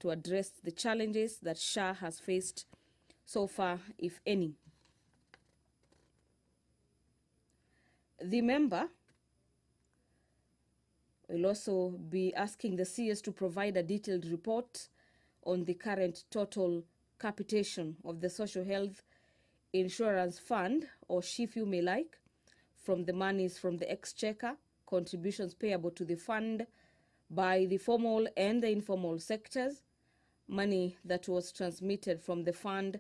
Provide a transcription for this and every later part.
to address the challenges that SHA has faced so far, if any. The member will also be asking the CS to provide a detailed report on the current total capitation of the Social Health Insurance Fund, or SHA if you may like, from the monies from the exchequer, contributions payable to the fund by the formal and the informal sectors, money that was transmitted from the fund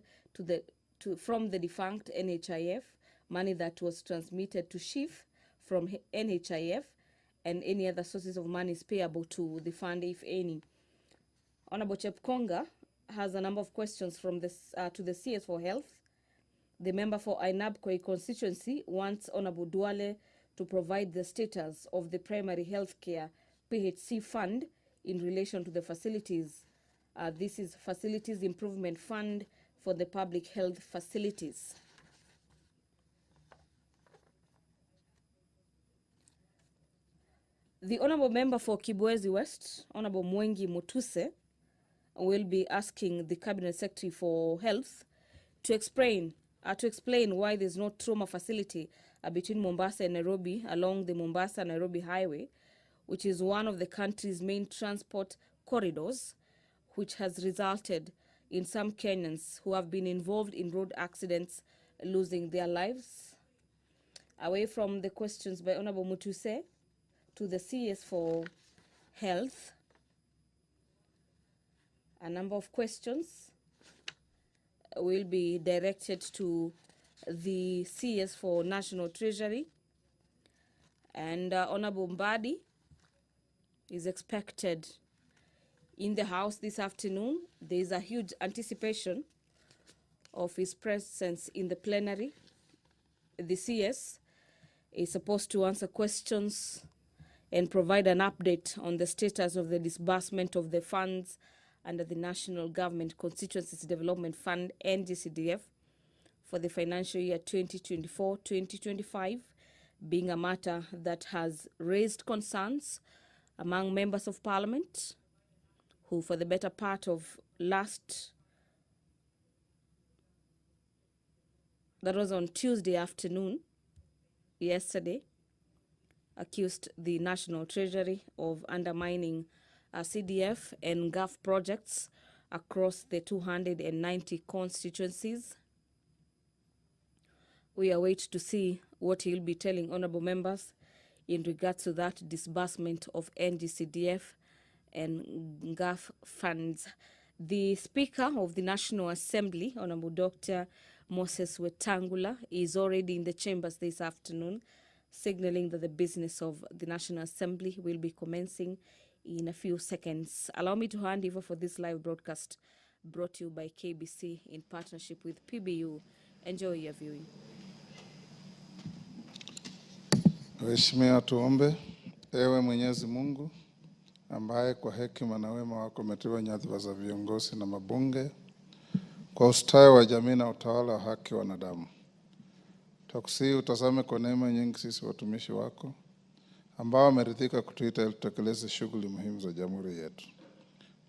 from the defunct NHIF, money that was transmitted to SHIF from NHIF, and any other sources of monies payable to the fund, if any. Honorable Chepkonga has a number of questions from this to the CS for Health. The member for Ainabkoi constituency wants Honorable Duale to provide the status of the primary healthcare PHC fund in relation to the facilities. This is Facilities Improvement Fund for the public health facilities. The Honorable Member for Kibwezi West, Honorable Mwengi Mutuse, will be asking the Cabinet Secretary for Health to explain why there's no trauma facility between Mombasa and Nairobi along the Mombasa-Nairobi Highway, which is one of the country's main transport corridors, which has resulted in some Kenyans who have been involved in road accidents losing their lives. Away from the questions by Honorable Mutuse to the CS for Health, a number of questions will be directed to the CS for National Treasury, and Honorable Mbadi is expected in the House this afternoon. There is a huge anticipation of his presence in the plenary. The CS is supposed to answer questions and provide an update on the status of the disbursement of the funds under the National Government Constituencies Development Fund, NGCDF, for the financial year 2024-2025, being a matter that has raised concerns among members of Parliament, who for the better part of that was on Tuesday afternoon, yesterday, accused the National Treasury of undermining CDF and GAF projects across the 290 constituencies. We await to see what he'll be telling honorable members in regards to that disbursement of NGCDF and GAF funds. The Speaker of the National Assembly, Honorable Dr. Moses Wetangula, is already in the chambers this afternoon, signaling that the business of the National Assembly will be commencing in a few seconds. Allow me to hand over for this live broadcast brought to you by KBC in partnership with PBU. Enjoy your viewing. Waheshimiwa, tuombe. Ewe Mwenyezi Mungu ambaye kwa hekima na wema wako umetiwa nyadhifa za viongozi na mabunge kwa ustawi wa jamii na utawala wa haki wa wanadamu, tukusihi utazame kwa neema nyingi sisi watumishi wako ambao wameridhika kutuita ili tutekeleze shughuli muhimu za jamhuri yetu.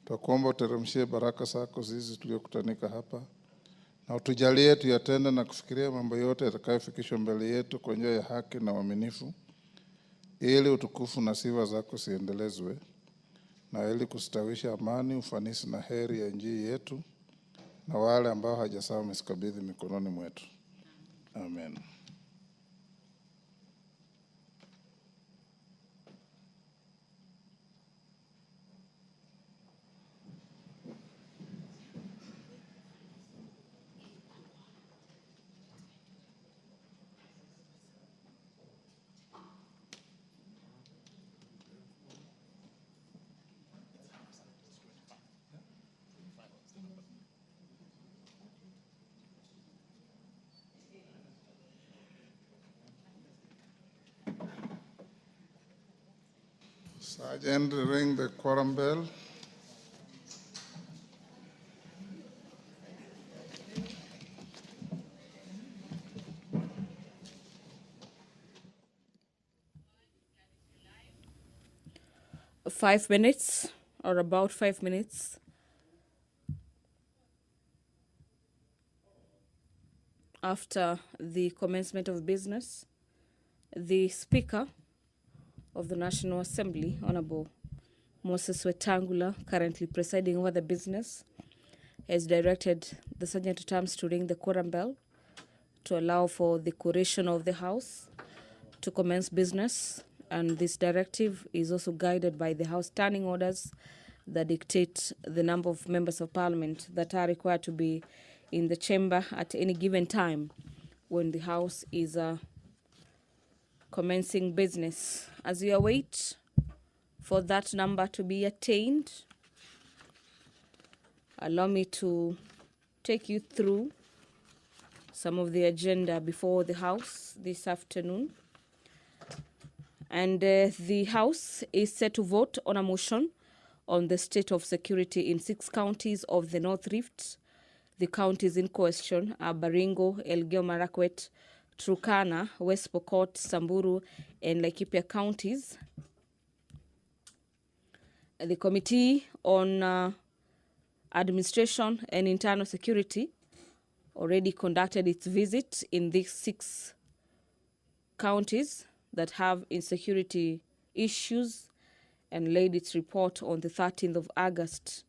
Tukuomba uteremshie baraka zako zizi tuliokutanika hapa, na utujalie tuyatende na kufikiria mambo yote yatakayofikishwa mbele yetu kwa njia ya haki na uaminifu, ili utukufu na sifa zako siendelezwe, na ili kustawisha amani, ufanisi na heri ya nchi yetu na wale ambao hajasawa misikabidhi mikononi mwetu. Amen. Sergeant, ring the quorum bell. Five minutes, or about 5 minutes, after the commencement of business, the Speaker of the National Assembly, Honorable Moses Wetangula, currently presiding over the business, has directed the Sergeant at Arms to ring the quorum bell to allow for the quoration of the House to commence business. And this directive is also guided by the House standing orders that dictate the number of members of Parliament that are required to be in the chamber at any given time when the House is commencing business. As we await for that number to be attained, allow me to take you through some of the agenda before the House this afternoon. And the House is set to vote on a motion on the state of security in 6 counties of the North Rift. The counties in question are Baringo, Elgeyo Marakwet, Turkana, West Pokot, Samburu, and Laikipia counties. The Committee on Administration and Internal Security already conducted its visit in these 6 counties that have insecurity issues and laid its report on the 13th of August,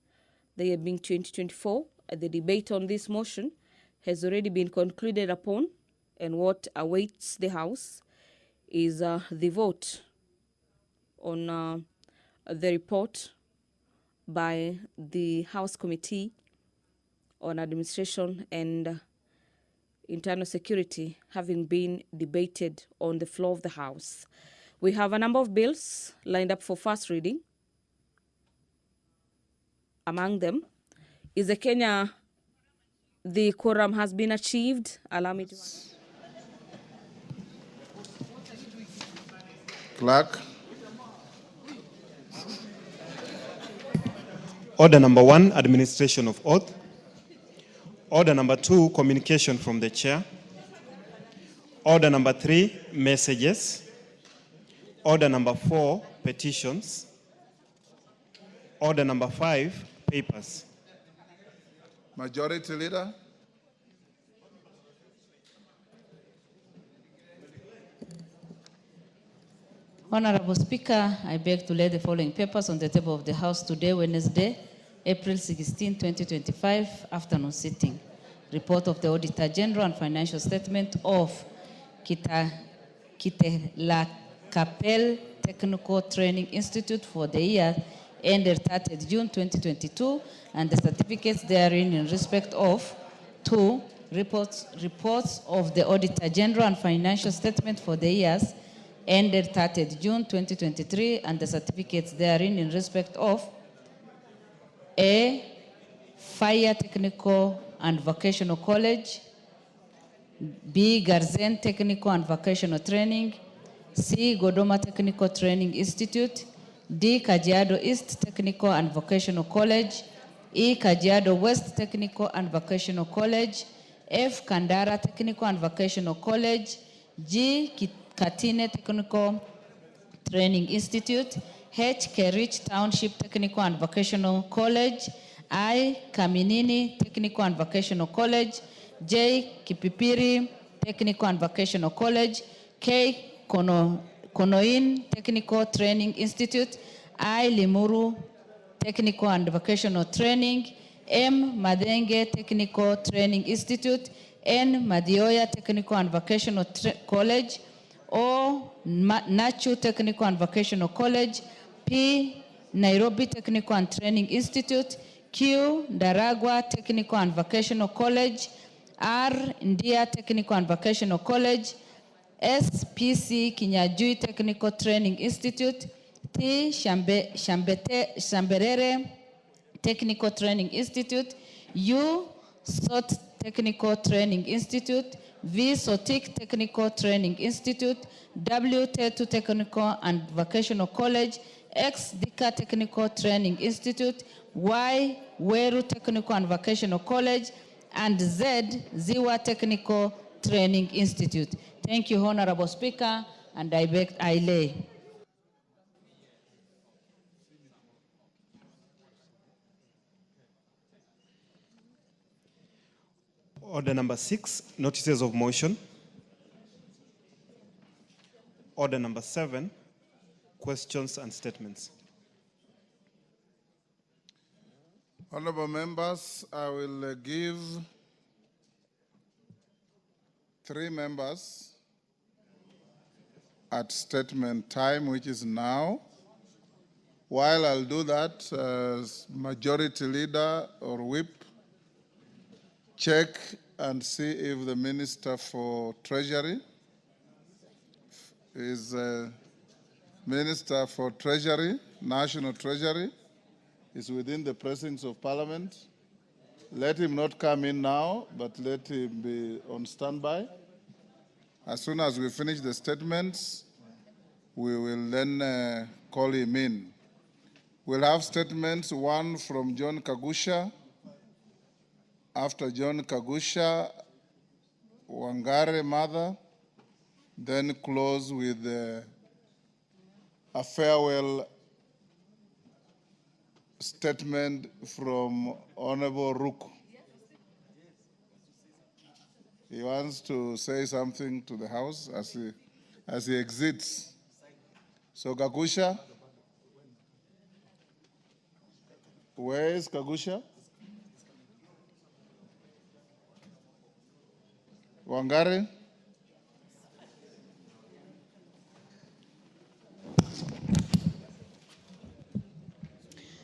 the year being 2024. The debate on this motion has already been concluded upon, and what awaits the House is the vote on the report by the House Committee on Administration and Internal Security having been debated on the floor of the House. We have a number of bills lined up for first reading. Among them is the Kenya. The quorum has been achieved. Allow me to... Clerk. Order number 1, administration of oath. Order number 2, communication from the chair. Order number 3, messages. Order number 4, petitions. Order number 5, papers. Majority Leader. Honorable Speaker, I beg to lay the following papers on the table of the House today, Wednesday, April 16, 2025, afternoon sitting. Report of the Auditor General and financial statement of Kitela-Kapel Technical Training Institute for the year ended 30th June 2022, and the certificates therein in respect of 2. Reports of the Auditor General and financial statement for the years ended 30th June 2023, and the certificates therein in respect of A. Fire Technical and Vocational College, B. Garzen Technical and Vocational Training, C. Godoma Technical Training Institute, D. Kajiado East Technical and Vocational College, E. Kajiado West Technical and Vocational College, F. Kandara Technical and Vocational College, G. Katine Technical Training Institute, H. Kerich Township Technical and Vocational College, I. Kaminini Technical and Vocational College, J. Kipipiri Technical and Vocational College, K. Konoin Technical Training Institute, I. Limuru Technical and Vocational Training, M. Madenge Technical Training Institute, N. Madioya Technical and Vocational College, O. Nachu Technical and Vocational College, P. Nairobi Technical and Training Institute, Q. Daragwa Technical and Vocational College, R. India Technical and Vocational College, S. PC Kinyajui Technical Training Institute, T. Shamberere Technical Training Institute, U. SOT Technical Training Institute, V. Sotik Technical Training Institute, W. Tetu Technical and Vocational College, X. Dika Technical Training Institute, Y. Weru Technical and Vocational College, and Z. Ziwa Technical Training Institute. Thank you, Honorable Speaker, and I lay. Order number 6, notices of motion. Order number 7, questions and statements. Honorable members, I will give 3 members at statement time, which is now. While I'll do that, as majority leader or whip, check and see if the Minister for Treasury is Minister for Treasury, National Treasury, is within the presence of Parliament. Let him not come in now, but let him be on standby. As soon as we finish the statements, we will then call him in. We'll have statements, one from John Kagusha. After John Kagusha, Wangare Mother, then close with a farewell statement from Honorable Ruku. He wants to say something to the House as he exits. So Kagusha, where is Kagusha? Wangare?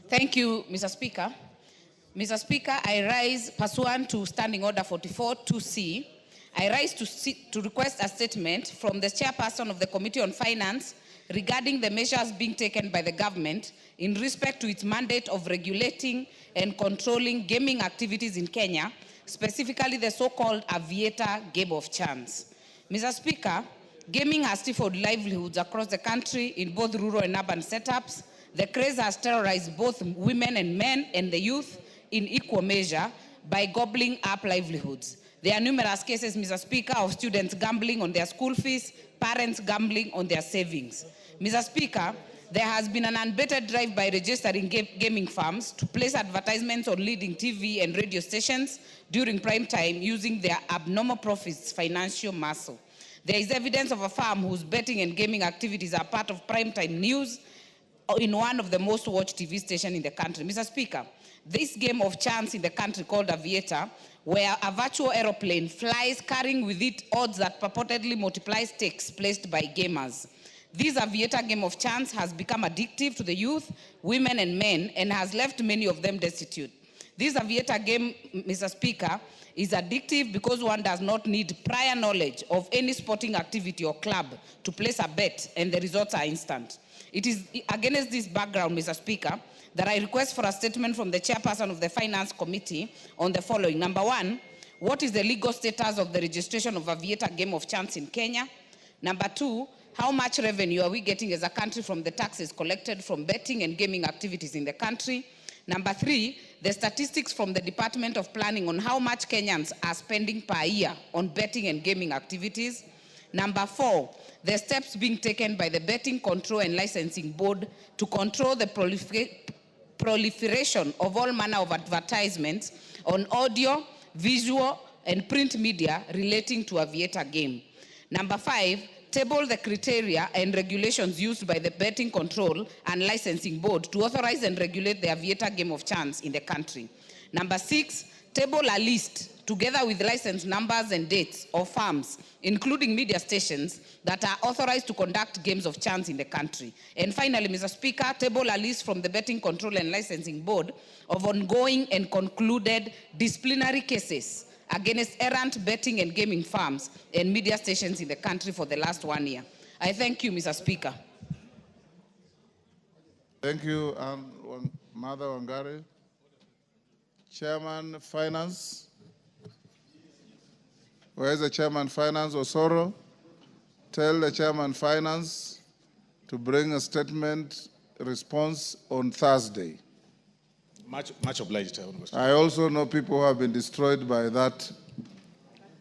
Thank you, Mr. Speaker. Mr. Speaker, I rise pursuant to Standing Order 44-2C. I rise to request a statement from the chairperson of the Committee on Finance regarding the measures being taken by the government in respect to its mandate of regulating and controlling gaming activities in Kenya, specifically the so-called aviator game of chance. Mr. Speaker, gaming has stifled livelihoods across the country in both rural and urban setups. The craze has terrorized both women and men and the youth in equal measure by gobbling up livelihoods. There are numerous cases, Mr. Speaker, of students gambling on their school fees, parents gambling on their savings. Mr. Speaker, there has been an unabated drive by registering gaming firms to place advertisements on leading TV and radio stations during prime time using their abnormal profits financial muscle. There is evidence of a firm whose betting and gaming activities are part of prime time news in one of the most watched TV stations in the country. Mr. Speaker, this game of chance in the country called Aviator, where a virtual aeroplane flies carrying with it odds that purportedly multiply stakes placed by gamers. This Aviator game of chance has become addictive to the youth, women and men, and has left many of them destitute. This Aviator game, Mr. Speaker, is addictive because one does not need prior knowledge of any sporting activity or club to place a bet, and the results are instant. It is against this background, Mr. Speaker, that I request for a statement from the chairperson of the Finance Committee on the following. Number 1, what is the legal status of the registration of Aviator game of chance in Kenya? Number 2, how much revenue are we getting as a country from the taxes collected from betting and gaming activities in the country? Number 3, the statistics from the Department of Planning on how much Kenyans are spending per year on betting and gaming activities. Number 4, the steps being taken by the Betting Control and Licensing Board to control the proliferation of all manner of advertisements on audio, visual, and print media relating to Aviator game. Number 5, table the criteria and regulations used by the Betting Control and Licensing Board to authorize and regulate the Aviator game of chance in the country. Number 6, table a list together with license numbers and dates of firms, including media stations, that are authorized to conduct games of chance in the country. And finally, Mr. Speaker, table a list from the Betting Control and Licensing Board of ongoing and concluded disciplinary cases against errant betting and gaming firms and media stations in the country for the last 1 year. I thank you, Mr. Speaker. Thank you, Mother Wangari. Chairman Finance. Where is the Chairman Finance, Osoro? Tell the Chairman Finance to bring a statement response on Thursday. Much obliged, Honorable Speaker. I also know people who have been destroyed by that.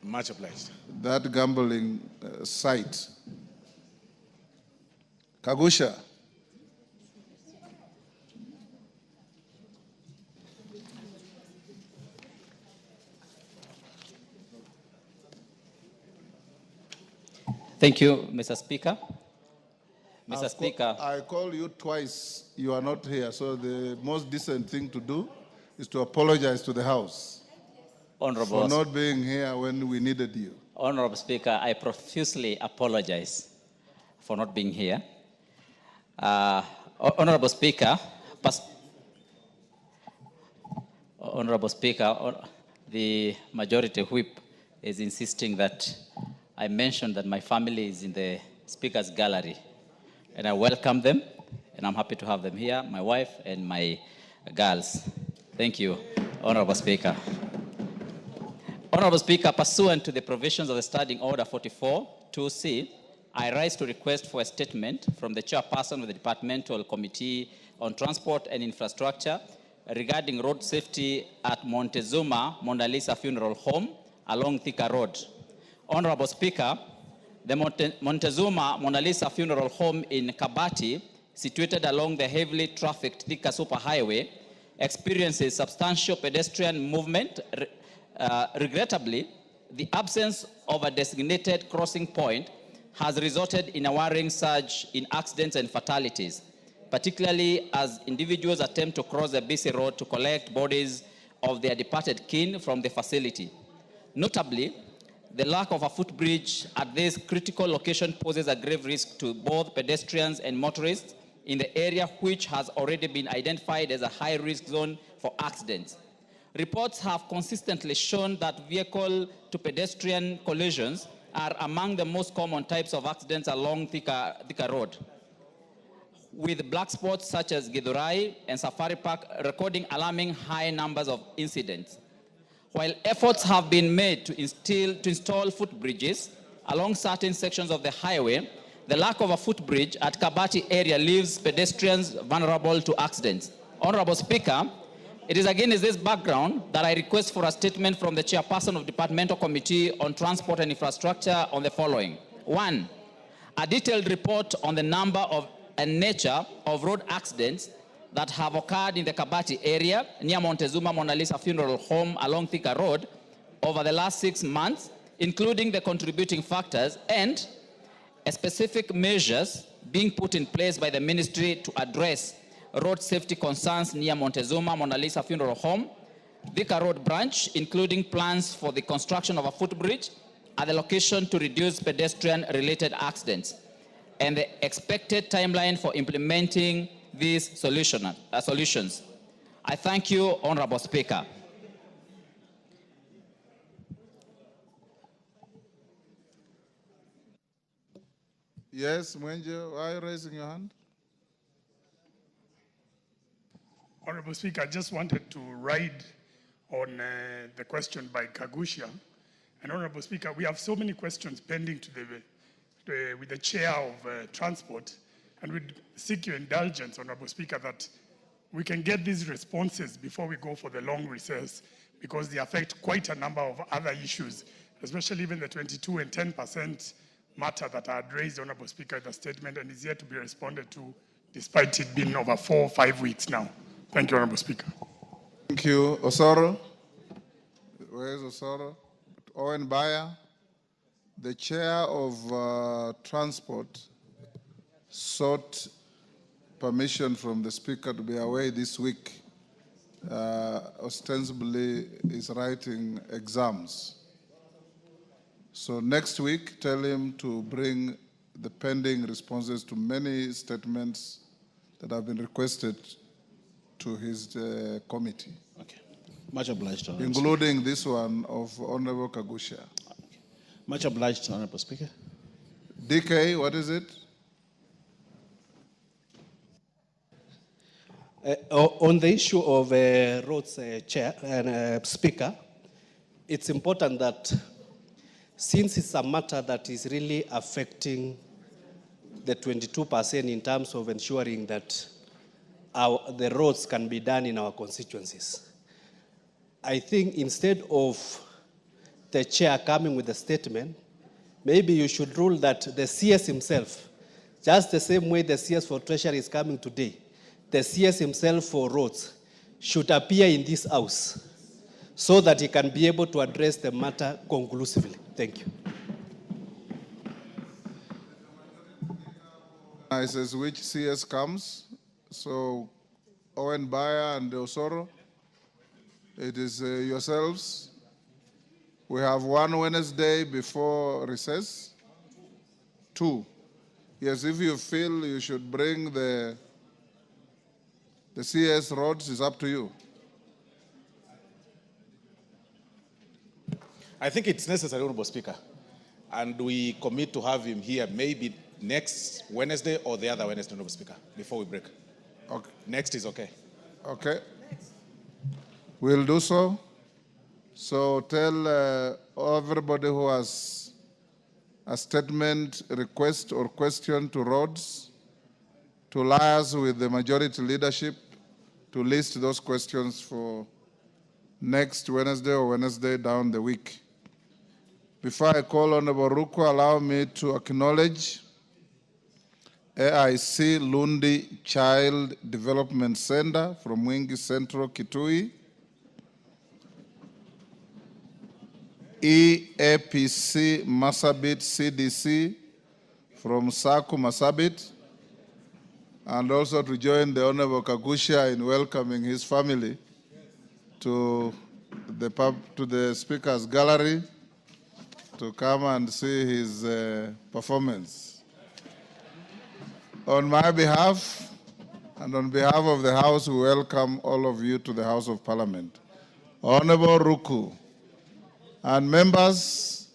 Much obliged. That gambling site. Kagusha. Thank you, Mr. Speaker. Mr. Speaker. I call you twice. You are not here. So the most decent thing to do is to apologize to the House Honorable, for not being here when we needed you. Honorable Speaker, I profusely apologize for not being here. Honorable Speaker, the majority whip is insisting that I mentioned that my family is in the Speaker's gallery, and I welcome them, and I'm happy to have them here, my wife and my girls. Thank you, Honorable Speaker. Honorable Speaker, pursuant to the provisions of the Standing Order 44-2C, I rise to request for a statement from the chairperson of the Departmental Committee on Transport and Infrastructure regarding road safety at Montezuma Mona Lisa Funeral Home along Thika Road. Honorable Speaker, the Montezuma Mona Lisa Funeral Home in Kabati, situated along the heavily trafficked Thika Superhighway, experiences substantial pedestrian movement. Regrettably, the absence of a designated crossing point has resulted in a worrying surge in accidents and fatalities, particularly as individuals attempt to cross the busy road to collect bodies of their departed kin from the facility. Notably, the lack of a footbridge at this critical location poses a grave risk to both pedestrians and motorists in the area, which has already been identified as a high-risk zone for accidents. Reports have consistently shown that vehicle-to-pedestrian collisions are among the most common types of accidents along Thika Road, with black spots such as Githurai and Safari Park recording alarming high numbers of incidents. While efforts have been made to install footbridges along certain sections of the highway, the lack of a footbridge at Kabati area leaves pedestrians vulnerable to accidents. Honorable Speaker, it is against this background that I request for a statement from the chairperson of Departmental Committee on Transport and Infrastructure on the following. 1, a detailed report on the number of and nature of road accidents that have occurred in the Kabati area near Montezuma Mona Lisa Funeral Home along Thika Road over the last 6 months, including the contributing factors, and specific measures being put in place by the ministry to address road safety concerns near Montezuma Mona Lisa Funeral Home, Thika Road branch, including plans for the construction of a footbridge at the location to reduce pedestrian-related accidents, and the expected timeline for implementing these solutions. I thank you, Honorable Speaker. Yes, Mwenje, why are you raising your hand? Honorable Speaker, I just wanted to ride on the question by Kagusha. And Honorable Speaker, we have so many questions pending with the Chair of Transport, and we'd seek your indulgence, Honorable Speaker, that we can get these responses before we go for the long recess, because they affect quite a number of other issues, especially even the 22 and 10% matter that I had raised, Honorable Speaker, in the statement, and is yet to be responded to, despite it being over 4 or 5 weeks now. Thank you, Honorable Speaker. Thank you. Osoro? Where is Osoro? Owen Bayer, the chair of Transport, sought permission from the Speaker to be away this week. Ostensibly, is writing exams. So next week, tell him to bring the pending responses to many statements that have been requested to his committee. Okay. Much obliged, Honorable including Speaker. This one of Honorable Kagusha. Okay. Much obliged, Honorable Speaker. DK, what is it? On the issue of roads, Chair and Speaker, it's important that since it's a matter that is really affecting the 22% in terms of ensuring that the roads can be done in our constituencies, I think instead of the chair coming with a statement, maybe you should rule that the CS himself, just the same way the CS for Treasury is coming today, the CS himself for roads should appear in this house so that he can be able to address the matter conclusively. Thank you. recognizes which CS comes. So Owen Bayer and Osoro, it is yourselves. We have one Wednesday before recess. 2. Yes, if you feel you should bring the CS roads, it's up to you. I think it's necessary, Honorable Speaker, and we commit to have him here maybe next Wednesday or the other Wednesday, Honorable Speaker, before we break. Okay. Next is okay. Okay. We'll do so. So tell everybody who has a statement, request, or question to Rhodes to liaise with the majority leadership to list those questions for next Wednesday or Wednesday down the week. Before I call on Ruku, allow me to acknowledge AIC Lundi Child Development Center from Mwingi Central, Kitui, EAPC Masabit CDC from Saku Masabit, and also to join the Honorable Kagusha in welcoming his family to the Speaker's Gallery to come and see his performance. On my behalf and on behalf of the House, we welcome all of you to the House of Parliament. Honorable Ruku and members,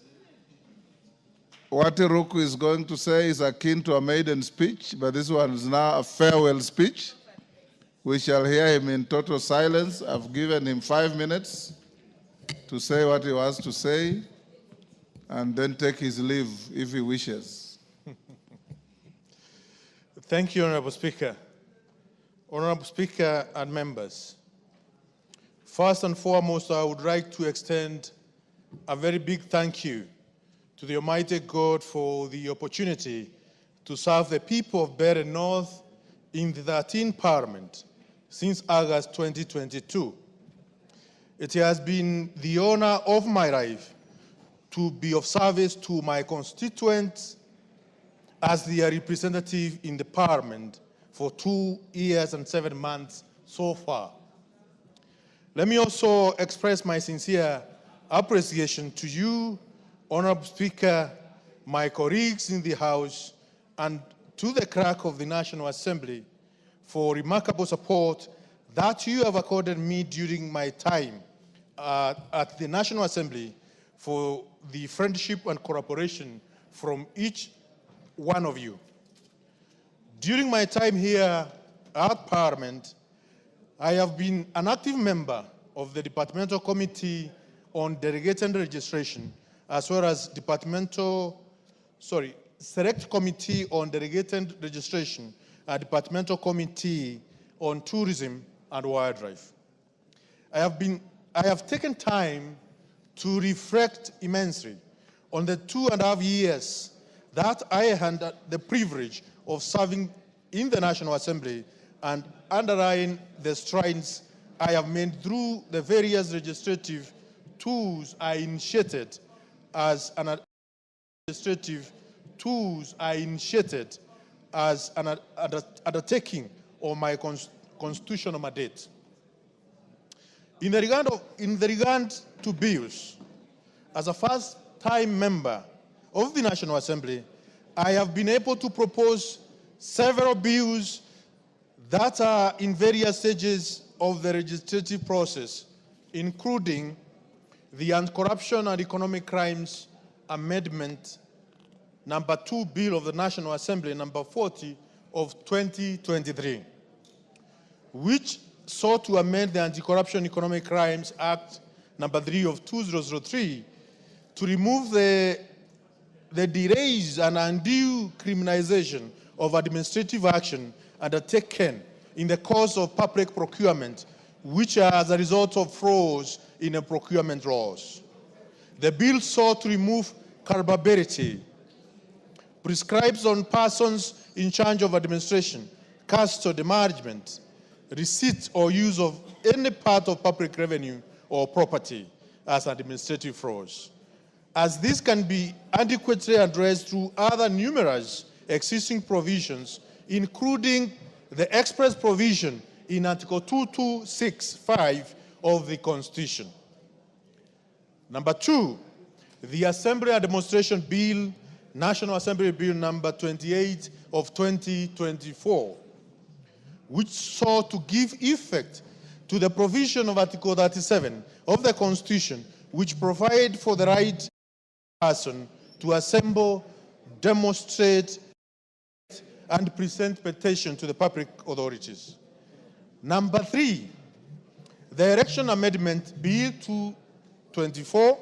what Ruku is going to say is akin to a maiden speech, but this one is now a farewell speech. We shall hear him in total silence. I've given him 5 minutes to say what he wants to say, and then take his leave if he wishes. Thank you, Honorable Speaker. Honorable Speaker and members, first and foremost, I would like to extend a very big thank you to the Almighty God for the opportunity to serve the people of Aden North in the 13th Parliament since August 2022. It has been the honor of my life to be of service to my constituents as their representative in the Parliament for 2 years and 7 months so far. Let me also express my sincere appreciation to you, Honorable Speaker, my colleagues in the House, and to the clerk of the National Assembly for remarkable support that you have accorded me during my time at the National Assembly, for the friendship and cooperation from each one of you. During my time here at Parliament, I have been an active member of the Departmental Committee on Delegated Registration, as well as Select Committee on Delegated Registration and Departmental Committee on Tourism and Wildlife. I have taken time to reflect immensely on the 2.5 years that I had the privilege of serving in the National Assembly and underline the strides I have made through the various legislative tools I initiated as an undertaking of my constitutional mandate. In the regard to bills, as a first-time member of the National Assembly, I have been able to propose several bills that are in various stages of the legislative process, including the Anti-Corruption and Economic Crimes Amendment number 2 Bill of the National Assembly, number 40 of 2023, which sought to amend the Anti-Corruption and Economic Crimes Act number 3 of 2003 to remove the delays and undue criminalization of administrative action undertaken in the course of public procurement, which are as a result of frauds in the procurement laws. The bill sought to remove culpability, prescribes on persons in charge of administration, custody, management, receipt or use of any part of public revenue or property as administrative frauds, as this can be adequately addressed through other numerous existing provisions including the express provision in Article 2265 of the Constitution. Number 2, the Assembly and Demonstration Bill, National Assembly Bill number 28 of 2024, which sought to give effect to the provision of Article 37 of the Constitution, which provide for the right of a person to assemble, demonstrate, and present petition to the public authorities. Number 3, the Election Amendment Bill 2024,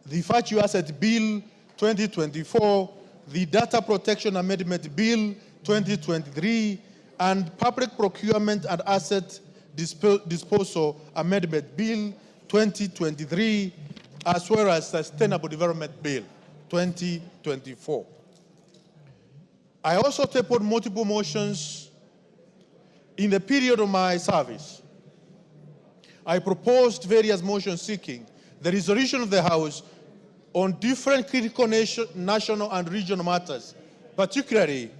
the Virtue Asset Bill 2024, the Data Protection Amendment Bill 2023, and Public Procurement and Asset Disposal Amendment Bill 2023, as well as Sustainable Development Bill 2024. I also tabled multiple motions in the period of my service. I proposed various motions seeking the resolution of the House on different critical national and regional matters, particularly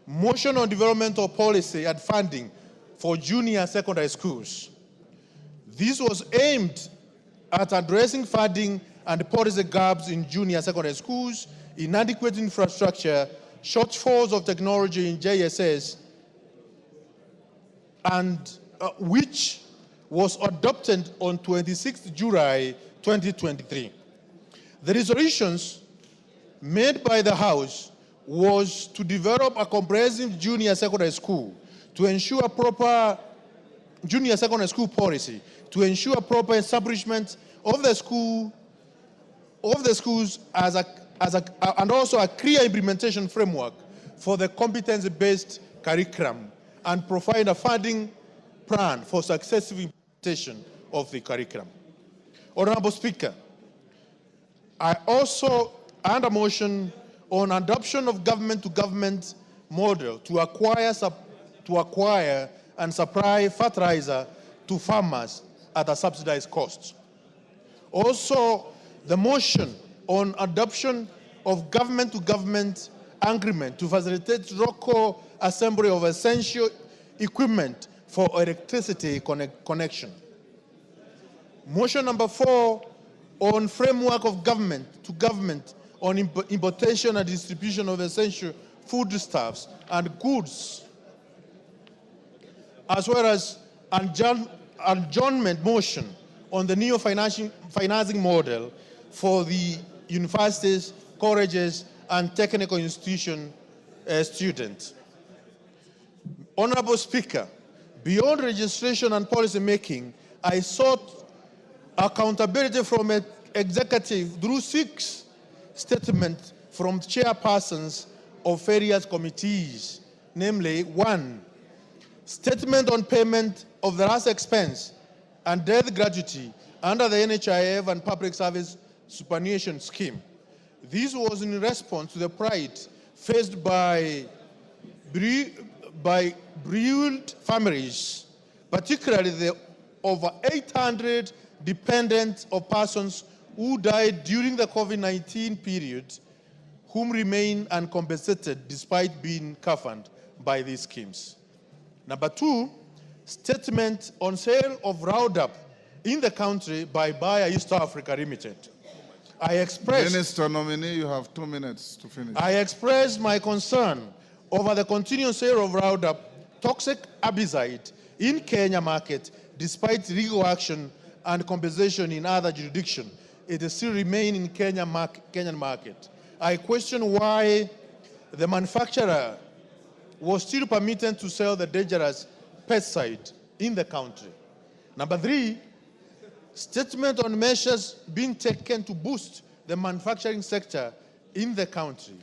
motion on developmental policy and funding for junior secondary schools. This was aimed at addressing funding and policy gaps in junior secondary schools, inadequate infrastructure, shortfalls of technology in JSS, and which was adopted on 26 July 2023. The resolutions made by the House was to develop a comprehensive junior secondary school to ensure proper junior secondary school policy, to ensure proper establishment of the schools and also a clear implementation framework for the competency-based curriculum, and provide a funding plan for successive implementation of the curriculum. Honorable Speaker, I also had a motion on adoption of government-to-government model to acquire and supply fertilizer to farmers at a subsidized cost. Also, the motion on adoption of government-to-government agreement to facilitate local assembly of essential equipment for electricity connection. Motion number 4 on framework of government-to-government on importation and distribution of essential foodstuffs and goods, as well as adjournment motion on the new financing model for the universities, colleges, and technical institution students. Honorable Speaker, beyond registration and policy making, I sought accountability from an executive through 6 statements from chairpersons of various committees, namely 1, statement on payment of the last expense and death gratuity under the NHIF and Public Service Superannuation Scheme. This was in response to the plight faced by bereaved families, particularly the over 800 dependents of persons who died during the COVID-19 period, whom remain uncompensated despite being covered by these schemes. Number 2, statement on sale of Roundup in the country by Bayer East Africa Limited. Minister nominee, you have 2 minutes to finish. I expressed my concern over the continued sale of Roundup toxic herbicide in Kenya market, despite legal action and compensation in other jurisdictions. It still remains in Kenyan market. I question why the manufacturer was still permitted to sell the dangerous pesticide in the country. Number 3, statement on measures being taken to boost the manufacturing sector in the country.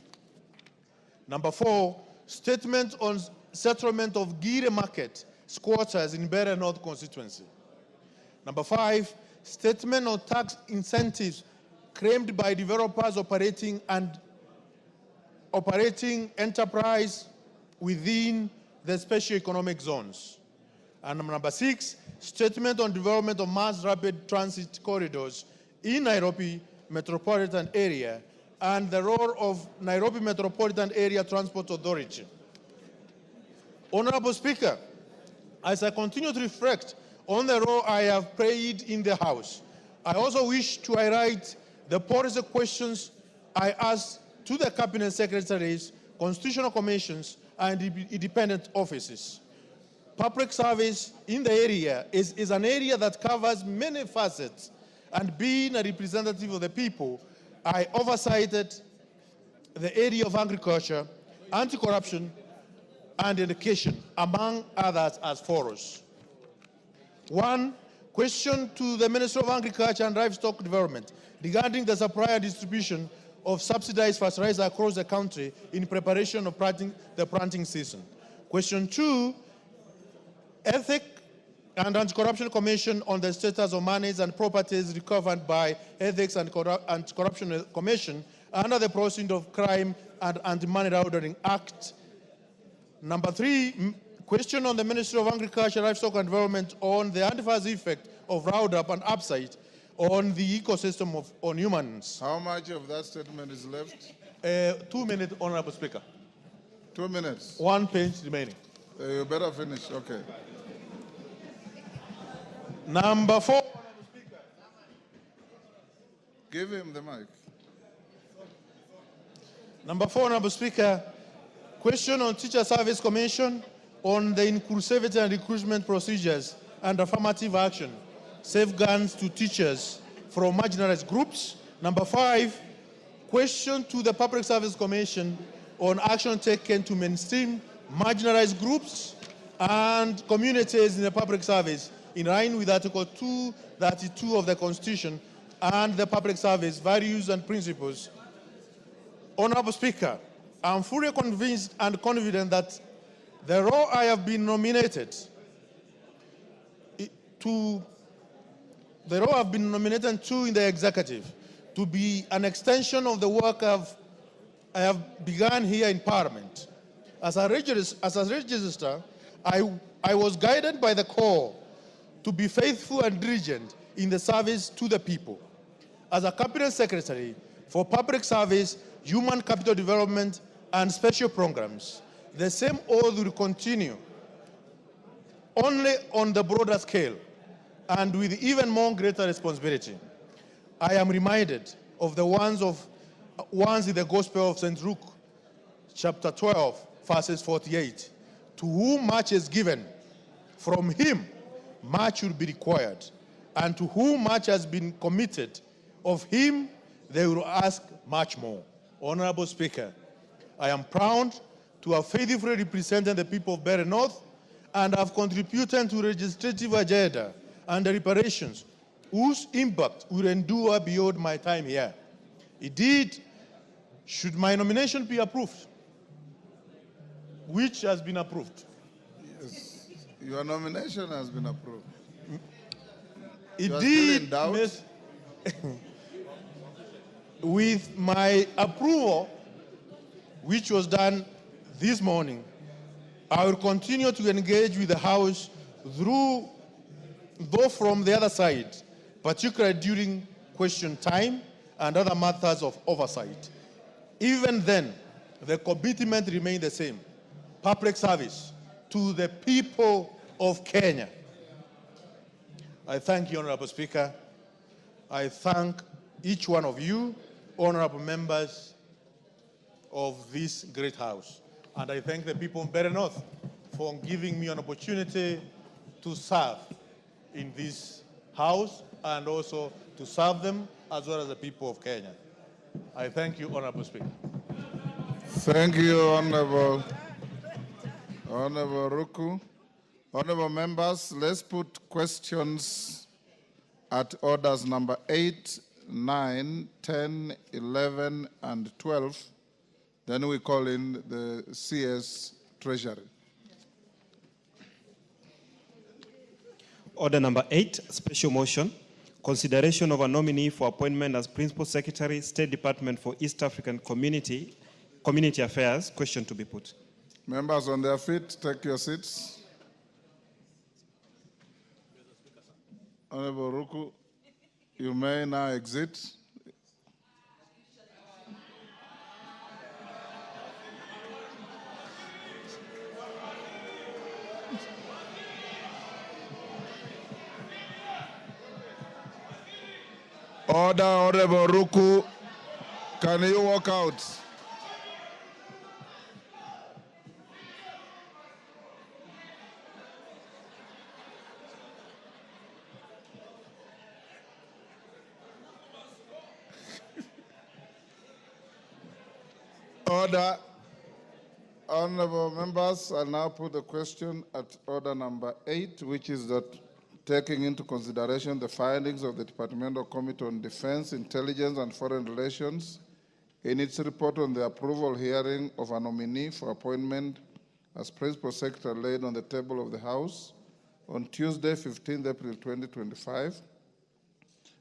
Number 4, statement on settlement of Gire Market squatters in Bere North constituency. Number 5, statement on tax incentives claimed by developers operating enterprise within the special economic zones. And number 6, statement on development of mass rapid transit corridors in Nairobi metropolitan area and the role of Nairobi Metropolitan Area Transport Authority. Honorable Speaker, as I continue to reflect on the role I have played in the House, I also wish to highlight the policy questions I asked to the Cabinet Secretaries, Constitutional Commissions, and independent offices. Public service in the area is an area that covers many facets, and being a representative of the people, I oversighted the area of agriculture, anti-corruption, and education, among others, as follows. 1. Question to the Minister of Agriculture and Livestock Development regarding the supply and distribution of subsidized fertilizer across the country in preparation of the planting season. Question 2, Ethics and Anti-Corruption Commission on the status of monies and properties recovered by Ethics and Corruption Commission under the Proceeds of Crime and Anti-Money Laundering Act. Number 3, question on the Ministry of Agriculture, Livestock and Development on the adverse effect of Roundup and Upside on the ecosystem on humans. How much of that statement is left? 2 minutes, Honorable Speaker. 2 minutes. 1 page remaining. You better finish, okay. Number 4, Honorable Speaker. Give him the mic. Number 4, Honorable Speaker, question on Teacher Service Commission on the inclusivity and recruitment procedures and affirmative action, safeguards to teachers from marginalized groups. Number 5, question to the Public Service Commission on action taken to mainstream marginalized groups and communities in the public service in line with Article 232 of the Constitution and the public service values and principles. Honorable Speaker, I'm fully convinced and confident that the role I have been nominated to in the executive to be an extension of the work I have begun here in Parliament. As a registrar, I was guided by the call to be faithful and diligent in the service to the people. As a Cabinet Secretary for Public Service, Human Capital Development, and Special Programs, the same oath will continue, only on the broader scale and with even more greater responsibility. I am reminded of the ones in the Gospel of St. Luke, chapter 12, verses 48. To whom much is given, from him much will be required, and to whom much has been committed, of him they will ask much more. Honorable Speaker, I am proud to have faithfully represented the people of Berry North and have contributed to legislative agenda and reparations whose impact will endure beyond my time here. Indeed, should my nomination be approved, which has been approved. Yes, your nomination has been approved. Indeed, with my approval, which was done this morning, I will continue to engage with the House though from the other side, particularly during question time and other matters of oversight. Even then, the commitment remains the same: public service to the people of Kenya. I thank you, Honorable Speaker. I thank each one of you, honorable members of this great House. And I thank the people of Berry North for giving me an opportunity to serve in this House and also to serve them as well as the people of Kenya. I thank you, Honorable Speaker. Thank you, Honorable Ruku. Honorable members, let's put questions at orders number 8, 9, 10, 11, and 12. Then we call in the CS Treasury. Order number 8, special motion. Consideration of a nominee for appointment as Principal Secretary, State Department for East African Community Affairs. Question to be put. Members on their feet, take your seats. Honorable Ruku, you may now exit. Order, Honorable Ruku. Can you walk out? Order. Honorable members, I now put the question at order number 8, which is that taking into consideration the findings of the Departmental Committee on Defense, Intelligence, and Foreign Relations in its report on the approval hearing of a nominee for appointment as Principal Secretary laid on the table of the House on Tuesday, 15th April 2025,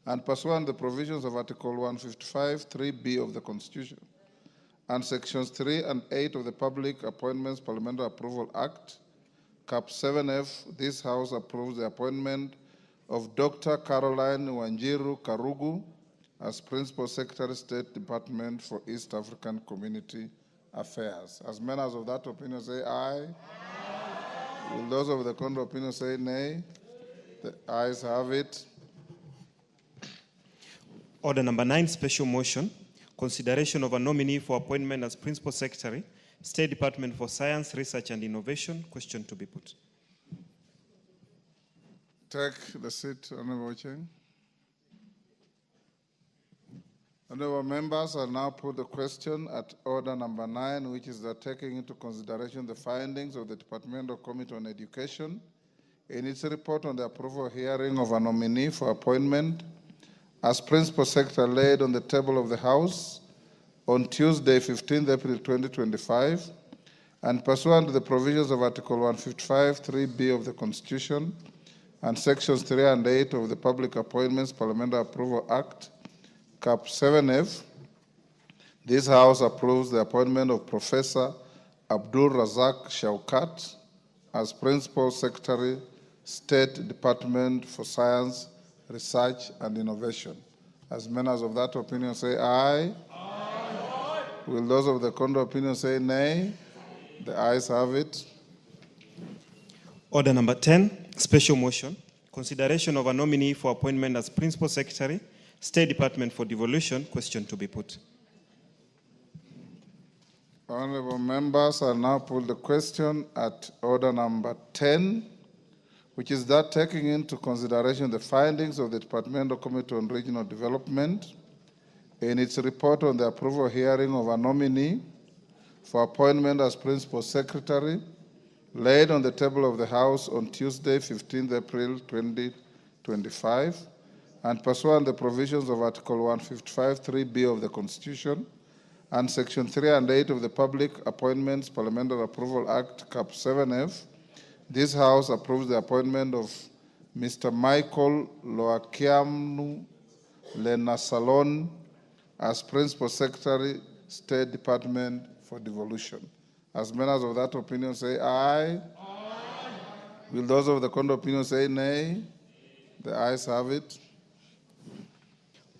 and pursuant to the provisions of Article 155, 3B of the Constitution, and Sections 3 and 8 of the Public Appointments Parliamentary Approval Act, Cap 7F, this House approves the appointment of Dr. Caroline Wanjiru Karugu as Principal Secretary, State Department for East African Community Affairs. As members of that opinion say aye. Aye. Will those of the contrary opinion say nay? The ayes have it. Order number 9, special motion. Consideration of a nominee for appointment as Principal Secretary, State Department for Science, Research and Innovation. Question to be put. Take the seat, Honorable Cheng. Honorable members, I now put the question at order number 9, which is that taking into consideration the findings of the Departmental Committee on Education in its report on the approval hearing of a nominee for appointment as Principal Secretary laid on the table of the House on Tuesday, 15th April 2025, and pursuant to the provisions of Article 155, 3B of the Constitution, and Sections 3 and 8 of the Public Appointments Parliamentary Approval Act, Cap 7F, this House approves the appointment of Professor Abdul Razak Shaukat as Principal Secretary, State Department for Science, Research and Innovation. As members of that opinion say aye. Aye. Will those of the contrary opinion say nay? The ayes have it. Order number 10, special motion. Consideration of a nominee for appointment as Principal Secretary, State Department for Devolution. Question to be put. Honorable members, I now put the question at order number 10, which is that taking into consideration the findings of the Departmental Committee on Regional Development in its report on the approval hearing of a nominee for appointment as Principal Secretary laid on the table of the House on Tuesday, 15th April 2025, and pursuant to the provisions of Article 155, 3B of the Constitution, and Section 3 and 8 of the Public Appointments Parliamentary Approval Act, Cap 7F, this House approves the appointment of Mr. Michael Loakiamnu Lenasalon as Principal Secretary, State Department for Devolution. As members of that opinion say aye. Aye. Will those of the contrary opinion say nay? The ayes have it.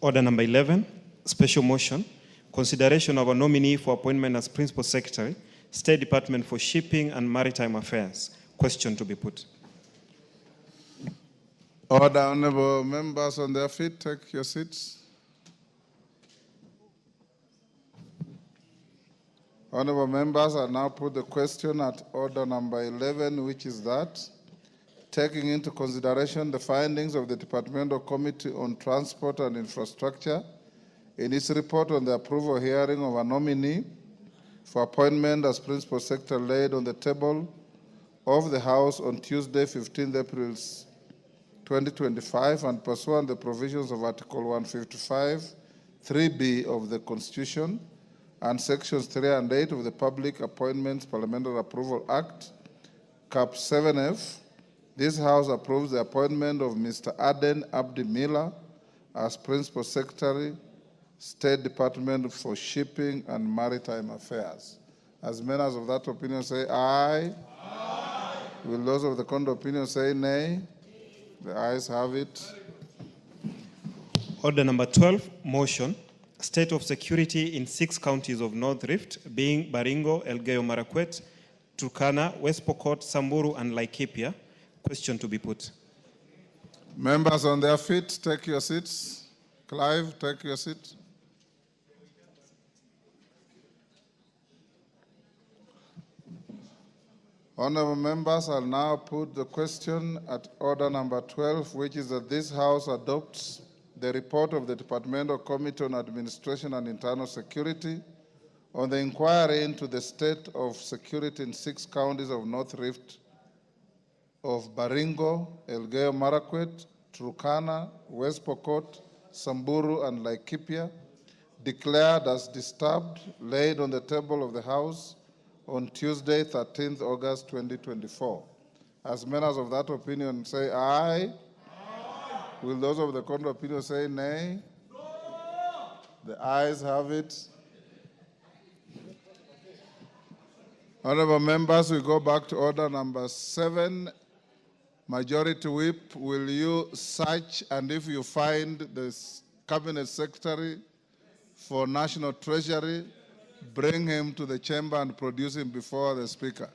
Order number 11, special motion. Consideration of a nominee for appointment as Principal Secretary, State Department for Shipping and Maritime Affairs. Question to be put. Order, honorable members on their feet, take your seats. Honorable members, I now put the question at order number 11, which is that, taking into consideration the findings of the Departmental Committee on Transport and Infrastructure in its report on the approval hearing of a nominee for appointment as Principal Secretary laid on the table of the House on Tuesday, 15th April 2025, and pursuant to the provisions of Article 155, 3B of the Constitution, and Sections 3 and 8 of the Public Appointments Parliamentary Approval Act, Cap 7F, this House approves the appointment of Mr. Aden Abdi Miller as Principal Secretary, State Department for Shipping and Maritime Affairs. As members of that opinion say aye. Aye. Will those of the contrary opinion say nay? The ayes have it. Order number 12, motion. State of security in 6 counties of North Rift, being Baringo, Elgeyo Marakwet, Turkana, West Pokot, Samburu, and Laikipia. Question to be put. Members on their feet, take your seats. Clive, take your seat. Honorable members, I'll now put the question at order number 12, which is that this House adopts the report of the Departmental Committee on Administration and Internal Security on the inquiry into the state of security in 6 counties of North Rift of Baringo, Elgeyo Marakwet, Turkana, West Pokot, Samburu, and Laikipia, declared as disturbed, laid on the table of the House on Tuesday, 13th August 2024. As members of that opinion say aye. Will those of the contrary opinion say nay? No. The ayes have it. Honorable members, we go back to order number 7. Majority Whip, will you search, and if you find the Cabinet Secretary for National Treasury, bring him to the chamber and produce him before the Speaker.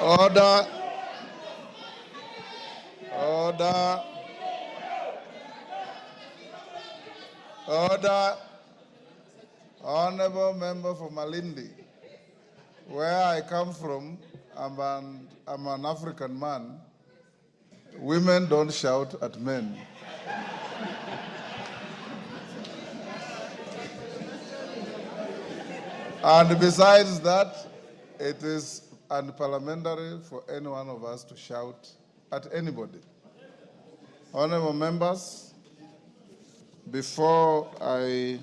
Order. Order. Order. Honorable member for Malindi. Where I come from, I'm an African man. Women don't shout at men. And besides that, it is unparliamentary for any one of us to shout at anybody. Honorable members, before I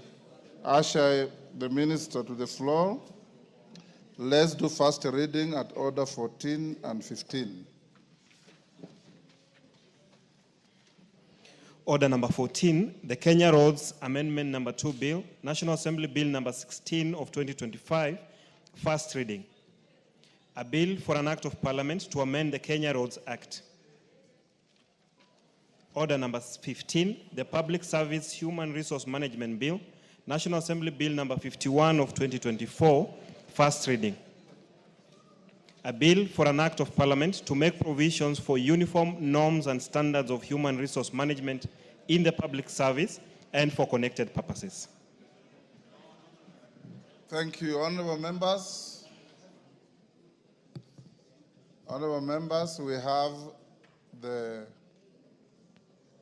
usher the minister to the floor, let's do first reading at order 14 and 15. Order number 14, the Kenya Roads Amendment number 2 Bill, National Assembly Bill number 16 of 2025, first reading. A bill for an act of parliament to amend the Kenya Roads Act. Order number 15, the Public Service Human Resource Management Bill, National Assembly Bill number 51 of 2024, first reading. A bill for an act of parliament to make provisions for uniform norms and standards of human resource management in the public service and for connected purposes. Thank you, honorable members. Honorable members, we have the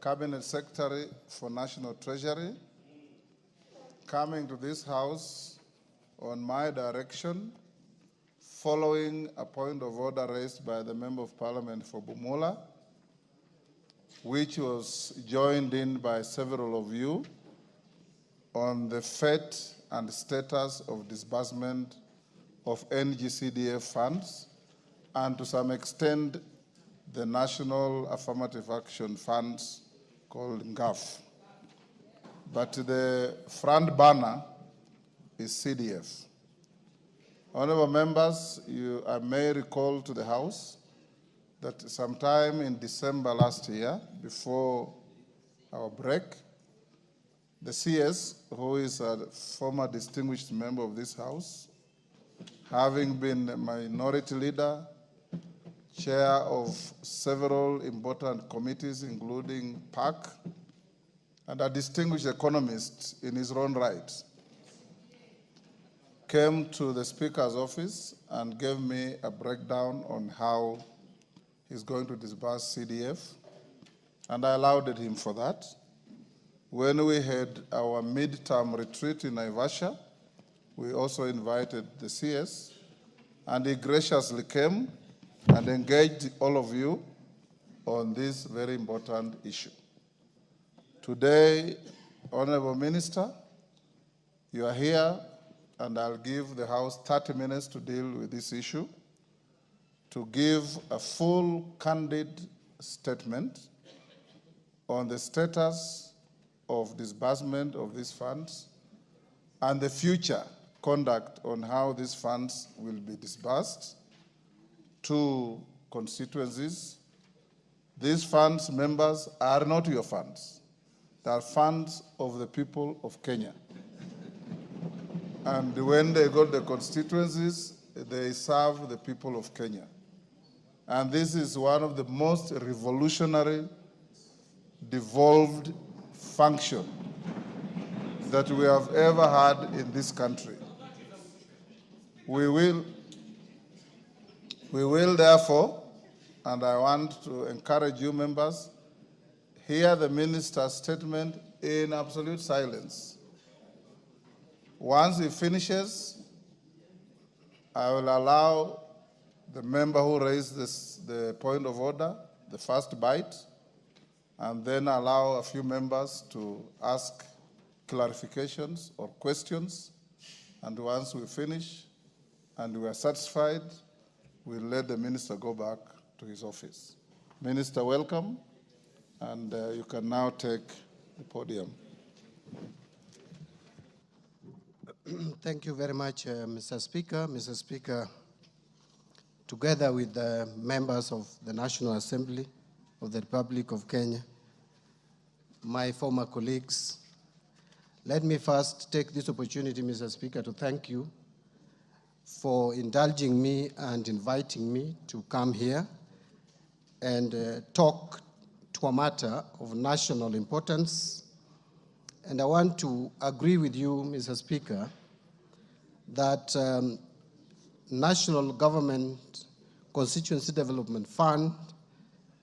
Cabinet Secretary for National Treasury coming to this House on my direction following a point of order raised by the Member of Parliament for Bumula, which was joined in by several of you on the fate and status of disbursement of NGCDF funds, and to some extent, the National Affirmative Action Funds called NGAF. But the front banner is CDF. Honorable members, I may recall to the House that sometime in December last year, before our break, the CS, who is a former distinguished member of this House, having been a minority leader, chair of several important committees, including PAC, and a distinguished economist in his own right, came to the Speaker's office and gave me a breakdown on how he's going to disburse CDF, and I allowed him for that. When we had our midterm retreat in Naivasha, we also invited the CS, and he graciously came and engaged all of you on this very important issue. Today, Honorable Minister, you are here, and I'll give the House 30 minutes to deal with this issue, to give a full, candid statement on the status of disbursement of these funds and the future conduct on how these funds will be disbursed to constituencies. These funds, members, are not your funds. They are funds of the people of Kenya. And when they go to the constituencies, they serve the people of Kenya. And this is one of the most revolutionary, devolved function that we have ever had in this country. We will therefore, and I want to encourage you members, hear the minister's statement in absolute silence. Once he finishes, I will allow the member who raised the point of order, the first bite, and then allow a few members to ask clarifications or questions. And once we finish and we are satisfied, we'll let the minister go back to his office. Minister, welcome, and you can now take the podium. Thank you very much, Mr. Speaker. Mr. Speaker, together with the members of the National Assembly of the Republic of Kenya, my former colleagues, let me first take this opportunity, Mr. Speaker, to thank you for indulging me and inviting me to come here and talk to a matter of national importance. And I want to agree with you, Mr. Speaker, that National Government Constituency Development Fund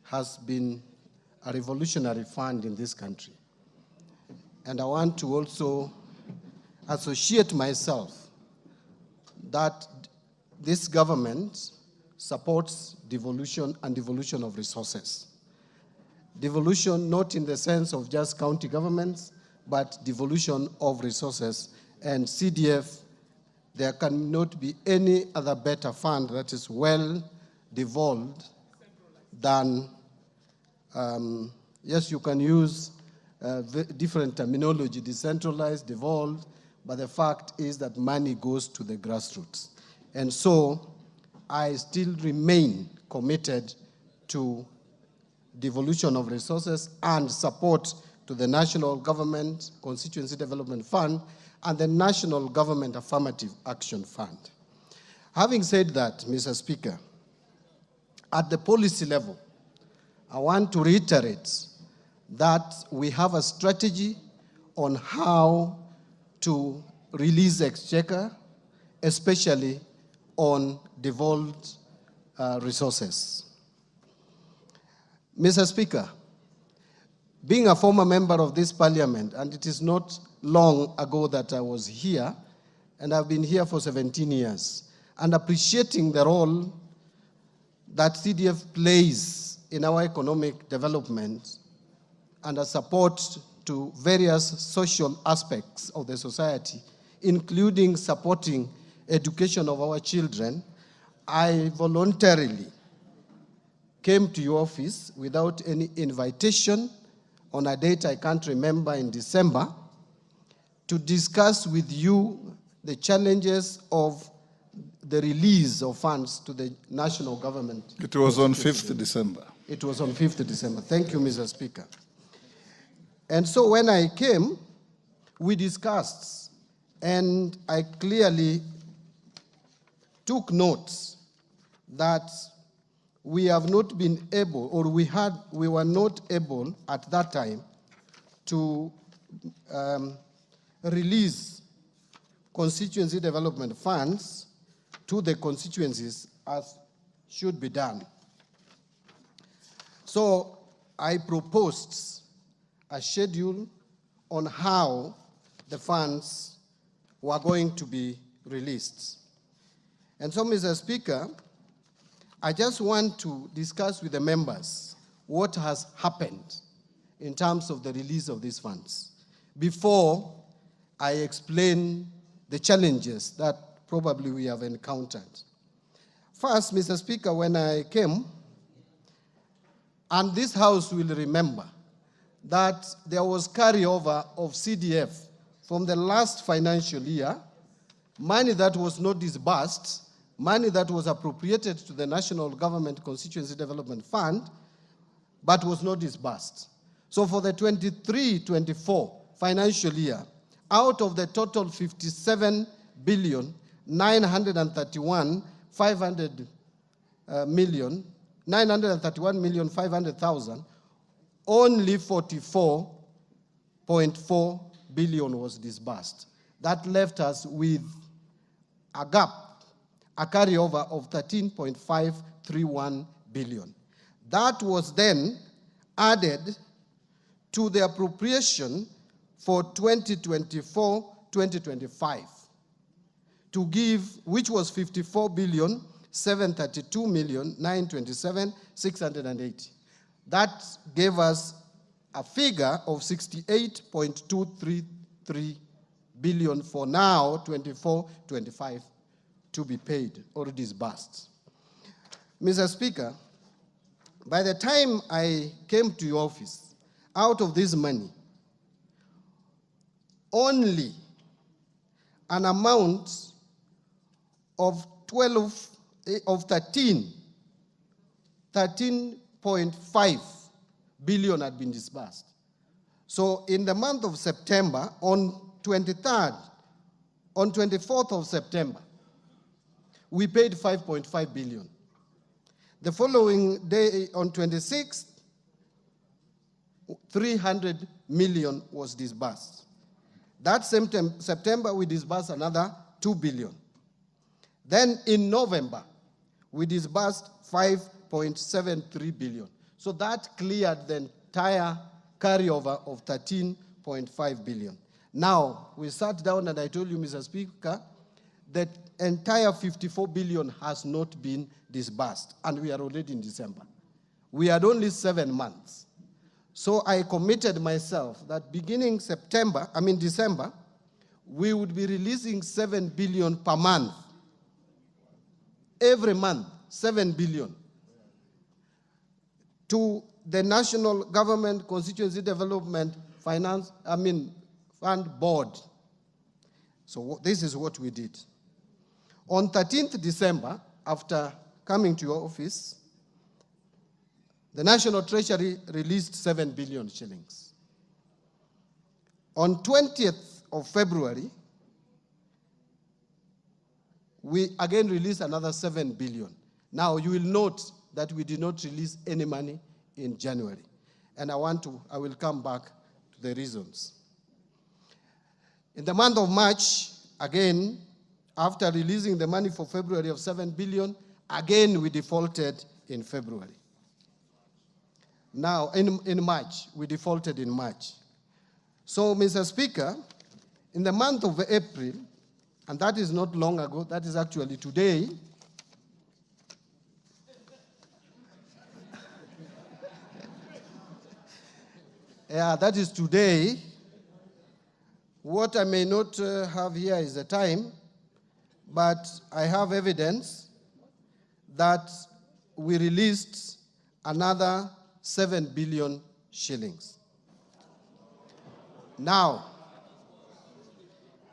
has been a revolutionary fund in this country. And I want to also associate myself that this government supports devolution and devolution of resources. Devolution not in the sense of just county governments, but devolution of resources. And CDF, there cannot be any other better fund that is well devolved than, yes, you can use different terminology, decentralized, devolved, but the fact is that money goes to the grassroots. And so I still remain committed to devolution of resources and support to the National Government Constituency Development Fund and the National Government Affirmative Action Fund. Having said that, Mr. Speaker, at the policy level, I want to reiterate that we have a strategy on how to release exchequer, especially on devolved resources. Mr. Speaker, being a former member of this parliament, and it is not long ago that I was here, and I've been here for 17 years, and appreciating the role that CDF plays in our economic development and a support to various social aspects of the society, including supporting education of our children, I voluntarily came to your office without any invitation on a date I can't remember in December to discuss with you the challenges of the release of funds to the national government. It was on 5th December. It was on 5th December. Thank you, Mr. Speaker. And so when I came, we discussed, and I clearly took notes that we have not been able, or we were not able at that time to release constituency development funds to the constituencies as should be done. So I proposed a schedule on how the funds were going to be released. And so, Mr. Speaker, I just want to discuss with the members what has happened in terms of the release of these funds before I explain the challenges that probably we have encountered. First, Mr. Speaker, when I came, and this House will remember that there was carryover of CDF from the last financial year, money that was not disbursed, money that was appropriated to the National Government Constituency Development Fund, but was not disbursed. So for the 23-24 financial year, out of the total 57,931,500,000, only 44.4 billion was disbursed. That left us with a gap, a carryover of 13.531 billion. That was then added to the appropriation for 2024-2025 to give, which was 54,732,927,680. That gave us a figure of 68.233 billion for now, 24-25, to be paid or disbursed. Mr. Speaker, by the time I came to your office, out of this money, only an amount of 13.5 billion had been disbursed. So in the month of September, on 24th of September, we paid 5.5 billion. The following day, on 26th, 300 million was disbursed. That same September, we disbursed another 2 billion. Then in November, we disbursed 5.73 billion. So that cleared the entire carryover of 13.5 billion. Now, we sat down and I told you, Mr. Speaker, that entire 54 billion has not been disbursed, and we are already in December. We had only 7 months. So I committed myself that beginning December, we would be releasing 7 billion per month. Every month, 7 billion. To the National Government Constituency Development Fund Board. So this is what we did. On 13th December, after coming to your office, the National Treasury released 7 billion shillings. On 20th of February, we again released another 7 billion. Now, you will note that we did not release any money in January. And I will come back to the reasons. In the month of March, again, after releasing the money for February of 7 billion, again we defaulted in February. Now, in March, we defaulted in March. So, Mr. Speaker, in the month of April, and that is not long ago, that is actually today, yeah, that is today. What I may not have here is the time, but I have evidence that we released another 7 billion shillings. Now,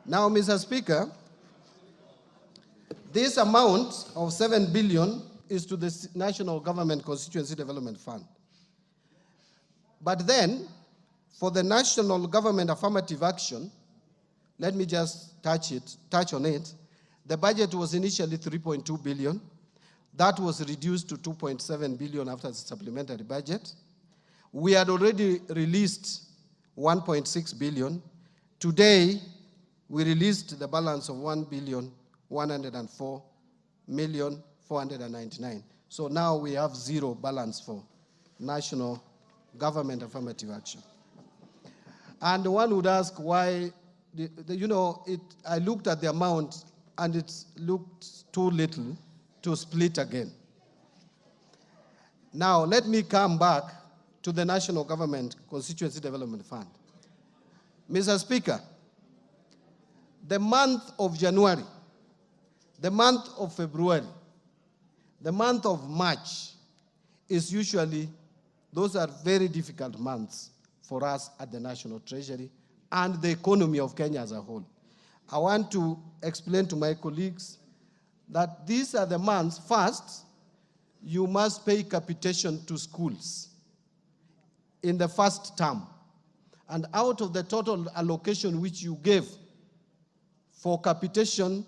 Mr. Speaker, this amount of 7 billion is to the National Government Constituency Development Fund. But then, for the National Government Affirmative Action, let me just touch on it. The budget was initially 3.2 billion. That was reduced to 2.7 billion after the supplementary budget. We had already released 1.6 billion. Today, we released the balance of 1,104,499,000. So now we have zero balance for National Government Affirmative Action. And one would ask why, I looked at the amount and it looked too little to split again. Now, let me come back to the National Government Constituency Development Fund. Mr. Speaker, the month of January, the month of February, the month of March is usually, those are very difficult months for us at the National Treasury and the economy of Kenya as a whole. I want to explain to my colleagues that these are the months. First, you must pay capitation to schools in the first term. And out of the total allocation which you gave for capitation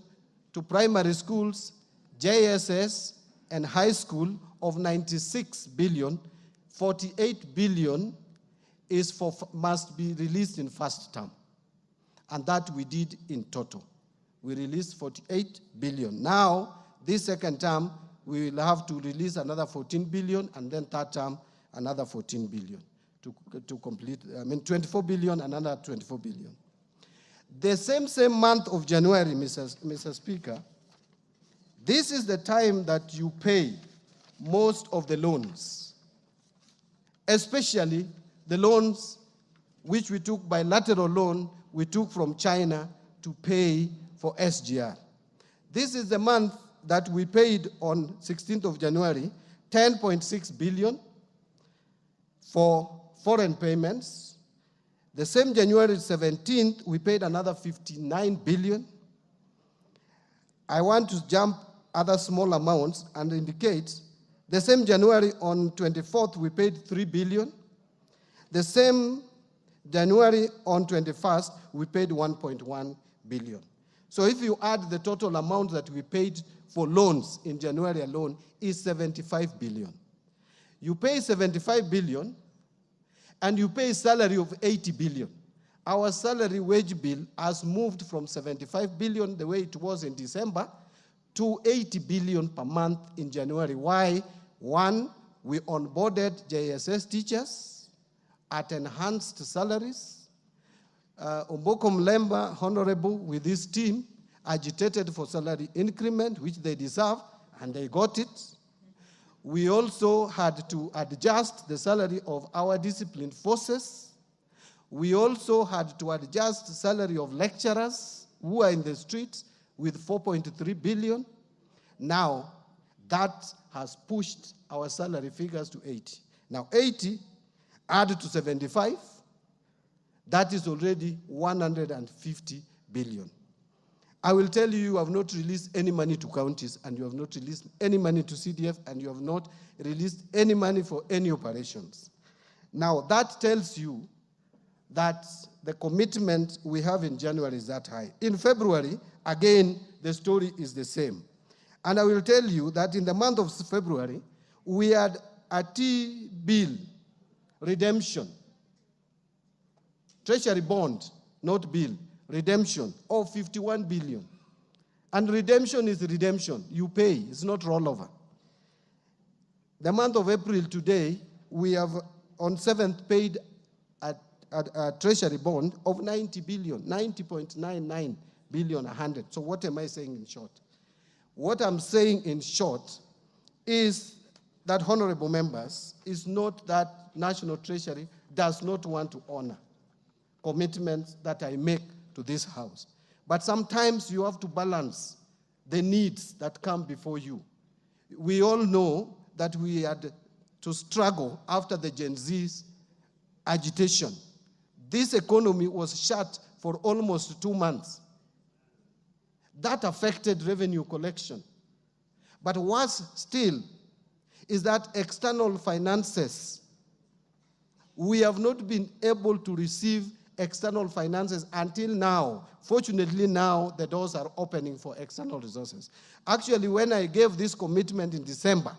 to primary schools, JSS, and high school of 96 billion, 48 billion must be released in first term. And that we did in total. We released 48 billion. Now, this second term, we will have to release another 14 billion, and then third term, another 14 billion to complete, 24 billion, another 24 billion. The same month of January, Mr. Speaker, this is the time that you pay most of the loans, especially the loans which we took bilateral loan, we took from China to pay for SGR. This is the month that we paid on 16th of January, 10.6 billion for foreign payments. The same January 17th, we paid another 59 billion. I want to jump other small amounts and indicate the same January on 24th, we paid 3 billion. The same January on 21st, we paid 1.1 billion. So if you add the total amount that we paid for loans in January alone is 75 billion. You pay 75 billion and you pay salary of 80 billion. Our salary wage bill has moved from 75 billion, the way it was in December, to 80 billion per month in January. Why? One, we onboarded JSS teachers at enhanced salaries. Omboko Mlemba, Honorable, with his team, agitated for salary increment, which they deserve, and they got it. We also had to adjust the salary of our disciplined forces. We also had to adjust the salary of lecturers who are in the streets with 4.3 billion. Now, that has pushed our salary figures to 80. Now, 80 added to 75, that is already 150 billion. I will tell you, you have not released any money to counties, and you have not released any money to CDF, and you have not released any money for any operations. Now, that tells you that the commitment we have in January is that high. In February, again, the story is the same. And I will tell you that in the month of February, we had a T-bill redemption, treasury bond, not bill, redemption of 51 billion. And redemption is redemption. You pay, it's not rollover. The month of April today, we have on 7th paid a treasury bond of 90 billion, 90.99 billion 100. So what am I saying in short? What I'm saying in short is that, honorable members, is not that National Treasury does not want to honor commitments that I make to this House. But sometimes you have to balance the needs that come before you. We all know that we had to struggle after the Gen Z's agitation. This economy was shut for almost 2 months. That affected revenue collection. But worse still is that external finances, we have not been able to receive external finances until now. Fortunately, now the doors are opening for external resources. Actually, when I gave this commitment in December,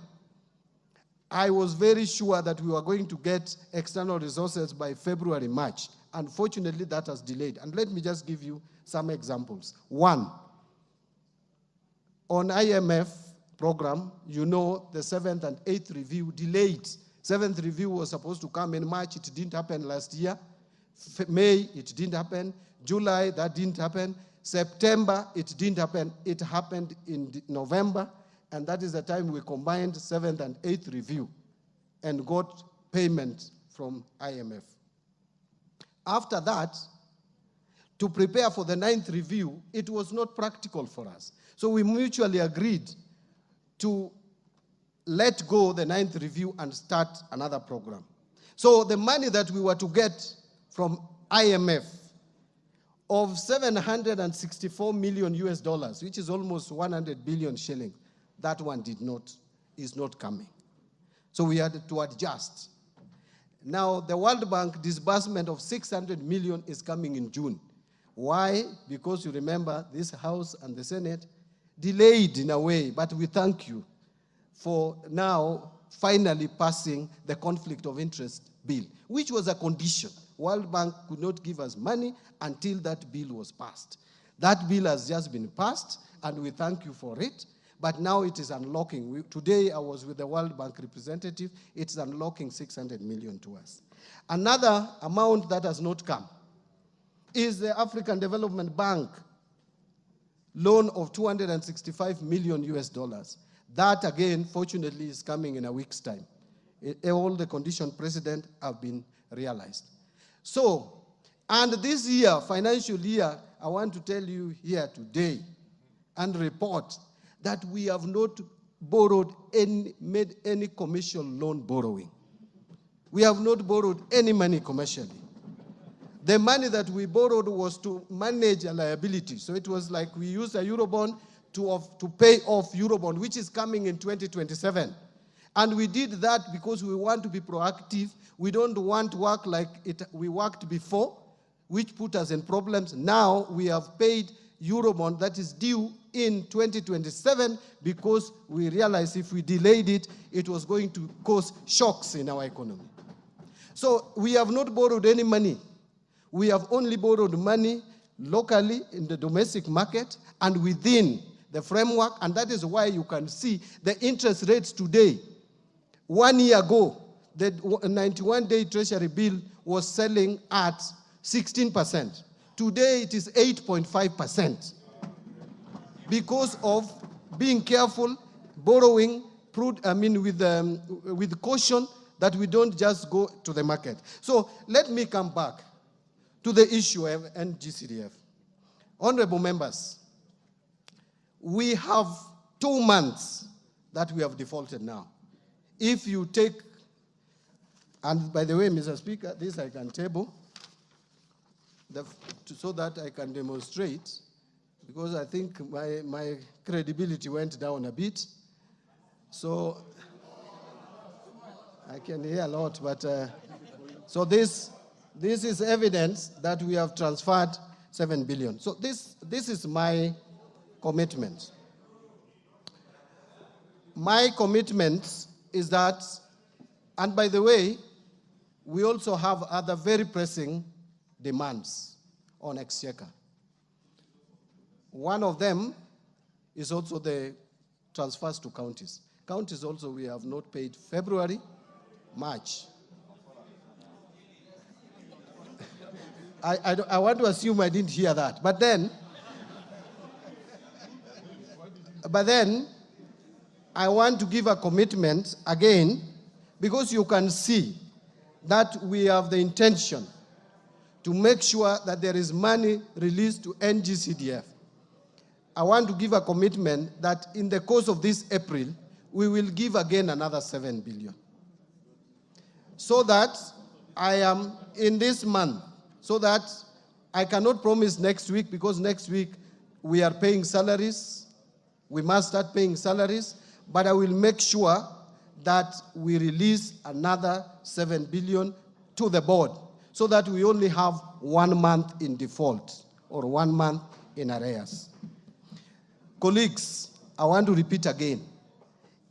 I was very sure that we were going to get external resources by February, March. Unfortunately, that has delayed. And let me just give you some examples. One, on IMF program, you know the 7th and 8th review delayed. 7th review was supposed to come in March. It didn't happen last year. May, it didn't happen. July, that didn't happen. September, it didn't happen. It happened in November, and that is the time we combined 7th and 8th review and got payment from IMF. After that, to prepare for the 9th review, it was not practical for us. So we mutually agreed to let go the 9th review and start another program. So the money that we were to get from IMF of 764 million US dollars, which is almost 100 billion shillings, that one is not coming. So we had to adjust. Now the World Bank disbursement of 600 million is coming in June. Why? Because you remember this House and the Senate delayed in a way, but we thank you for now finally passing the conflict of interest bill, which was a condition. World Bank could not give us money until that bill was passed. That bill has just been passed, and we thank you for it, but now it is unlocking. Today I was with the World Bank representative. It's unlocking 600 million to us. Another amount that has not come is the African Development Bank loan of 265 million US dollars. That, again, fortunately, is coming in a week's time. All the conditions precedent have been realized. So, and this year, financial year, I want to tell you here today and report that we have not made any commercial loan borrowing. We have not borrowed any money commercially. The money that we borrowed was to manage a liability. So it was like we used a Eurobond to pay off Eurobond, which is coming in 2027. And we did that because we want to be proactive. We don't want to work like we worked before, which put us in problems. Now we have paid Eurobond that is due in 2027 because we realized if we delayed it, it was going to cause shocks in our economy. So we have not borrowed any money. We have only borrowed money locally in the domestic market and within the framework, and that is why you can see the interest rates today. 1 year ago, the 91-day Treasury bill was selling at 16%. Today, it is 8.5% because of being careful, borrowing, with caution that we don't just go to the market. So let me come back to the issue of NGCDF. Honorable members, we have 2 months that we have defaulted now. If you take, and by the way, Mr. Speaker, this I can table so that I can demonstrate, because I think my credibility went down a bit. So I can hear a lot, but so this is evidence that we have transferred 7 billion. So this is my commitment. My commitment is that, and by the way, we also have other very pressing demands on Exchequer. One of them is also the transfers to counties. Counties also we have not paid February, March. I want to assume I didn't hear that. But then I want to give a commitment again, because you can see that we have the intention to make sure that there is money released to NGCDF. I want to give a commitment that in the course of this April, we will give again another 7 billion. So that I am in this month, so that I cannot promise next week, because next week we are paying salaries. We must start paying salaries, but I will make sure that we release another 7 billion to the board, so that we only have 1 month in default or 1 month in arrears. Colleagues, I want to repeat again.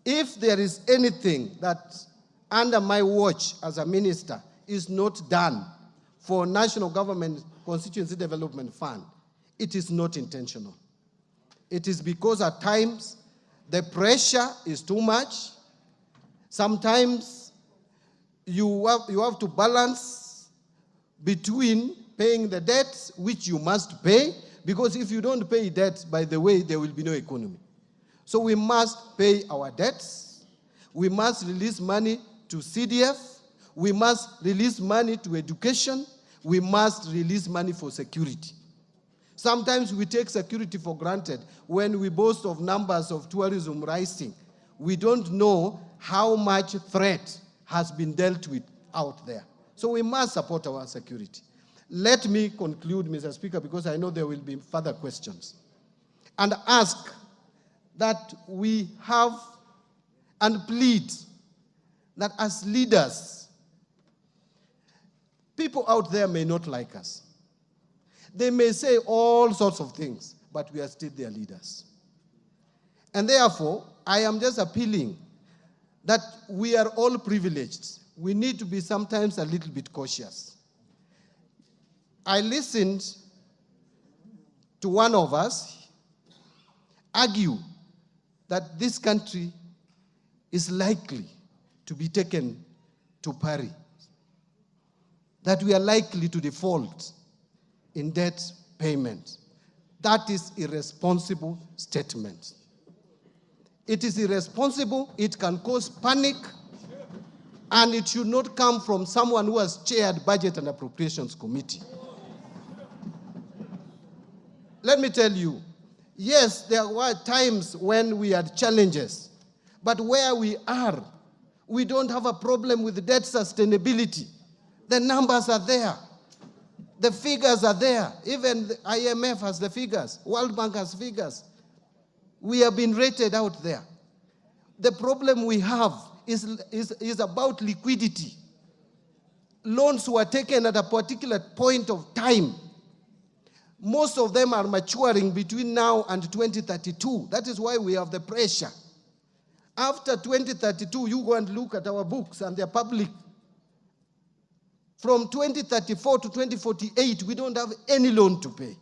If there is anything that under my watch as a minister is not done for National Government Constituency Development Fund, it is not intentional. It is because at times the pressure is too much. Sometimes you have to balance between paying the debts, which you must pay, Because if you don't pay debt, by the way, there will be no economy. So we must pay our debts. We must release money to CDF. We must release money to education. We must release money for security. Sometimes we take security for granted when we boast of numbers of tourism rising. We don't know how much threat has been dealt with out there. So we must support our security. Let me conclude, Mr. Speaker, because I know there will be further questions, and ask that we have and plead that as leaders, people out there may not like us. They may say all sorts of things, but we are still their leaders. And therefore, I am just appealing that we are all privileged. We need to be sometimes a little bit cautious. I listened to one of us argue that this country is likely to be taken to pari, that we are likely to default in debt payment. That is irresponsible statement. It is irresponsible, it can cause panic, and it should not come from someone who has chaired Budget and Appropriations Committee. Let me tell you, yes, there were times when we had challenges, but where we are, we don't have a problem with debt sustainability. The numbers are there. The figures are there. Even the IMF has the figures. World Bank has figures. We have been rated out there. The problem we have is about liquidity. Loans were taken at a particular point of time. Most of them are maturing between now and 2032. That is why we have the pressure. After 2032, you go and look at our books and they're public. From 2034 to 2048, we don't have any loan to pay.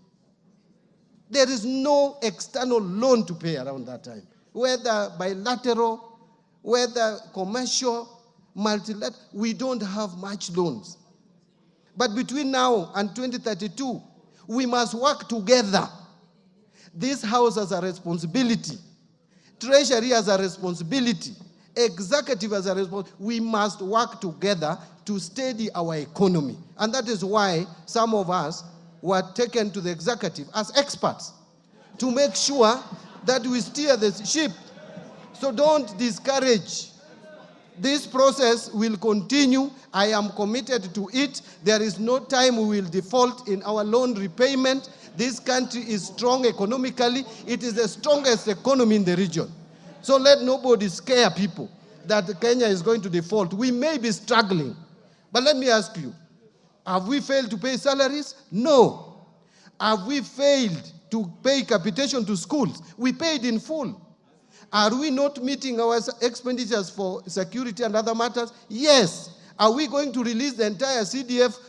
There is no external loan to pay around that time, whether bilateral, whether commercial, multilateral, we don't have much loans. But between now and 2032, we must work together. This House has a responsibility. Treasury has a responsibility. Executive has a responsibility. We must work together to steady our economy. And that is why some of us were taken to the executive as experts to make sure that we steer the ship. So don't discourage. This process will continue. I am committed to it. There is no time we will default in our loan repayment. This country is strong economically. It is the strongest economy in the region. So let nobody scare people that Kenya is going to default. We may be struggling. But let me ask you, have we failed to pay salaries? No. Have we failed to pay capitation to schools? We paid in full. Are we not meeting our expenditures for security and other matters? Yes. Are we going to release the entire CDF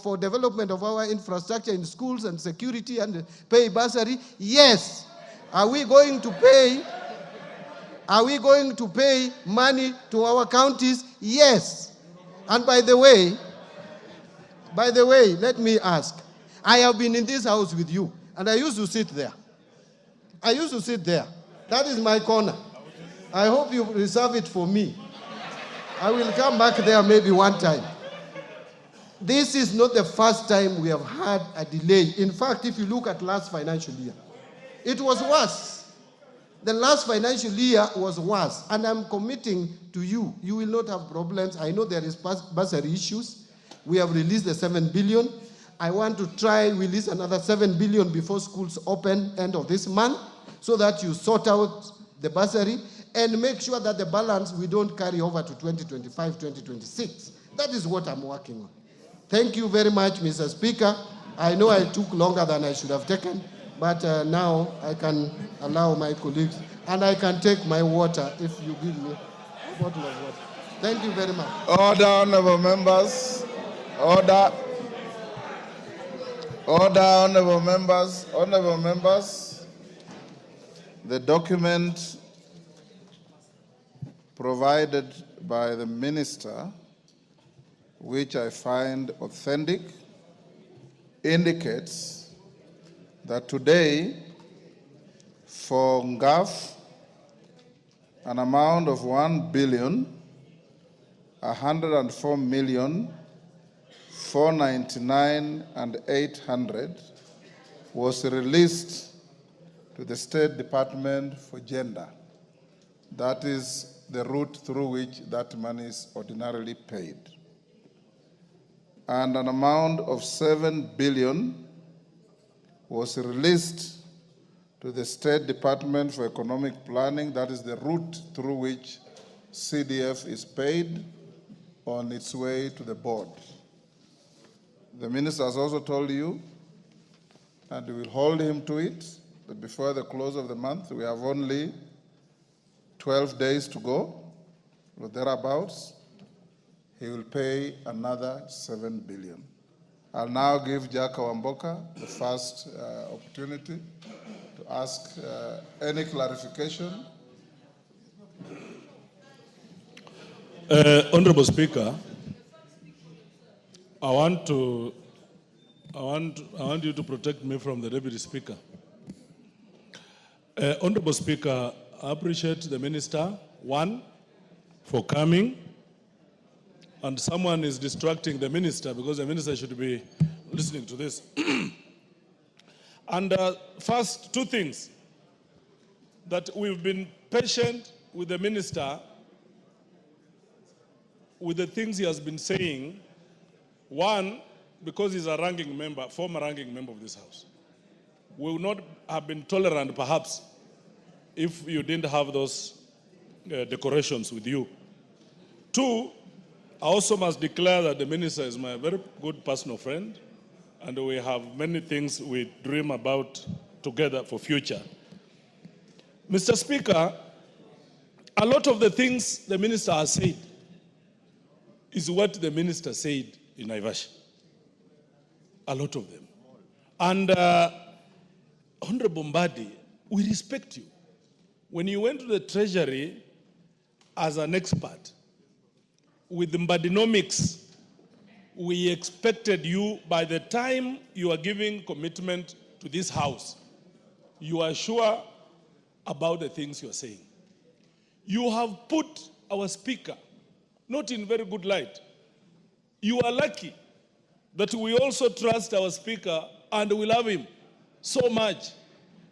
for development of our infrastructure in schools and security and pay bursary? Yes. Are we going to pay money to our counties? Yes. And by the way, let me ask. I have been in this house with you, and I used to sit there. That is my corner. I hope you reserve it for me. I will come back there maybe one time. This is not the first time we have had a delay. In fact, if you look at last financial year, it was worse. The last financial year was worse. And I'm committing to you, you will not have problems. I know there is bursary issues. We have released the 7 billion. I want to try release another 7 billion before schools open end of this month, so that you sort out the bursary and make sure that the balance we don't carry over to 2025, 2026. That is what I'm working on. Thank you very much, Mr. Speaker. I know I took longer than I should have taken, but now I can allow my colleagues, and I can take my water if you give me a bottle of water. Thank you very much. Order, honorable members. Order. Order, honorable members. Honorable members. The document provided by the minister, which I find authentic, indicates that today, for NGAF, an amount of 1,104,499,800 was released to the State Department for Gender. That is the route through which that money is ordinarily paid. And an amount of 7 billion was released to the State Department for Economic Planning. That is the route through which CDF is paid on its way to the board. The minister has also told you, and we will hold him to it, that before the close of the month, we have only 12 days to go, or thereabouts. He will pay another 7 billion. I'll now give Jack Wamboka the first opportunity to ask any clarification. Honorable Speaker, I want you to protect me from the Deputy Speaker. Honorable Speaker, I appreciate the Minister, one, for coming, and someone is distracting the Minister because the Minister should be listening to this. And first, two things, that we've been patient with the Minister with the things he has been saying. One, because he's a ranking member, former ranking member of this House. We would not have been tolerant, perhaps, if you didn't have those decorations with you. Two, I also must declare that the Minister is my very good personal friend, and we have many things we dream about together for future. Mr. Speaker, a lot of the things the Minister has said is what the Minister said in Naivasha. A lot of them. And Honorable Mbadi, we respect you. When you went to the Treasury as an expert, with Mbadinomics, we expected you, by the time you are giving commitment to this House, you are sure about the things you are saying. You have put our Speaker not in very good light. You are lucky that we also trust our Speaker and we love him so much,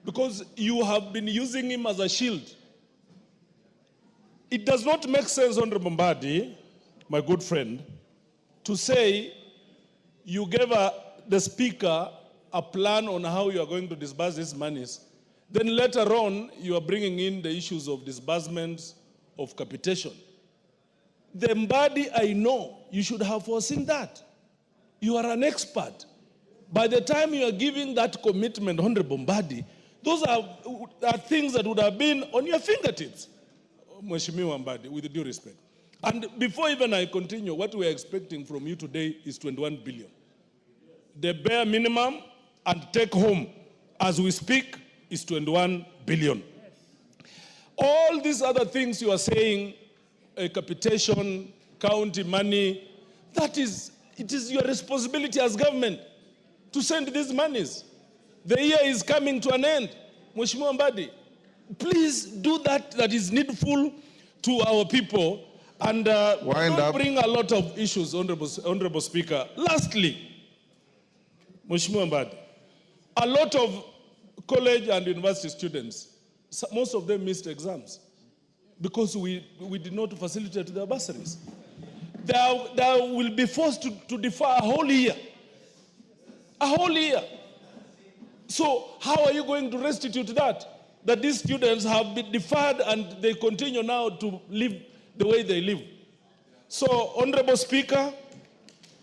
because you have been using him as a shield. It does not make sense, Honorable Mbadi, my good friend, to say you gave the Speaker a plan on how you are going to disburse these monies, then later on you are bringing in the issues of disbursements of capitation. The Mbadi, I know, you should have foreseen that. You are an expert. By the time you are giving that commitment, Honorable Mbadi, those are things that would have been on your fingertips, Mheshimiwa Mbadi, with due respect. And before even I continue, what we are expecting from you today is 21 billion. The bare minimum and take home, as we speak, is 21 billion. All these other things you are saying, capitation, county money, it is your responsibility as government to send these monies. The year is coming to an end. Mheshimiwa Mbadi, please do that is needful to our people, and don't bring a lot of issues, Honorable Speaker. Lastly, Mheshimiwa Mbadi, a lot of college and university students, most of them missed exams because we did not facilitate their bursaries. They will be forced to defer a whole year. A whole year. So how are you going to restitute that? That these students have been deferred and they continue now to live the way they live. So, Honorable Speaker,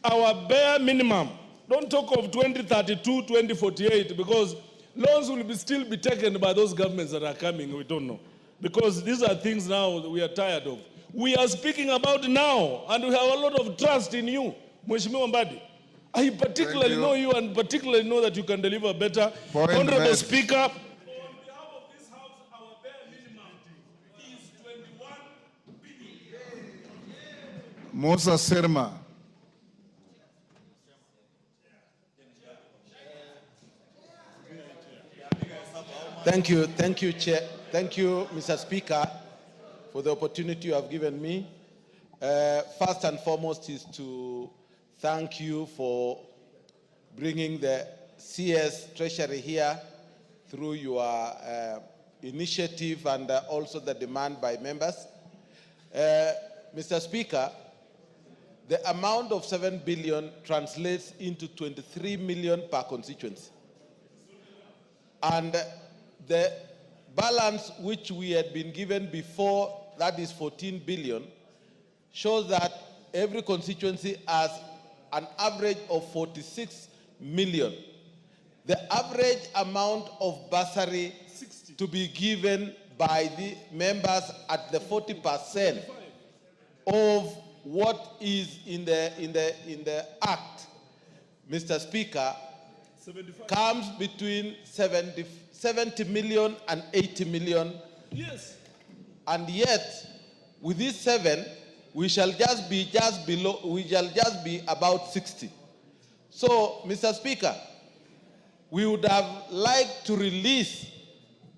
our bare minimum, don't talk of 2032, 2048, because loans will still be taken by those governments that are coming, we don't know. Because these are things now that we are tired of. We are speaking about now, and we have a lot of trust in you, Mheshimiwa Mbadi. I particularly know you and particularly know that you can deliver better. Honorable Speaker, on behalf of this House, our bare minimum is 21 billion. Musa Sirma. Thank you, Chair. Thank you, Mr. Speaker, for the opportunity you have given me. First and foremost is to thank you for bringing the CS Treasury here through your initiative and also the demand by members. Mr. Speaker, the amount of 7 billion translates into 23 million per constituency. And the balance which we had been given before, that is 14 billion, shows that every constituency has an average of 46 million. The average amount of bursary to be given by the members at the 40% of what is in the Act, Mr. Speaker, 75. Comes between 70 million and 80 million. Yes. And yet, with this 7, we shall just be about 60. So, Mr. Speaker, we would have liked to release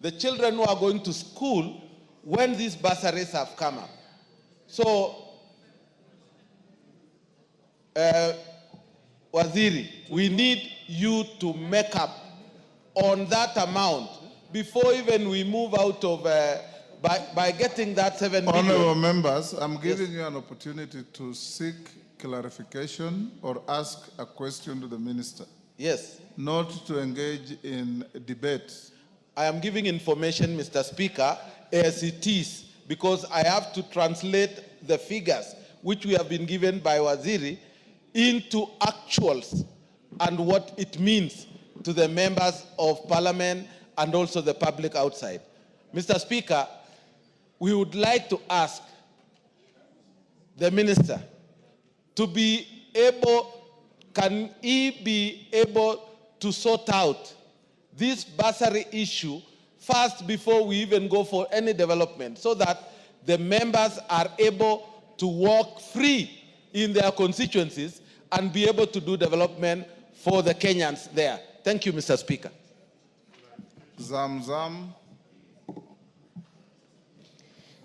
the children who are going to school when these bursaries have come up. So, Waziri, we need you to make up on that amount before even we move out of, by getting that 7 billion. Honorable members, I'm giving you an opportunity to seek clarification or ask a question to the minister. Yes. Not to engage in debate. I am giving information, Mr. Speaker, as it is, because I have to translate the figures which we have been given by Waziri into actuals and what it means to the members of parliament and also the public outside. Mr. Speaker, we would like to ask the minister to be able, can he be able to sort out this bursary issue first before we even go for any development, so that the members are able to walk free in their constituencies and be able to do development for the Kenyans there. Thank you, Mr. Speaker. Zamzam.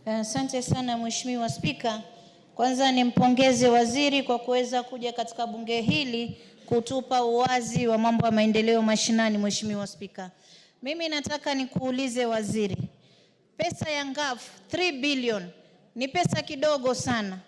Asante sana Mheshimiwa Spika. Kwanza nimpongeze waziri kwa kuweza kuja katika bunge hili kutupa uwazi wa mambo ya maendeleo mashinani. Mheshimiwa Spika, mimi nataka nikuulize waziri, pesa ya ngafu 3 billion ni pesa kidogo sana.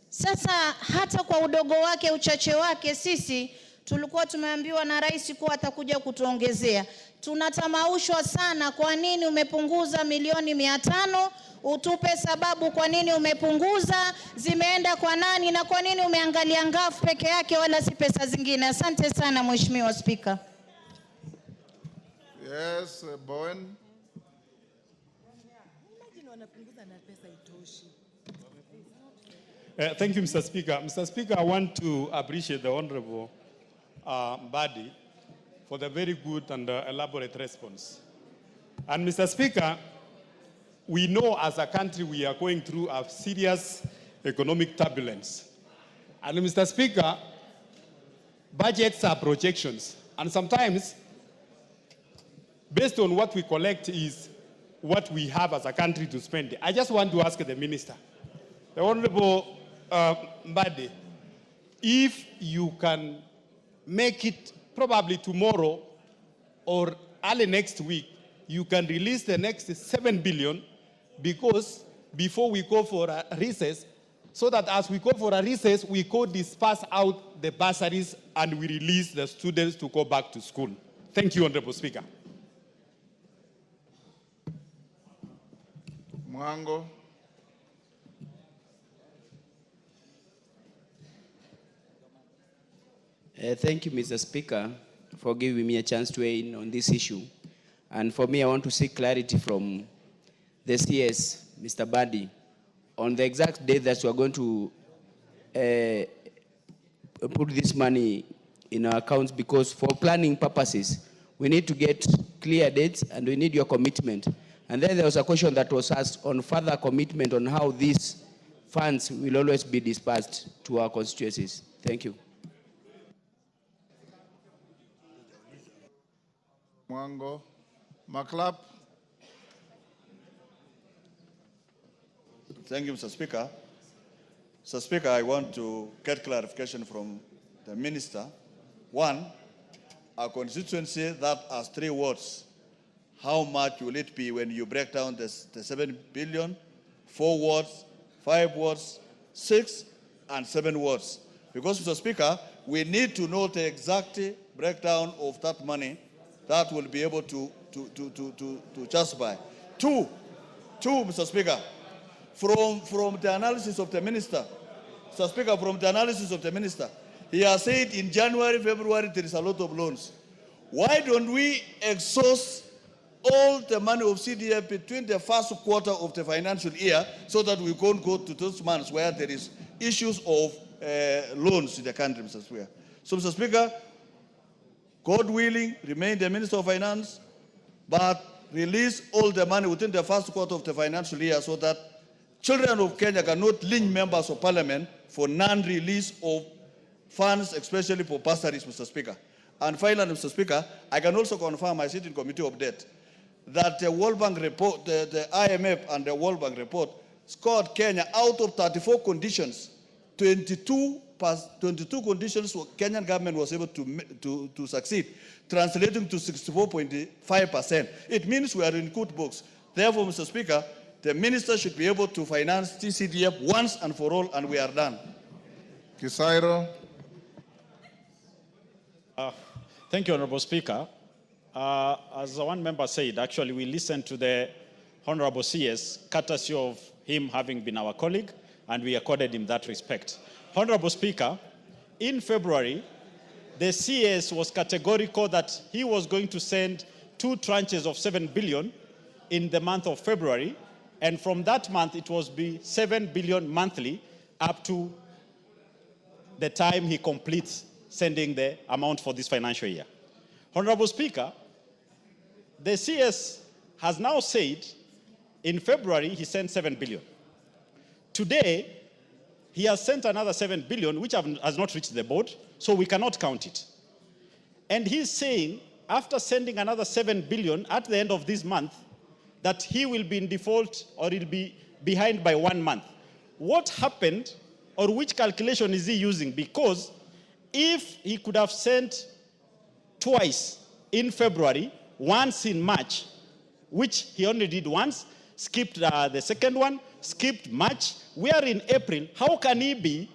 Sasa hata kwa udogo wake, uchache wake, sisi tulikuwa tumeambiwa na rais kuwa atakuja kutuongezea. Tunatamaushwa sana, kwa nini umepunguza milioni 500? Utupe sababu kwa nini umepunguza, zimeenda kwa nani, na kwa nini umeangalia ngafu peke yake wala si pesa zingine. Asante sana Mheshimiwa Spika. Yes, Bowen. Thank you, Mr. Speaker. Mr. Speaker, I want to appreciate the Honorable Mbadi for the very good and elaborate response. And Mr. Speaker, we know as a country we are going through a serious economic turbulence. And Mr. Speaker, budgets are projections. And sometimes, based on what we collect is what we have as a country to spend. I just want to ask the Minister, the Honorable Mbadi, if you can make it probably tomorrow or early next week, you can release the next 7 billion, because before we go for a recess, so that as we go for a recess, we could disperse out the bursaries and we release the students to go back to school. Thank you, Honorable Speaker. Mwango. Thank you, Mr. Speaker, for giving me a chance to weigh in on this issue. And for me, I want to seek clarity from the CS, Mr. Mbadi, on the exact date that we are going to put this money in our accounts, because for planning purposes, we need to get clear dates and we need your commitment. And then there was a question that was asked on further commitment on how these funds will always be dispersed to our constituencies. Thank you. Mwango. Maklap. Thank you, Mr. Speaker. Mr. Speaker, I want to get clarification from the Minister. One, our constituency that has 3 wards. How much will it be when you break down the 7 billion, 4 wards, 5 wards, 6 and 7 wards? Because, Mr. Speaker, we need to know the exact breakdown of that money that will be able to justify. Two, Mr. Speaker, from the analysis of the Minister, Mr. Speaker, from the analysis of the Minister, he has said in January, February, there is a lot of loans. Why don't we exhaust all the money of CDF between the first quarter of the financial year so that we can't go to those months where there is issues of loans in the country, Mr. Speaker. So, Mr. Speaker, God willing, remain the Minister of Finance, but release all the money within the first quarter of the financial year so that children of Kenya cannot lynch members of parliament for non-release of funds, especially for bursaries, Mr. Speaker. And finally, Mr. Speaker, I can also confirm, I sit in Committee of Debt, that the World Bank report, the IMF and the World Bank report scored Kenya out of 34 conditions, 22 conditions Kenyan government was able to succeed, translating to 64.5%. It means we are in good books. Therefore, Mr. Speaker, the minister should be able to finance TCDF once and for all, and we are done. Kisairo. Thank you, Honorable Speaker. As one member said, actually, we listened to the Honorable CS, courtesy of him having been our colleague, and we accorded him that respect. Honorable Speaker, in February, the CS was categorical that he was going to send 2 tranches of 7 billion in the month of February, and from that month, it was be 7 billion monthly up to the time he completes sending the amount for this financial year. Honorable Speaker, the CS has now said in February he sent 7 billion. Today, he has sent another 7 billion, which has not reached the board, so we cannot count it. And he's saying, after sending another 7 billion at the end of this month, that he will be in default or he'll be behind by 1 month. What happened, or which calculation is he using? Because if he could have sent twice in February, once in March, which he only did once, skipped the second one, skipped March, we are in April, how can he be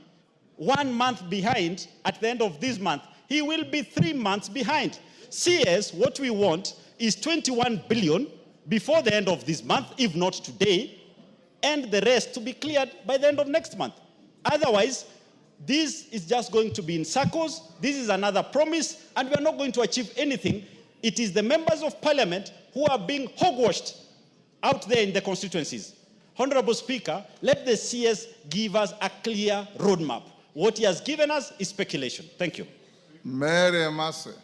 1 month behind at the end of this month? He will be 3 months behind. CS, what we want is 21 billion before the end of this month, if not today, and the rest to be cleared by the end of next month. Otherwise, this is just going to be in circles. This is another promise, and we are not going to achieve anything. It is the members of parliament who are being hogwashed out there in the constituencies. Honorable Speaker, let the CS give us a clear roadmap. What he has given us is speculation. Thank you. Mary Masse.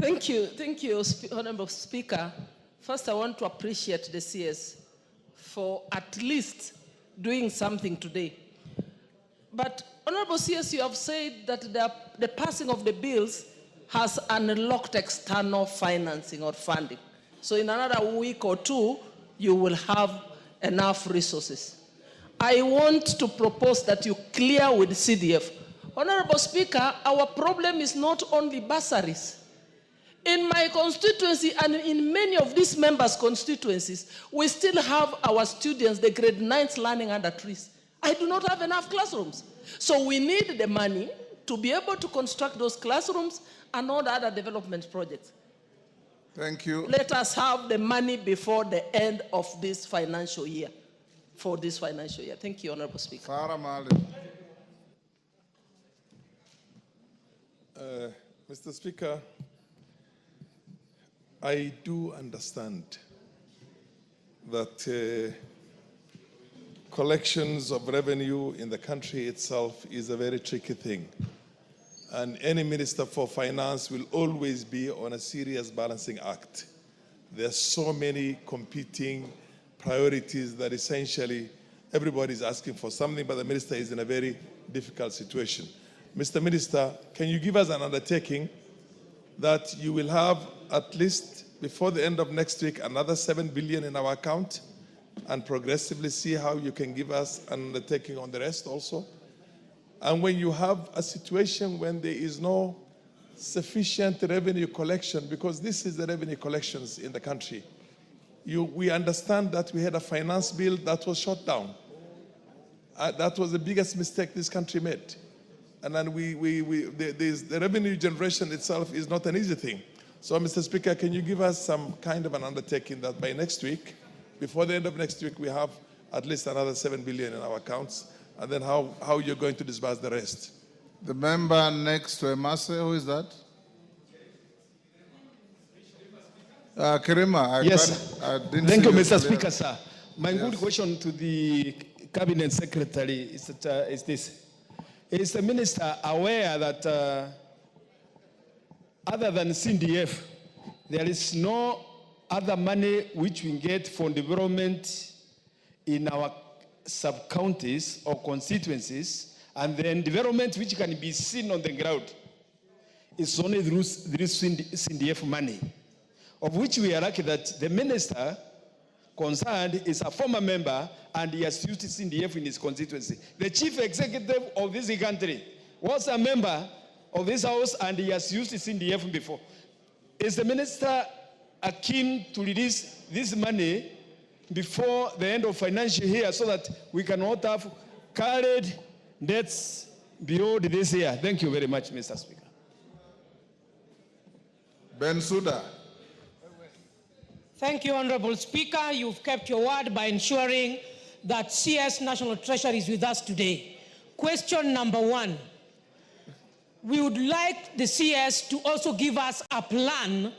Thank you, Honorable Speaker. First, I want to appreciate the CS for at least doing something today. But, Honorable CS, you have said that the passing of the bills has unlocked external financing or funding. So in another week or 2, you will have enough resources. I want to propose that you clear with CDF. Honorable Speaker, our problem is not only bursaries. In my constituency and in many of these members' constituencies, we still have our students, the grade 9s, learning under trees. I do not have enough classrooms. So we need the money to be able to construct those classrooms and all the other development projects. Thank you. Let us have the money before the end of this financial year, for this financial year. Thank you, Honorable Speaker. Farah Mali. Mr. Speaker, I do understand that collections of revenue in the country itself is a very tricky thing. And any Minister for Finance will always be on a serious balancing act. There's so many competing priorities that essentially everybody is asking for something, but the Minister is in a very difficult situation. Mr. Minister, can you give us an undertaking that you will have at least before the end of next week, another 7 billion in our account, and progressively see how you can give us an undertaking on the rest also. And when you have a situation when there is no sufficient revenue collection, because this is the revenue collections in the country, we understand that we had a finance bill that was shut down. That was the biggest mistake this country made. And then the revenue generation itself is not an easy thing. So, Mr. Speaker, can you give us some kind of an undertaking that by next week, before the end of next week, we have at least another 7 billion in our accounts, and then how you're going to disburse the rest? The member next to Emase, who is that? Kirima, yes. I didn't Thank see you, Mr. clear. Speaker, sir. My Yes. good question to the Cabinet Secretary is this. Is the Minister aware that other than CDF, there is no other money which we get for development in our sub-counties or constituencies, and then development which can be seen on the ground is only through CDF money, of which we are lucky that the minister concerned is a former member and he has used CDF in his constituency. The chief executive of this country was a member of this house and he has used CDF before. Is the minister keen to release this money before the end of financial year so that we cannot have carried debts beyond this year? Thank you very much, Mr. Speaker. Bensouda. Thank you, Honorable Speaker. You've kept your word by ensuring that CS National Treasury is with us today. Question number 1. We would like the CS to also give us a plan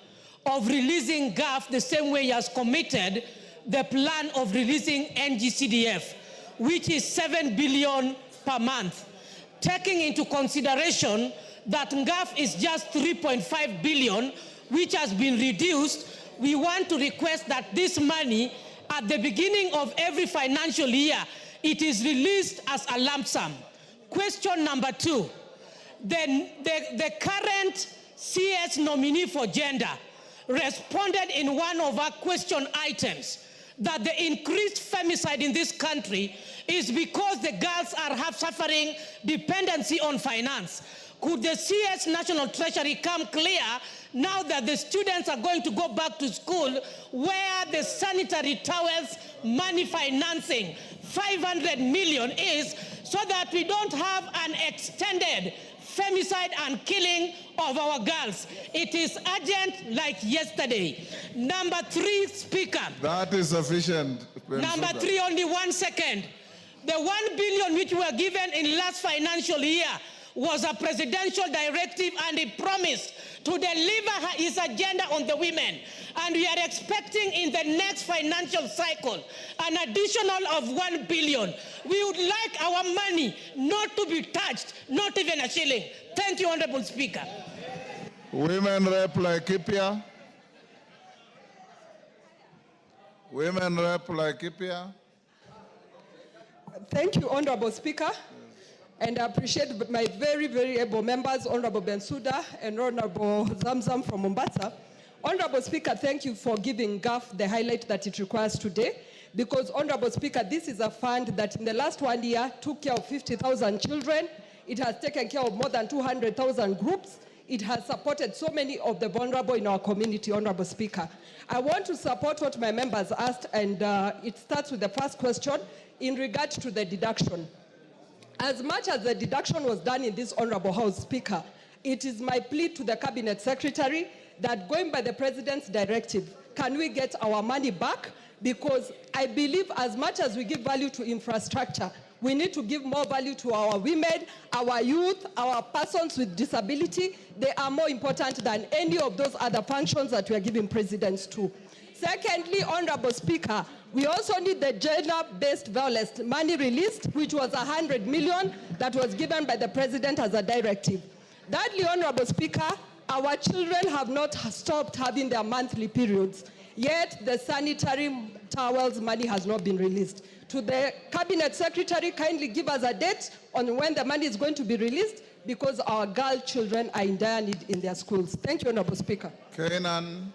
of releasing GAF the same way he has committed the plan of releasing NGCDF, which is 7 billion per month. Taking into consideration that GAF is just 3.5 billion, which has been reduced, we want to request that this money, at the beginning of every financial year, it is released as a lump sum. Question number 2. The current CS nominee for gender responded in one of our question items that the increased femicide in this country is because the girls are suffering dependency on finance. Could the CS National Treasury come clear now that the students are going to go back to school where the sanitary towels money financing 500 million is, so that we don't have an extended femicide and killing of our girls? It is urgent like yesterday. Number 3, Speaker. That is sufficient. Number 3, only 1 second. The 1 billion which were given in last financial year was a presidential directive, and he promised to deliver his agenda on the women. And we are expecting in the next financial cycle an additional of 1 billion. We would like our money not to be touched, not even a shilling. Thank you, Honorable Speaker. Women Rep Laikipia. Women Rep Laikipia. Thank you, Honorable Speaker. And I appreciate my very, very able members, Honorable Bensouda and Honorable Zamzam from Mombasa. Honorable Speaker, thank you for giving GAF the highlight that it requires today. Because, Honorable Speaker, this is a fund that in the last 1 year took care of 50,000 children. It has taken care of more than 200,000 groups. It has supported so many of the vulnerable in our community, Honorable Speaker. I want to support what my members asked, and it starts with the first question in regard to the deduction. As much as the deduction was done in this Honorable House, Speaker, it is my plea to the Cabinet Secretary that, going by the President's directive, can we get our money back? Because I believe as much as we give value to infrastructure, we need to give more value to our women, our youth, our persons with disability. They are more important than any of those other functions that we are giving presidents to. Secondly, Honorable Speaker, we also need the gender-based violence money released, which was 100 million that was given by the President as a directive. Thirdly, Honorable Speaker, our children have not stopped having their monthly periods, yet the sanitary towels money has not been released. To the Cabinet Secretary, kindly give us a date on when the money is going to be released, because our girl children are in dire need in their schools. Thank you, Honorable Speaker. Kenan.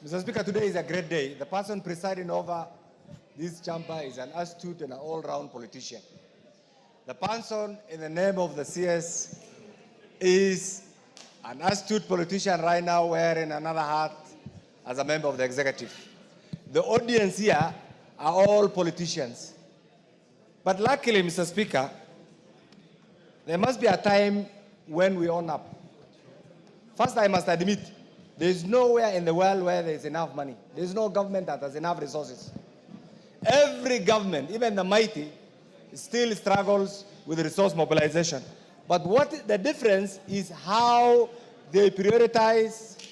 Mr. Speaker, today is a great day. The person presiding over this chamber is an astute and an all-round politician. The person in the name of the CS is an astute politician right now wearing another hat as a member of the executive. The audience here are all politicians. But luckily, Mr. Speaker, there must be a time when we own up. First, I must admit, there is nowhere in the world where there is enough money. There is no government that has enough resources. Every government, even the mighty, still struggles with resource mobilization. But what the difference is how they prioritize,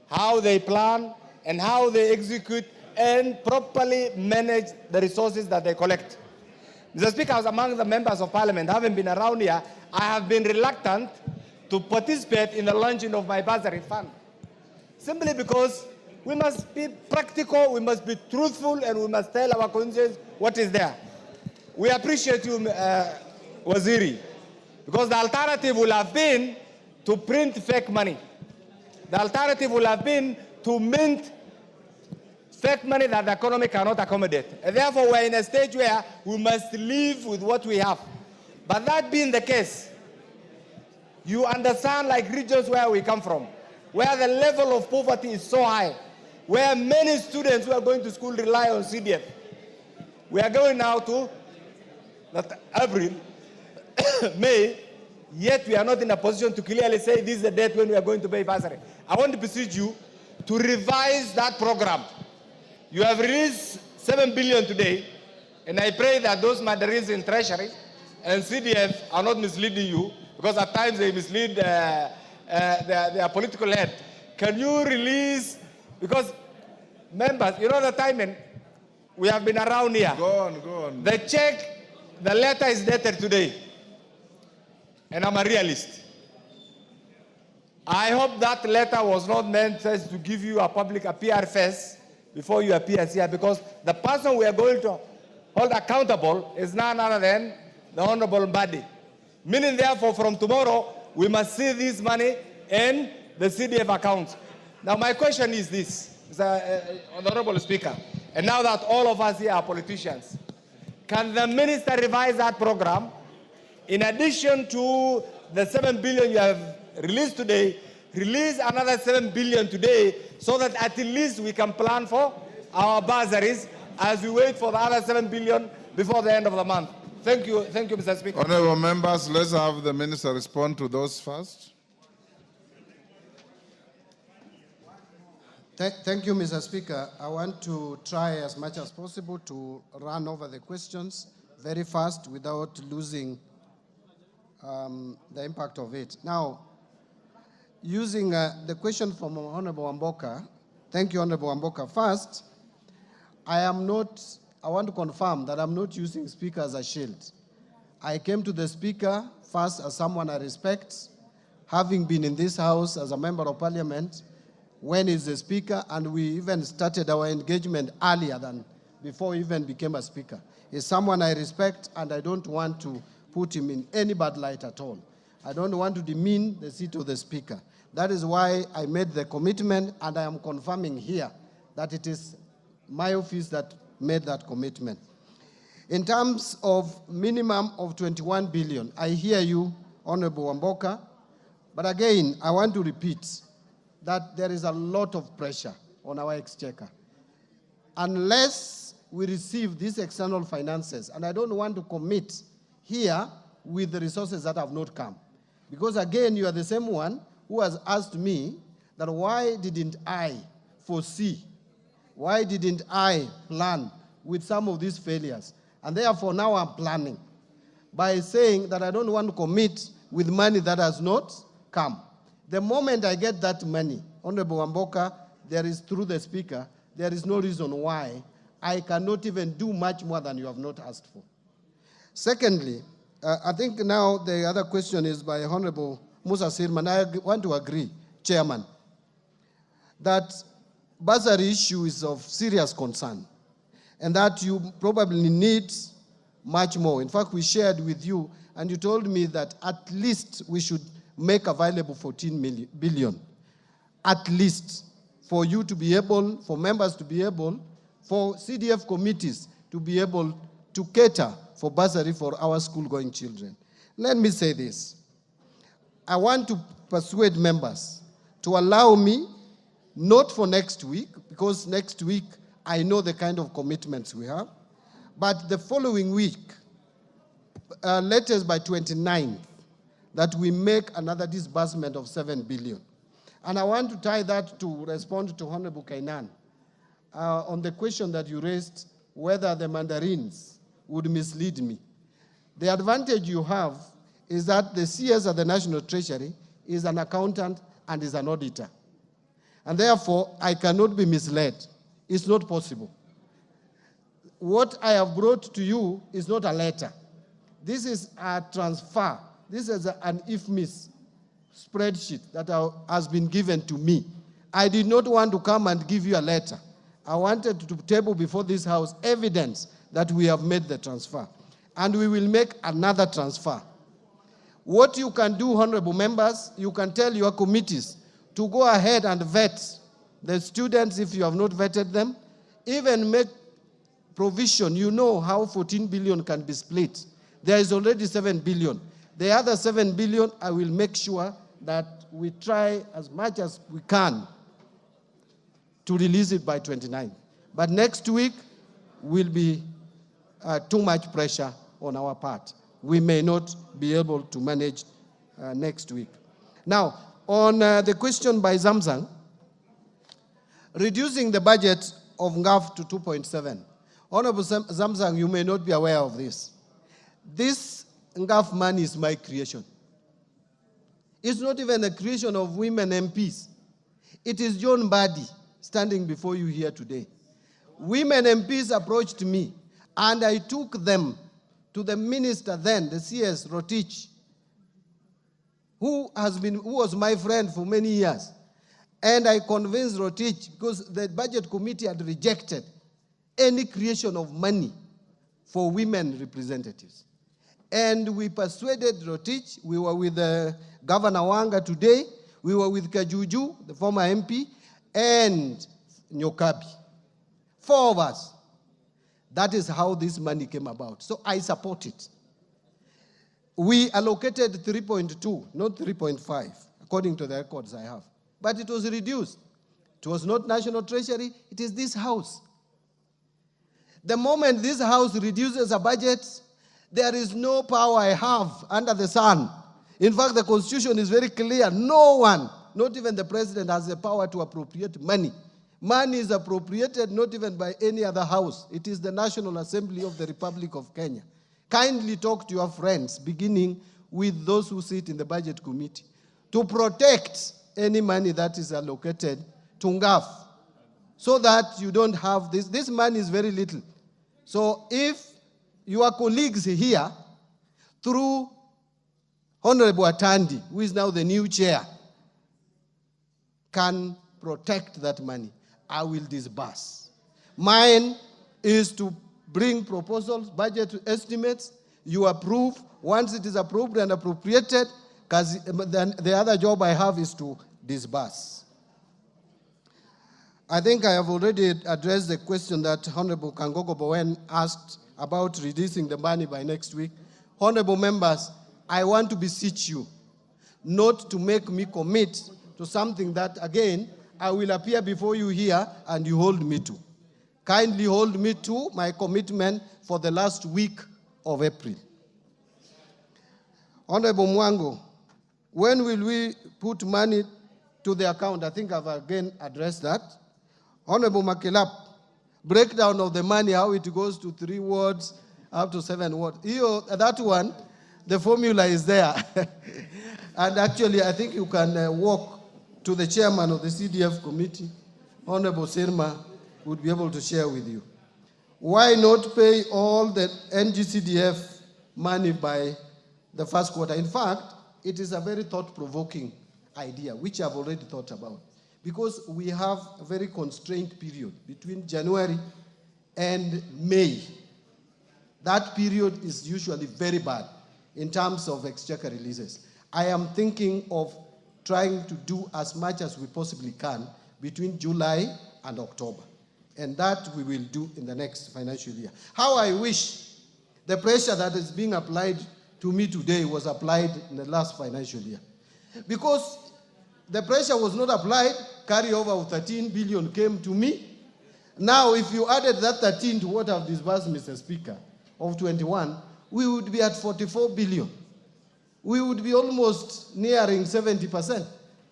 how they plan, and how they execute and properly manage the resources that they collect. Mr. Speaker, as among the members of parliament, having been around here, I have been reluctant to participate in the launching of my bursary fund. Simply because we must be practical, we must be truthful, and we must tell our constituents what is there. We appreciate you, Waziri, because the alternative will have been to print fake money. The alternative will have been to mint fake money that the economy cannot accommodate. And therefore, we're in a stage where we must live with what we have. But that being the case, you understand, like regions where we come from, where the level of poverty is so high, where many students who are going to school rely on CDF. We are going now to April, May, yet we are not in a position to clearly say this is the date when we are going to pay bursary. I want to beseech you to revise that program. You have released 7 billion today, and I pray that those mandarins in Treasury and CDF are not misleading you, because at times they mislead their political head. Can you release, because members, you know the timing, we have been around here. Go on. The check, the letter is dated today, and I'm a realist. I hope that letter was not meant just to give you a public PR face before you appear here, because the person we are going to hold accountable is none other than the Honorable Mbadi. Meaning, therefore, from tomorrow, we must see this money in the CDF accounts. Now, my question is this, Honorable Speaker, and now that all of us here are politicians, can the minister revise that program in addition to the 7 billion you have released today, release another 7 billion today, so that at least we can plan for our bursaries as we wait for the other 7 billion before the end of the month? Thank you, Mr. Speaker. Honorable members, let's have the minister respond to those first. Thank you, Mr. Speaker. I want to try as much as possible to run over the questions very fast without losing the impact of it. Now, using the question from Honorable Wamboka, thank you, Honorable Wamboka. First, I want to confirm that I'm not using Speaker as a shield. I came to the Speaker first as someone I respect, having been in this House as a member of Parliament when he's the Speaker, and we even started our engagement earlier than before he even became a Speaker. He's someone I respect, and I don't want to put him in any bad light at all. I don't want to demean the seat of the Speaker. That is why I made the commitment, and I am confirming here that it is my office that made that commitment. In terms of minimum of 21 billion, I hear you, Honorable Wamboka, but again, I want to repeat that there is a lot of pressure on our exchequer. Unless we receive these external finances, and I don't want to commit here with the resources that have not come. Because again, you are the same one who has asked me that why didn't I foresee, why didn't I plan with some of these failures? And therefore now I'm planning by saying that I don't want to commit with money that has not come. The moment I get that money, Honorable Wamboka, there is, through the Speaker, there is no reason why I cannot even do much more than you have not asked for. Secondly, I think now the other question is by Honorable Musa Sirman. I want to agree, Chairman, that bursary issue is of serious concern and that you probably need much more. In fact, we shared with you and you told me that at least we should make available 14 billion. At least for you to be able, for members to be able, for CDF committees to be able to cater for bursary for our school-going children. Let me say this. I want to persuade members to allow me, not for next week, because next week I know the kind of commitments we have, but the following week, latest by 29th, that we make another disbursement of 7 billion. And I want to tie that to respond to Honorable Kainan on the question that you raised, whether the mandarins would mislead me. The advantage you have is that the CS at the National Treasury is an accountant and is an auditor. And therefore, I cannot be misled. It's not possible. What I have brought to you is not a letter. This is a transfer. This is an IFMIS spreadsheet that has been given to me. I did not want to come and give you a letter. I wanted to table before this House evidence that we have made the transfer. And we will make another transfer. What you can do, honorable members, you can tell your committees to go ahead and vet the students if you have not vetted them, even make provision. You know how 14 billion can be split. There is already 7 billion. The other 7 billion, I will make sure that we try as much as we can to release it by 29. But next week will be too much pressure on our part. We may not be able to manage next week. Now, on the question by Zamzang, reducing the budget of NGAF to 2.7. Honorable Zamzang, you may not be aware of this. This NGAF money is my creation. It's not even a creation of women MPs. It is John Mbadi standing before you here today. Women MPs approached me, and I took them to the minister then, the CS Rotich, who was my friend for many years. And I convinced Rotich, because the budget committee had rejected any creation of money for women representatives. And we persuaded Rotich. We were with Governor Wanga today. We were with Kajuju, the former MP, and Nyokabi. 4 of us. That is how this money came about. So I support it. We allocated 3.2, not 3.5, according to the records I have. But it was reduced. It was not National Treasury, it is this House. The moment this House reduces a budget, there is no power I have under the sun. In fact, the Constitution is very clear. No one, not even the President, has the power to appropriate money. Money is appropriated not even by any other house. It is the National Assembly of the Republic of Kenya. Kindly talk to your friends, beginning with those who sit in the Budget Committee, to protect any money that is allocated to NGAF, so that you don't have this. This money is very little. So if your colleagues here, through Honorable Atandi, who is now the new chair, can protect that money, I will disburse. Mine is to bring proposals, budget estimates, you approve. Once it is approved and appropriated, then the other job I have is to disburse. I think I have already addressed the question that Honorable Kangogo Bowen asked about releasing the money by next week. Honorable members, I want to beseech you not to make me commit to something that, again, I will appear before you here and you hold me to. Kindly hold me to my commitment for the last week of April. Honorable Mwango, when will we put money to the account? I think I've again addressed that. Honorable Makelap, breakdown of the money, how it goes to 3 wards, up to 7 wards. That one, the formula is there. And actually, I think you can walk to the chairman of the CDF committee, Honorable Sirma, would be able to share with you. Why not pay all the NGCDF money by the first quarter? In fact, it is a very thought-provoking idea, which I've already thought about, because we have a very constrained period between January and May. That period is usually very bad in terms of exchequer releases. I am thinking of trying to do as much as we possibly can between July and October. And that we will do in the next financial year. How I wish the pressure that is being applied to me today was applied in the last financial year. Because the pressure was not applied, carryover of 13 billion came to me. Now, if you added that 13 to what I've disbursed, Mr. Speaker, of 21, we would be at 44 billion. We would be almost nearing 70%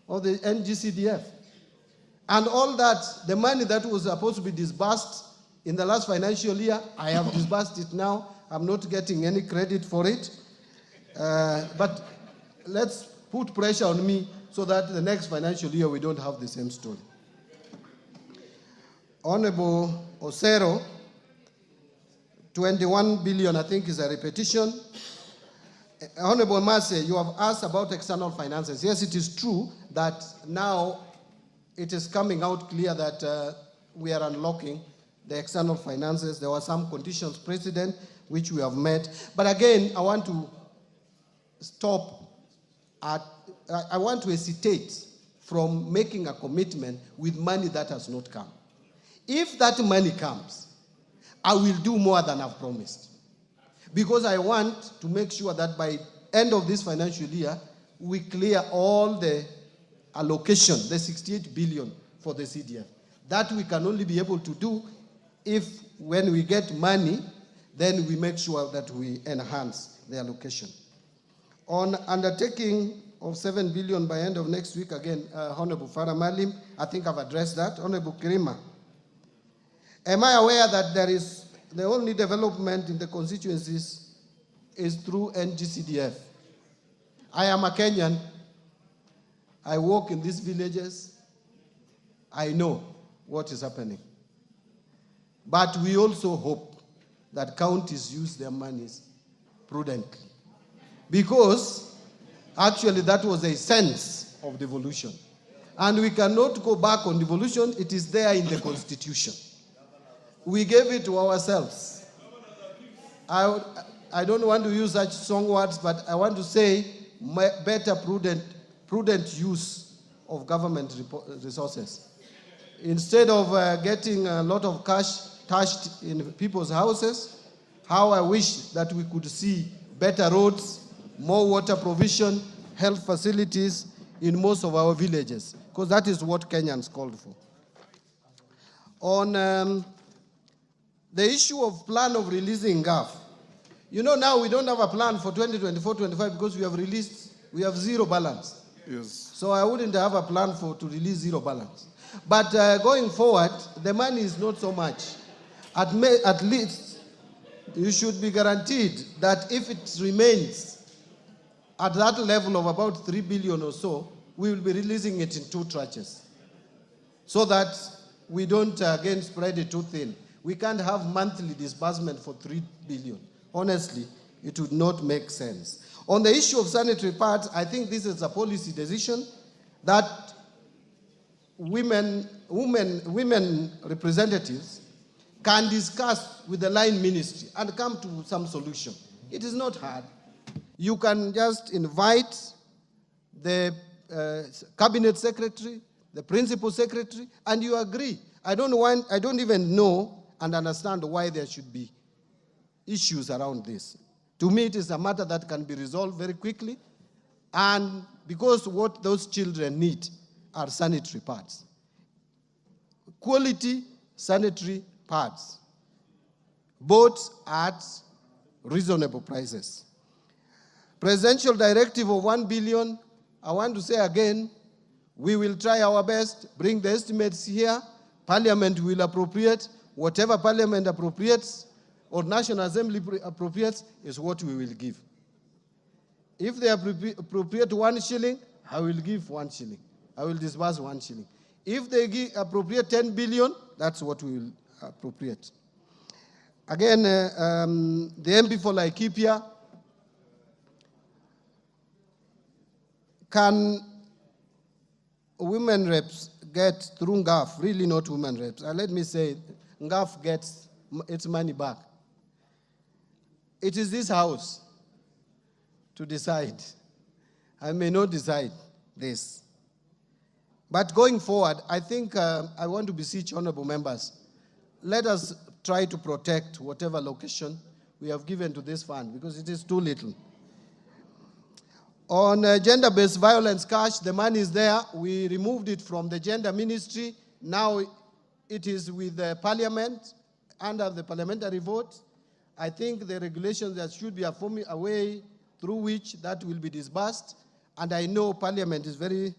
of the NGCDF. And all that, the money that was supposed to be disbursed in the last financial year, I have disbursed it now. I'm not getting any credit for it. But let's put pressure on me so that the next financial year we don't have the same story. Honorable Osero, 21 billion, I think, is a repetition. Honorable Mase, you have asked about external finances. Yes, it is true that now it is coming out clear that we are unlocking the external finances. There were some conditions precedent which we have met. But again, I want to stop at, I want to hesitate from making a commitment with money that has not come. If that money comes, I will do more than I've promised. Because I want to make sure that by end of this financial year, we clear all the allocation, the 68 billion for the CDF. That we can only be able to do if, when we get money, then we make sure that we enhance the allocation. On undertaking of 7 billion by end of next week, again, Honorable Farah Malim, I think I've addressed that. Honorable Kirima, am I aware that there is the only development in the constituencies is through NGCDF? I am a Kenyan. I work in these villages. I know what is happening. But we also hope that counties use their monies prudently. Because actually that was a sense of devolution. And we cannot go back on devolution. It is there in the Constitution. We gave it to ourselves. I don't want to use such strong words, but I want to say better prudent use of government resources. Instead of getting a lot of cash stashed in people's houses, how I wish that we could see better roads, more water provision, health facilities in most of our villages, because that is what Kenyans called for. On the issue of plan of releasing GAF, you know now we don't have a plan for 2024-25 because we have zero balance. Yes. So I wouldn't have a plan to release zero balance. But going forward, the money is not so much. At least you should be guaranteed that if it remains at that level of about 3 billion or so, we will be releasing it in 2 tranches so that we don't again spread it too thin. We can't have monthly disbursement for 3 billion. Honestly, it would not make sense. On the issue of sanitary pads, I think this is a policy decision that women representatives can discuss with the line ministry and come to some solution. It is not hard. You can just invite the cabinet secretary, the principal secretary, and you agree. I don't even know and understand why there should be issues around this. To me, it is a matter that can be resolved very quickly, and because what those children need are sanitary pads. Quality sanitary pads, both at reasonable prices. Presidential directive of 1 billion, I want to say again, we will try our best, bring the estimates here, Parliament will appropriate, whatever Parliament appropriates or National Assembly appropriates is what we will give. If they appropriate 1 shilling, I will give 1 shilling. I will disburse 1 shilling. If they appropriate 10 billion, that's what we will appropriate. Again, the MP for Laikipia, can women reps get through NGAF, really not women reps? Let me say, NGAF gets its money back. It is this house to decide. I may not decide this. But going forward, I think I want to beseech honorable members, let us try to protect whatever allocation we have given to this fund because it is too little. On gender-based violence cash, the money is there. We removed it from the gender ministry. Now it is with the parliament under the parliamentary vote. I think the regulations there should be a way through which that will be disbursed. And I know parliament is very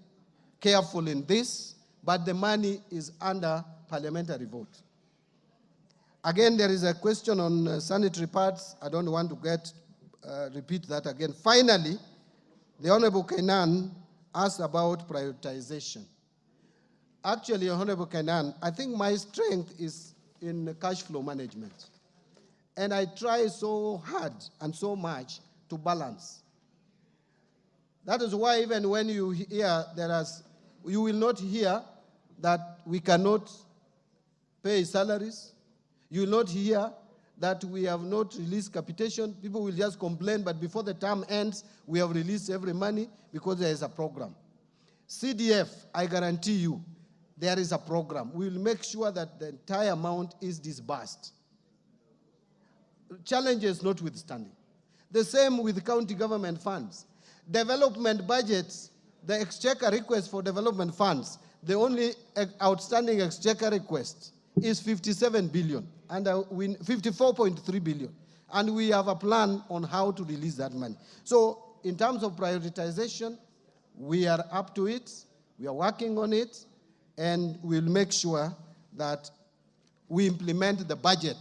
careful in this, but the money is under parliamentary vote. Again, there is a question on sanitary pads. I don't want to repeat that again. Finally, the Honorable Kainan asked about prioritization. Actually, Honorable Kainan, I think my strength is in cash flow management. And I try so hard and so much to balance. That is why even when you hear you will not hear that we cannot pay salaries. You will not hear that we have not released capitation. People will just complain, but before the term ends, we have released every money because there is a program. CDF, I guarantee you, there is a program. We will make sure that the entire amount is disbursed. Challenges notwithstanding. The same with county government funds. Development budgets, the exchequer request for development funds, the only outstanding exchequer request is 57 billion, and 54.3 billion. And we have a plan on how to release that money. So in terms of prioritization, we are up to it, we are working on it, and we'll make sure that we implement the budget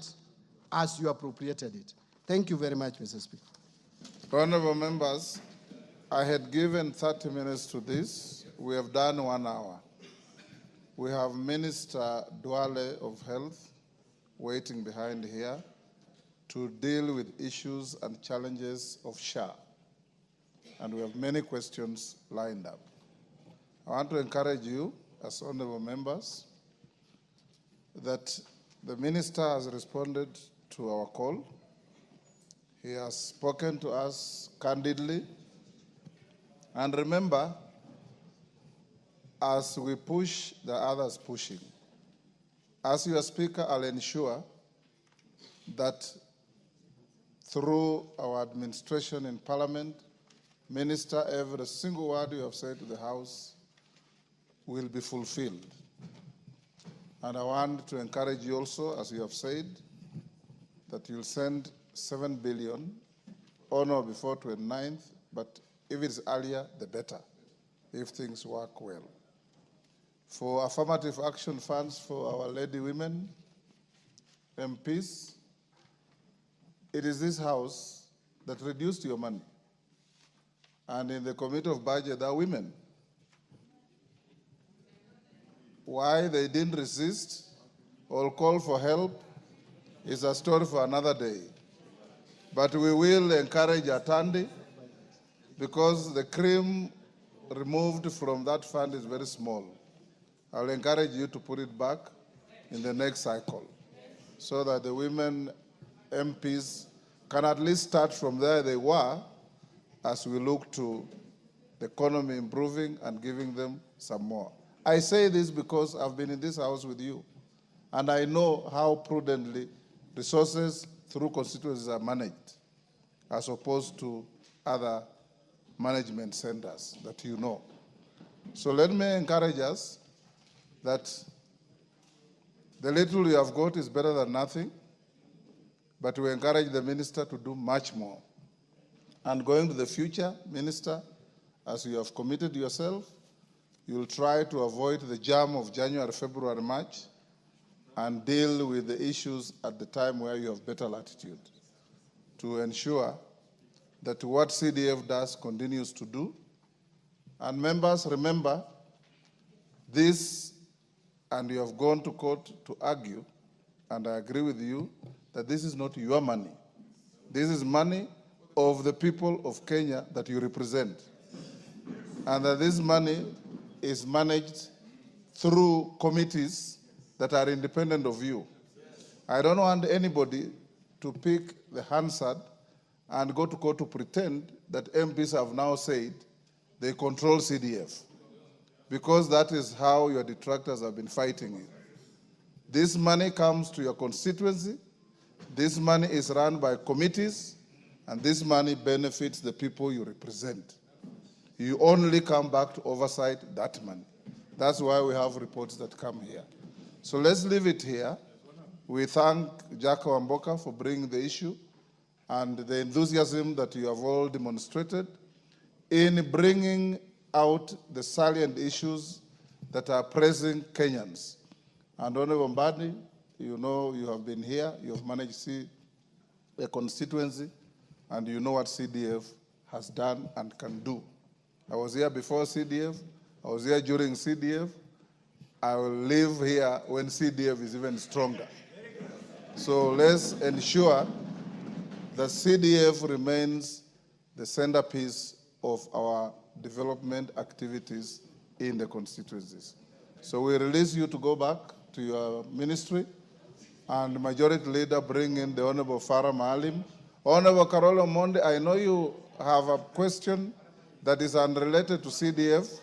as you appropriated it. Thank you very much, Mr. Speaker. Honorable members, I had given 30 minutes to this. We have done 1 hour. We have Minister Duale of Health waiting behind here to deal with issues and challenges of SHA. And we have many questions lined up. I want to encourage you, as honorable members, that the minister has responded to our call. He has spoken to us candidly. And remember, as we push, the others pushing. As your speaker, I'll ensure that through our administration in Parliament, Minister, every single word you have said to the House will be fulfilled. And I want to encourage you also, as you have said, that you'll send 7 billion on or before 29th, but if it's earlier, the better, if things work well. For affirmative action funds for our lady women, MPs, it is this House that reduced your money. And in the Committee of Budget, there are women. Why they didn't resist or call for help is a story for another day. But we will encourage Atandi because the cream removed from that fund is very small. I'll encourage you to put it back in the next cycle so that the women MPs can at least start from there they were as we look to the economy improving and giving them some more. I say this because I've been in this House with you, and I know how prudently resources through constituencies are managed, as opposed to other management centers that you know. So let me encourage us that the little you have got is better than nothing, but we encourage the minister to do much more. And going to the future, Minister, as you have committed yourself, you'll try to avoid the jam of January, February, March, and deal with the issues at the time where you have better latitude to ensure that what CDF does continues to do. And members, remember this, and you have gone to court to argue, and I agree with you, that this is not your money. This is money of the people of Kenya that you represent. And that this money is managed through committees that are independent of you. I don't want anybody to pick the Hansard and go to court to pretend that MPs have now said they control CDF. because that is how your detractors have been fighting you. This money comes to your constituency. This money is run by committees, and this money benefits the people you represent. You only come back to oversight that money. That's why we have reports that come here. So let's leave it here. We thank Jacko Wamboka for bringing the issue and the enthusiasm that you have all demonstrated in bringing out the salient issues that are pressing Kenyans. And Honorable Mbadi, you know you have been here, you have managed to see a constituency, and you know what CDF has done and can do. I was here before CDF, I was here during CDF, I will live here when CDF is even stronger. So let's ensure that CDF remains the centerpiece of our development activities in the constituencies. So we release you to go back to your ministry, and Majority Leader bring in the Honorable Farah Maalim. Honorable Carolo Monde, I know you have a question that is unrelated to CDF.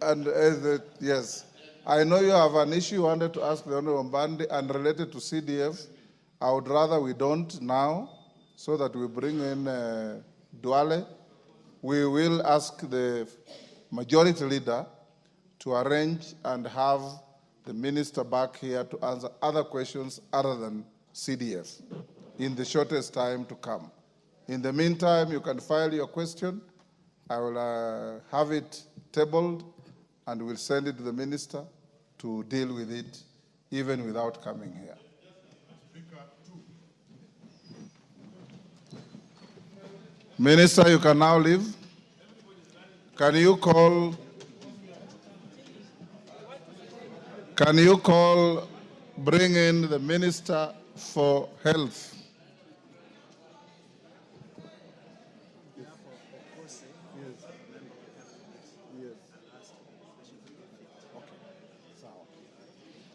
And yes, I know you have an issue you wanted to ask the Honorable Mbadi unrelated to CDF. I would rather we don't now, so that we bring in Duale. We will ask the Majority Leader to arrange and have the minister back here to answer other questions other than CDF in the shortest time to come. In the meantime, you can file your question. I will have it tabled and we'll send it to the minister to deal with it even without coming here. Minister, you can now leave. Can you call bring in the Minister for Health?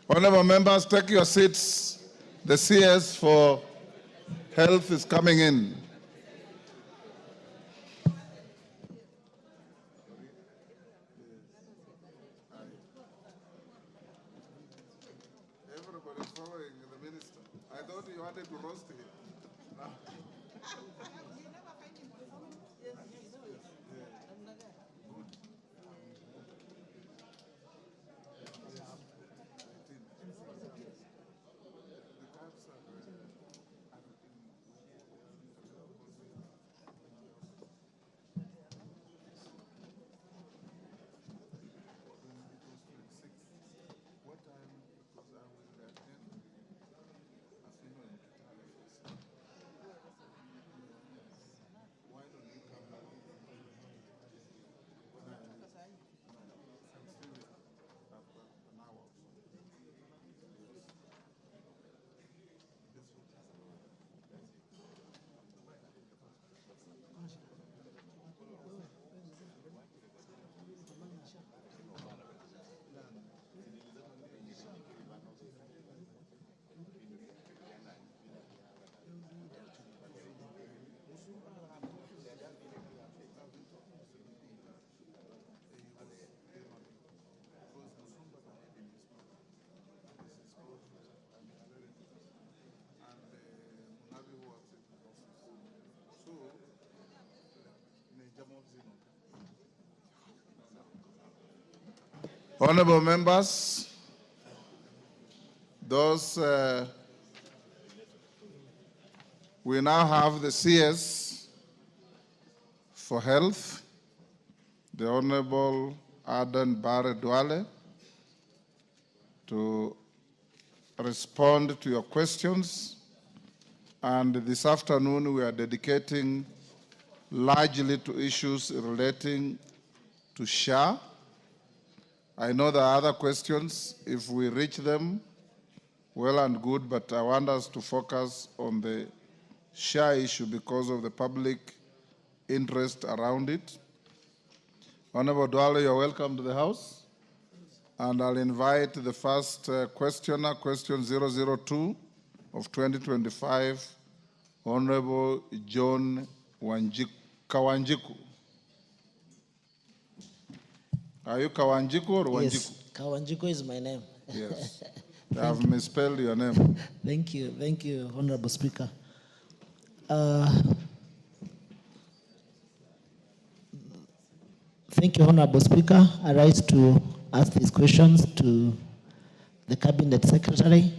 Honorable members, take your seats. The CS for Health is coming in. Everybody's following the minister. I thought you wanted to roast him. Honorable members, we now have the CS for Health, the Honorable Aden Duale, to respond to your questions. And this afternoon we are dedicating largely to issues relating to SHA. I know there are other questions. If we reach them, well and good, but I want us to focus on the SHA issue because of the public interest around it. Honorable Duale, you're welcome to the House. And I'll invite the first questioner, question 002 of 2025, Honorable John Kawanjiku. Are you Kawanjiku or Wanjiku? Yes, Kawanjiku is my name. Yes. I've misspelled your name. Thank you, Honorable Speaker. Thank you, Honorable Speaker. I rise to ask these questions to the Cabinet Secretary.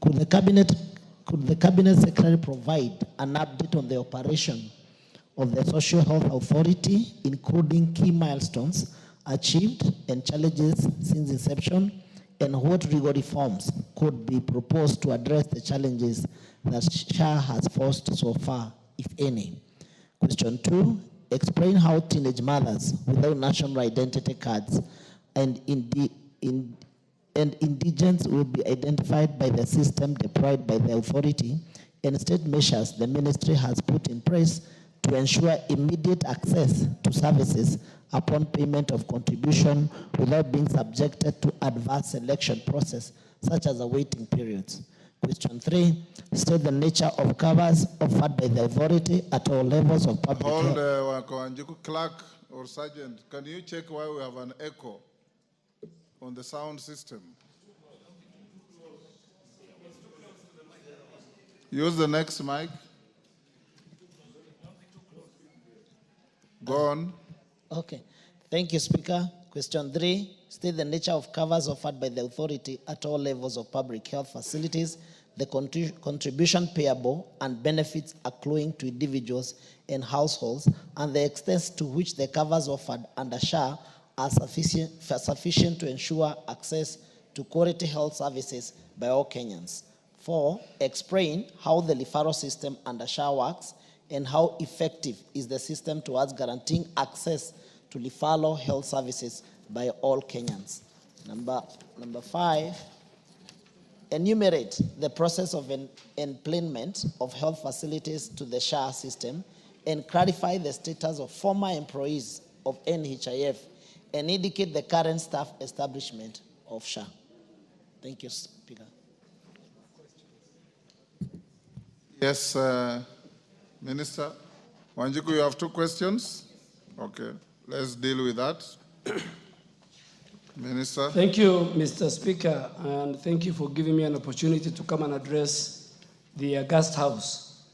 Could the Cabinet Secretary provide an update on the operation of the Social Health Authority, including key milestones achieved and challenges since inception, and what legal reforms could be proposed to address the challenges that SHA has faced so far, if any? Question 2, explain how teenage mothers without national identity cards and indigents will be identified by the system deployed by the authority, and state measures the ministry has put in place to ensure immediate access to services upon payment of contribution without being subjected to adverse selection process, such as awaiting periods. Question 3, state the nature of covers offered by the authority at all levels of public health. Hold Kawanjiku, clerk or sergeant, can you check why we have an echo on the sound system? Use the next mic. Go on. Okay. Thank you, Speaker. Question 3, state the nature of covers offered by the authority at all levels of public health facilities, the contribution payable and benefits accruing to individuals and households, and the extent to which the covers offered under SHA are sufficient to ensure access to quality health services by all Kenyans. 4, explain how the referral system under SHA works and how effective is the system towards guaranteeing access to referral health services by all Kenyans. Number 5, enumerate the process of employment of health facilities to the SHA system and clarify the status of former employees of NHIF and indicate the current staff establishment of SHA. Thank you, Speaker. Yes, Minister. Wanjiku, you have 2 questions? Okay, let's deal with that. Minister. Thank you, Mr. Speaker, and thank you for giving me an opportunity to come and address the August House.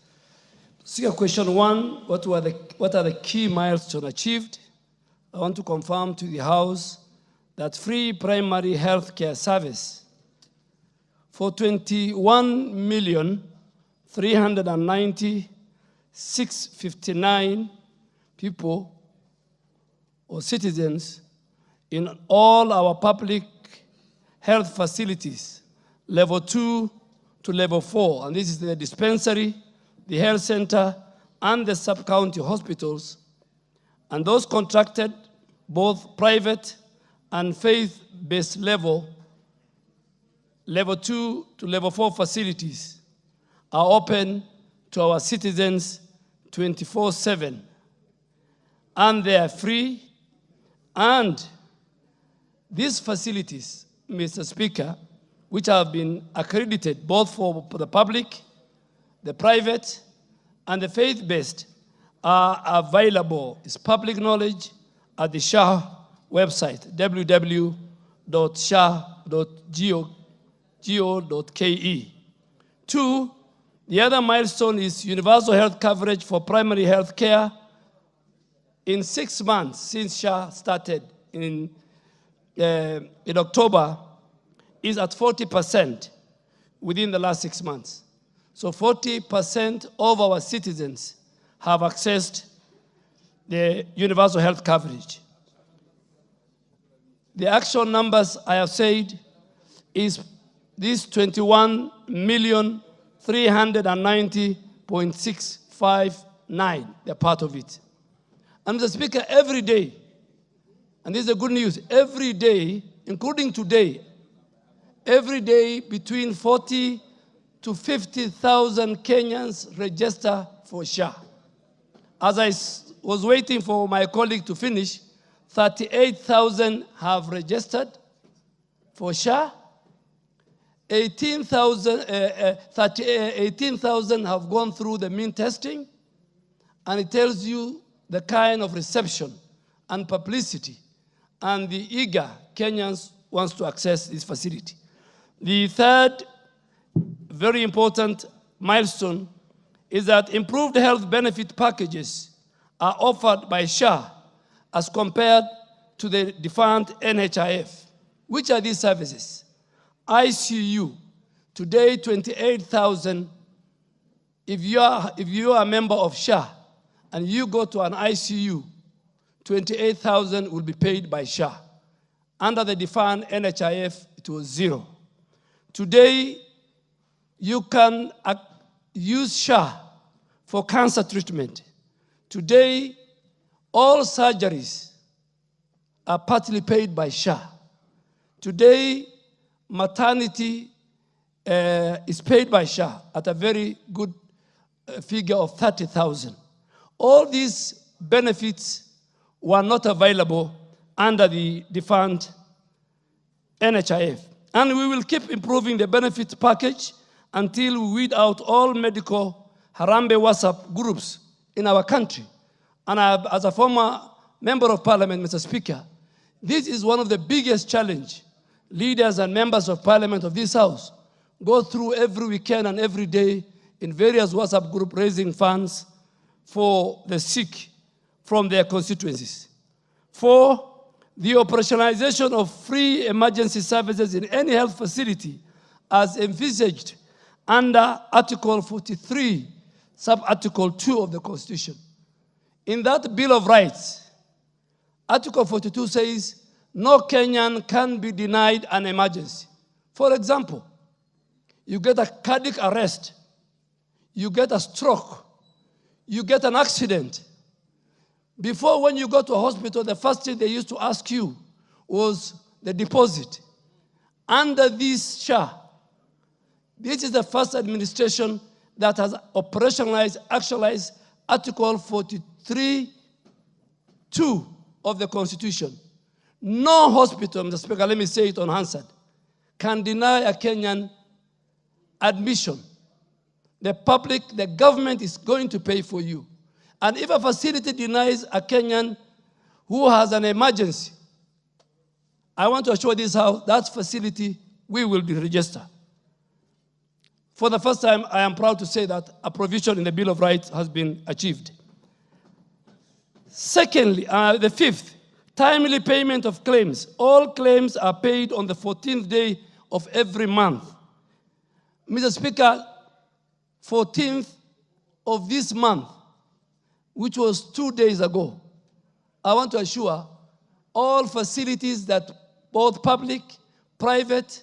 Speaker, question 1, what are the key milestones achieved? I want to confirm to the House that free primary health care service for 21,390,659 people or citizens in all our public health facilities, level 2 to level 4, and this is the dispensary, the health center, and the sub-county hospitals, and those contracted, both private and faith-based level 2 to level 4 facilities are open to our citizens 24/7, and they are free. And these facilities, Mr. Speaker, which have been accredited both for the public, the private, and the faith-based, are available. It's public knowledge at the SHA website, www.sha.go.ke. 2, the other milestone is universal health coverage for primary health care in 6 months since SHA started in October, is at 40% within the last 6 months. So 40% of our citizens have accessed the universal health coverage. The actual numbers I have said is this 21,390,659, they're part of it. And Mr. Speaker, every day, and this is the good news, every day, including today, every day between 40 to 50,000 Kenyans register for SHA. As I was waiting for my colleague to finish, 38,000 have registered for SHA. 18,000 have gone through the mean testing, and it tells you the kind of reception and publicity and the eager Kenyans wants to access this facility. The third very important milestone is that improved health benefit packages are offered by SHA as compared to the defunct NHIF. Which are these services? ICU, today 28,000. If you are a member of SHA and you go to an ICU, 28,000 will be paid by SHA. Under the defined NHIF, it was 0. Today, you can use SHA for cancer treatment. Today, all surgeries are partly paid by SHA. Today, maternity is paid by SHA at a very good figure of 30,000. All these benefits were not available under the defunct NHIF. And we will keep improving the benefit package until we weed out all medical Harambe WhatsApp groups in our country. And as a former member of parliament, Mr. Speaker, this is one of the biggest challenges leaders and members of parliament of this house go through every weekend and every day in various WhatsApp groups raising funds for the sick from their constituencies. 4, the operationalization of free emergency services in any health facility as envisaged under Article 43, Sub-Article 2 of the Constitution. In that Bill of Rights, Article 42 says, no Kenyan can be denied an emergency. For example, you get a cardiac arrest, you get a stroke, you get an accident. Before, when you go to a hospital, the first thing they used to ask you was the deposit. Under this SHA, this is the first administration that has operationalized, actualized Article 43(2) of the Constitution. No hospital, Mr. Speaker, let me say it unanswered, can deny a Kenyan admission. The public, the government is going to pay for you. And if a facility denies a Kenyan who has an emergency, I want to assure this house that facility we will be registered. For the first time, I am proud to say that a provision in the Bill of Rights has been achieved. Secondly, the fifth, timely payment of claims. All claims are paid on the 14th day of every month. Mr. Speaker, 14th of this month, which was 2 days ago, I want to assure all facilities that both public, private,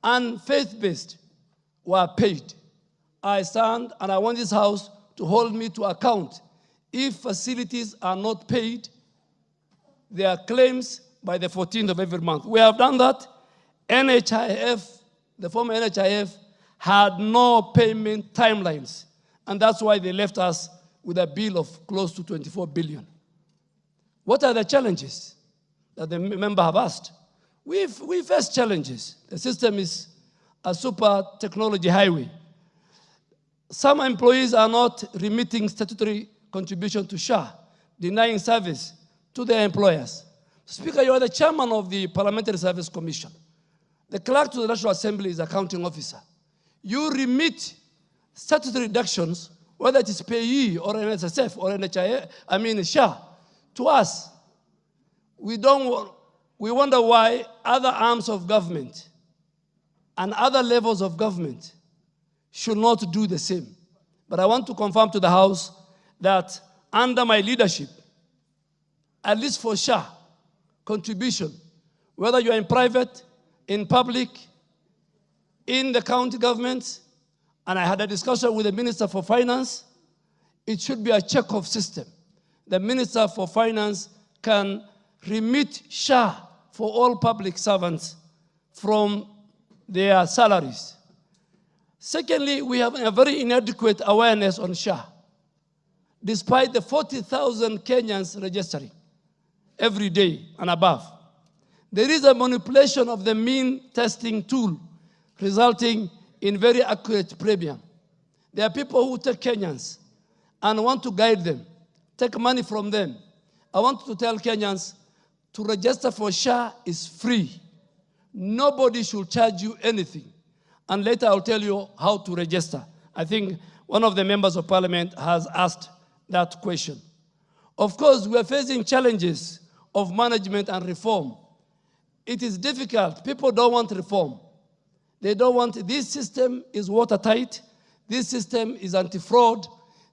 and faith-based were paid. I stand and I want this house to hold me to account. If facilities are not paid, their claims by the 14th of every month. We have done that. NHIF, the former NHIF, had no payment timelines. And that's why they left us with a bill of close to 24 billion. What are the challenges that the member have asked? We face challenges. The system is a super technology highway. Some employees are not remitting statutory contribution to SHA, denying service to their employers. Speaker, you are the chairman of the Parliamentary Service Commission. The clerk to the National Assembly is accounting officer. You remit statutory deductions, whether it is payee or NSSF or SHA, to us. We wonder why other arms of government and other levels of government should not do the same. But I want to confirm to the House that under my leadership, at least for SHA contribution, whether you are in private, in public, in the county governments, and I had a discussion with the Minister for Finance, it should be a check-off system. The Minister for Finance can remit SHA for all public servants from their salaries. Secondly, we have a very inadequate awareness on SHA. Despite the 40,000 Kenyans registering every day and above, there is a manipulation of the mean testing tool resulting in very accurate premium. There are people who take Kenyans and want to guide them, take money from them. I want to tell Kenyans, to register for SHA is free. Nobody should charge you anything. And later I'll tell you how to register. I think one of the members of parliament has asked that question. Of course, we are facing challenges of management and reform. It is difficult. People don't want reform. They don't want, this system is watertight. This system is anti-fraud.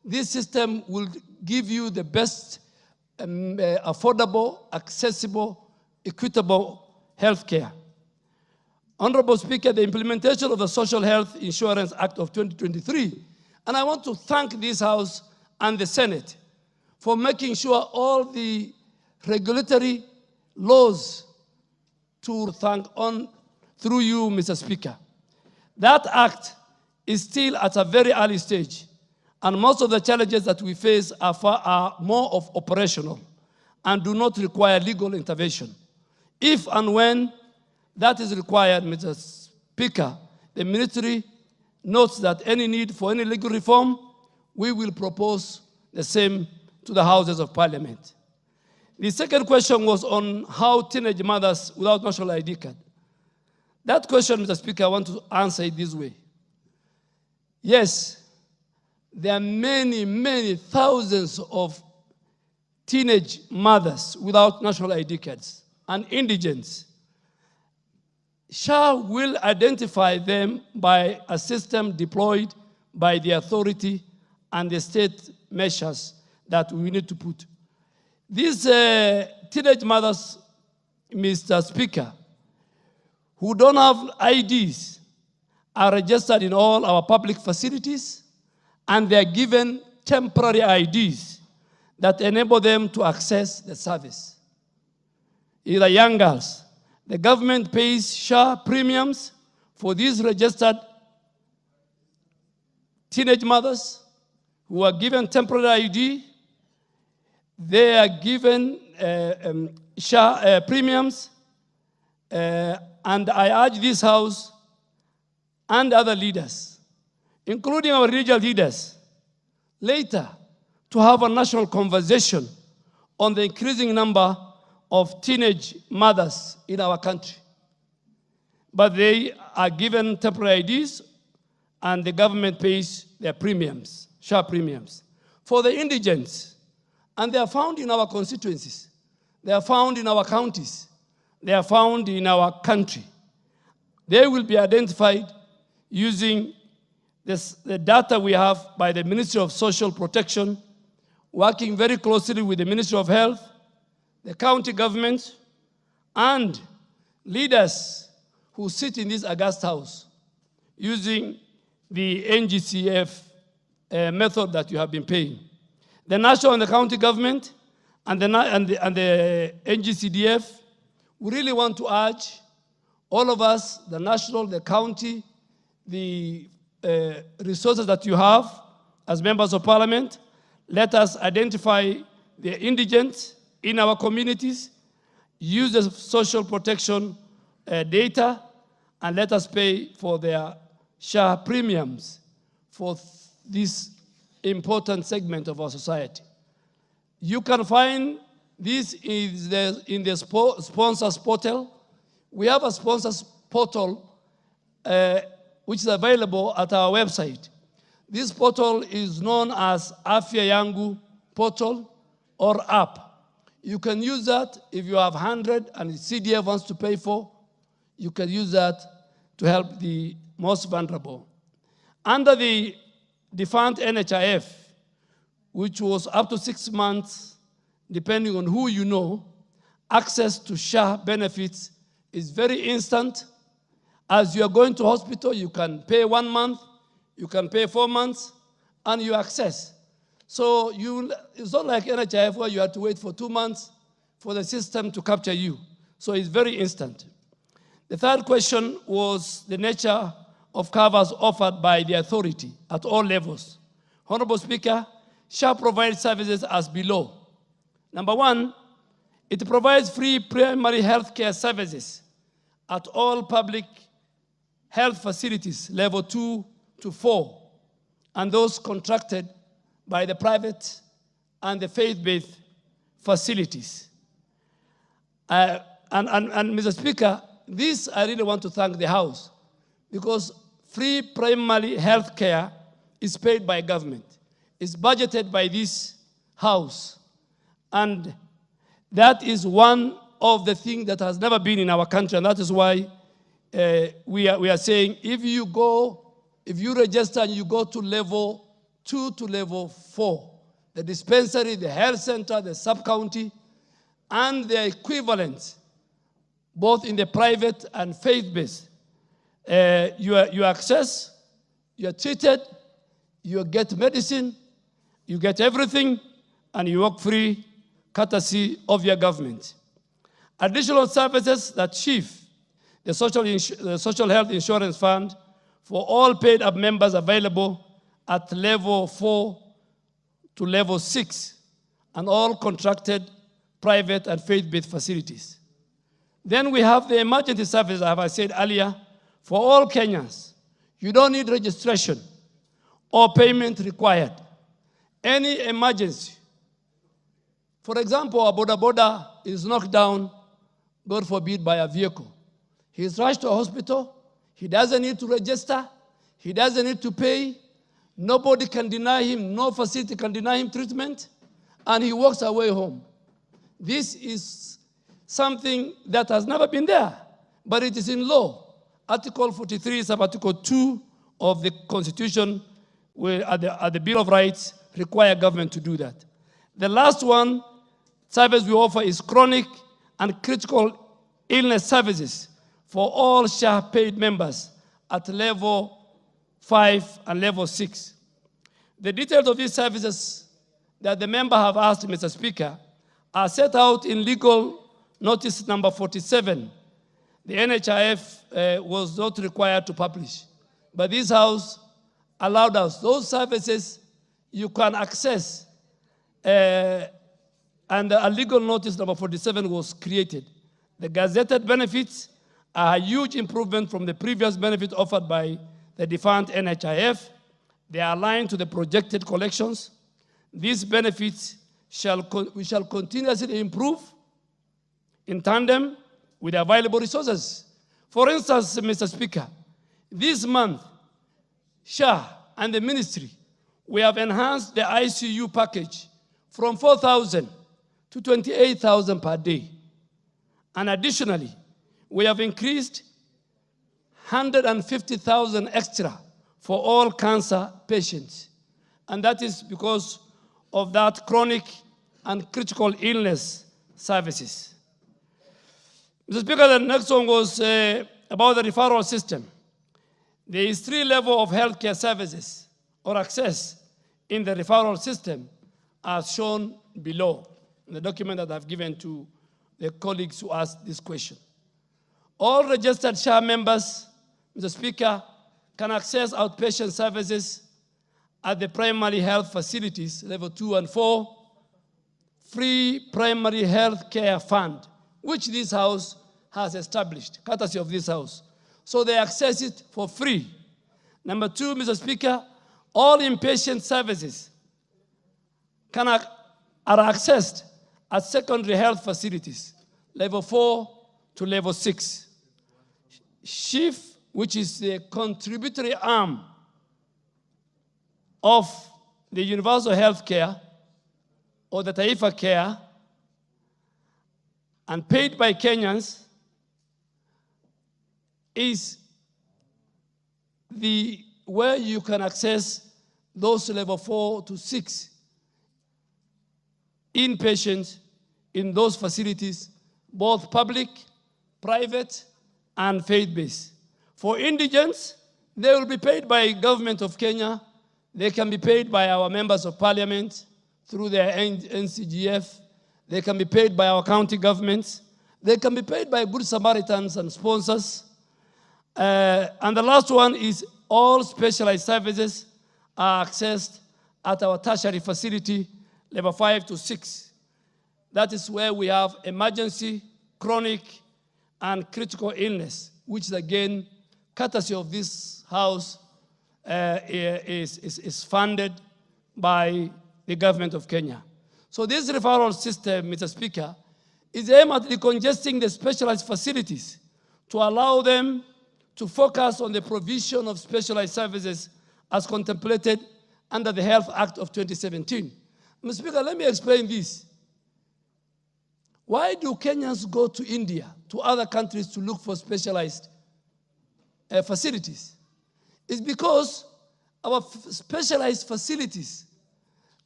This system will give you the best affordable, accessible, equitable health care. Honorable Speaker, the implementation of the Social Health Insurance Act of 2023, and I want to thank this House and the Senate for making sure all the regulatory laws to thank on through you, Mr. Speaker. That act is still at a very early stage, and most of the challenges that we face are more of operational and do not require legal intervention. If and when that is required, Mr. Speaker, the ministry notes that any need for any legal reform, we will propose the same to the Houses of Parliament. The second question was on how teenage mothers without national ID card. That question, Mr. Speaker, I want to answer it this way. Yes, there are many, many thousands of teenage mothers without national ID cards and indigents. SHA will identify them by a system deployed by the authority and the state measures that we need to put. These teenage mothers, Mr. Speaker, who don't have IDs are registered in all our public facilities, and they are given temporary IDs that enable them to access the service. Either young girls. The government pays SHA premiums for these registered teenage mothers who are given temporary ID. They are given SHA premiums, and I urge this House and other leaders, including our regional leaders, later to have a national conversation on the increasing number of teenage mothers in our country. But they are given temporary IDs, and the government pays their premiums, SHA premiums. For the indigents, and they are found in our constituencies, they are found in our counties, they are found in our country. They will be identified using the data we have by the Ministry of Social Protection, working very closely with the Ministry of Health, the county government, and leaders who sit in this august House using the NGCF method that you have been paying. The national and the county government and the NGCDF, we really want to urge all of us, the national, the county, the resources that you have as members of parliament, let us identify the indigents in our communities, use the social protection data, and let us pay for their SHA premiums for this important segment of our society. You can find this in the sponsors portal. We have a sponsors portal which is available at our website. This portal is known as Afya Yangu portal or app. You can use that if you have 100 and the CDF wants to pay for, you can use that to help the most vulnerable. Under the defunct NHIF, which was up to 6 months, depending on who you know, access to SHA benefits is very instant. As you are going to hospital, you can pay 1 month, you can pay 4 months, and you access. So it's not like NHIF where you have to wait for 2 months for the system to capture you. So it's very instant. The third question was the nature of covers offered by the authority at all levels. Honorable Speaker, SHA provides services as below. Number one, it provides free primary health care services at all public health facilities, level 2 to 4, and those contracted by the private and the faith-based facilities. And Mr. Speaker, this I really want to thank the House, because free primary health care is paid by government. It's budgeted by this House. And that is one of the things that has never been in our country, and that is why we are saying if you register and you go to level 2 to level 4, the dispensary, the health center, the sub-county, and the equivalent, both in the private and faith-based, you access, you are treated, you get medicine, you get everything, and you walk free, courtesy of your government. Additional services that chief, the social health insurance fund for all paid up members available at level 4 to level 6, and all contracted private and faith-based facilities. Then we have the emergency services, as I said earlier, for all Kenyans. You don't need registration or payment required. Any emergency. For example, a boda boda is knocked down, God forbid, by a vehicle. He is rushed to a hospital. He doesn't need to register. He doesn't need to pay. Nobody can deny him, no facility can deny him treatment, and he walks away home. This is something that has never been there, but it is in law. Article 43, sub-article 2 of the Constitution, at the Bill of Rights, require government to do that. The last one, service we offer is chronic and critical illness services for all SHA paid members at level 5 and level 6. The details of these services that the member have asked, Mr. Speaker, are set out in legal notice number 47. The NHIF was not required to publish, but this House allowed us. Those services you can access, and a legal notice number 47 was created. The gazetted benefits are a huge improvement from the previous benefit offered by the defunct NHIF. They are aligned to the projected collections. These benefits we shall continuously improve in tandem with available resources. For instance, Mr. Speaker, this month, SHA and the ministry, we have enhanced the ICU package from 4,000 to 28,000 per day. And additionally, we have increased 150,000 extra for all cancer patients. And that is because of that chronic and critical illness services. Mr. Speaker, the next one was about the referral system. There is 3 levels of healthcare services or access in the referral system, as shown below in the document that I've given to the colleagues who asked this question. All registered SHA members, Mr. Speaker, can access outpatient services at the primary health facilities, level 2 and 4, free primary health care fund, which this House has established, courtesy of this House. So they access it for free. Number 2, Mr. Speaker, all inpatient services are accessed at secondary health facilities, level 4 to level 6. SHIF, which is the contributory arm of the universal health care or the Taifa care, and paid by Kenyans, is where you can access those level 4 to 6 inpatients in those facilities, both public, private, and faith-based. For indigents, they will be paid by government of Kenya. They can be paid by our members of parliament through their NCGF. They can be paid by our county governments. They can be paid by Good Samaritans and sponsors. And the last one is all specialized services are accessed at our tertiary facility, level 5 to 6. That is where we have emergency, chronic, and critical illness, which is again, courtesy of this House, is funded by the government of Kenya. So this referral system, Mr. Speaker, is aimed at decongesting the specialized facilities to allow them to focus on the provision of specialized services as contemplated under the Health Act of 2017. Mr. Speaker, let me explain this. Why do Kenyans go to India, to other countries to look for specialized facilities? It's because our specialized facilities,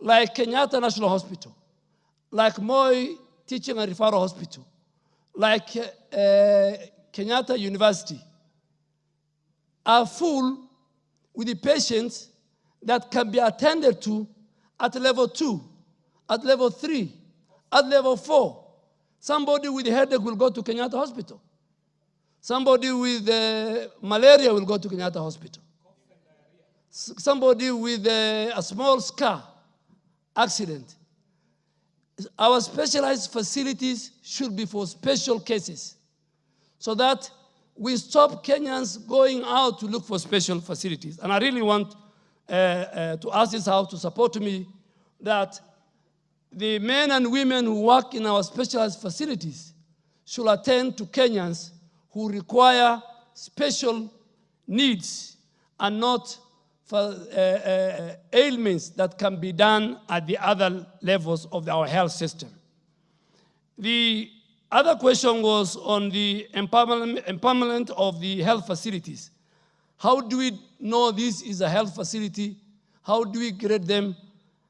like Kenyatta National Hospital, like Moi Teaching and Referral Hospital, like Kenyatta University, are full with the patients that can be attended to at level 2, at level 3, at level 4. Somebody with a headache will go to Kenyatta Hospital. Somebody with malaria will go to Kenyatta Hospital. Somebody with a small scar accident. Our specialized facilities should be for special cases so that we stop Kenyans going out to look for special facilities. And I really want to ask this House to support me that the men and women who work in our specialized facilities should attend to Kenyans who require special needs and not for ailments that can be done at the other levels of our health system. The other question was on the empowerment of the health facilities. How do we know this is a health facility? How do we grade them?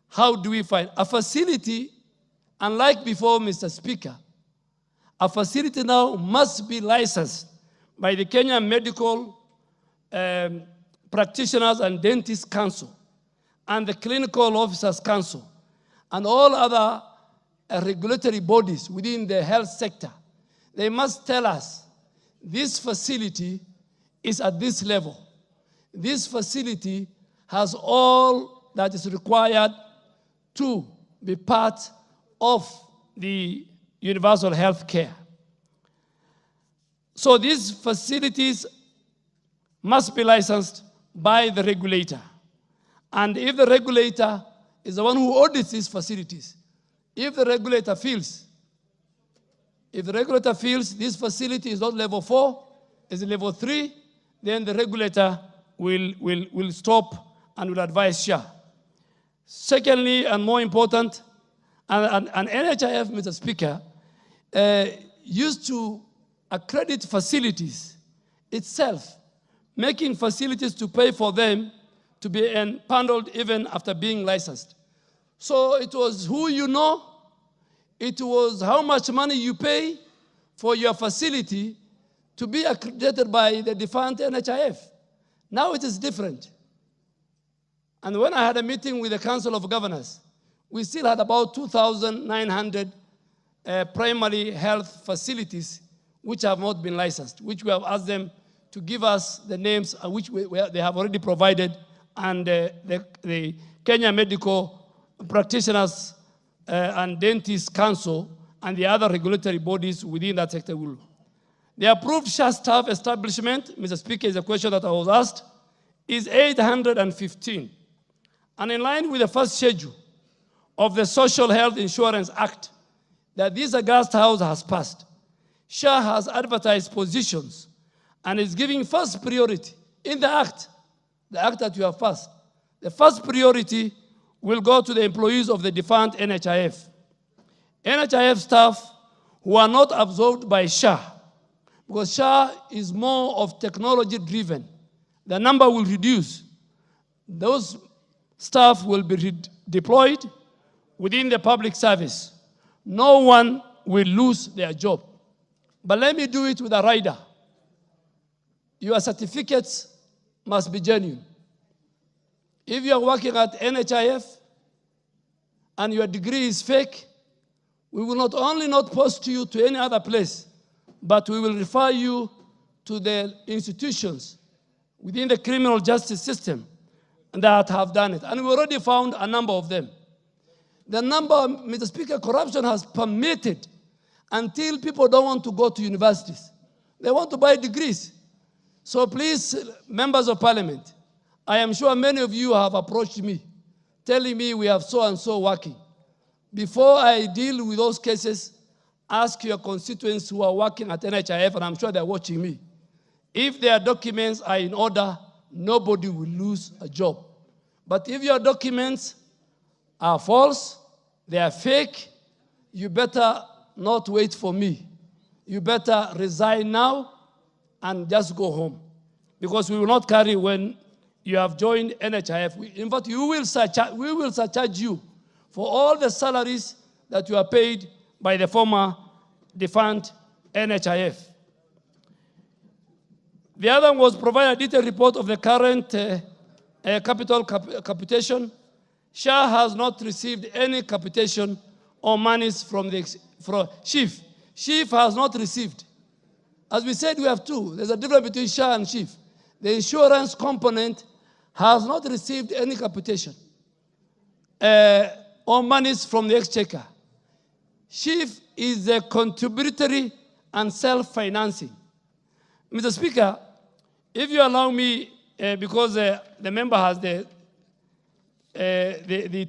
How do we find a facility? Unlike before, Mr. Speaker, a facility now must be licensed by the Kenya Medical Practitioners and Dentists Council and the Clinical Officers Council and all other regulatory bodies within the health sector. They must tell us this facility is at this level. This facility has all that is required to be part of the universal health care. So these facilities must be licensed by the regulator. And if the regulator is the one who audits these facilities, if the regulator feels this facility is not level 4, is level 3, then the regulator will stop and will advise SHA. Secondly, and more important, and NHIF, Mr. Speaker, used to accredit facilities itself, making facilities to pay for them to be empaneled even after being licensed. So it was who you know, it was how much money you pay for your facility to be accredited by the defunct NHIF. Now it is different. And when I had a meeting with the Council of Governors, we still had about 2,900 primary health facilities which have not been licensed, which we have asked them to give us the names, which they have already provided, and the Kenya Medical Practitioners and Dentists Council and the other regulatory bodies within that sector will. The approved SHA staff establishment, Mr. Speaker, is a question that I was asked, is 815. And in line with the first schedule of the Social Health Insurance Act that this August House has passed, SHA has advertised positions and is giving first priority in the act that you have passed. The first priority will go to the employees of the defunct NHIF. NHIF staff who are not absorbed by SHA, because SHA is more of technology driven. The number will reduce. Those staff will be deployed within the public service. No one will lose their job. But let me do it with a rider. Your certificates must be genuine. If you are working at NHIF and your degree is fake, we will not only not post you to any other place, but we will refer you to the institutions within the criminal justice system that have done it. And we already found a number of them. The number, Mr. Speaker, corruption has permitted until people don't want to go to universities. They want to buy degrees. So please, members of parliament, I am sure many of you have approached me, telling me we have so and so working. Before I deal with those cases, ask your constituents who are working at NHIF, and I'm sure they're watching me. If their documents are in order, nobody will lose a job. But if your documents are false, they are fake, you better not wait for me. You better resign now and just go home. Because we will not carry when you have joined NHIF. In fact, we will surcharge you for all the salaries that you are paid by the former defunct NHIF. The other one was provide a detailed report of the current capital capitation. SHA has not received any capitation or monies from SHIF. SHIF has not received. As we said, we have two. There's a difference between SHA and SHIF. The insurance component has not received any capitation or monies from the exchequer. SHIF is a contributory and self-financing. Mr. Speaker, if you allow me, because the member has the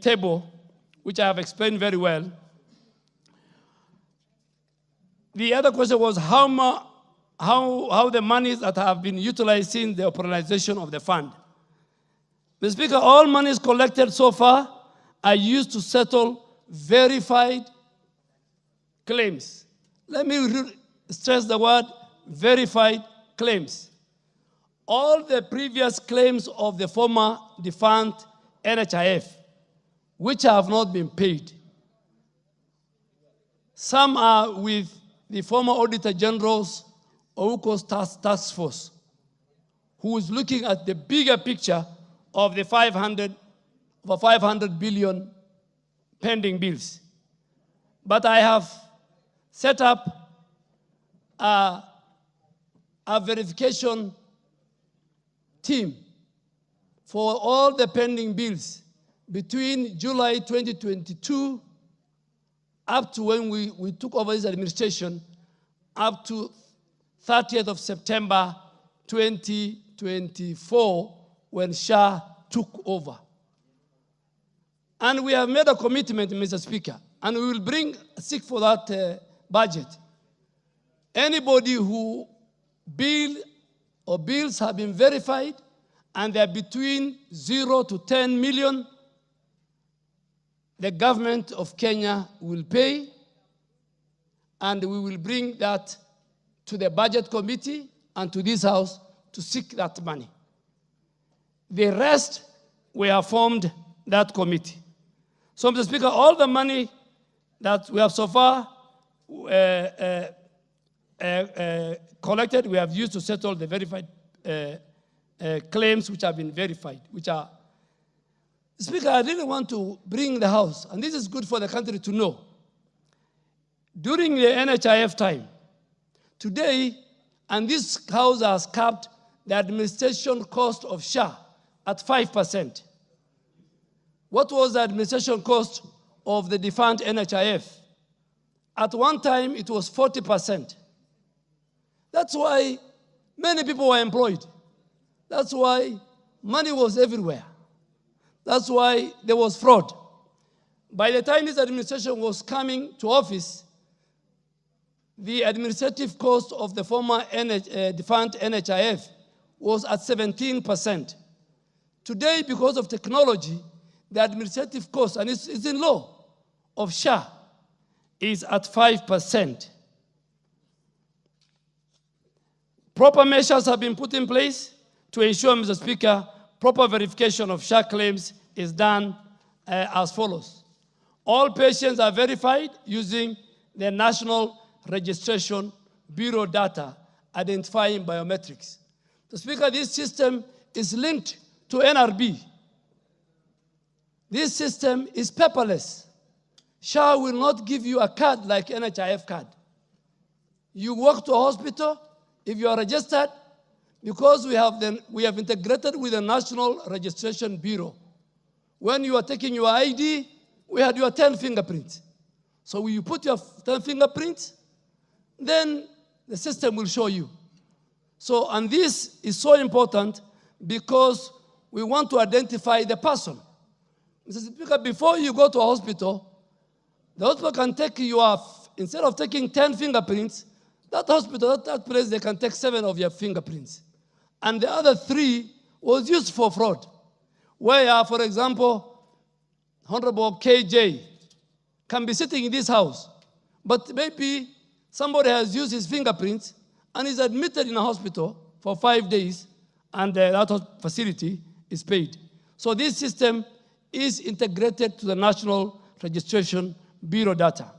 table, which I have explained very well. The other question was how the monies that have been utilized in the operationalization of the fund. Mr. Speaker, all monies collected so far are used to settle verified claims. Let me stress the word verified claims. All the previous claims of the former defunct NHIF, which have not been paid. Some are with the former Auditor General's Ouko's task force, who is looking at the bigger picture of the 500 billion pending bills. But I have set up a verification team for all the pending bills between July 2022 up to when we took over this administration, up to 30th of September 2024, when SHA took over. And we have made a commitment, Mr. Speaker, and we will seek for that budget. Anybody who bills have been verified and they're between 0 to 10 million, the government of Kenya will pay, and we will bring that to the budget committee and to this house to seek that money. The rest, we have formed that committee. So, Mr. Speaker, all the money that we have so far collected, we have used to settle the verified claims which have been verified, which are. Speaker, I really want to bring the House, and this is good for the country to know. During the NHIF time, today, and this House has capped the administration cost of SHA at 5%. What was the administration cost of the defunct NHIF? At one time, it was 40%. That's why many people were employed. That's why money was everywhere. That's why there was fraud. By the time this administration was coming to office, the administrative cost of the former defunct NHIF was at 17%. Today, because of technology, the administrative cost, and it's in law, of SHA is at 5%. Proper measures have been put in place to ensure, Mr. Speaker, proper verification of SHA claims is done as follows. All patients are verified using the National Registration Bureau data identifying biometrics. Mr. Speaker, this system is linked to NRB. This system is paperless. SHA will not give you a card like NHIF card. You walk to a hospital, if you are registered, because we have integrated with the National Registration Bureau. When you are taking your ID, we had your 10 fingerprints. So when you put your 10 fingerprints, then the system will show you. So, and this is so important because we want to identify the person. Mr. Speaker, before you go to a hospital, the hospital can take your instead of taking 10 fingerprints, that hospital, that place, they can take 7 of your fingerprints. And the other 3 was used for fraud. Where, for example, Honorable KJ can be sitting in this house, but maybe somebody has used his fingerprints and is admitted in a hospital for 5 days, and that facility is paid. So this system is integrated to the National Registration Bureau data.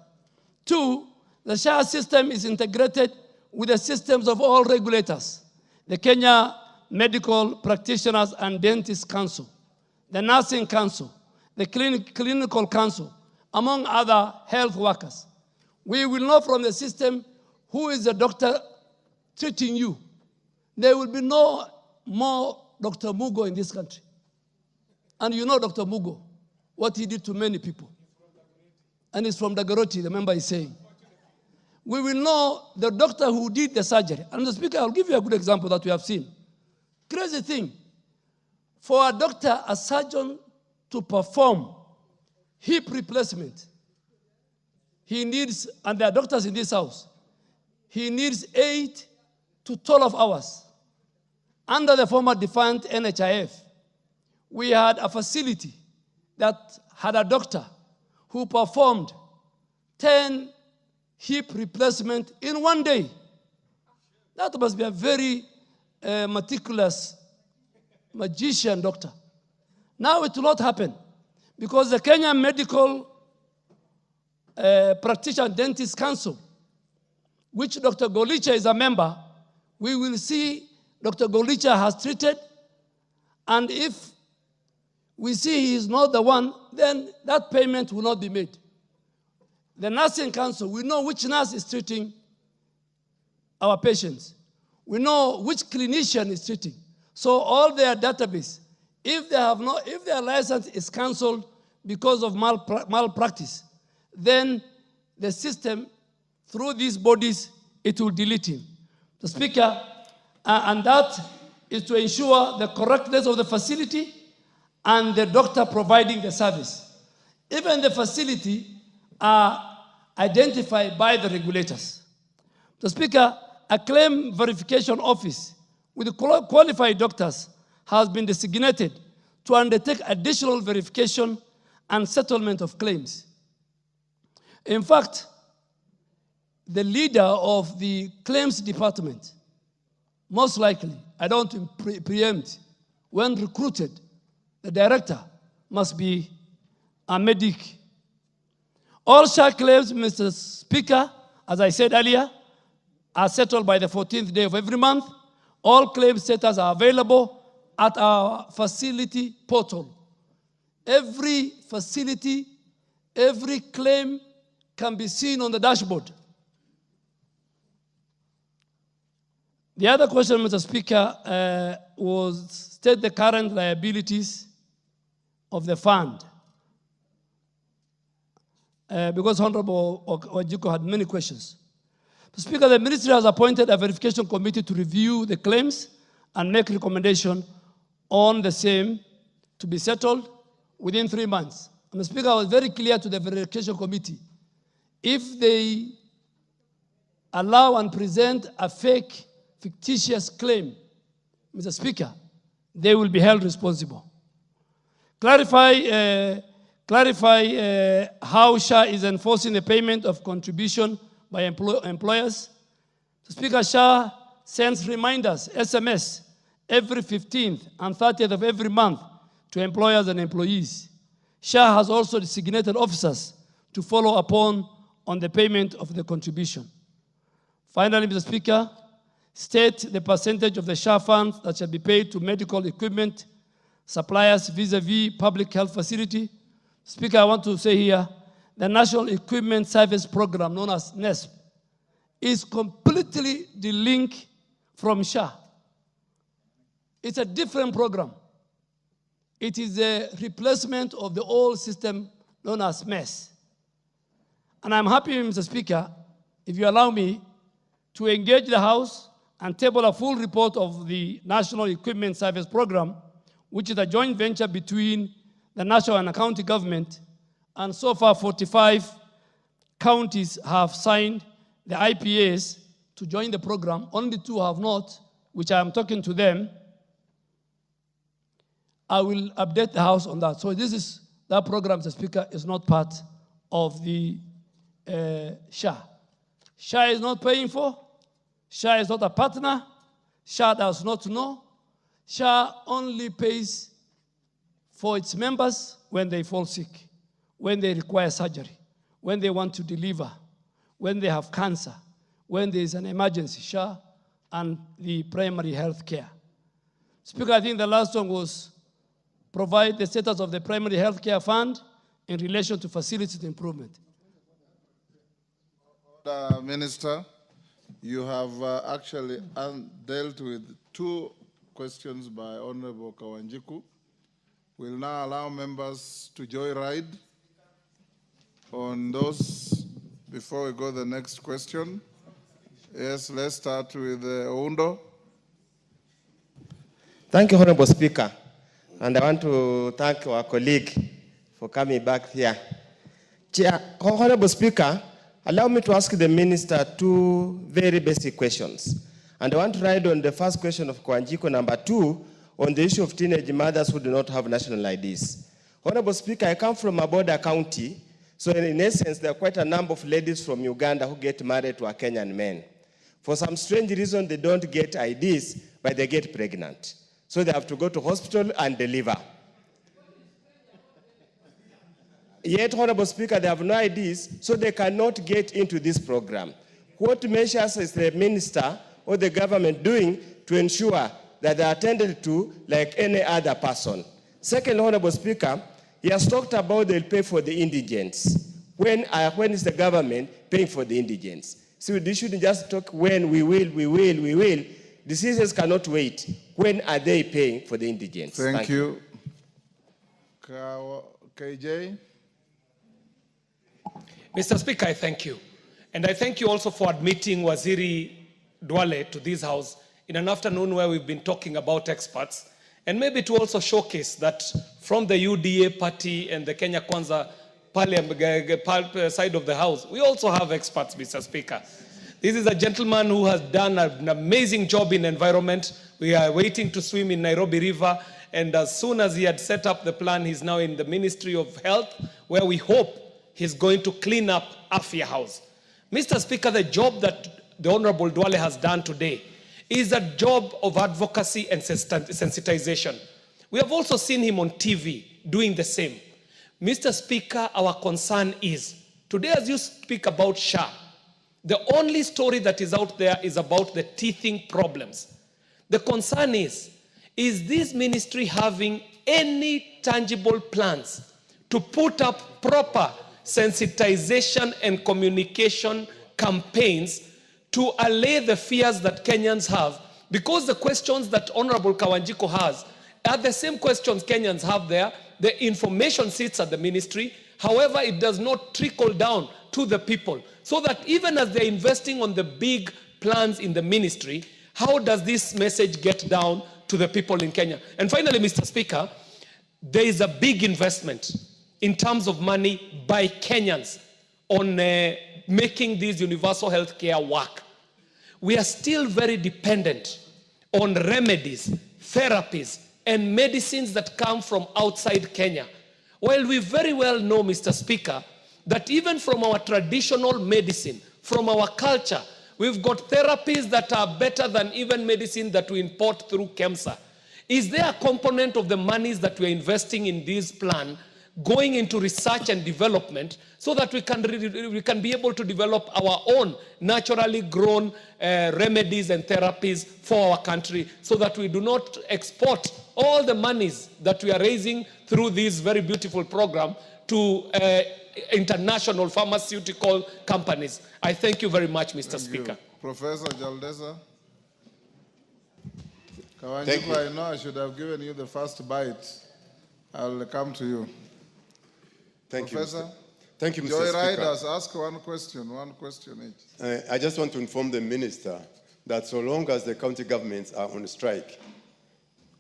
2, the SHA system is integrated with the systems of all regulators, the Kenya Medical Practitioners and Dentists Council, the Nursing Council, the Clinical Council, among other health workers. We will know from the system who is the doctor treating you. There will be no more Dr. Mugo in this country. And you know Dr. Mugo, what he did to many people. And it's from Dagaroti, the member is saying. We will know the doctor who did the surgery. And the speaker, I'll give you a good example that we have seen. Crazy thing. For a doctor, a surgeon to perform hip replacement, he needs, and there are doctors in this house, he needs 8 to 12 hours. Under the former defunct NHIF, we had a facility that had a doctor who performed 10 hip replacement in 1 day. That must be a very meticulous magician doctor. Now it will not happen because the Kenya Medical Practitioner Dentist Council, which Dr. Golicha is a member, we will see Dr. Golicha has treated, and if we see he is not the one, then that payment will not be made. The Nursing Council, we know which nurse is treating our patients. We know which clinician is treating. So all their database, if their license is cancelled because of malpractice, then the system, through these bodies, it will delete him. The Speaker, and that is to ensure the correctness of the facility and the doctor providing the service. Even the facility are identified by the regulators. The Speaker, a claim verification office with qualified doctors has been designated to undertake additional verification and settlement of claims. In fact, the leader of the claims department, most likely, I don't preempt, when recruited, the director must be a medic. All SHA claims, Mr. Speaker, as I said earlier, are settled by the 14th day of every month. All claim status are available at our facility portal. Every facility, every claim can be seen on the dashboard. The other question, Mr. Speaker, was state the current liabilities of the fund. Because Honorable Ojiko had many questions. Mr. Speaker, the ministry has appointed a verification committee to review the claims and make recommendation on the same to be settled within 3 months. And the Speaker was very clear to the verification committee. If they allow and present a fake, fictitious claim, Mr. Speaker, they will be held responsible. Clarify how SHA is enforcing the payment of contribution by employers. The Speaker, SHA sends reminders, SMS, every 15th and 30th of every month to employers and employees. SHA has also designated officers to follow upon on the payment of the contribution. Finally, Mr. Speaker, state the percentage of the SHA funds that shall be paid to medical equipment suppliers vis-a-vis public health facility. Speaker, I want to say here, the National Equipment Service Program, known as NESP, is completely delinked from SHA. It's a different program. It is a replacement of the old system known as MES. And I'm happy, Mr. Speaker, if you allow me, to engage the House and table a full report of the National Equipment Service Program, which is a joint venture between the national and county government, and so far 45 counties have signed the IPAs to join the program. Only 2 have not, which I am talking to them. I will update the House on that. So that program, Mr. Speaker, is not part of the SHA. SHA is not paying for. SHA is not a partner. SHA does not know. SHA only pays for its members when they fall sick, when they require surgery, when they want to deliver, when they have cancer, when there is an emergency. SHA and the primary health care. Speaker, I think the last one was provide the status of the primary health care fund in relation to facility improvement. Minister, you have actually dealt with 2 questions by Honorable Kawanjiku. We'll now allow members to joyride on those before we go to the next question. Yes, let's start with Oundo. Thank you, Honorable Speaker. And I want to thank our colleague for coming back here. Chair, Honorable Speaker, allow me to ask the Minister 2 very basic questions. And I want to ride on the first question of Kwanjiko, number 2, on the issue of teenage mothers who do not have national IDs. Honorable Speaker, I come from a border county, so in essence, there are quite a number of ladies from Uganda who get married to a Kenyan man. For some strange reason, they don't get IDs, but they get pregnant. So they have to go to hospital and deliver. Yet, Honorable Speaker, they have no IDs, so they cannot get into this program. What measures is the minister or the government doing to ensure that they are attended to like any other person? Second, Honorable Speaker, he has talked about they'll pay for the indigents. When is the government paying for the indigents? So they shouldn't just talk when we will. Diseases cannot wait. When are they paying for the indigents? Thank you. KJ? Mr. Speaker, I thank you. And I thank you also for admitting Waziri Duale to this House in an afternoon where we've been talking about experts, and maybe to also showcase that from the UDA party and the Kenya Kwanza side of the House, we also have experts, Mr. Speaker. This is a gentleman who has done an amazing job in environment. We are waiting to swim in Nairobi River, and as soon as he had set up the plan, he's now in the Ministry of Health, where we hope he's going to clean up Afia House. Mr. Speaker, the job that the Honorable Duale has done today is a job of advocacy and sensitization. We have also seen him on TV doing the same. Mr. Speaker, our concern is, today as you speak about SHA, the only story that is out there is about the teething problems. The concern is this ministry having any tangible plans to put up proper sensitization and communication campaigns to allay the fears that Kenyans have? Because the questions that Honorable Kawanjiko has are the same questions Kenyans have there. The information sits at the ministry. However, it does not trickle down to the people. So that even as they're investing on the big plans in the ministry, how does this message get down to the people in Kenya? And finally, Mr. Speaker, there is a big investment in terms of money by Kenyans on making this universal health care work. We are still very dependent on remedies, therapies, and medicines that come from outside Kenya. While we very well know, Mr. Speaker, that even from our traditional medicine, from our culture, we've got therapies that are better than even medicine that we import through KEMSA. Is there a component of the monies that we're investing in this plan going into research and development so that we can be able to develop our own naturally grown remedies and therapies for our country, so that we do not export all the monies that we are raising through this very beautiful program to international pharmaceutical companies? I thank you very much, Mr. Speaker. Professor Jaldeza. Thank you. I know I should have given you the first bite. I'll come to you. Thank Professor, you. Thank you, Mr. Joyriders, Speaker. ask one question each. I just want to inform the minister that so long as the county governments are on strike,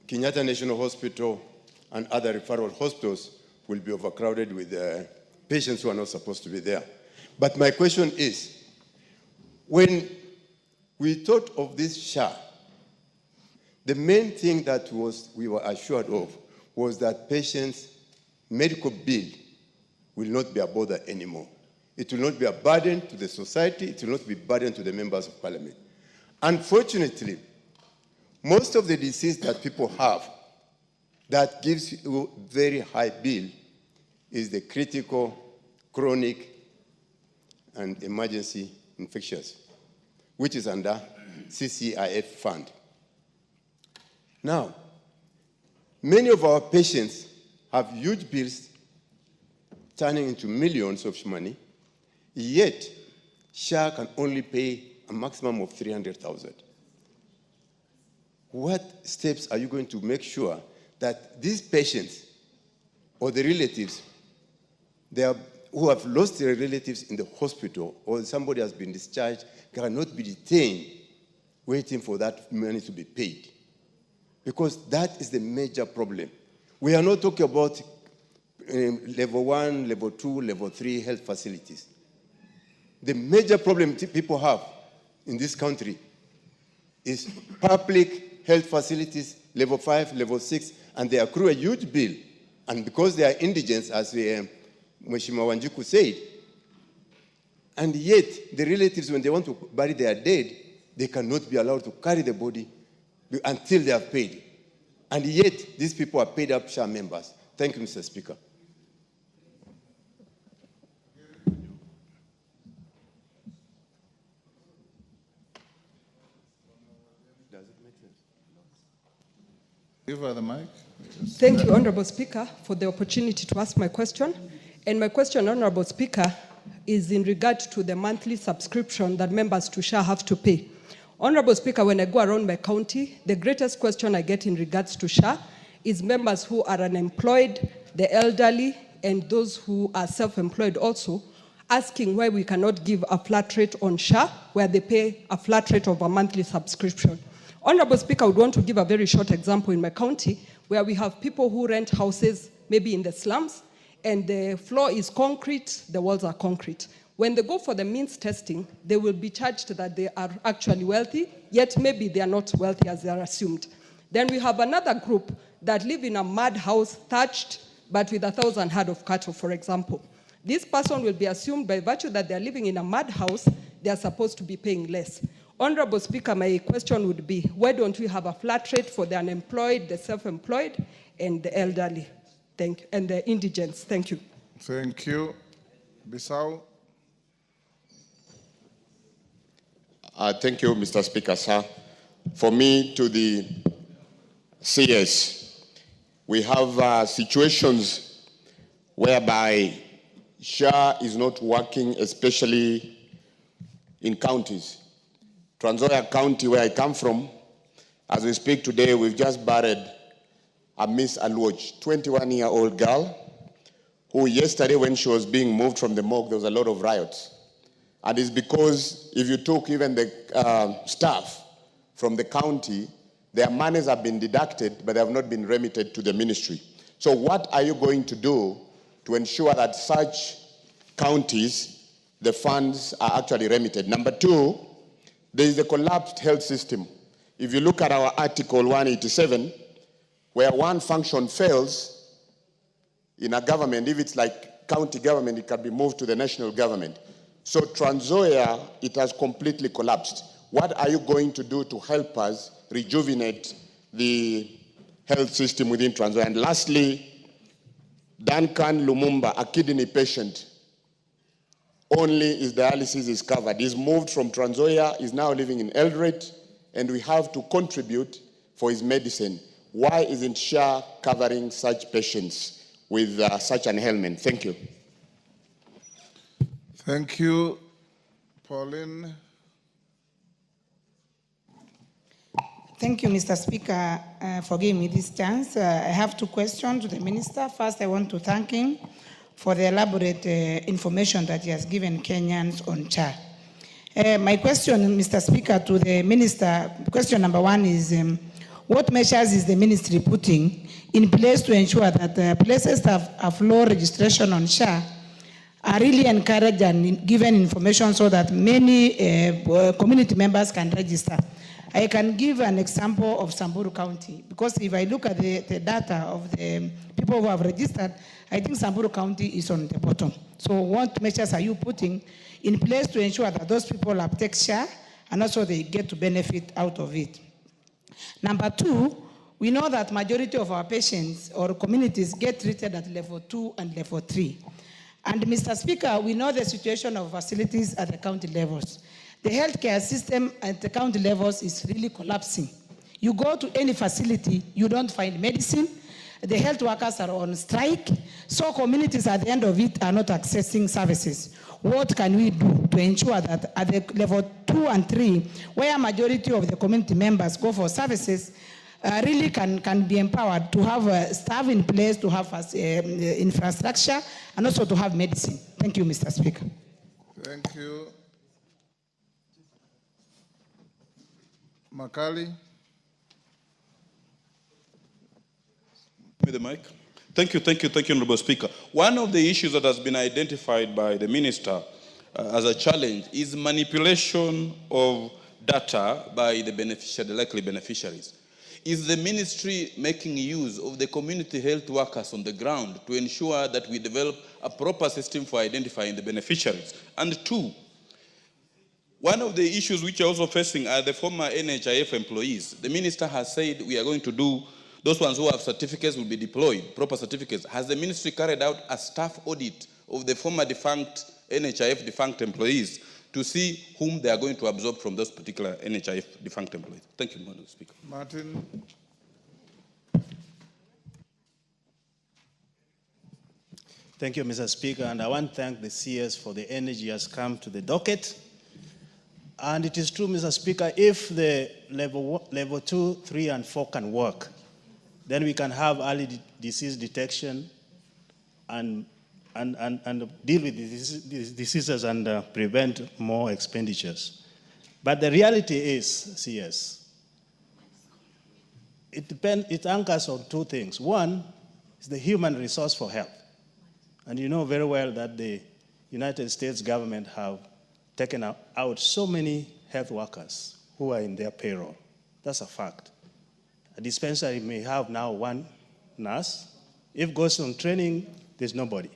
Kenyatta National Hospital and other referral hospitals will be overcrowded with patients who are not supposed to be there. But my question is, when we thought of this SHA, the main thing that we were assured of was that patients' medical bill will not be a bother anymore. It will not be a burden to the society. It will not be a burden to the members of parliament. Unfortunately, most of the disease that people have that gives you very high bill is the critical, chronic, and emergency infectious, which is under CCIF fund. Now, many of our patients have huge bills turning into millions of money, yet SHA can only pay a maximum of 300,000. What steps are you going to make sure that these patients or the relatives who have lost their relatives in the hospital or somebody has been discharged cannot be detained waiting for that money to be paid? Because that is the major problem. We are not talking about level 1, level 2, level 3 health facilities. The major problem people have in this country is public health facilities, level 5, level 6, and they accrue a huge bill. And because they are indigents, as Mheshimiwa Wanjiku said, and yet the relatives, when they want to bury their dead, they cannot be allowed to carry the body until they are paid. And yet, these people are paid up SHA members. Thank you, Mr. Speaker. Give her the mic. Thank you, Honorable Speaker, for the opportunity to ask my question. And my question, Honorable Speaker, is in regard to the monthly subscription that members to SHA have to pay. Honorable Speaker, when I go around my county, the greatest question I get in regards to SHA is members who are unemployed, the elderly, and those who are self-employed also, asking why we cannot give a flat rate on SHA, where they pay a flat rate of a monthly subscription. Honorable Speaker, I would want to give a very short example in my county, where we have people who rent houses, maybe in the slums, and the floor is concrete, the walls are concrete. When they go for the means testing, they will be charged that they are actually wealthy, yet maybe they are not wealthy as they are assumed. Then we have another group that live in a mud house, thatched, but with 1,000 head of cattle, for example. This person will be assumed by virtue that they are living in a mud house, they are supposed to be paying less. Honorable Speaker, my question would be, why don't we have a flat rate for the unemployed, the self-employed, and the elderly? Thank you, and the indigents. Thank you. Thank you. Bissau. Thank you, Mr. Speaker, sir. For me, to the CS, we have situations whereby SHA is not working, especially in counties. Trans Nzoia County, where I come from, as we speak today, we've just buried a Miss Alwoj, 21-year-old girl, who yesterday when she was being moved from the morgue, there was a lot of riots. And it's because if you took even the staff from the county, their monies have been deducted, but they have not been remitted to the ministry. So what are you going to do to ensure that such counties, the funds are actually remitted? Number two, there is a collapsed health system. If you look at our Article 187, where one function fails in a government, if it's like county government, it can be moved to the national government. So Trans Nzoia, it has completely collapsed. What are you going to do to help us rejuvenate the health system within Trans Nzoia? And lastly, Duncan Lumumba, a kidney patient, only his dialysis is covered. He's moved from Trans Nzoia, is now living in Eldoret, and we have to contribute for his medicine. Why isn't SHA covering such patients with such an ailment? Thank you. Thank you. Pauline. Thank you, Mr. Speaker, for giving me this chance. I have two questions to the Minister. First, I want to thank him for the elaborate information that he has given Kenyans on SHA. My question, Mr. Speaker, to the Minister, question number one is, what measures is the Ministry putting in place to ensure that places that have low registration on SHA are really encouraged and given information so that many community members can register. I can give an example of Samburu County, because if I look at the data of the people who have registered, I think Samburu County is on the bottom. So what measures are you putting in place to ensure that those people have taken SHA and also they get to benefit out of it? Number two, we know that majority of our patients or communities get treated at level 2 and level 3. And Mr. Speaker, we know the situation of facilities at the county levels. The healthcare system at the county levels is really collapsing. You go to any facility, you don't find medicine. The health workers are on strike. So communities at the end of it are not accessing services. What can we do to ensure that at the level 2 and 3, where majority of the community members go for services, really can be empowered to have staff in place, to have infrastructure, and also to have medicine? Thank you, Mr. Speaker. Thank you. Makali. With the mic. Thank you, Honorable Speaker. One of the issues that has been identified by the Minister as a challenge is manipulation of data by the beneficiary, the likely beneficiaries. Is the ministry making use of the community health workers on the ground to ensure that we develop a proper system for identifying the beneficiaries? And two, one of the issues which are also facing are the former NHIF employees. The minister has said we are going to do, those ones who have certificates will be deployed, proper certificates. Has the ministry carried out a staff audit of the former defunct NHIF defunct employees to see whom they are going to absorb from those particular NHIF defunct employees? Thank you, Madam Speaker. Martin. Thank you, Mr. Speaker, and I want to thank the CS for the energy has come to the docket. And it is true, Mr. Speaker, if the level 2, 3, and 4 can work, then we can have early disease detection and deal with these diseases and prevent more expenditures. But the reality is, CS, it anchors on two things. One is the human resource for health. And you know very well that the United States government have taken out so many health workers who are in their payroll. That's a fact. A dispensary may have now one nurse. If goes on training, there's nobody.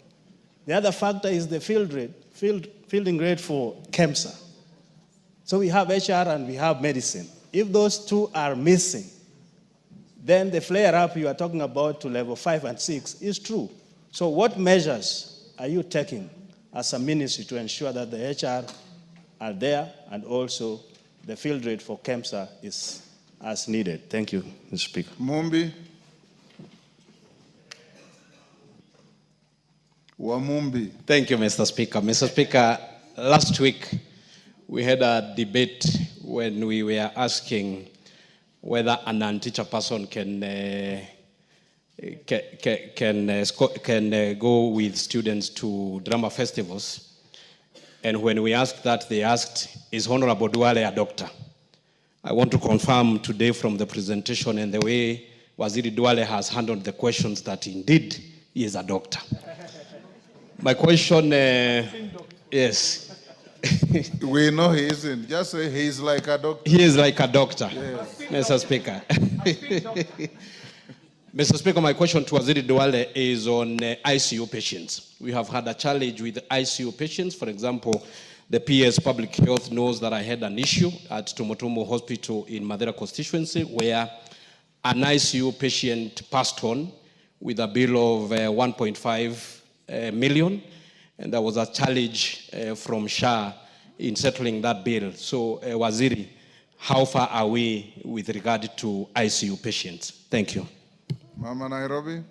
The other factor is the fielding rate for KEMSA. So we have HR and we have medicine. If those two are missing, then the flare-up you are talking about to level 5 and 6 is true. So what measures are you taking as a ministry to ensure that the HR are there and also the field rate for KEMSA is as needed? Thank you, Mr. Speaker. Mumbi. Wamumbi. Thank you, Mr. Speaker. Mr. Speaker, last week we had a debate when we were asking whether a non-teacher person can go with students to drama festivals. And when we asked that, they asked, is Honorable Duale a doctor? I want to confirm today from the presentation and the way Waziri Duale has handled the questions that indeed he is a doctor. My question, yes. We know he isn't. Just say he is like a doctor. He is like a doctor, yes. Mr. Speaker. Mr. Speaker, my question to Waziri Duale is on ICU patients. We have had a challenge with ICU patients. For example, the PS Public Health knows that I had an issue at Tumotumo Hospital in Madera constituency where an ICU patient passed on with a bill of 1.5 million, and there was a challenge from SHA in settling that bill. So, Waziri, how far are we with regard to ICU patients? Thank you. Mama Nairobi.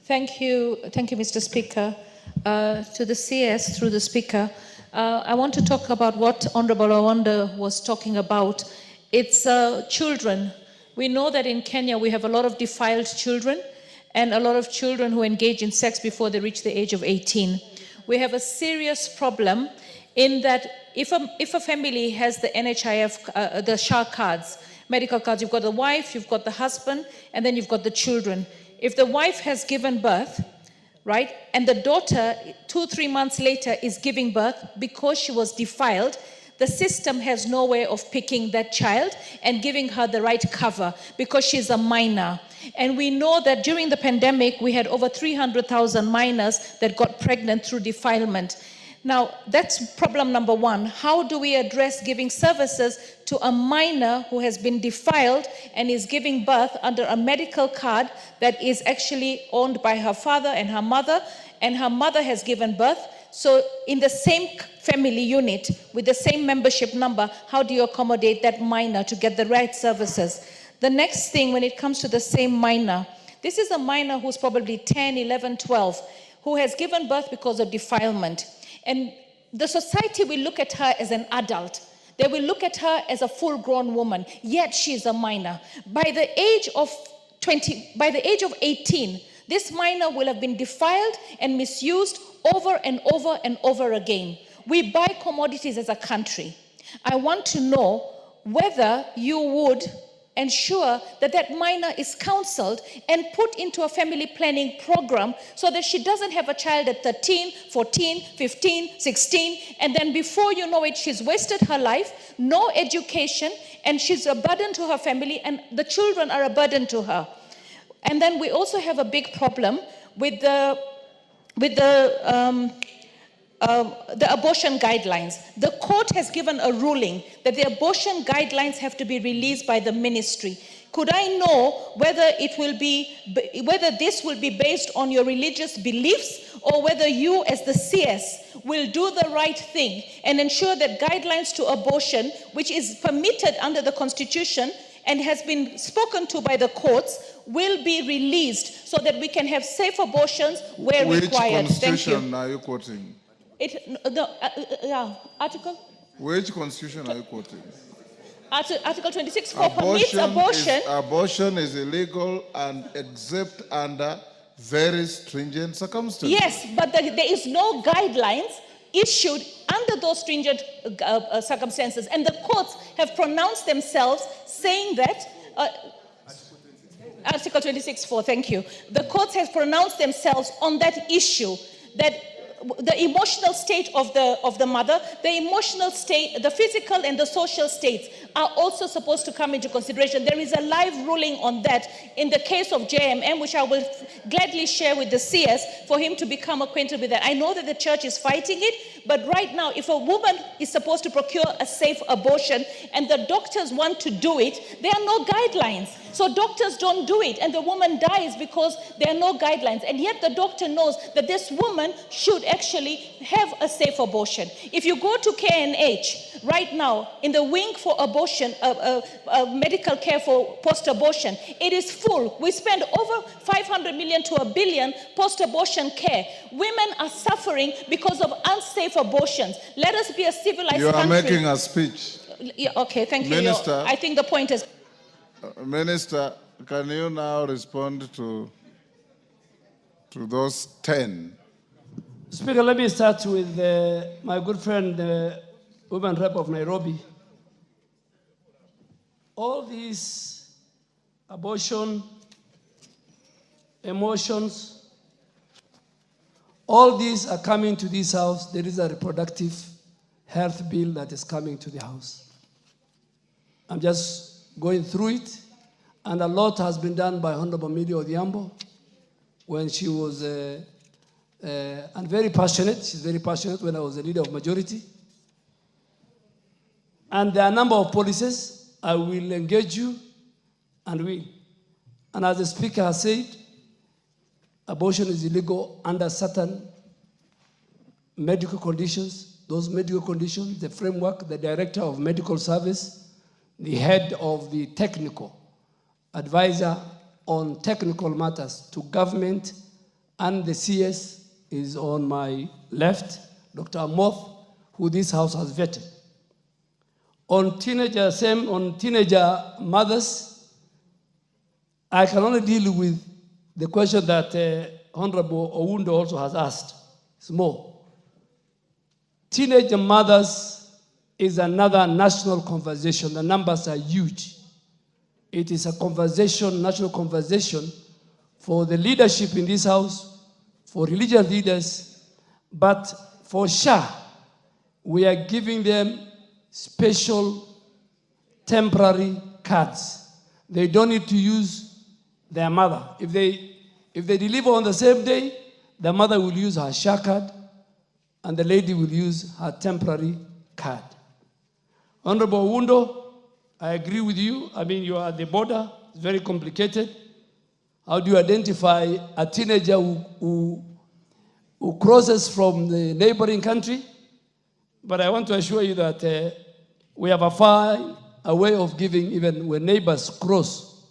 Thank you, Mr. Speaker. To the CS, through the Speaker, I want to talk about what Honorable Awanda was talking about. It's children. We know that in Kenya we have a lot of defiled children and a lot of children who engage in sex before they reach the age of 18. We have a serious problem in that if a family has the NHIF, the SHA cards, medical cards, you've got the wife, you've got the husband, and then you've got the children. If the wife has given birth, right? And the daughter, 2-3 months later, is giving birth because she was defiled. The system has no way of picking that child and giving her the right cover because she's a minor. And we know that during the pandemic, we had over 300,000 minors that got pregnant through defilement. Now, that's problem number one. How do we address giving services to a minor who has been defiled and is giving birth under a medical card that is actually owned by her father and her mother has given birth? So in the same family unit with the same membership number, how do you accommodate that minor to get the right services? The next thing, when it comes to the same minor, this is a minor who's probably 10, 11, 12, who has given birth because of defilement. And the society will look at her as an adult. They will look at her as a full-grown woman, yet she's a minor. By the age of 18, this minor will have been defiled and misused over and over and over again. We buy commodities as a country. I want to know whether you would ensure that that minor is counseled and put into a family planning program so that she doesn't have a child at 13, 14, 15, 16, and then before you know it, she's wasted her life, no education, and she's a burden to her family, and the children are a burden to her. And then we also have a big problem with the abortion guidelines. The court has given a ruling that the abortion guidelines have to be released by the ministry. Could I know whether this will be based on your religious beliefs, or whether you as the CS will do the right thing and ensure that guidelines to abortion, which is permitted under the Constitution and has been spoken to by the courts, will be released so that we can have safe abortions where required. Which Thank you. constitution are you quoting? Article? Which constitution are you quoting? Article 26(4) permits abortion. Abortion is illegal and except under very stringent circumstances. Yes, but there is no guidelines issued under those stringent circumstances. And the courts have pronounced themselves saying that, Article 26(4), thank you. The courts have pronounced themselves on that issue, that the emotional state of the mother, the emotional state, the physical and the social states are also supposed to come into consideration. There is a live ruling on that in the case of JMM, which I will gladly share with the CS for him to become acquainted with that. I know that the church is fighting it, but right now, if a woman is supposed to procure a safe abortion and the doctors want to do it, there are no guidelines. So doctors don't do it, and the woman dies because there are no guidelines. And yet the doctor knows that this woman should actually have a safe abortion. If you go to KNH right now, in the wing for abortion, medical care for post-abortion, it is full. We spend over 500 million to $1 billion post-abortion care. Women are suffering because of unsafe abortions. Let us be a civilized country. You are making a speech. Yeah, okay, thank you. Minister, I think the point is... Minister, can you now respond to those 10? Speaker, let me start with my good friend, the Women Rep of Nairobi. All these abortion, emotions, all these are coming to this house. There is a reproductive health bill that is coming to the house. I'm just going through it, and a lot has been done by Honorable Midi Odhiambo when she was and very passionate. She's very passionate when I was the leader of majority. And there are a number of policies. I will engage you and we. And as the Speaker has said, abortion is illegal under certain medical conditions. Those medical conditions, the framework, the Director of Medical Service, the head of the technical advisor on technical matters to government, and the CS is on my left, Dr. Amoth, who this house has vetted. On teenager mothers, I can only deal with the question that Honorable Owundo also has asked. It's more. Teenager mothers is another national conversation. The numbers are huge. It is a conversation, national conversation, for the leadership in this house, for religious leaders, but for SHA, we are giving them special temporary cards. They don't need to use their mother. If they deliver on the same day, the mother will use her SHA card and the lady will use her temporary card. Honorable Wundo, I agree with you. I mean, you are at the border. It's very complicated. How do you identify a teenager who crosses from the neighboring country? But I want to assure you that we have a way of giving, even when neighbors cross,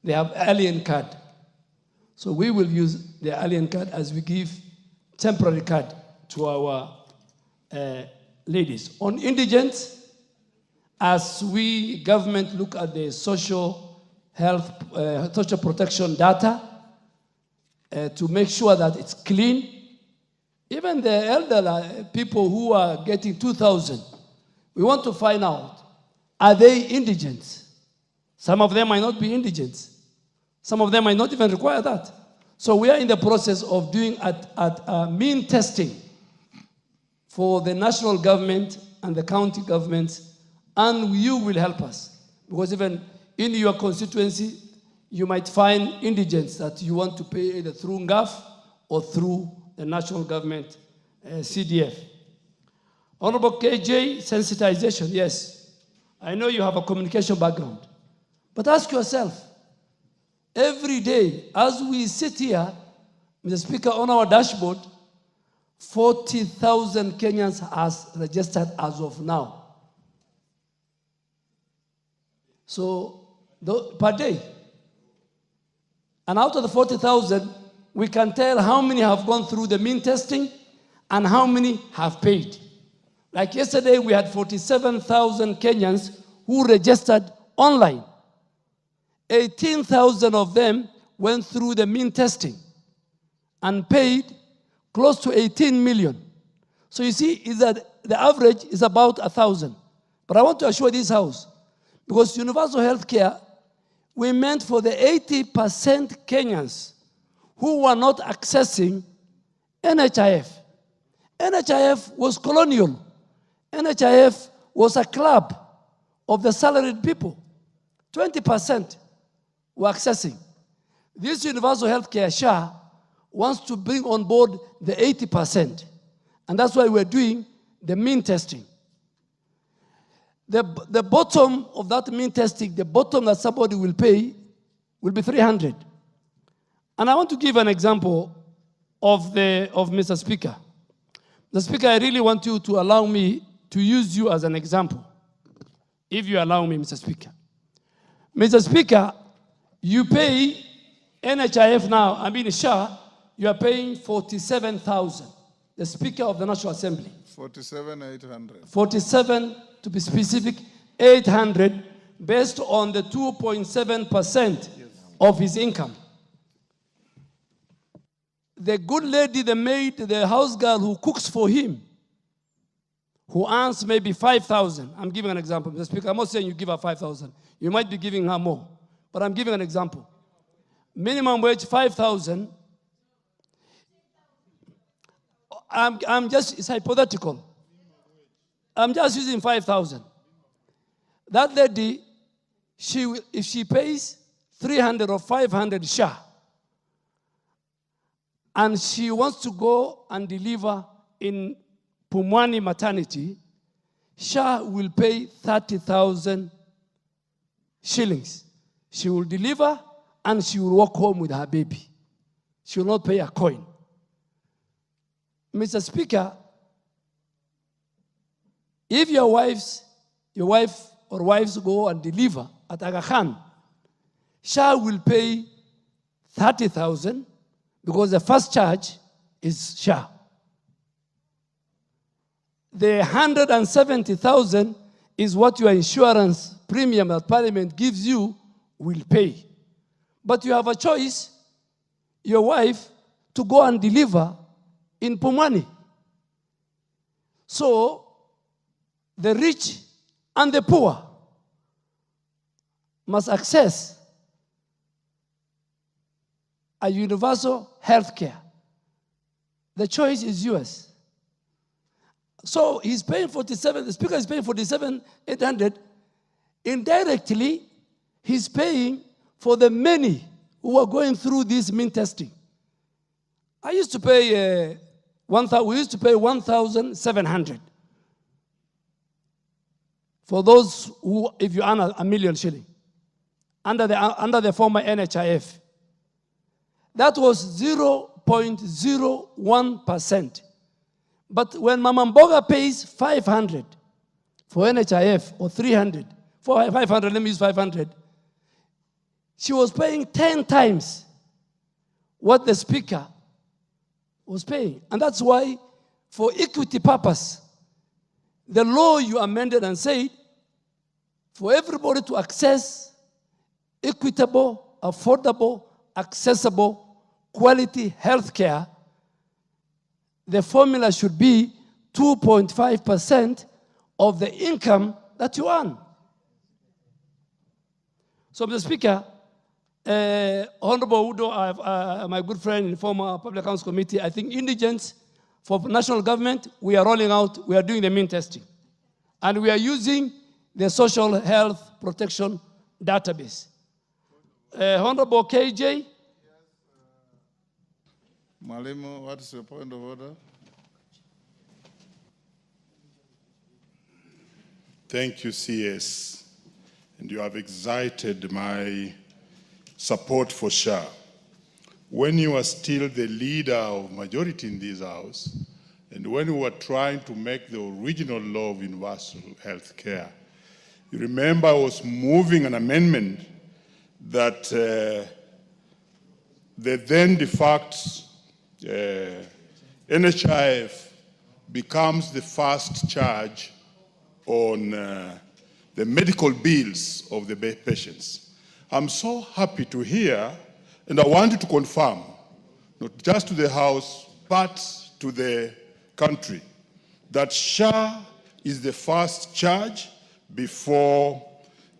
they have alien card. So we will use the alien card as we give temporary card to our ladies. On indigents, as we government look at the social health, social protection data to make sure that it's clean, even the elderly people who are getting 2,000, we want to find out, are they indigents? Some of them might not be indigents. Some of them might not even require that. So we are in the process of doing mean testing for the national government and the county governments, and you will help us. Because even in your constituency, you might find indigents that you want to pay either through NGAF or through the national government, CDF. Honorable KJ, sensitization, yes. I know you have a communication background. But ask yourself, every day, as we sit here, Mr. Speaker, on our dashboard, 40,000 Kenyans has registered as of now. So, per day. And out of the 40,000, we can tell how many have gone through the mean testing and how many have paid. Like yesterday, we had 47,000 Kenyans who registered online. 18,000 of them went through the mean testing and paid close to 18 million. So you see, is that the average is about 1,000. But I want to assure this House, because universal health care, we meant for the 80% Kenyans who were not accessing NHIF. NHIF was colonial. NHIF was a club of the salaried people. 20% were accessing. This universal health care, SHA, wants to bring on board the 80%. And that's why we're doing the mean testing. The bottom of that mean testing, the bottom that somebody will pay, will be 300. And I want to give an example of Mr. Speaker. Mr. Speaker, I really want you to allow me to use you as an example, if you allow me, Mr. Speaker. Mr. Speaker, you pay NHIF now, I mean SHA, you are paying 47,000. The Speaker of the National Assembly. 47,800. 47, to be specific, 800, based on the 2.7% of his income. The good lady, the maid, the house girl who cooks for him, who earns maybe 5,000. I'm giving an example, Mr. Speaker. I'm not saying you give her 5,000. You might be giving her more. But I'm giving an example. Minimum wage, 5,000. I'm just, it's hypothetical. I'm just using 5,000. That lady, if she pays 300 or 500 SHA, and she wants to go and deliver in Pumwani maternity, SHA will pay 30,000 shillings. She will deliver and she will walk home with her baby. She will not pay a coin. Mr. Speaker, if your wife or wives go and deliver at Aga Khan, SHA will pay 30,000 because the first charge is SHA. The 170,000 is what your insurance premium that Parliament gives you will pay. But you have a choice, your wife, to go and deliver in Pumwani. So, the rich and the poor must access a universal health care. The choice is yours. So he's paying 47, the speaker is paying 47,800. Indirectly, he's paying for the many who are going through this mean testing. I used to pay, we used to pay 1,700 for those who, if you earn a million shilling, under the former NHIF. That was 0.01%. But when Mama Mboga pays 500 for NHIF, or 300, for 500, let me use 500, she was paying 10 times what the speaker was paying. And that's why, for equity purpose, the law you amended and said, for everybody to access equitable, affordable, accessible, quality health care, the formula should be 2.5% of the income that you earn. So, Mr. Speaker, Honorable Udo, my good friend in former Public Accounts Committee, I think Indigents for national government, we are rolling out, we are doing the mean testing. And we are using the social health protection database. Honorable KJ. Mwalimu, what is your point of order? Thank you, CS. And you have excited my support for SHA. When you were still the leader of majority in this House, and when we were trying to make the original law of universal health care, you remember I was moving an amendment that the then de facto NHIF becomes the first charge on the medical bills of the patients. I'm so happy to hear, and I wanted to confirm, not just to the House, but to the country, that SHA is the first charge before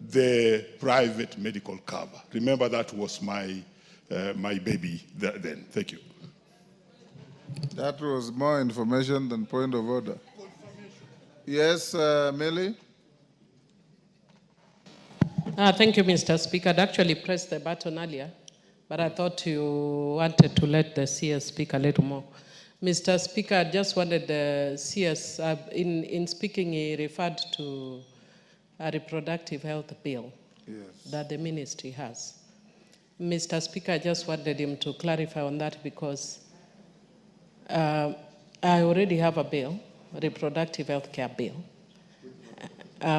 the private medical cover. Remember, that was my baby then. Thank you. That was more information than point of order. Yes, Millie? Thank you, Mr. Speaker. I'd actually pressed the button earlier, but I thought you wanted to let the CS speak a little more. Mr. Speaker, I just wanted the CS, in speaking, he referred to a reproductive health bill that the ministry has. Mr. Speaker, I just wanted him to clarify on that because I already have a bill, a reproductive health care bill,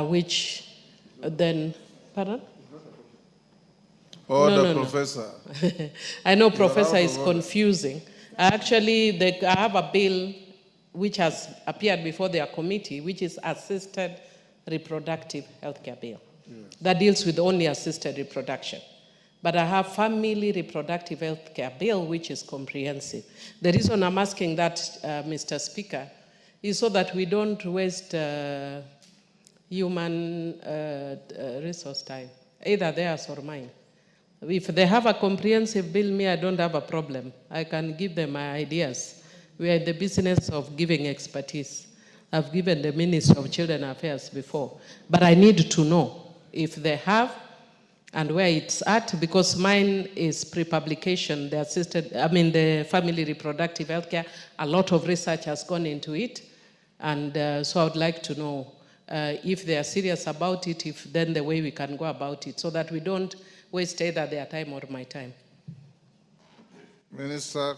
which then, pardon? Order, Professor. I know Professor is confusing. Actually, I have a bill which has appeared before their committee, which is assisted reproductive health care bill. That deals with only assisted reproduction. But I have family reproductive health care bill, which is comprehensive. The reason I'm asking that, Mr. Speaker, is so that we don't waste human resource time, either theirs or mine. If they have a comprehensive bill, me, I don't have a problem. I can give them my ideas. We are in the business of giving expertise. I've given the Ministry of Children Affairs before. But I need to know if they have and where it's at, because mine is pre-publication, the family reproductive health care. A lot of research has gone into it. And so I would like to know if they are serious about it, if then the way we can go about it, so that we don't waste either their time or my time. Minister.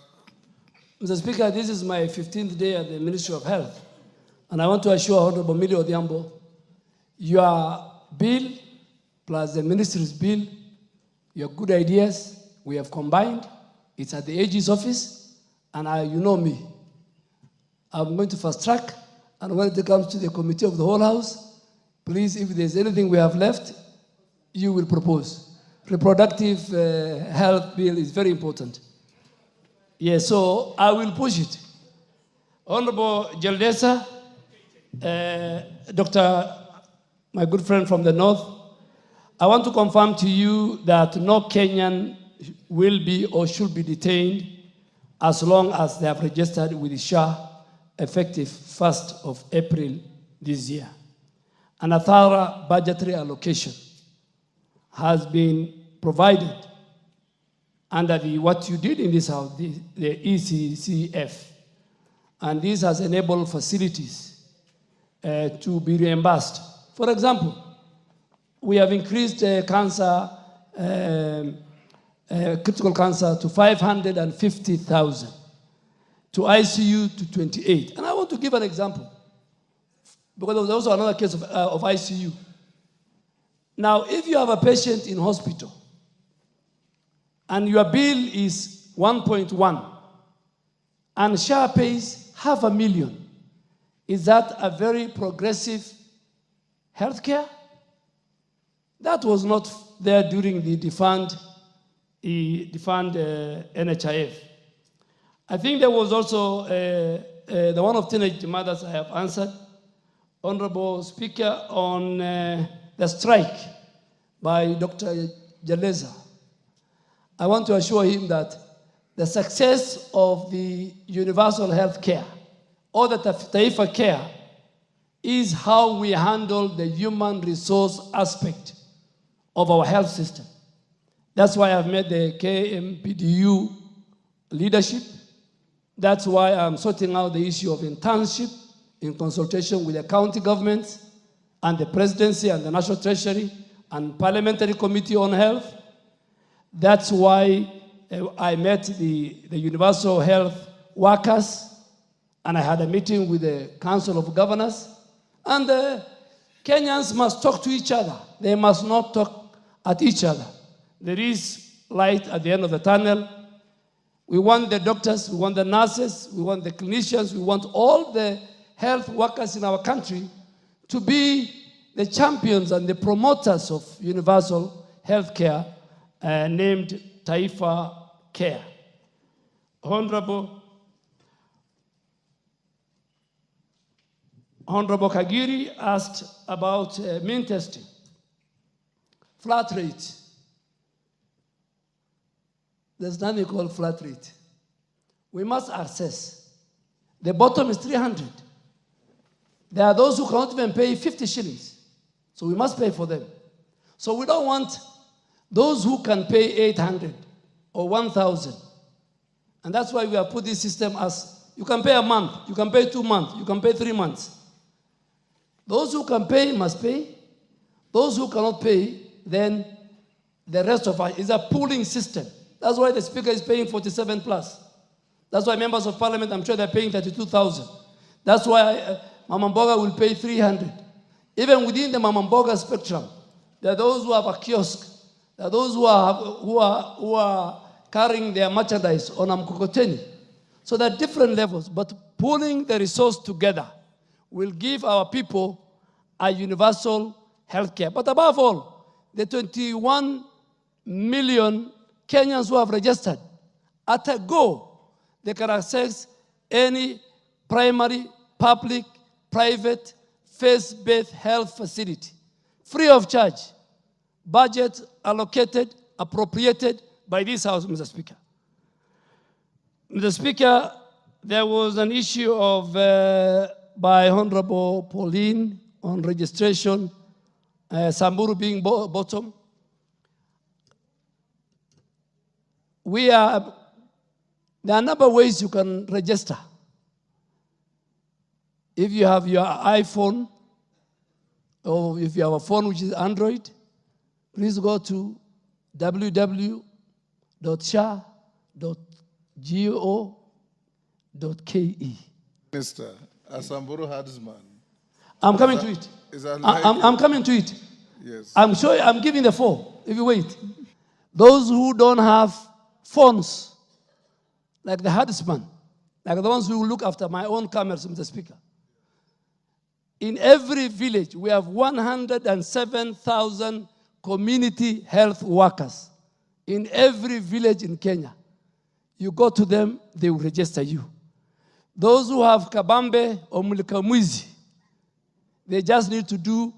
Mr. Speaker, this is my 15th day at the Ministry of Health. And I want to assure Honorable Millie Odhiambo, your bill plus the ministry's bill, your good ideas, we have combined. It's at the AG's office, and you know me. I'm going to fast track, and when it comes to the committee of the whole House, please, if there's anything we have left, you will propose. Reproductive health bill is very important. Yes, so I will push it. Honorable Jaldesa, Dr. my good friend from the north, I want to confirm to you that no Kenyan will be or should be detained as long as they have registered with SHA effective 1st of April this year. And a thorough budgetary allocation has been provided under what you did in this house, the ECCF. And this has enabled facilities to be reimbursed. For example, we have increased critical cancer to 550,000, to ICU to 28. And I want to give an example, because there was also another case of ICU. Now, if you have a patient in hospital and your bill is 1.1 and SHA pays $500,000, is that a very progressive healthcare? That was not there during the defund NHIF. I think there was also the one of teenage mothers I have answered. Honorable Speaker, on the strike by Dr. Jaleza, I want to assure him that the success of the universal health care or the Taifa care is how we handle the human resource aspect of our health system. That's why I've met the KMPDU leadership. That's why I'm sorting out the issue of internship in consultation with the county governments and the presidency and the National Treasury and Parliamentary Committee on Health. That's why I met the universal health workers, and I had a meeting with the Council of Governors. And Kenyans must talk to each other. They must not talk at each other. There is light at the end of the tunnel. We want the doctors, we want the nurses, we want the clinicians, we want all the health workers in our country to be the champions and the promoters of universal health care named Taifa Care. Honorable Kagiri asked about mean testing, flat rate. There's nothing called flat rate. We must assess. The bottom is 300. There are those who cannot even pay 50 shillings. So we must pay for them. So we don't want those who can pay 800 or 1,000. And that's why we have put this system as you can pay a month, you can pay 2 months, you can pay 3 months. Those who can pay must pay. Those who cannot pay, then the rest of us is a pooling system. That's why the Speaker is paying 47 plus. That's why members of Parliament, I'm sure they're paying 32,000. That's why Mama Mboga will pay 300. Even within the Mama Mboga spectrum, there are those who have a kiosk. There are those who are carrying their merchandise on a mkokoteni. So there are different levels, but pooling the resource together will give our people a universal health care. But above all, the 21 million Kenyans who have registered, at a go, they can access any primary, public, private, faith-based health facility, free of charge, budget allocated, appropriated by this House, Mr. Speaker. Mr. Speaker, there was an issue of by Honorable Pauline on registration, Samburu being bottom. There are a number of ways you can register. If you have your iPhone, or if you have a phone which is Android, please go to www.sha.go.ke. Minister, Asamburu herdsman. I'm coming to it. I'm coming to it. Yes. I'm sure I'm giving the 4, if you wait. Those who don't have phones, like the herdsman, like the ones who look after my own cameras, Mr. Speaker. In every village, we have 107,000 community health workers. In every village in Kenya. You go to them, they will register you. Those who have kabambe or mulikamwizi, they just need to do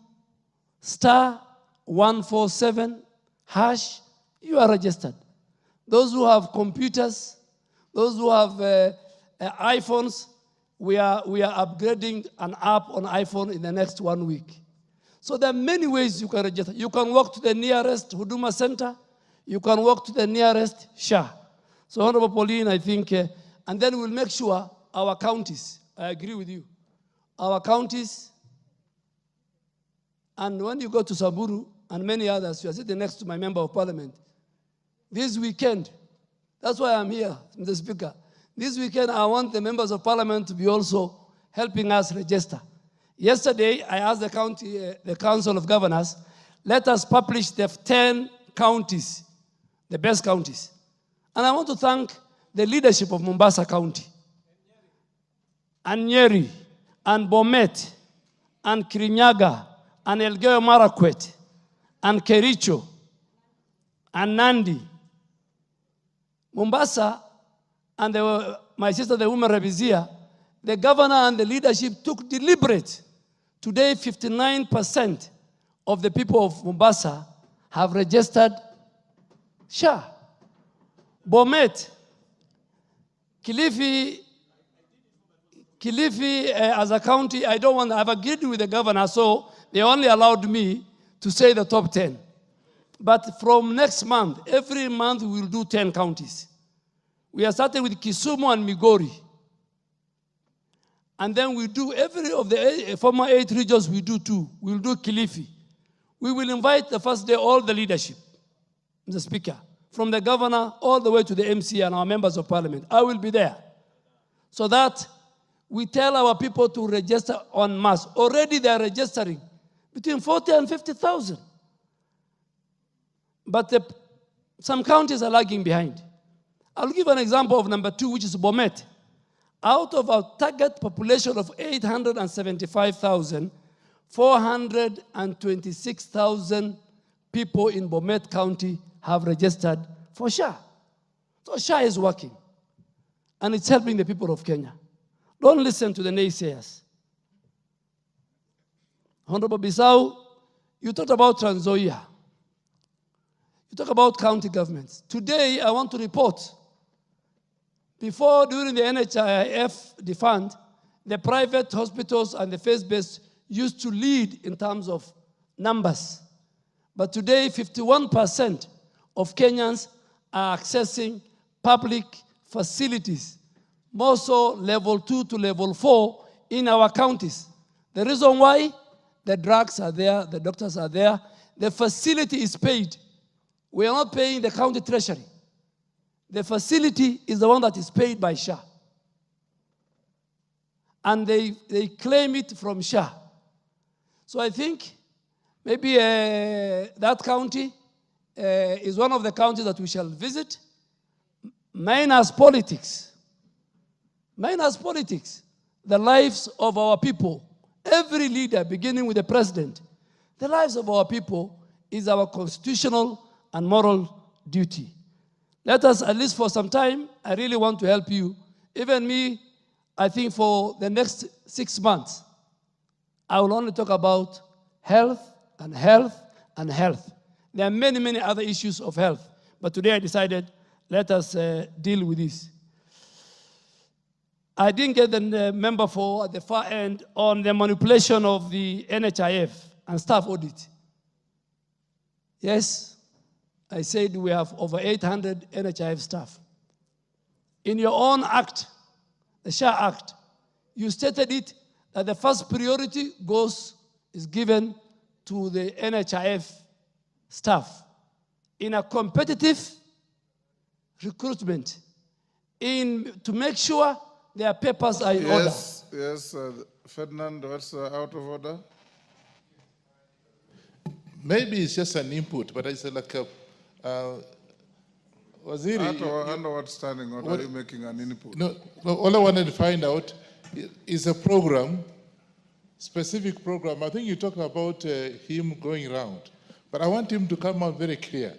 *147#, you are registered. Those who have computers, Those who have iPhones, we are upgrading an app on iPhone in the next 1 week. So there are many ways you can register. You can walk to the nearest Huduma Center. You can walk to the nearest SHA. So Honorable Pauline, I think, and then we'll make sure our counties, I agree with you, our counties, and when you go to Samburu and many others, you are sitting next to my member of parliament. This weekend, that's why I'm here, Mr. Speaker. This weekend, I want the members of parliament to be also helping us register. Yesterday, I asked the Council of Governors, let us publish the 10 counties, the best counties. And I want to thank the leadership of Mombasa County, and Nyeri, and Bomet, and Kirinyaga, and Elgeyo Marakwet, and Kericho, and Nandi. Mombasa, and my sister, the woman Rebizia, the governor and the leadership took deliberate. Today, 59% of the people of Mombasa have registered SHA. Bomet, Kilifi as a county, I've agreed with the governor, so they only allowed me to say the top 10. But from next month, every month we will do 10 counties. We are starting with Kisumu and Migori. And then we do every of the former 8 regions, we do 2. We'll do Kilifi. We will invite the first day all the leadership, Mr. Speaker, from the governor all the way to the MC and our members of parliament. I will be there. So that we tell our people to register en masse. Already they are registering between 40 and 50,000. But some counties are lagging behind. I'll give an example of number 2, which is Bomet. Out of our target population of 875,000, 426,000 people in Bomet County have registered for SHA. So SHA is working, and it's helping the people of Kenya. Don't listen to the naysayers. Honorable Bissau, you talked about Trans Nzoia. You talk about county governments. Today, I want to report, during the NHIF defund, the private hospitals and the faith-based used to lead in terms of numbers. But today, 51% of Kenyans are accessing public facilities, more so level 2 to level 4 in our counties. The reason why? The drugs are there, the doctors are there, the facility is paid. We are not paying the county treasury. The facility is the one that is paid by SHA. And they claim it from SHA. So I think maybe that county is one of the counties that we shall visit. Minus politics. Minus politics. The lives of our people. Every leader, beginning with the president, the lives of our people is our constitutional and moral duty. Let us, at least for some time, I really want to help you. Even me, I think for the next 6 months, I will only talk about health and health and health. There are many, many other issues of health. But today I decided, let us deal with this. I didn't get the member for at the far end on the manipulation of the NHIF and staff audit. Yes, I said we have over 800 NHIF staff. In your own act, the SHA Act, you stated it that the first priority is given to the NHIF staff in a competitive recruitment to make sure their papers are in order. Yes, Ferdinand, what's out of order? Maybe it's just an input, but it's like a Waziri. Under what standing order are you making an input? No, all I wanted to find out is a program, specific program. I think you talk about him going around, but I want him to come out very clear.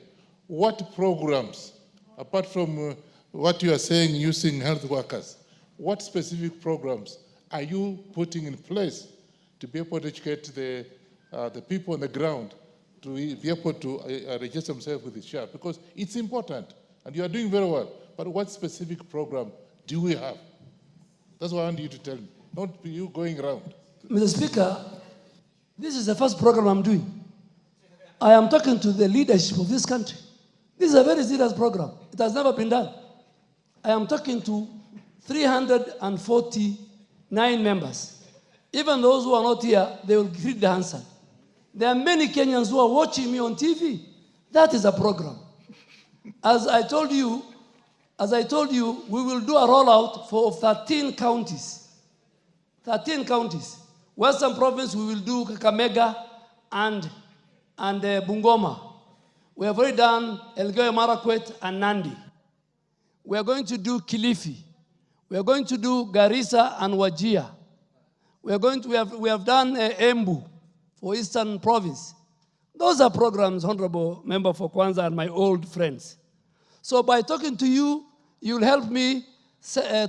What programs, apart from what you are saying using health workers, what specific programs are you putting in place to be able to educate the people on the ground to be able to register themselves with the SHA? Because it's important, and you are doing very well. but what specific program do we have? That's what I want you to tell me, not you going around. Mr. Speaker, this is the first program I'm doing. I am talking to the leadership of this country. This is a very serious program. It has never been done. I am talking to 349 members. Even those who are not here, they will read the answer. There are many Kenyans who are watching me on TV. That is a program. As I told you, we will do a rollout for 13 counties. 13 counties. Western Province, we will do Kakamega and Bungoma. We have already done Elgeyo Marakwet and Nandi. We are going to do Kilifi. We are going to do Garissa and Wajir. We have done Embu for Eastern Province. Those are programs, Honorable Member for Kwanza and my old friends. So by talking to you, you'll help me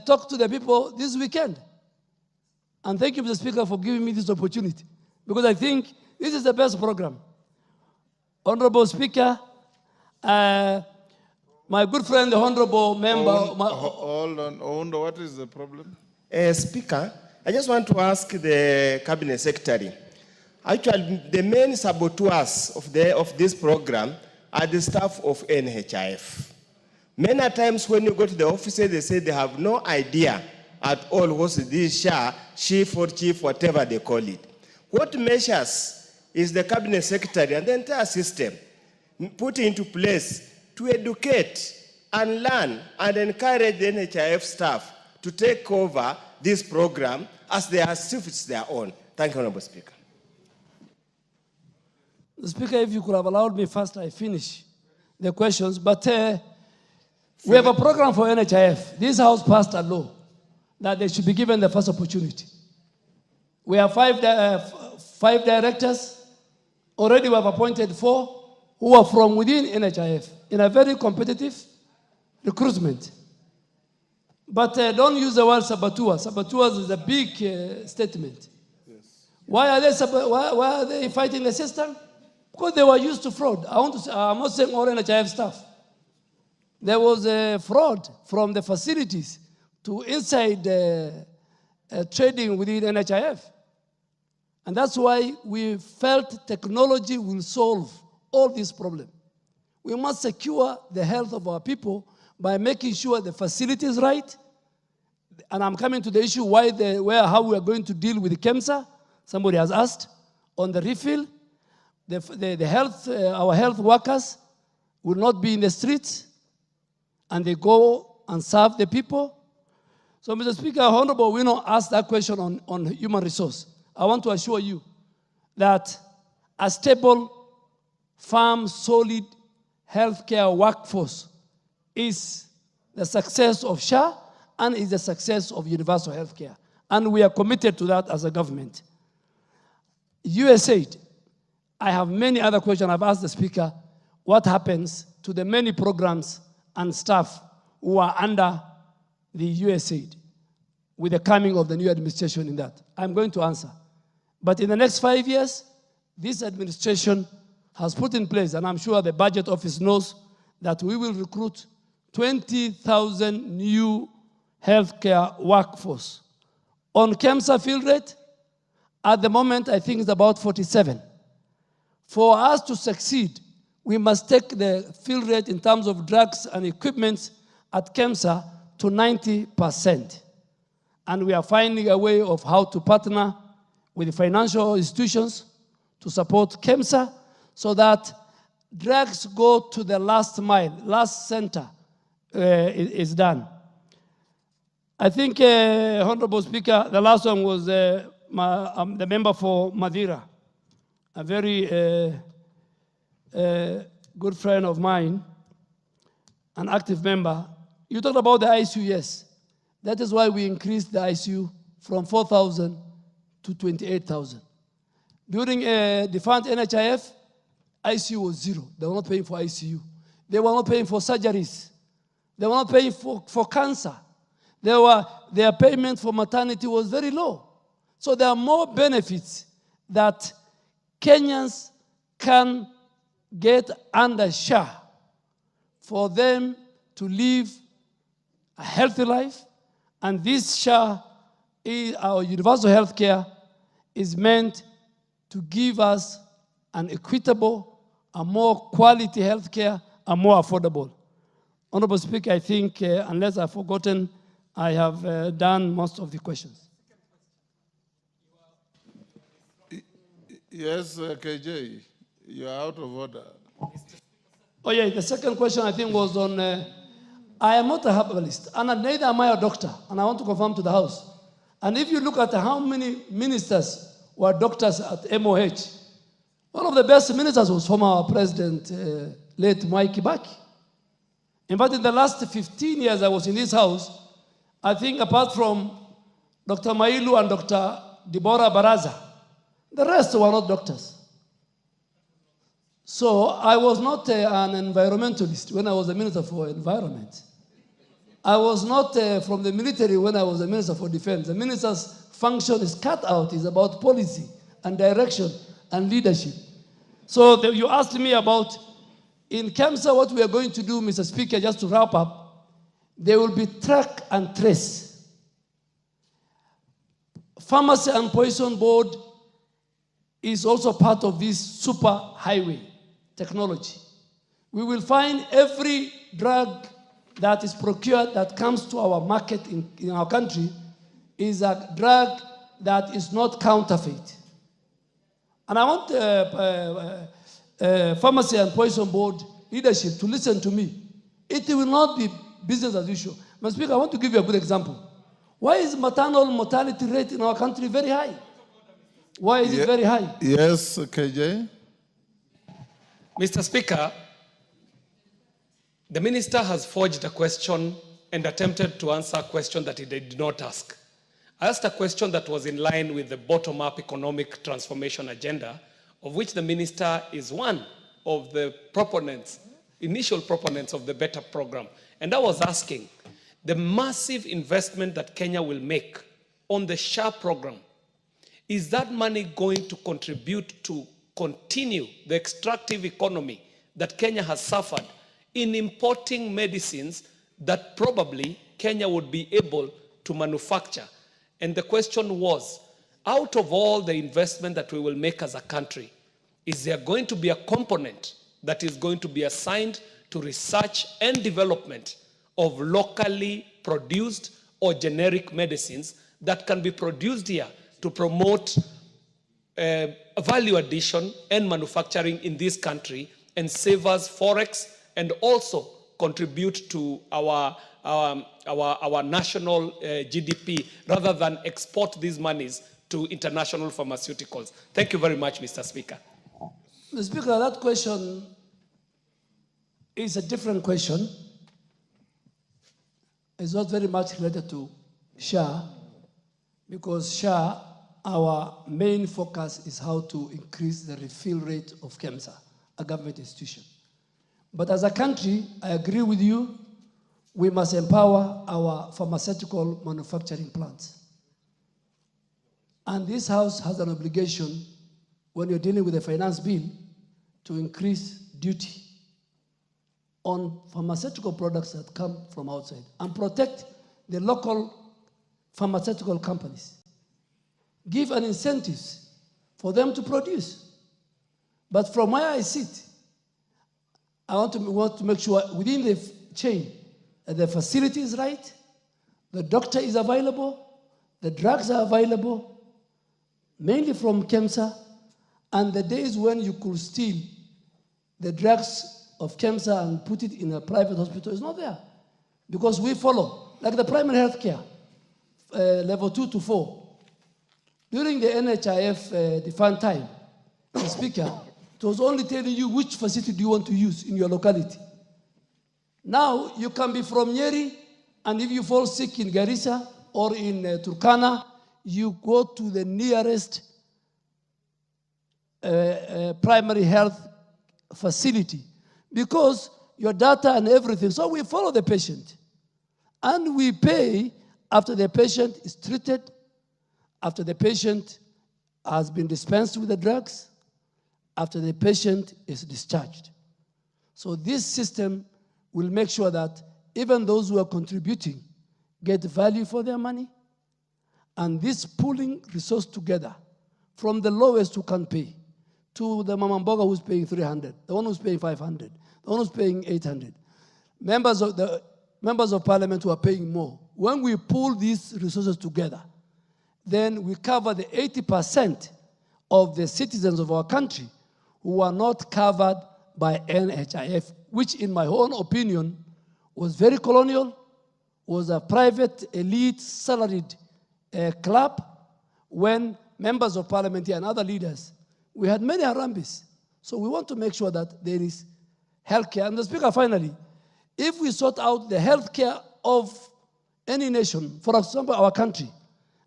talk to the people this weekend. And thank you, Mr. Speaker, for giving me this opportunity, because I think this is the best program. Honorable Speaker, my good friend, the Honorable Member... Hold on, what is the problem? Speaker, I just want to ask the Cabinet Secretary. Actually, the main saboteurs of this program are the staff of NHIF. Many times when you go to the offices, they say they have no idea at all what this SHA, chief or chief, whatever they call it. What measures is the Cabinet Secretary and the entire system put into place to educate and learn and encourage the NHIF staff to take over this program as if it's their own? Thank you, Honorable Speaker. Speaker, if you could have allowed me first, I finish the questions. But we have a program for NHIF. This House passed a law that they should be given the first opportunity. We have five directors. Already we have appointed 4 who are from within NHIF in a very competitive recruitment. But don't use the word saboteurs. Saboteurs is a big statement. Yes. Why are they fighting the system? Because they were used to fraud. I'm not saying all NHIF staff. There was a fraud from the facilities to inside trading within NHIF. And that's why we felt technology will solve all these problems. We must secure the health of our people by making sure the facility is right. And I'm coming to the issue how we are going to deal with the KEMSA. Somebody has asked on the refill. Our health workers will not be in the streets, and they go and serve the people. So, Mr. Speaker, Honorable Wino asked that question on human resource. I want to assure you that a stable, firm, solid healthcare workforce is the success of SHA and is the success of universal healthcare. And we are committed to that as a government. USAID, I have many other questions. I've asked the Speaker, what happens to the many programs and staff who are under the USAID with the coming of the new administration in that? I'm going to answer. But in the next 5 years, this administration has put in place, and I'm sure the budget office knows, that we will recruit 20,000 new healthcare workforce. On KEMSA field rate, at the moment, I think it's about 47. For us to succeed, we must take the field rate in terms of drugs and equipment at KEMSA to 90%. And we are finding a way of how to partner with the financial institutions to support KEMSA so that drugs go to the last mile, last center is done. I think, Honorable Speaker, the last one was the member for Madeira, a very good friend of mine, an active member. You talked about the ICU, yes. That is why we increased the ICU from 4,000 to 28,000. During defunct NHIF, ICU was 0. They were not paying for ICU. They were not paying for surgeries. They were not paying for cancer. Their payment for maternity was very low. So there are more benefits that Kenyans can get under SHA for them to live a healthy life, and this SHA, our universal health care, is meant to give us an equitable, a more quality health care, and more affordable. Honorable Speaker, I think, unless I've forgotten, I have done most of the questions. Yes, KJ, you are out of order. Oh yeah, the second question I think was on, I am not a herbalist, and neither am I a doctor, and I want to confirm to the House. And if you look at how many ministers were doctors at MOH, one of the best ministers was former President, late Mwai Kibaki. In fact, in the last 15 years I was in this House, I think apart from Dr. Mailu and Dr. Deborah Baraza, the rest were not doctors. So I was not an environmentalist when I was the Minister for Environment. I was not from the military when I was the Minister for Defense. The minister's function is cut out, is about policy and direction and leadership. So you asked me about, in KEMSA, what we are going to do, Mr. Speaker, just to wrap up, there will be track and trace. Pharmacy and Poison Board is also part of this super highway technology. We will find every drug that is procured that comes to our market in our country is a drug that is not counterfeit. And I want Pharmacy and Poison Board leadership to listen to me. It will not be business as usual. Mr. Speaker, I want to give you a good example. Why is maternal mortality rate in our country very high? Why is it very high? Yes, KJ. Mr. Speaker, the minister has forged a question and attempted to answer a question that he did not ask. I asked a question that was in line with the bottom-up economic transformation agenda, of which the minister is one of the proponents, initial proponents of the BETTER program. And I was asking, the massive investment that Kenya will make on the SHA program, is that money going to contribute to continue the extractive economy that Kenya has suffered in importing medicines that probably Kenya would be able to manufacture? And the question was, out of all the investment that we will make as a country, is there going to be a component that is going to be assigned to research and development of locally produced or generic medicines that can be produced here to promote value addition and manufacturing in this country and save us forex and also contribute to our national GDP rather than export these monies to international pharmaceuticals? Thank you very much, Mr. Speaker. Mr. Speaker, that question is a different question. It's not very much related to SHA, because SHA, our main focus is how to increase the refill rate of KEMSA, a government institution. But as a country, I agree with you, we must empower our pharmaceutical manufacturing plants. And this House has an obligation, when you're dealing with a finance bill, to increase duty on pharmaceutical products that come from outside and protect the local pharmaceutical companies. Give an incentives for them to produce. But from where I sit, I want to make sure within the chain that the facility is right, the doctor is available, the drugs are available, mainly from KEMSA, and the days when you could steal the drugs of KEMSA and put it in a private hospital is not there. Because we follow, like the primary health care, level 2 to 4. During the NHIF defined time, the Speaker, it was only telling you which facility do you want to use in your locality. Now, you can be from Nyeri, and if you fall sick in Garissa or in Turkana, you go to the nearest primary health facility because your data and everything. So we follow the patient. And we pay after the patient is treated, after the patient has been dispensed with the drugs, after the patient is discharged. So this system will make sure that even those who are contributing get value for their money. And this pooling resource together, from the lowest who can pay, to the Mamamboga who's paying 300, the one who's paying 500, the one who's paying 800, members of parliament who are paying more. When we pool these resources together, then we cover the 80% of the citizens of our country who are not covered by NHIF, which in my own opinion was very colonial, was a private elite salaried club, when members of parliament and other leaders, we had many Harambes. So we want to make sure that there is healthcare. And the Speaker, finally, if we sort out the healthcare of any nation, for example, our country,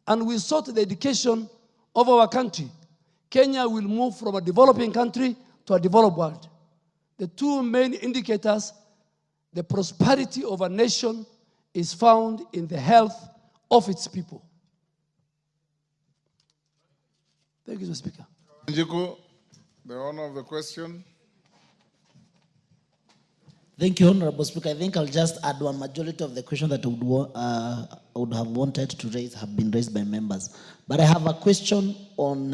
and we sort the education of our country, Kenya will move from a developing country to a developed world. The two main indicators, the prosperity of a nation is found in the health of its people. Thank you, Mr. Speaker. Njiku, the honor of the question. Thank you, Honorable Speaker. I think I'll just add one. Majority of the questions that I would have wanted to raise have been raised by members. But I have a question on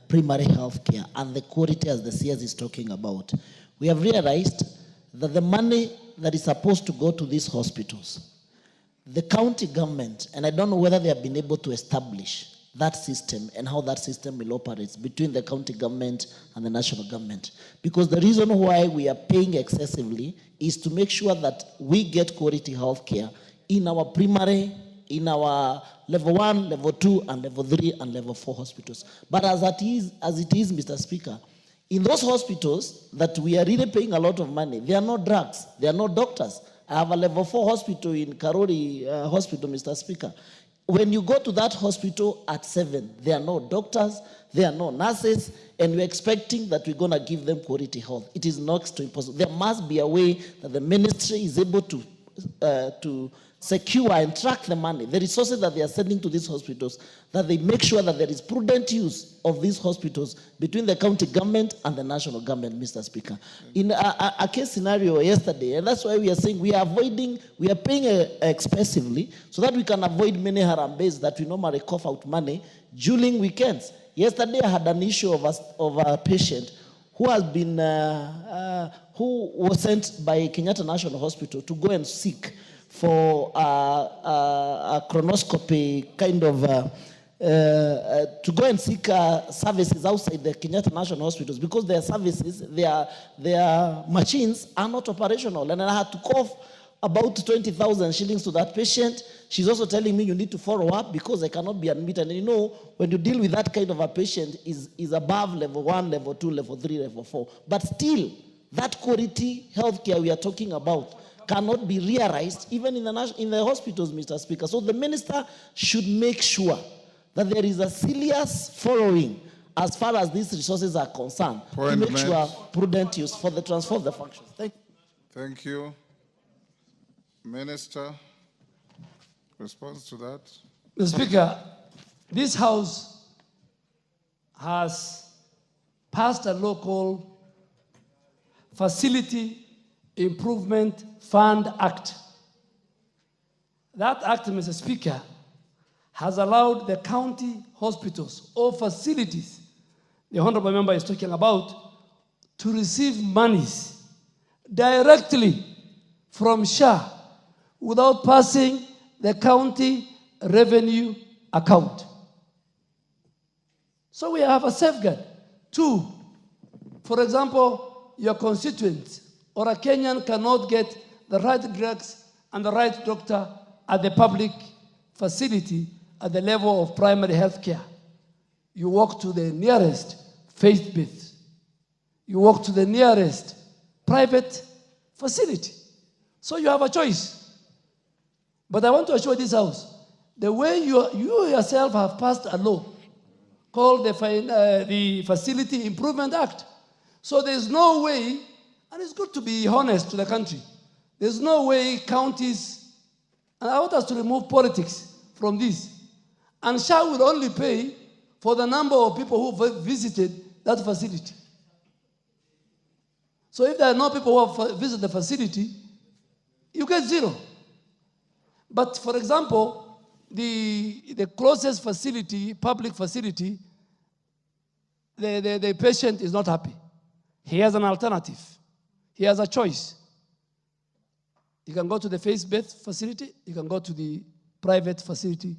primary health care and the quality as the CS is talking about. We have realized that the money that is supposed to go to these hospitals, the county government, and I don't know whether they have been able to establish that system and how that system will operate between the county government and the national government. Because the reason why we are paying excessively is to make sure that we get quality health care in our primary, in our level 1, level 2, and level 3, and level 4 hospitals. But as it is, Mr. Speaker, in those hospitals that we are really paying a lot of money, there are no drugs, there are no doctors. I have a level 4 hospital in Karori Hospital, Mr. Speaker. When you go to that hospital at 7, there are no doctors, there are no nurses, and we're expecting that we're going to give them quality health. It is next to impossible. There must be a way that the ministry is able to secure and track the money, the resources that they are sending to these hospitals, that they make sure that there is prudent use of these hospitals between the county government and the national government, Mr. Speaker. In a case scenario yesterday, and that's why we are saying we are paying expensively so that we can avoid many harambes that we normally cough out money during weekends. Yesterday I had an issue of a patient who has been, who was sent by Kenyatta National Hospital to go and seek for a colonoscopy kind of, to go and seek services outside the Kenyatta National Hospitals because their services, their machines are not operational. And I had to cough about 20,000 shillings to that patient. She's also telling me you need to follow up because I cannot be admitted. And you know, when you deal with that kind of a patient is above level 1, level 2, level 3, level 4. But still, that quality healthcare we are talking about cannot be realized even in the hospitals, Mr. Speaker. So the minister should make sure that there is a serious following as far as these resources are concerned to make sure prudent use for the transfer of the functions. Thank you. Thank you. Minister, response to that? Mr. Speaker, this House has passed a law called Facility Improvement Fund Act. That act, Mr. Speaker, has allowed the county hospitals or facilities the honorable member is talking about to receive monies directly from SHA without passing the county revenue account. So we have a safeguard. 2, for example, your constituent or a Kenyan cannot get the right drugs and the right doctor at the public facility at the level of primary health care. You walk to the nearest faith-based. You walk to the nearest private facility. So you have a choice. But I want to assure this House, the way you yourself have passed a law called the Facility Improvement Act. So there's no way, and it's good to be honest to the country, there's no way counties, and I want us to remove politics from this, and SHA will only pay for the number of people who visited that facility. So if there are no people who have visited the facility, you get 0. But for example, the closest facility, public facility, the patient is not happy. He has an alternative. He has a choice. You can go to the faith-based facility, you can go to the private facility,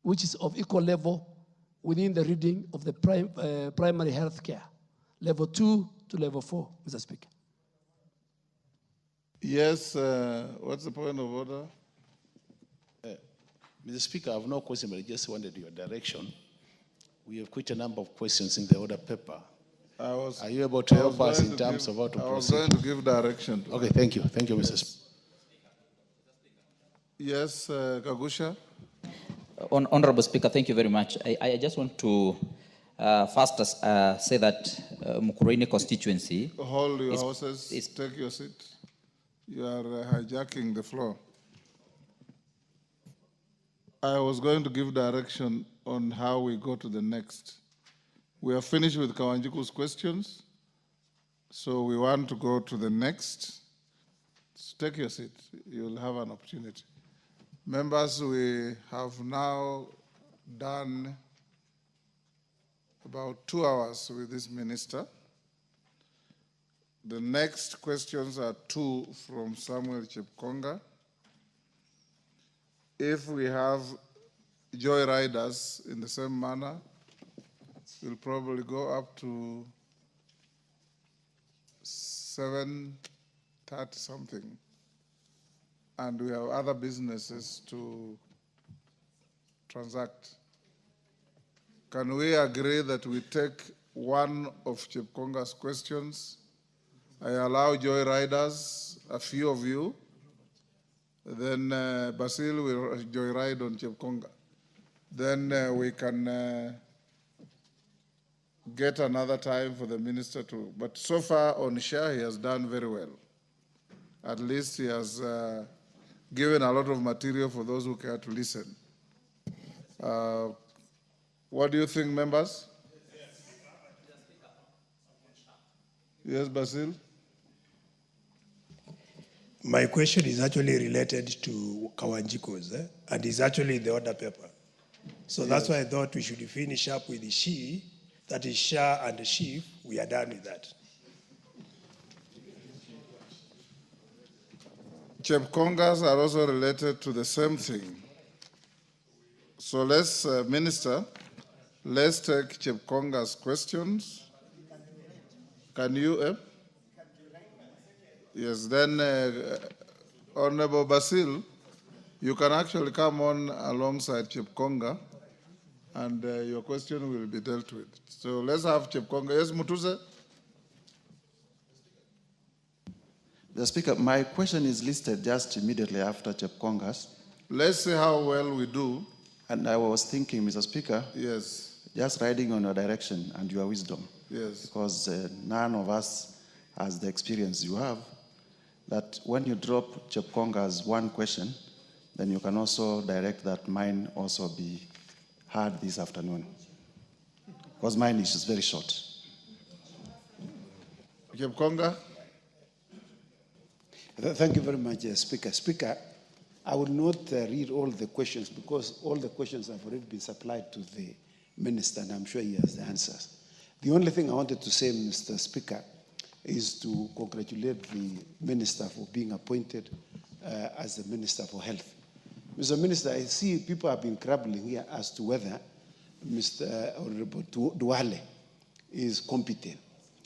which is of equal level within the reading of the primary health care, level 2 to level 4, Mr. Speaker. Yes, what's the point of order? Mr. Speaker, I have no question, but I just wanted your direction. We have quite a number of questions in the order paper. Are you able to help us in terms of how to proceed? I was going to give direction. Okay, thank you. Thank you, Mr. Speaker. Yes, Kagusha. Honorable Speaker, thank you very much. I just want to first say that Mukurweini constituency. Hold your horses, take your seat. You are hijacking the floor. I was going to give direction on how we go to the next. We are finished with Kawanjiku's questions, so we want to go to the next. Take your seat. You'll have an opportunity. Members, we have now done about 2 hours with this minister. The next questions are 2 from Samuel Chepkonga. If we have joyriders in the same manner, we'll probably go up to 7:30 something. And we have other businesses to transact. Can we agree that we take one of Chepkonga's questions? I allow joyriders, a few of you. Then Basil will joyride on Chepkonga. Then we can get another time for the minister to, but so far on SHA he has done very well. At least he has given a lot of material for those who care to listen. What do you think, members? Yes, Basil? My question is actually related to Kawanjiko's, and is actually in the order paper. So that's why I thought we should finish up with the SHE, that is SHA and the SHIF. We are done with that. Chepkongas are also related to the same thing. So let's, Minister, let's take Chepkonga's questions. Can you? Yes, then Honorable Basil, you can actually come on alongside Chepkonga, and your question will be dealt with. So let's have Chepkonga. Yes, Mutuze? Mr. Speaker, my question is listed just immediately after Chepkonga's. Let's see how well we do. And I was thinking, Mr. Speaker, yes, just riding on your direction and your wisdom. Yes. Because none of us has the experience you have, that when you drop Chepkonga's one question, then you can also direct that mine also be heard this afternoon. Because mine is just very short. Chepkonga? Thank you very much, Speaker. Speaker, I will not read all the questions because all the questions have already been supplied to the Minister, and I'm sure he has the answers. The only thing I wanted to say, Mr. Speaker, is to congratulate the Minister for being appointed as the Minister for Health. Mr. Minister, I see people have been grumbling here as to whether Mr. Honorable Duale is competent.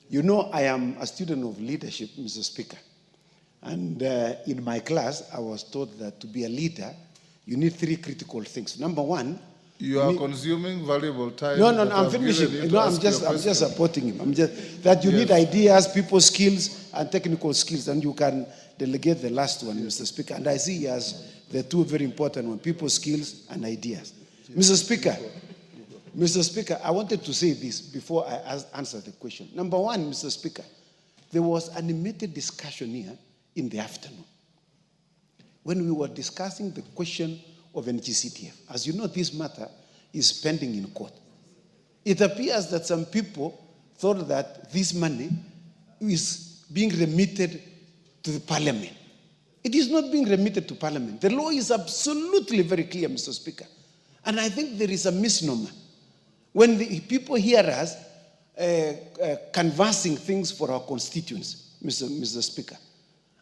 You know, I am a student of leadership, Mr. Speaker. And in my class, I was taught that to be a leader, you need 3 critical things. Number 1, you are consuming valuable time. No, I'm finishing. No, I'm just supporting him. You need ideas, people skills, and technical skills, and you can delegate the last one, Mr. Speaker. And I see he has the 2 very important ones, people skills and ideas. Mr. Speaker, I wanted to say this before I answer the question. Number 1, Mr. Speaker, there was animated discussion here in the afternoon when we were discussing the question of NGCDF. As you know, this matter is pending in court. It appears that some people thought that this money is being remitted to the parliament. It is not being remitted to Parliament. The law is absolutely very clear, Mr. Speaker. And I think there is a misnomer. When the people hear us canvassing things for our constituents, Mr. Speaker,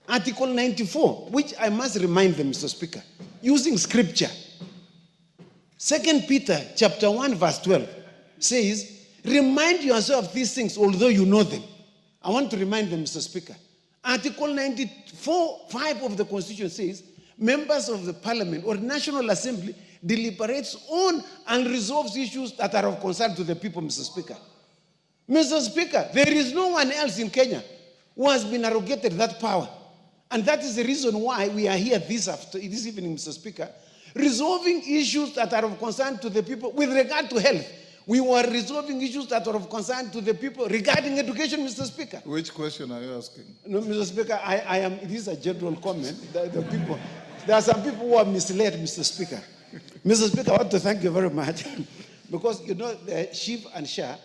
Article 94, which I must remind them, Mr. Speaker, using scripture, 2 Peter chapter 1, verse 12, says, remind yourself of these things, although you know them. I want to remind them, Mr. Speaker. Article 94(5) of the Constitution says, members of the Parliament or National Assembly deliberates on and resolves issues that are of concern to the people, Mr. Speaker. Mr. Speaker, there is no one else in Kenya who has been arrogated that power. And that is the reason why we are here this evening, Mr. Speaker, resolving issues that are of concern to the people with regard to health. We were resolving issues that are of concern to the people regarding education, Mr. Speaker. Which question are you asking? No, Mr. Speaker, it is a general comment. There are some people who are misled, Mr. Speaker. Mr. Speaker, I want to thank you very much. Because, you know, the SHIF and SHA,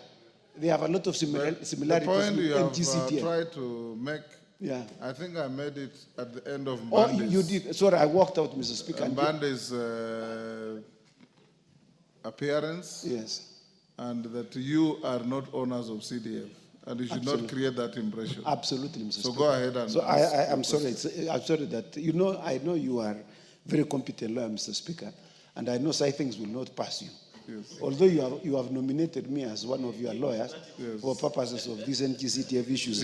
they have a lot of similarities. The point you have GCTF. tried to make, yeah. I think I made it at the end of Oh, Mondays. you did. Sorry, I walked out, Mr. Speaker. And Mondays appearance. Yes. And that you are not owners of CDF. And you should Absolutely. not create that impression. Absolutely, Mr. So Speaker. go ahead and... So I'm sorry. I'm sorry that, you know, I know you are very competent lawyer, Mr. Speaker, and I know such things will not pass you. Yes. Although you have nominated me as one of your lawyers Yes. for purposes of these NGCTF issues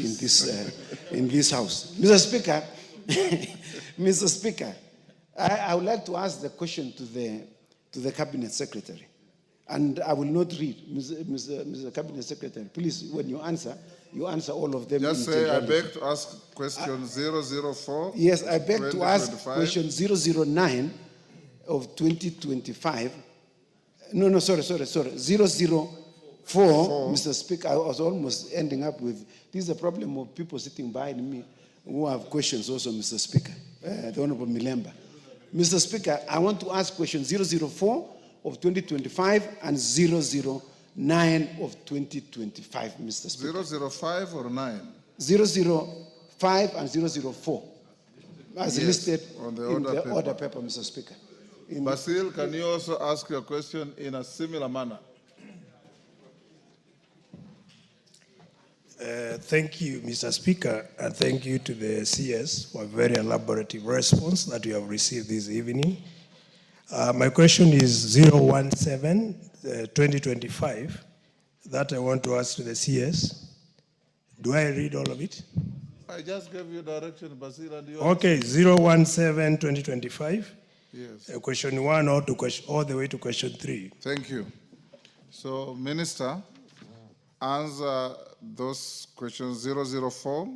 in this house. Mr. Speaker, Mr. Speaker, I would like to ask the question to the Cabinet Secretary. And I will not read. Mr. Cabinet Secretary, please, when you answer all of them. Just say, I beg to ask question 004. Yes, I beg to ask 2025. question 009 of 2025. No, sorry. 004, Mr. Speaker. I was almost ending up with, this is a problem of people sitting behind me who have questions also, Mr. Speaker. The Honorable Milemba. Mr. Speaker, I want to ask question 004 of 2025 and 009 of 2025, Mr. Speaker. 005 or 9? 005 and 004, as Yes, listed on the in order the paper. order paper, Mr. Speaker. Basil, can you also ask your question in a similar manner? Thank you, Mr. Speaker, and thank you to the CS for a very elaborative response that we have received this evening. My question is 017, 2025, that I want to ask to the CS. Do I read all of it? I just gave you direction, Basil, and you... Okay, 017, 2025. Yes. Question 1 all the way to question 3. Thank you. So, Minister, answer those questions 004,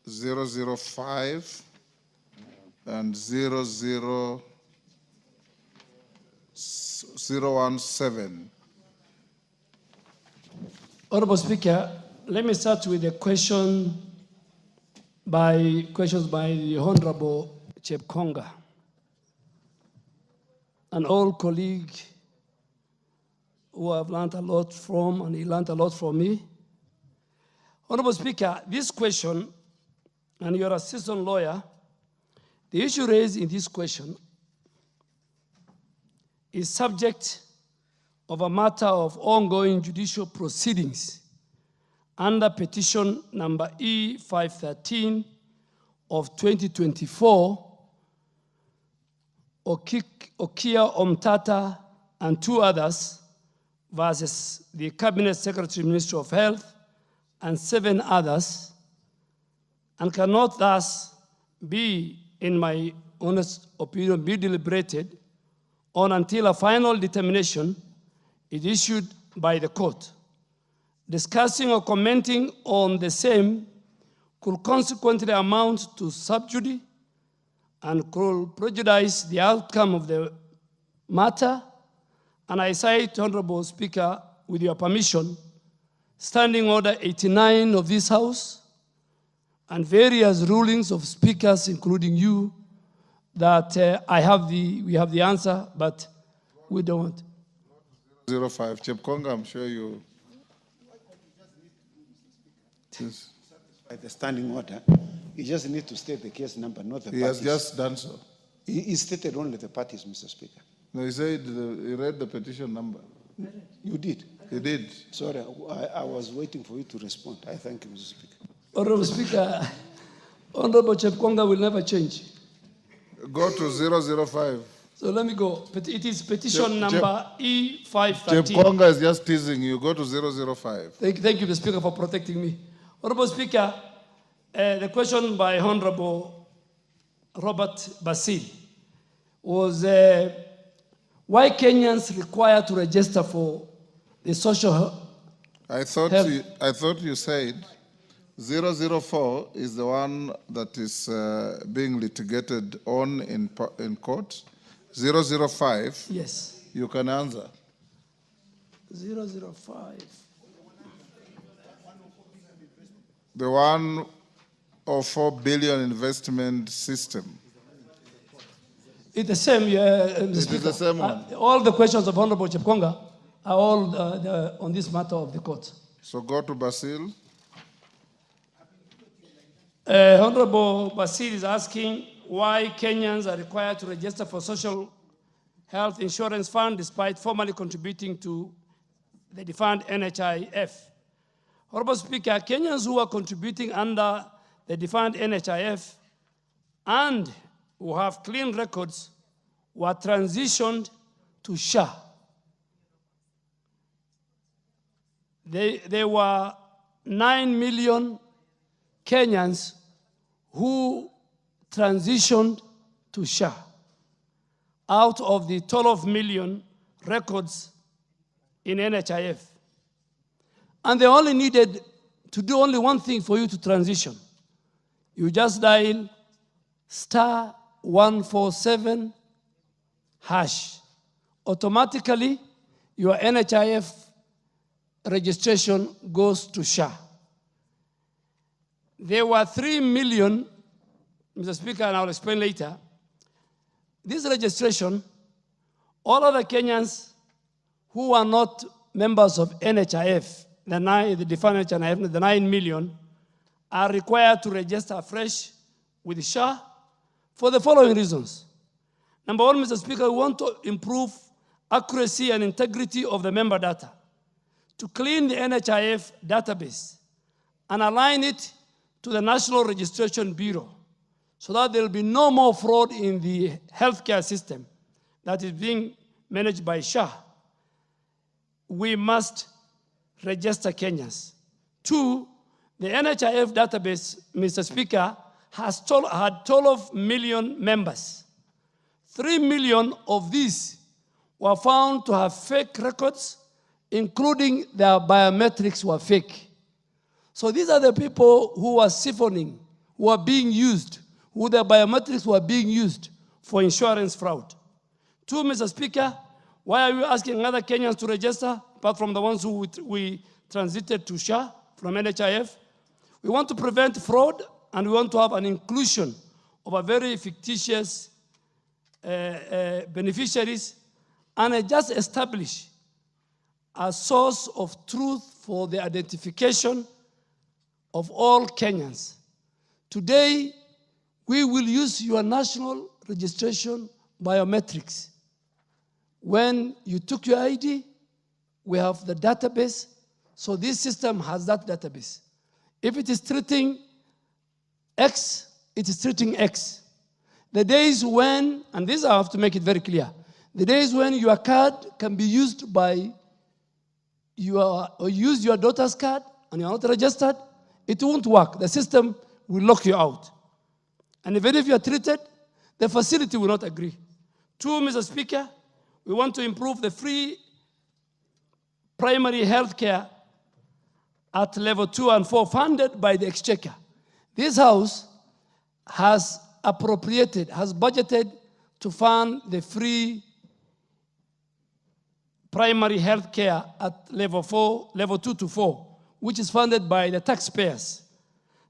005, and 017. Honorable Speaker, let me start with the questions by the Honorable Chepkonga, an old colleague who I've learned a lot from, and he learned a lot from me. Honorable Speaker, this question, and you're a seasoned lawyer, the issue raised in this question is subject of a matter of ongoing judicial proceedings under petition number E513 of 2024, Okia Omtata and 2 others versus the Cabinet Secretary, Ministry of Health, and 7 others, and cannot thus be, in my honest opinion, be deliberated on until a final determination is issued by the court. Discussing or commenting on the same could consequently amount to sub judice and could prejudice the outcome of the matter. And I cite, Honorable Speaker, with your permission, Standing Order 89 of this House and various rulings of speakers, including you, that we have the answer, but we don't want. 05, Chepkonga, I'm sure you... By the standing order, He just needs to state the case number, not the He parties. has just done so. He stated only the parties, Mr. Speaker. No, he said he read the petition number. You did? He did. Sorry, I was waiting for you to respond. I thank you, Mr. Speaker. Honorable Speaker, Honorable Chepkonga will never change. Go to 005. So let me go. It is petition number E513. Chepkonga is just teasing you. Go to 005. Thank you, Mr. Speaker, for protecting me. Honorable Speaker, the question by Honorable Robert Basil was why Kenyans require to register for the social I thought health? you said 004 is the one that is being litigated on in court. 005. Yes. You can answer. 005. The 104 billion investment system. It's the same, Mr. It is Speaker. the same one. All the questions of Honorable Chepkonga are all on this matter of the court. So go to Basil. Honorable Basil is asking why Kenyans are required to register for social health insurance fund despite formally contributing to the defined NHIF. Honorable Speaker, Kenyans who are contributing under the defined NHIF and who have clean records were transitioned to SHA. There were 9 million Kenyans who transitioned to SHA out of the 12 million records in NHIF. And they only needed to do only one thing for you to transition. You just dial *147#. Automatically, your NHIF registration goes to SHA. There were 3 million, Mr. Speaker, and I'll explain later. This registration, all other Kenyans who are not members of NHIF, the defined NHIF, the 9 million, are required to register afresh with SHA for the following reasons. Number one, Mr. Speaker, we want to improve accuracy and integrity of the member data, to clean the NHIF database and align it to the National Registration Bureau so that there will be no more fraud in the healthcare system that is being managed by SHA. We must register Kenyans. Two, the NHIF database, Mr. Speaker, had 12 million members. 3 million of these were found to have fake records, including their biometrics were fake. So these are the people who are siphoning, who are being used, who their biometrics were being used for insurance fraud. Two, Mr. Speaker, why are you asking other Kenyans to register, apart from the ones who we transited to SHA from NHIF? We want to prevent fraud, and we want to have an inclusion of a very fictitious beneficiaries, and just establish a source of truth for the identification of all Kenyans. Today, we will use your national registration biometrics. When you took your ID, we have the database, so this system has that database. If it is treating X, it is treating X. The days when, and this I have to make it very clear, the days when your card can be used by or use your daughter's card and you're not registered, it won't work. The system will lock you out. And even if you're treated, the facility will not agree. Two, Mr. Speaker, we want to improve the free primary health care at level 2 and 4 funded by the Exchequer. This House has appropriated, has budgeted to fund the free primary health care at level 2 to 4, which is funded by the taxpayers.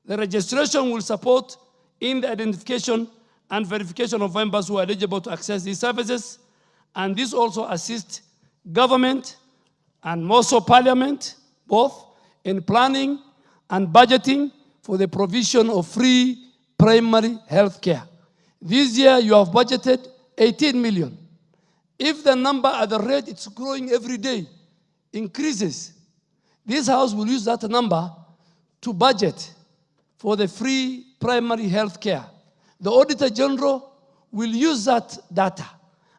The registration will support in the identification and verification of members who are eligible to access these services, and this also assists government and also parliament, both in planning and budgeting for the provision of free primary health care. This year you have budgeted 18 million. If the number at the rate it's growing every day increases, this house will use that number to budget for the free primary health care. The Auditor General will use that data.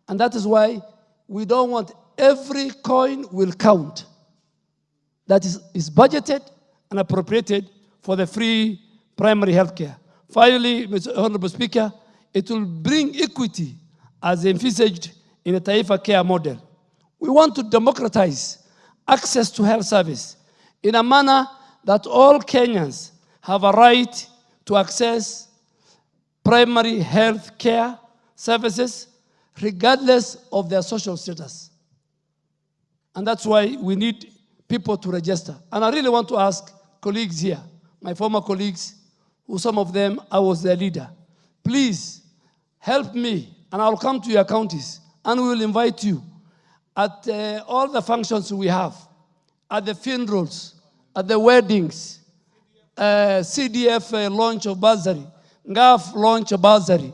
And that is why we don't want every coin will count. That is budgeted and appropriated for the free primary health care. Finally, Mr. Honorable Speaker, it will bring equity as envisaged in the Taifa Care model. We want to democratize access to health service in a manner that all Kenyans have a right to access primary health care services regardless of their social status. And that's why we need people to register. And I really want to ask colleagues here, my former colleagues, who some of them I was their leader, please help me and I'll come to your counties and we will invite you at all the functions we have, at the funerals, at the weddings, CDF launch of bursary, NGAF launch of bursary.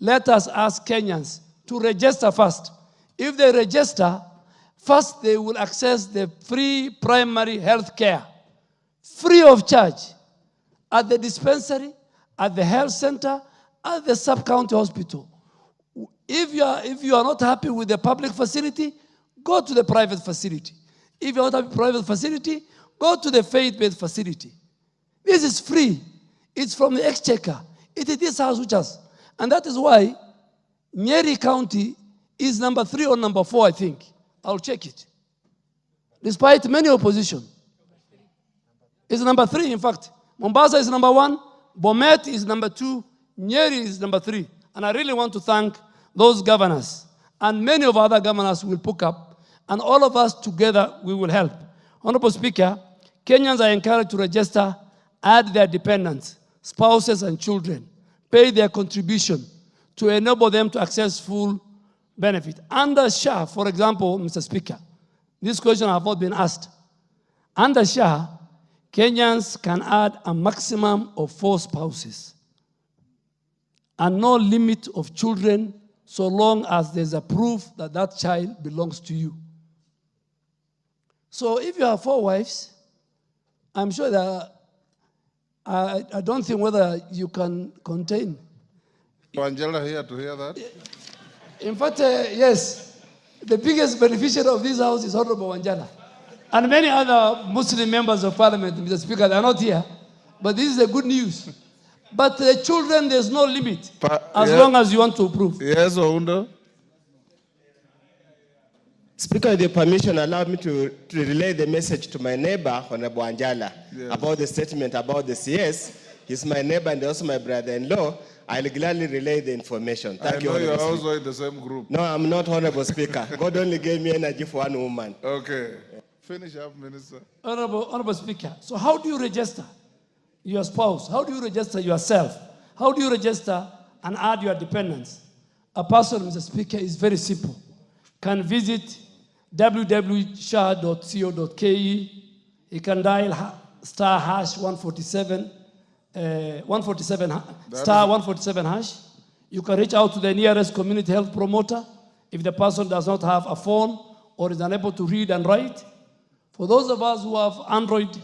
Let us ask Kenyans to register first. If they register, first they will access the free primary health care, free of charge, at the dispensary, at the health center, at the sub-county hospital. If you are not happy with the public facility, go to the private facility. If you are not happy with the private facility, go to the faith-based facility. This is free. It's from the exchequer. It is this house which has. And that is why Nyeri County is number 3 or number 4, I think. I'll check it. Despite many opposition. It's number 3, in fact. Mombasa is number 1. Bomet is number 2. Nyeri is number 3. And I really want to thank those governors. And many of other governors will pick up. And all of us together, we will help. Honorable Speaker, Kenyans are encouraged to register, add their dependents, spouses and children, pay their contribution to enable them to access full benefit. Under SHA, for example, Mr. Speaker, this question has not been asked. Under SHA, Kenyans can add a maximum of 4 spouses and no limit of children so long as there's a proof that that child belongs to you. So if you have 4 wives, I'm sure that I don't think whether you can contain. Angela here to hear that. In fact, yes, the biggest beneficiary of this house is Honorable Wanjala. And many other Muslim members of parliament, Mr. Speaker, they are not here. But this is the good news. But the children, there's no limit, as long as you want to approve. Yes, Oundo. Speaker, with your permission, allow me to relay the message to my neighbor, Honorable Wanjala, about the statement about the CS. He's my neighbor and also my brother-in-law. I'll gladly relay the information. Thank you, Honorable You're also Speaker. in the same group. No, I'm not, Honorable Speaker. God only gave me energy for one woman. Okay. Finish up, Minister. Honorable Speaker, so how do you register your spouse? How do you register yourself? How do you register and add your dependents? A person, Mr. Speaker, is very simple. Can visit www.sha.co.ke. He can dial star hash 147, star 147 hash. You can reach out to the nearest community health promoter if the person does not have a phone or is unable to read and write. For those of us who have Android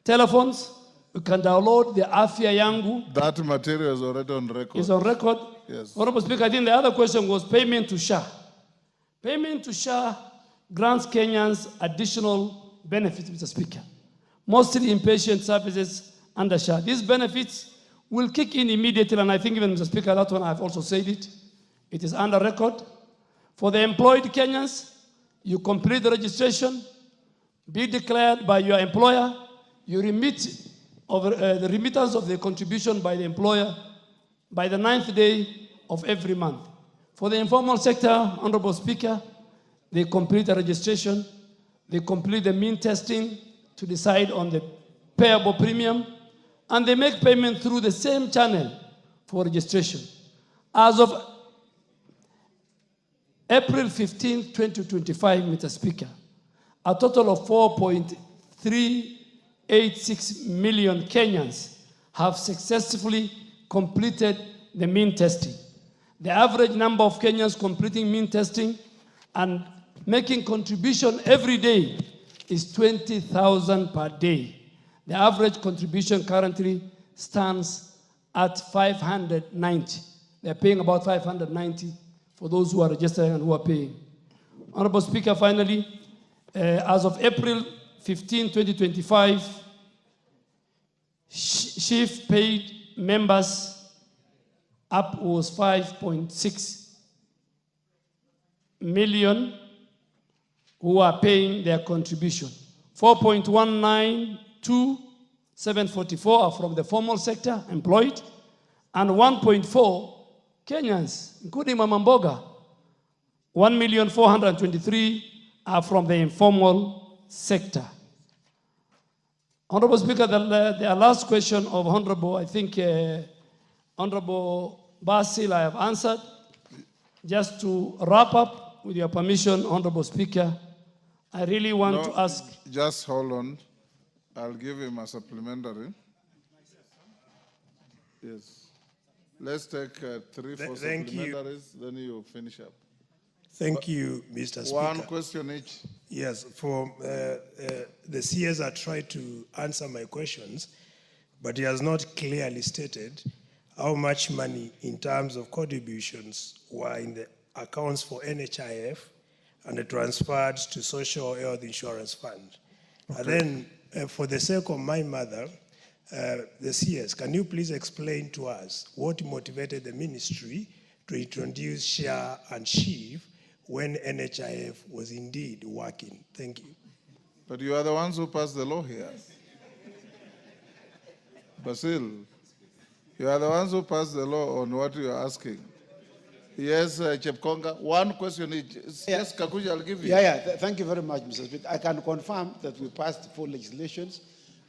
telephones, you can download the Afya Yangu. That material is already on record. It's on record. Yes. Honorable Speaker, I think the other question was payment to SHA. Payment to SHA grants Kenyans additional benefits, Mr. Speaker. Mostly inpatient services under SHA. These benefits will kick in immediately, and I think even, Mr. Speaker, that one I've also said it. It is under record. For the employed Kenyans, you complete the registration, be declared by your employer, you remit over the remittance of the contribution by the employer by the 9th day of every month. For the informal sector, Honorable Speaker, they complete the registration, they complete the mean testing to decide on the payable premium, and they make payment through the same channel for registration. As of April 15, 2025, Mr. Speaker, a total of 4.386 million Kenyans have successfully completed the mean testing. The average number of Kenyans completing mean testing and making contribution every day is 20,000 per day. The average contribution currently stands at 590. They're paying about 590 for those who are registering and who are paying. Honorable Speaker, finally, as of April 15, 2025, SHIF paid members up was 5.6 million who are paying their contribution. 4.192,744 are from the formal sector, employed, and 1.4 Kenyans, including Mama Mboga. 1,423,000 are from the informal sector. Honorable Speaker, the last question of Honorable, I think, Honorable Basil, I have answered. Just to wrap up, with your permission, Honorable Speaker, I really want to ask. Just hold on. I'll give him a supplementary. Yes. Let's take 3 for supplementaries, then you finish up. Thank you, Mr. Speaker. One question each. Yes, for the CS are tried to answer my questions, but he has not clearly stated how much money in terms of contributions were in the accounts for NHIF and transferred to Social Health Insurance Fund. Okay. And then, for the sake of my mother, the CS, can you please explain to us what motivated the ministry to introduce SHA and SHIF when NHIF was indeed working? Thank you. But you are the ones who passed the law here. Basil, you are the ones who passed the law on what you are asking. Yes, Chepkonga, one question each. Yes, Kakuja, I'll give you. Thank you very much, Mr. Speaker. I can confirm that we passed 4 legislations,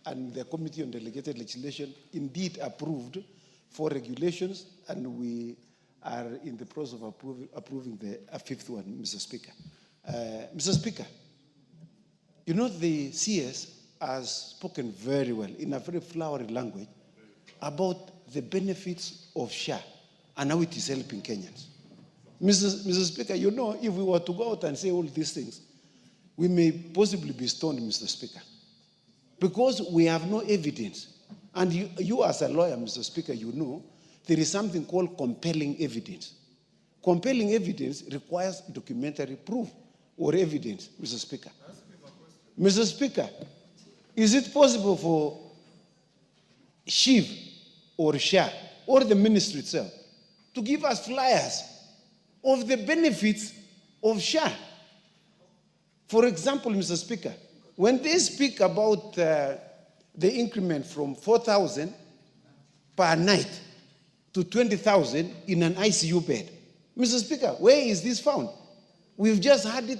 and the Committee on Delegated Legislation indeed approved 4 regulations, and we are in the process of approving the 5th one, Mr. Speaker. Mr. Speaker, you know the CS has spoken very well in a very flowery language about the benefits of SHA and how it is helping Kenyans. Mr. Speaker, you know, if we were to go out and say all these things, we may possibly be stoned, Mr. Speaker, because we have no evidence. And you as a lawyer, Mr. Speaker, you know, there is something called compelling evidence. Compelling evidence requires documentary proof or evidence, Mr. Speaker. Mr. Speaker, is it possible for SHIF or SHA or the ministry itself to give us flyers of the benefits of SHA? For example, Mr. Speaker, when they speak about the increment from 4,000 per night to 20,000 in an ICU bed, Mr. Speaker, where is this found? We've just had it.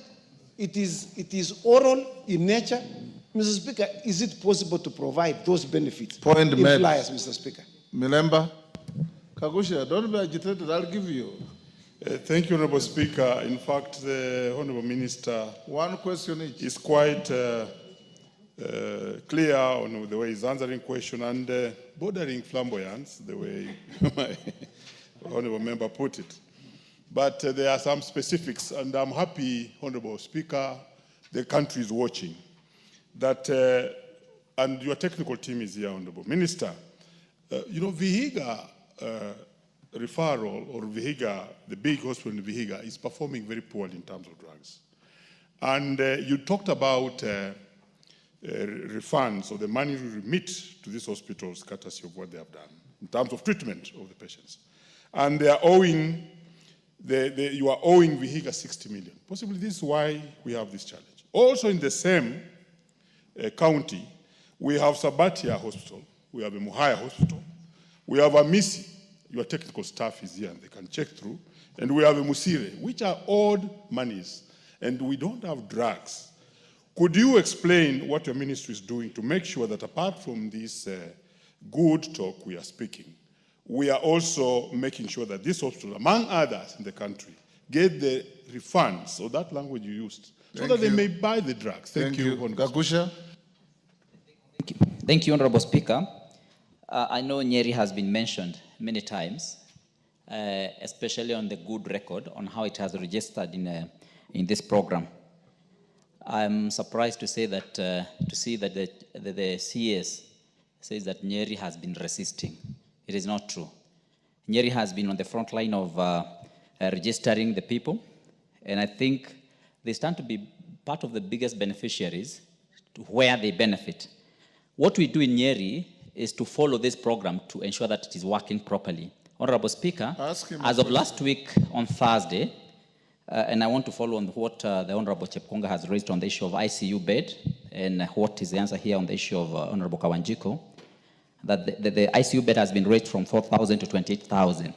It is oral in nature. Mr. Speaker, is it possible to provide those benefits? Point made. Flyers, Mr. Speaker. Milemba. Kagusha, don't be agitated. I'll give you. Thank you, Honorable Speaker. In fact, the Honorable Minister one question each is quite clear on the way he's answering question and bordering flamboyance, the way my Honorable Member put it. But there are some specifics, and I'm happy, Honorable Speaker, the country is watching, that, and your technical team is here, Honorable Minister. You know, Vihiga referral, or Vihiga, the big hospital in Vihiga, is performing very poorly in terms of drugs. And you talked about refunds, or the money we remit to these hospitals, courtesy of what they have done, in terms of treatment of the patients. And they are owing, you are owing Vihiga 60 million. Possibly this is why we have this challenge. Also in the same county, we have Sabatia Hospital, we have a Muhaya Hospital, we have a Misi, your technical staff is here and they can check through, and we have a Musire, which are odd monies, and we don't have drugs. Could you explain what your ministry is doing to make sure that apart from this good talk we are speaking, we are also making sure that this hospital, among others in the country, get the refunds, or that language you used, so that they may buy the drugs. Thank you. Gagusha. Thank you, Honorable Speaker. I know Nyeri has been mentioned. many times, especially on the good record on how it has registered in this program. I'm surprised to say that to see that the CS says that Nyeri has been resisting. It is not true. Nyeri has been on the front line of registering the people, and I think they stand to be part of the biggest beneficiaries to where they benefit. What we do in Nyeri is to follow this program to ensure that it is working properly. Honorable Speaker, as of last week on Thursday, and I want to follow on what the Honorable Chepkonga has raised on the issue of ICU bed, and what is the answer here on the issue of Honorable Kawanjiko, that the ICU bed has been raised from 4,000 to 28,000.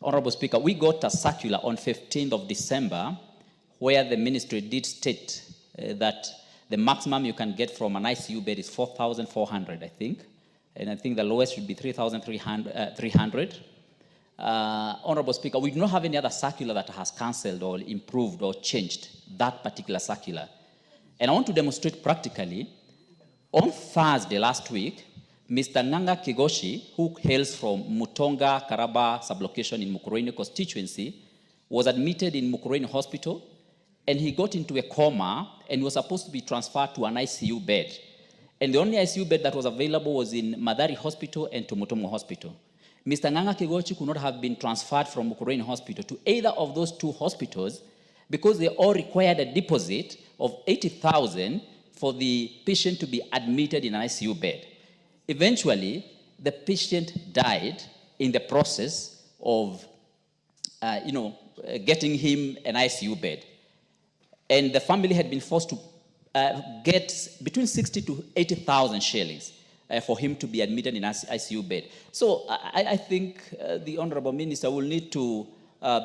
Honorable Speaker, we got a circular on 15th of December where the ministry did state that the maximum you can get from an ICU bed is 4,400, I think. And I think the lowest should be 3,300. Honorable Speaker, we do not have any other circular that has cancelled or improved or changed that particular circular. And I want to demonstrate practically. On Thursday last week, Mr. Nganga Kigoshi, who hails from Mutonga, Karaba sublocation in Mukurweini constituency, was admitted in Mukurweini Hospital, and he got into a coma and was supposed to be transferred to an ICU bed. And the only ICU bed that was available was in Madari Hospital and Tumutumu Hospital. Mr. Nganga Kigochi could not have been transferred from Mukurweini Hospital to either of those two hospitals because they all required a deposit of 80,000 for the patient to be admitted in an ICU bed. Eventually, the patient died in the process of, getting him an ICU bed. And the family had been forced to get between 60 to 80,000 shillings for him to be admitted in an ICU bed. So I think the Honorable Minister will need to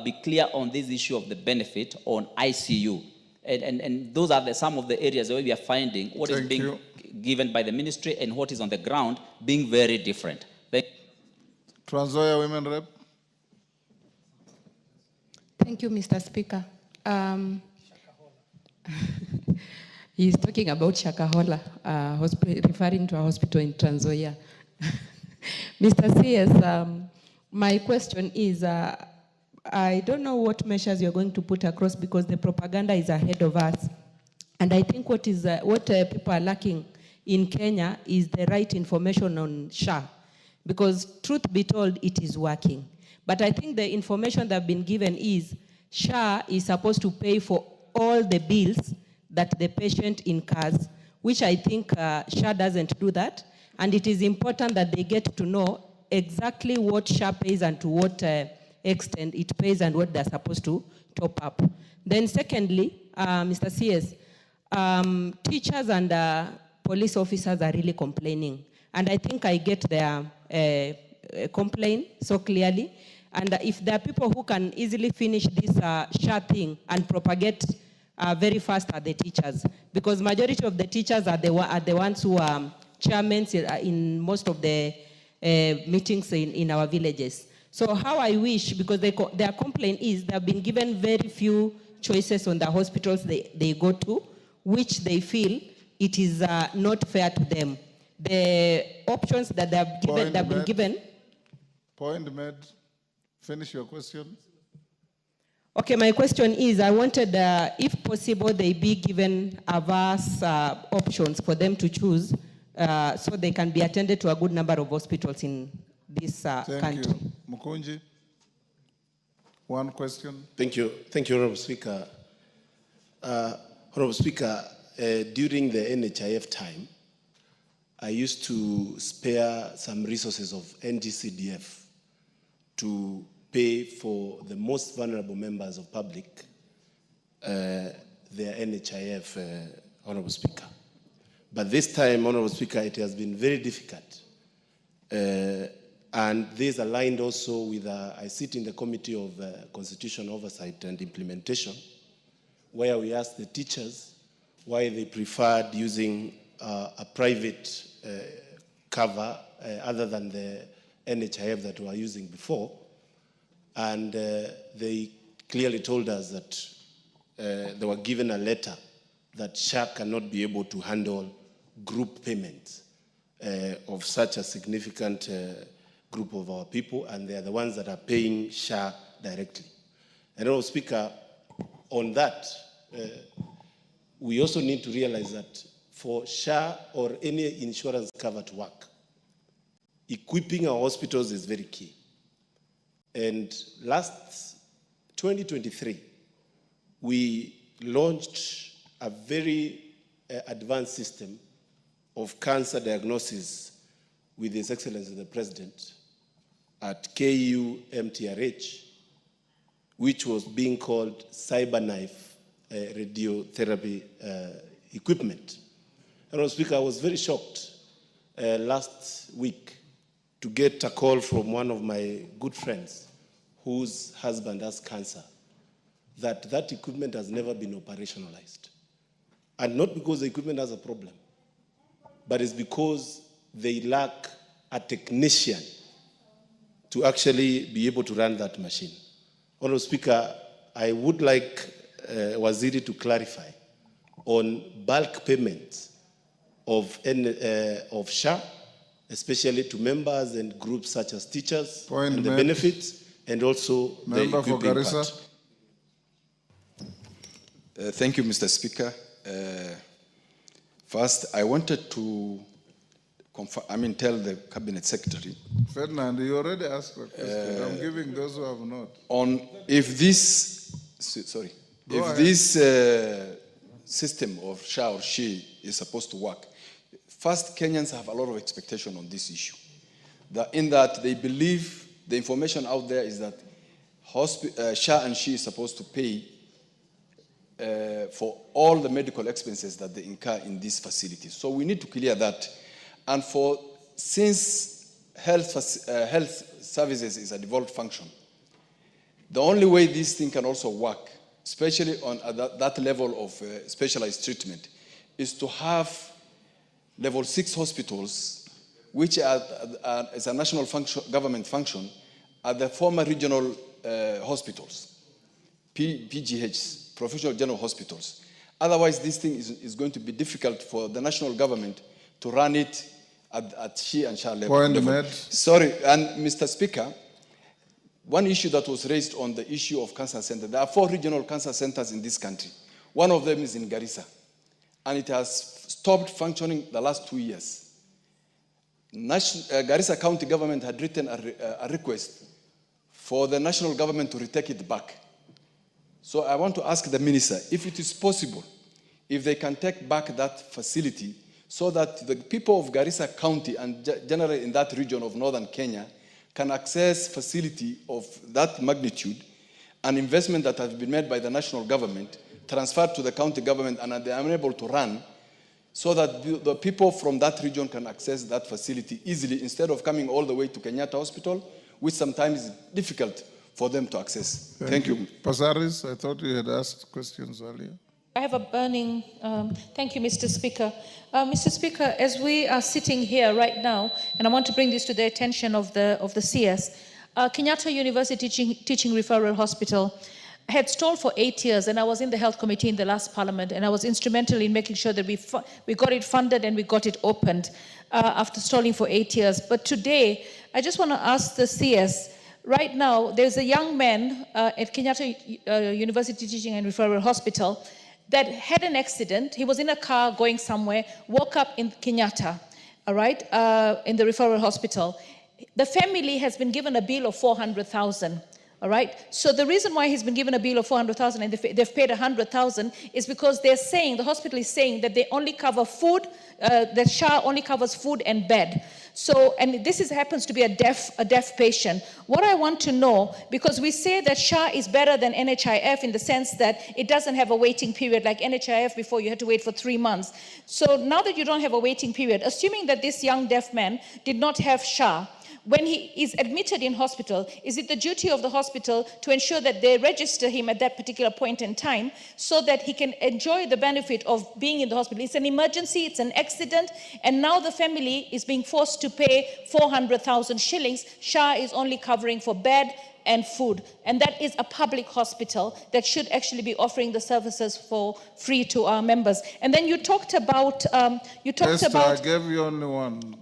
be clear on this issue of the benefit on ICU. And those are some of the areas where we are finding what is being given by the ministry and what is on the ground being very different. Trans-Nzoia Women Rep. Thank you, Mr. Speaker. He's talking about Shakahola, referring to a hospital in Trans-Nzoia. Mr. CS, my question is, I don't know what measures you're going to put across because the propaganda is ahead of us. And I think what people are lacking in Kenya is the right information on SHA. Because truth be told, it is working. But I think the information that have been given is SHA is supposed to pay for all the bills that the patient incurs, which I think SHA doesn't do that. And it is important that they get to know exactly what SHA pays and to what extent it pays and what they're supposed to top up. Then secondly, Mr. CS, teachers and police officers are really complaining. And I think I get their complaint so clearly. And if there are people who can easily finish this SHA thing and propagate very fast are the teachers, because majority of the teachers are the ones who are chairmen in most of the meetings in our villages. So how I wish, because their complaint is they have been given very few choices on the hospitals they go to, which they feel it is not fair to them. The options that they have been given. Point made. Finish your question. Okay, my question is, I wanted, if possible, they be given vast options for them to choose so they can be attended to a good number of hospitals in this country. Thank you. Mukunji, one question. Thank you, Honorable Speaker. Honorable Speaker, during the NHIF time, I used to spare some resources of NGCDF to pay for the most vulnerable members of public, their NHIF, Honorable Speaker. But this time, Honorable Speaker, it has been very difficult. And this aligned also with, I sit in the Committee of Constitutional Oversight and Implementation, where we asked the teachers why they preferred using a private cover other than the NHIF that we were using before. And they clearly told us that they were given a letter that SHA cannot be able to handle group payments of such a significant group of our people, and they are the ones that are paying SHA directly. And Honorable Speaker, on that, we also need to realize that for SHA or any insurance cover to work, equipping our hospitals is very key. And last 2023, we launched a very advanced system of cancer diagnosis with His Excellency the President at KU MTRH, which was being called CyberKnife radiotherapy equipment. And Speaker, I was very shocked last week to get a call from one of my good friends whose husband has cancer, that equipment has never been operationalized. And not because the equipment has a problem, but it's because they lack a technician to actually be able to run that machine. Honorable Speaker, I would like Waziri to clarify on bulk payments of SHA, especially to members and groups such as teachers, Point and the made. benefits, and also Member the for equipping Garissa. part. Thank you, Mr. Speaker. First, I wanted to tell the Cabinet Secretary Ferdinand, you already asked a question. I'm giving those who have not. on if this, Go ahead. this system of SHA or SHE is supposed to work. First, Kenyans have a lot of expectation on this issue. In that they believe the information out there is that SHA and SHE is supposed to pay for all the medical expenses that they incur in these facilities. So we need to clear that. And since health services is a devolved function, the only way this thing can also work, especially on that level of specialized treatment, is to have level 6 hospitals, which is a national government function, are the former regional hospitals, PGHs, professional general hospitals. Otherwise, this thing is going to be difficult for the national government to run it at SHE and SHA level. Point made. Sorry, and Mr. Speaker, one issue that was raised on the issue of cancer centers. There are 4 regional cancer centers in this country. One of them is in Garissa, and it has stopped functioning the last 2 years. Garissa County government had written a request for the national government to retake it back. So I want to ask the minister if it is possible, if they can take back that facility so that the people of Garissa County and generally in that region of northern Kenya can access facility of that magnitude, an investment that has been made by the national government, transferred to the county government, and they are unable to run, so that the people from that region can access that facility easily instead of coming all the way to Kenyatta Hospital, which sometimes is difficult for them to access. Thank you. Pasaris, I thought you had asked questions earlier. I have a burning, thank you, Mr. Speaker. Mr. Speaker, as we are sitting here right now, and I want to bring this to the attention of the CS, Kenyatta University Teaching Referral Hospital had stalled for 8 years, and I was in the health committee in the last parliament, and I was instrumental in making sure that we got it funded and we got it opened after stalling for 8 years. But today, I just want to ask the CS, right now, there's a young man at Kenyatta University Teaching and Referral Hospital that had an accident. He was in a car going somewhere, woke up in Kenyatta, all right, in the referral hospital. The family has been given a bill of 400,000. All right. So the reason why he's been given a bill of 400,000 and they've paid 100,000 is because they're saying, the hospital is saying that they only cover food, that SHA only covers food and bed. So, and this happens to be a deaf patient. What I want to know, because we say that SHA is better than NHIF in the sense that it doesn't have a waiting period like NHIF before you had to wait for 3 months. So now that you don't have a waiting period, assuming that this young deaf man did not have SHA, when he is admitted in hospital, is it the duty of the hospital to ensure that they register him at that particular point in time so that he can enjoy the benefit of being in the hospital? It's an emergency, it's an accident, and now the family is being forced to pay 400,000 shillings. SHA is only covering for bed and food, and that is a public hospital that should actually be offering the services for free to our members. And then you talked about Esther, I gave you only one.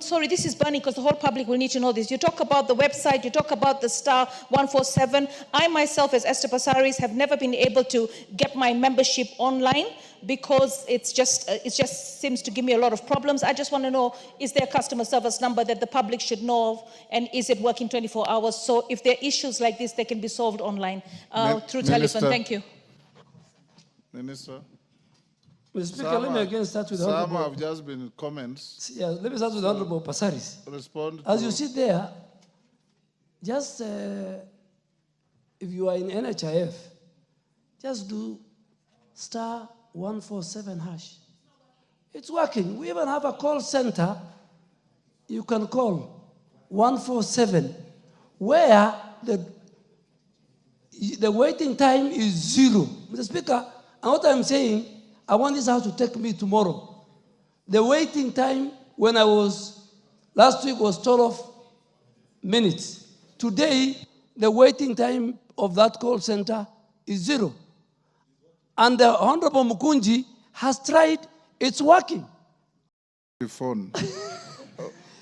Sorry, this is burning because the whole public will need to know this. You talk about the website, you talk about the star 147. I myself, as Esther Passaris, have never been able to get my membership online because it just seems to give me a lot of problems. I just want to know, is there a customer service number that the public should know of, and is it working 24 hours? So if there are issues like this, they can be solved online through telephone. Thank you. Minister. Mr. Speaker, let me again start with Some Honorable. have just been comments. Yeah, let me start with Honorable Passaris. Respond. As you sit there, just if you are in NHIF, just do star 147 hash. It's working. We even have a call center. You can call 147, where the waiting time is 0. Mr. Speaker, and what I'm saying, I want this house to take me tomorrow. The waiting time when I was, last week was 12 minutes. Today, the waiting time of that call center is 0. And the Honorable Mukunji has tried, it's working. The phone.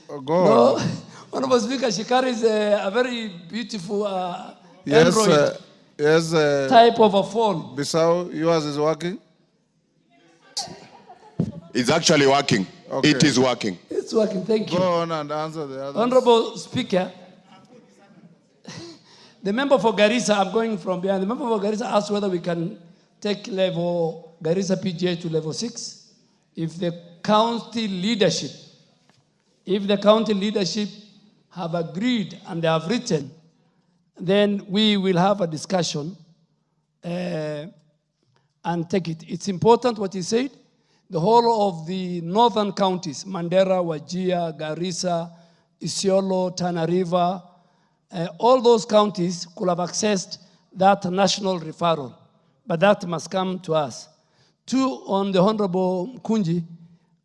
Go No, on. Honorable Speaker, she carries a very beautiful Yes, Android yes. type of a phone. Bissau, yours is working? It's actually working. Okay. It is working. It's working, thank you. Go on and answer the others. Honorable Speaker, the member for Garissa, I'm going from behind. The member for Garissa asked whether we can take level Garissa PGA to level 6. If the county leadership have agreed and they have written, then we will have a discussion and take it. It's important what he said. The whole of the northern counties, Mandera, Wajir, Garissa, Isiolo, Tana River, all those counties could have accessed that national referral, but that must come to us. 2, on the Honorable Kunji,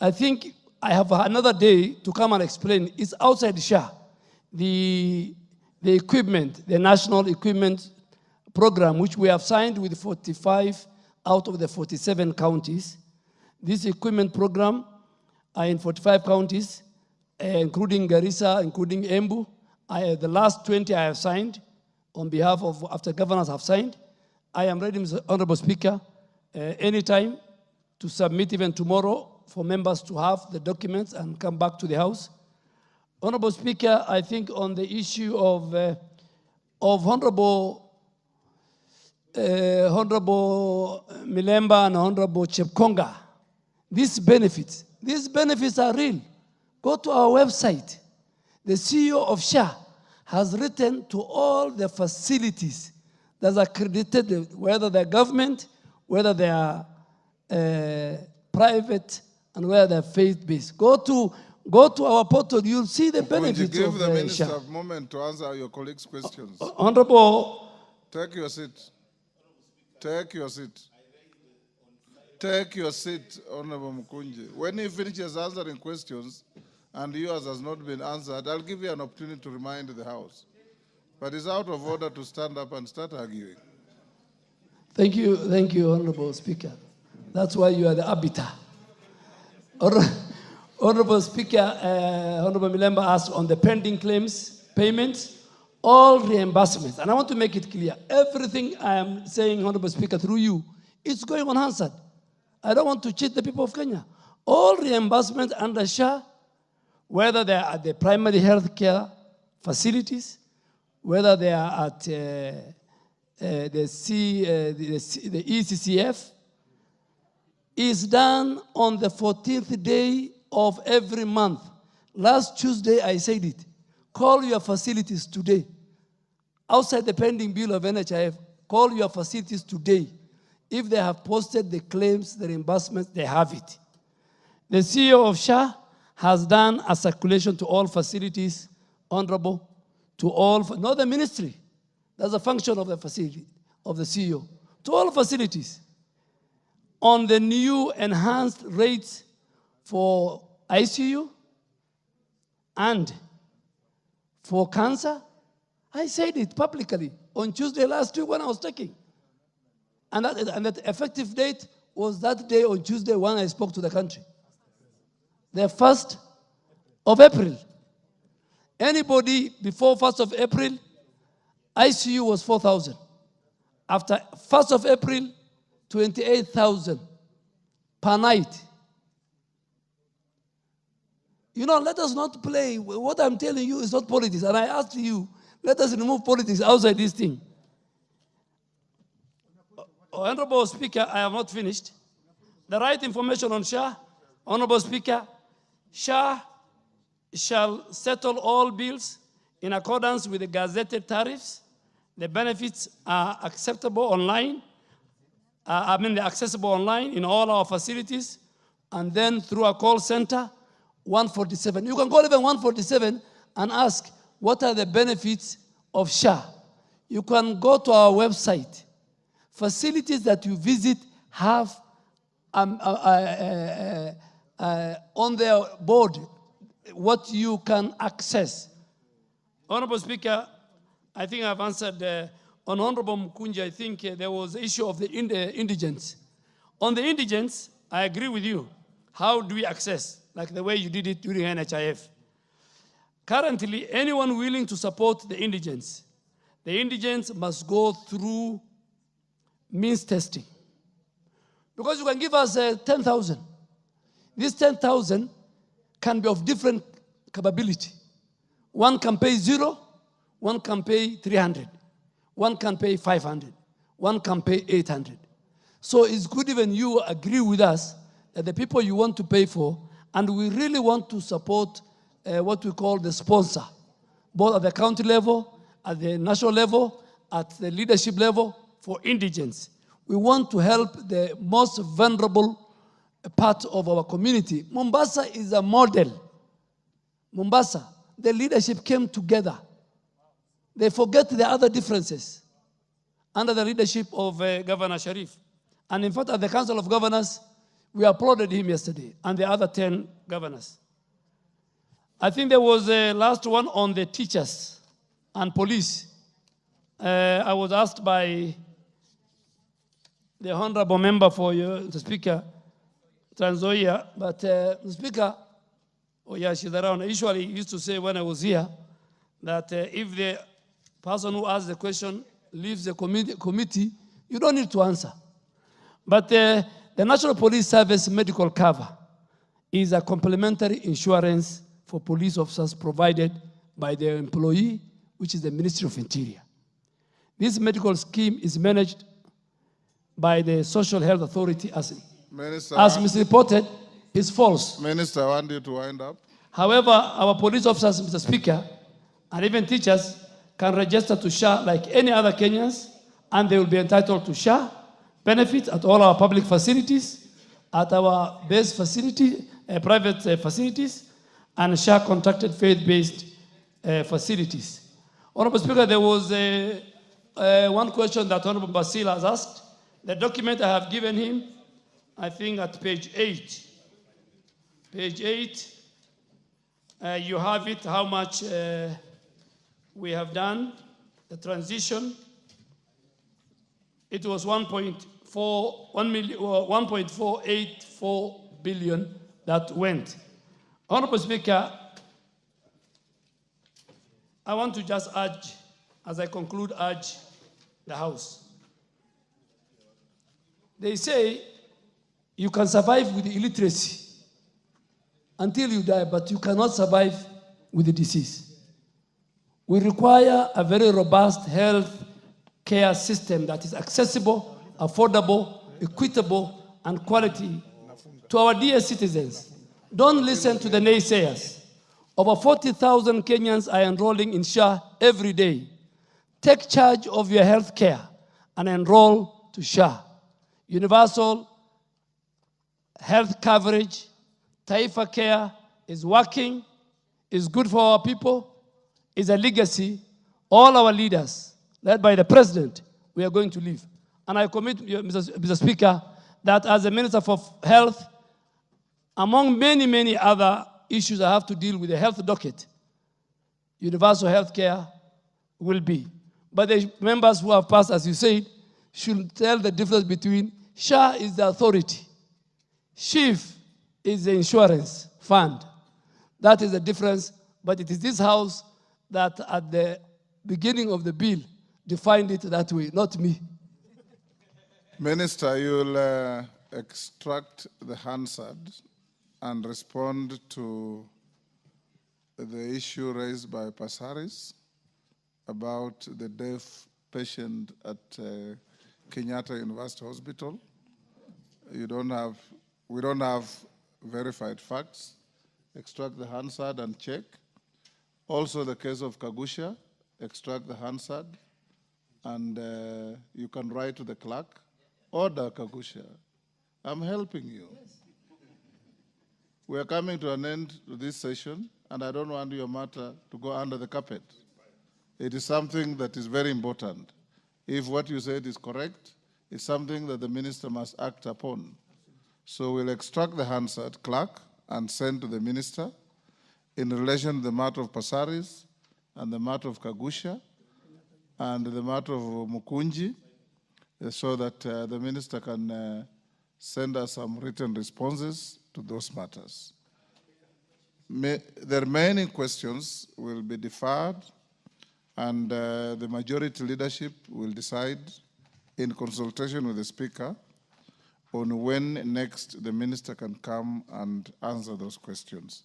I think I have another day to come and explain. It's outside SHA, the equipment, the national equipment program, which we have signed with 45 out of the 47 counties. This equipment program are in 45 counties, including Garissa, including Embu. The last 20 I have signed on behalf of, after governors have signed. I am ready, Mr. Honorable Speaker, anytime to submit even tomorrow for members to have the documents and come back to the House. Honorable Speaker, I think on the issue of Honorable Milemba and Honorable Chepkonga, these benefits are real. Go to our website. The CEO of SHA has written to all the facilities that are accredited, whether they're government, whether they are private, and whether they're faith-based. Go to our portal, you'll see the benefits Would you give of the Minister SHA. a moment to answer your colleagues' questions? Honorable. Take your seat. Take your seat. Take your seat, Honorable Mukunji. When he finishes answering questions and yours has not been answered, I'll give you an opportunity to remind the House. But it's out of order to stand up and start arguing. Thank you, Honorable Speaker. That's why you are the arbiter. Honorable Speaker, Honorable Milemba asked on the pending claims, payments, all reimbursements. And I want to make it clear, everything I am saying, Honorable Speaker, through you, it's going unanswered. I don't want to cheat the people of Kenya. All reimbursements under SHA, whether they are at the primary health care facilities, whether they are at the ECCF, is done on the 14th day of every month. Last Tuesday, I said it. Call your facilities today. Outside the pending bill of NHIF, call your facilities today. If they have posted the claims, the reimbursements, they have it. The CEO of SHA has done a circulation to all facilities, Honorable, to all, not the ministry. That's a function of the facility, of the CEO. To all facilities. On the new enhanced rates for ICU and for cancer, I said it publicly on Tuesday last week when I was talking. And that effective date was that day on Tuesday when I spoke to the country. The first of April. Anybody before 1st of April, ICU was 4,000. After 1st of April, 28,000 per night. You know, let us not play. What I'm telling you is not politics. And I ask you, let us remove politics outside this thing. Honorable Speaker, I have not finished. The right information on SHA. Honorable Speaker, SHA shall settle all bills in accordance with the gazetted tariffs. The benefits are acceptable online. They're accessible online in all our facilities, and then through a call center, 147. You can call even 147 and ask, what are the benefits of SHA? You can go to our website. Facilities that you visit have on their board what you can access. Honorable Speaker, I think I've answered on Honorable Mkunja. I think there was the issue of the indigents. On the indigents, I agree with you. How do we access? Like the way you did it during NHIF. Currently, anyone willing to support the indigents must go through means testing. Because you can give us 10,000. This 10,000 can be of different capability. One can pay 0, one can pay 300, one can pay 500, one can pay 800. So it's good even you agree with us that the people you want to pay for, and we really want to support what we call the sponsor, both at the county level, at the national level, at the leadership level for indigents. We want to help the most vulnerable part of our community. Mombasa is a model. Mombasa, the leadership came together. They forget the other differences under the leadership of Governor Sharif. And in fact, at the Council of Governors, we applauded him yesterday, and the other 10 governors. I think there was a last one on the teachers and police. I was asked by the honorable member for the Speaker, Transoia, but the Speaker, oh yeah, she's around. Usually used to say when I was here that if the person who asked the question leaves the committee, you don't need to answer. But the National Police Service medical cover is a complementary insurance for police officers provided by their employee, which is the Ministry of Interior. This medical scheme is managed by the Social Health Authority as misreported is false. Minister, I want you to wind up. However, our police officers, Mr. Speaker, and even teachers can register to SHA like any other Kenyans, and they will be entitled to SHA benefits at all our public facilities, at our base facility, private facilities, and SHA contracted faith-based facilities. Honorable Speaker, there was one question that Honorable Basil has asked. The document I have given him, I think at page 8. Page 8, you have it, how much we have done, the transition. It was 1.484 billion that went. Honorable Speaker, I want to just urge, as I conclude, urge the House. They say you can survive with illiteracy until you die, but you cannot survive with the disease. We require a very robust health care system that is accessible, affordable, equitable, and quality to our dear citizens. Don't listen to the naysayers. Over 40,000 Kenyans are enrolling in SHA every day. Take charge of your health care and enroll to SHA. Universal health coverage, Taifa Care is working, is good for our people, is a legacy. All our leaders, led by the President, we are going to leave. And I commit, Mr. Speaker, that as a Minister for Health, among many, many other issues I have to deal with the health docket, universal health care will be. But the members who have passed, as you said, should tell the difference between SHA is the authority, SHIF is the insurance fund. That is the difference. But it is this House that at the beginning of the bill defined it that way, not me. Minister, you'll extract the Hansard and respond to the issue raised by Pasaris about the deaf patient at Kenyatta University Hospital. We don't have verified facts. Extract the Hansard and check. Also the case of Kagusha, extract the Hansard, and you can write to the clerk, order Kagusha. I'm helping you. We are coming to an end to this session, and I don't want your matter to go under the carpet. It is something that is very important. If what you said is correct, it's something that the minister must act upon. So we'll extract the Hansard, clerk, and send to the minister in relation to the matter of Pasaris and the matter of Kagusha and the matter of Mukunji, so that the minister can send us some written responses to those matters. The remaining questions will be deferred, and the majority leadership will decide in consultation with the Speaker on when next the minister can come and answer those questions.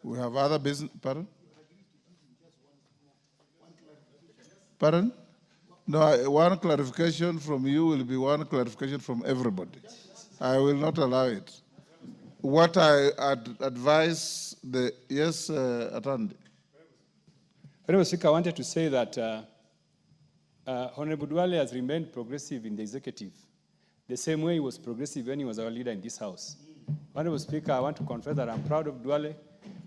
We have other business, pardon? Pardon? No, one clarification from you will be one clarification from everybody. I will not allow it. What I advise the, yes, Atandi. Honorable Speaker, I wanted to say that Honorable Duale has remained progressive in the executive, the same way he was progressive when he was our leader in this House. Honorable Speaker, I want to confess that I'm proud of Duale,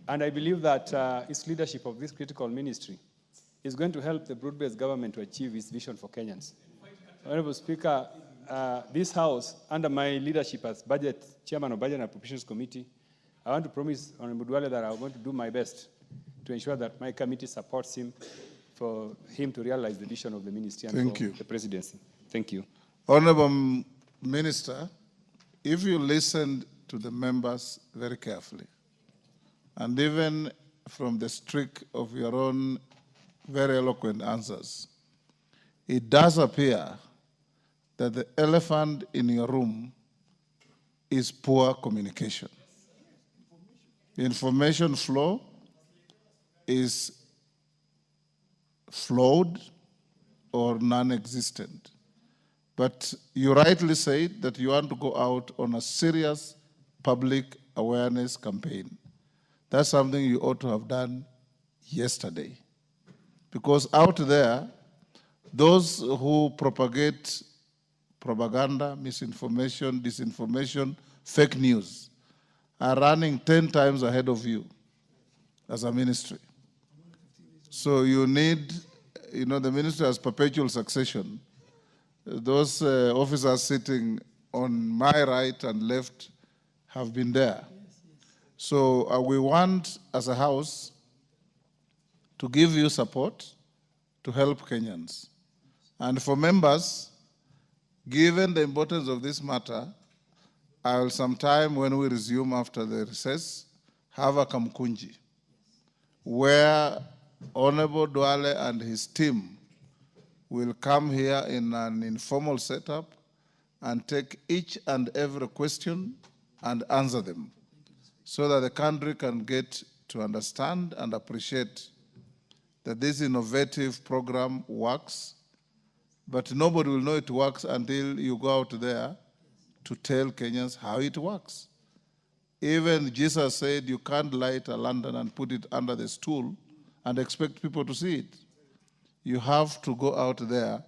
and I believe that his leadership of this critical ministry is going to help the broad-based government to achieve its vision for Kenyans. Honorable Speaker, this House, under my leadership as Chairman of Budget and Appropriations Committee, I want to promise Honorable Duale that I'm going to do my best to ensure that my committee supports him for him to realize the vision of the ministry and for the presidency. Thank you. Honorable Minister, if you listened to the members very carefully, and even from the streak of your own very eloquent answers, it does appear that the elephant in your room is poor communication. Information flow is flawed or non-existent. But you rightly said that you want to go out on a serious public awareness campaign. That's something you ought to have done yesterday. Because out there, those who propagate propaganda, misinformation, disinformation, fake news are running 10 times ahead of you as a ministry. So you need, the ministry has perpetual succession. Those officers sitting on my right and left have been there. So we want, as a House, to give you support to help Kenyans. And for members, given the importance of this matter, I will sometime when we resume after the recess, have a Kamkunji, where Honorable Duale and his team will come here in an informal setup and take each and every question and answer them, so that the country can get to understand and appreciate that this innovative program works, but nobody will know it works until you go out there to tell Kenyans how it works. Even Jesus said you can't light a lantern and put it under the stool and expect people to see it. You have to go out there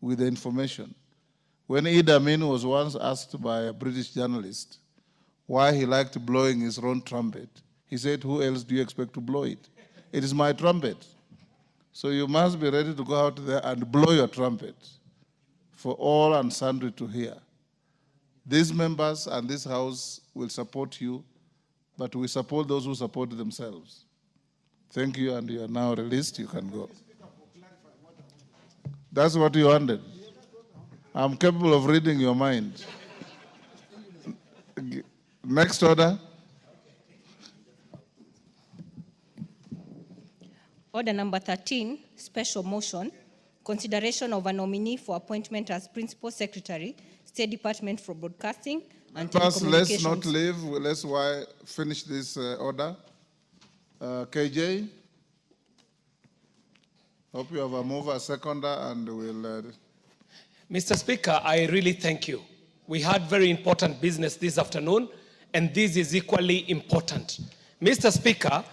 with the information. When Idi Amin was once asked by a British journalist why he liked blowing his own trumpet, he said, who else do you expect to blow it? It is my trumpet. So you must be ready to go out there and blow your trumpet for all and sundry to hear. These members and this House will support you, but we support those who support themselves. Thank you, and you are now released. You can go. That's what you wanted. I'm capable of reading your mind. Next order. Order number 13, special motion, consideration of a nominee for appointment as Principal Secretary, State Department for Broadcasting and First, let's Telecommunications. not leave. Let's finish this order. KJ, hope you have a mover, a seconder, and we'll... Mr. Speaker, I really thank you. We had very important business this afternoon, and this is equally important. Mr. Speaker,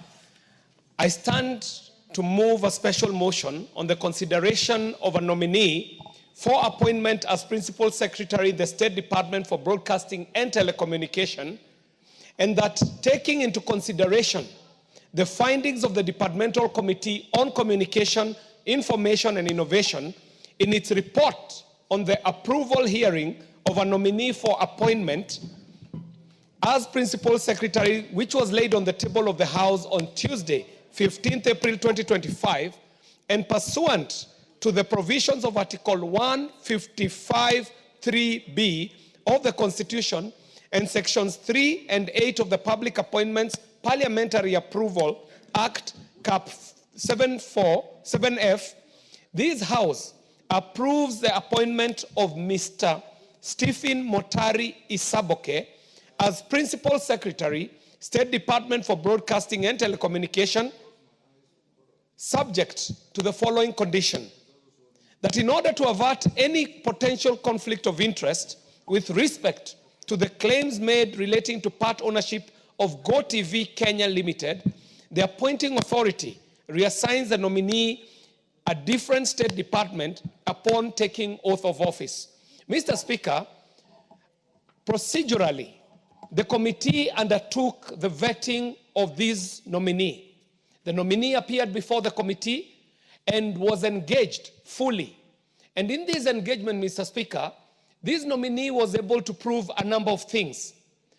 I stand to move a special motion on the consideration of a nominee for appointment as Principal Secretary in the State Department for Broadcasting and Telecommunication, and that taking into consideration the findings of the Departmental Committee on Communication, Information and Innovation in its report on the approval hearing of a nominee for appointment as Principal Secretary, which was laid on the table of the House on Tuesday, 15th April 2025, and pursuant to the provisions of Article 155(3)(b) of the Constitution and Sections 3 and 8 of the Public Appointments Parliamentary Approval Act, Cap 7F, this House approves the appointment of Mr. Stephen Motari Isaboke as Principal Secretary, State Department for Broadcasting and Telecommunication, subject to the following condition: that in order to avert any potential conflict of interest with respect to the claims made relating to part ownership of GoTV Kenya Limited, the appointing authority reassigns the nominee a different state department upon taking oath of office. Mr. Speaker, procedurally, the committee undertook the vetting of this nominee. The nominee appeared before the committee and was engaged fully. And in this engagement, Mr. Speaker, this nominee was able to prove a number of things.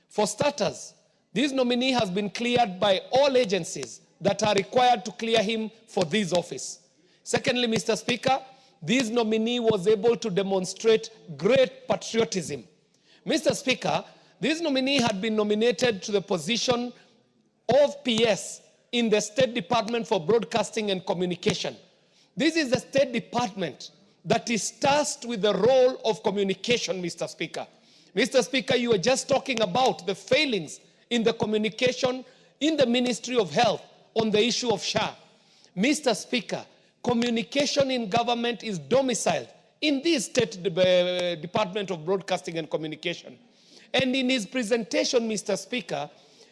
For starters, this nominee has been cleared by all agencies that are required to clear him for this office. Secondly, Mr. Speaker, this nominee was able to demonstrate great patriotism. Mr. Speaker, this nominee had been nominated to the position of PS in the State Department for Broadcasting and Communication. This is the State Department that is tasked with the role of communication, Mr. Speaker. Mr. Speaker, you were just talking about the failings in the communication in the Ministry of Health on the issue of SHA. Mr. Speaker, communication in government is domiciled in this State Department of Broadcasting and Communication. And in his presentation, Mr. Speaker,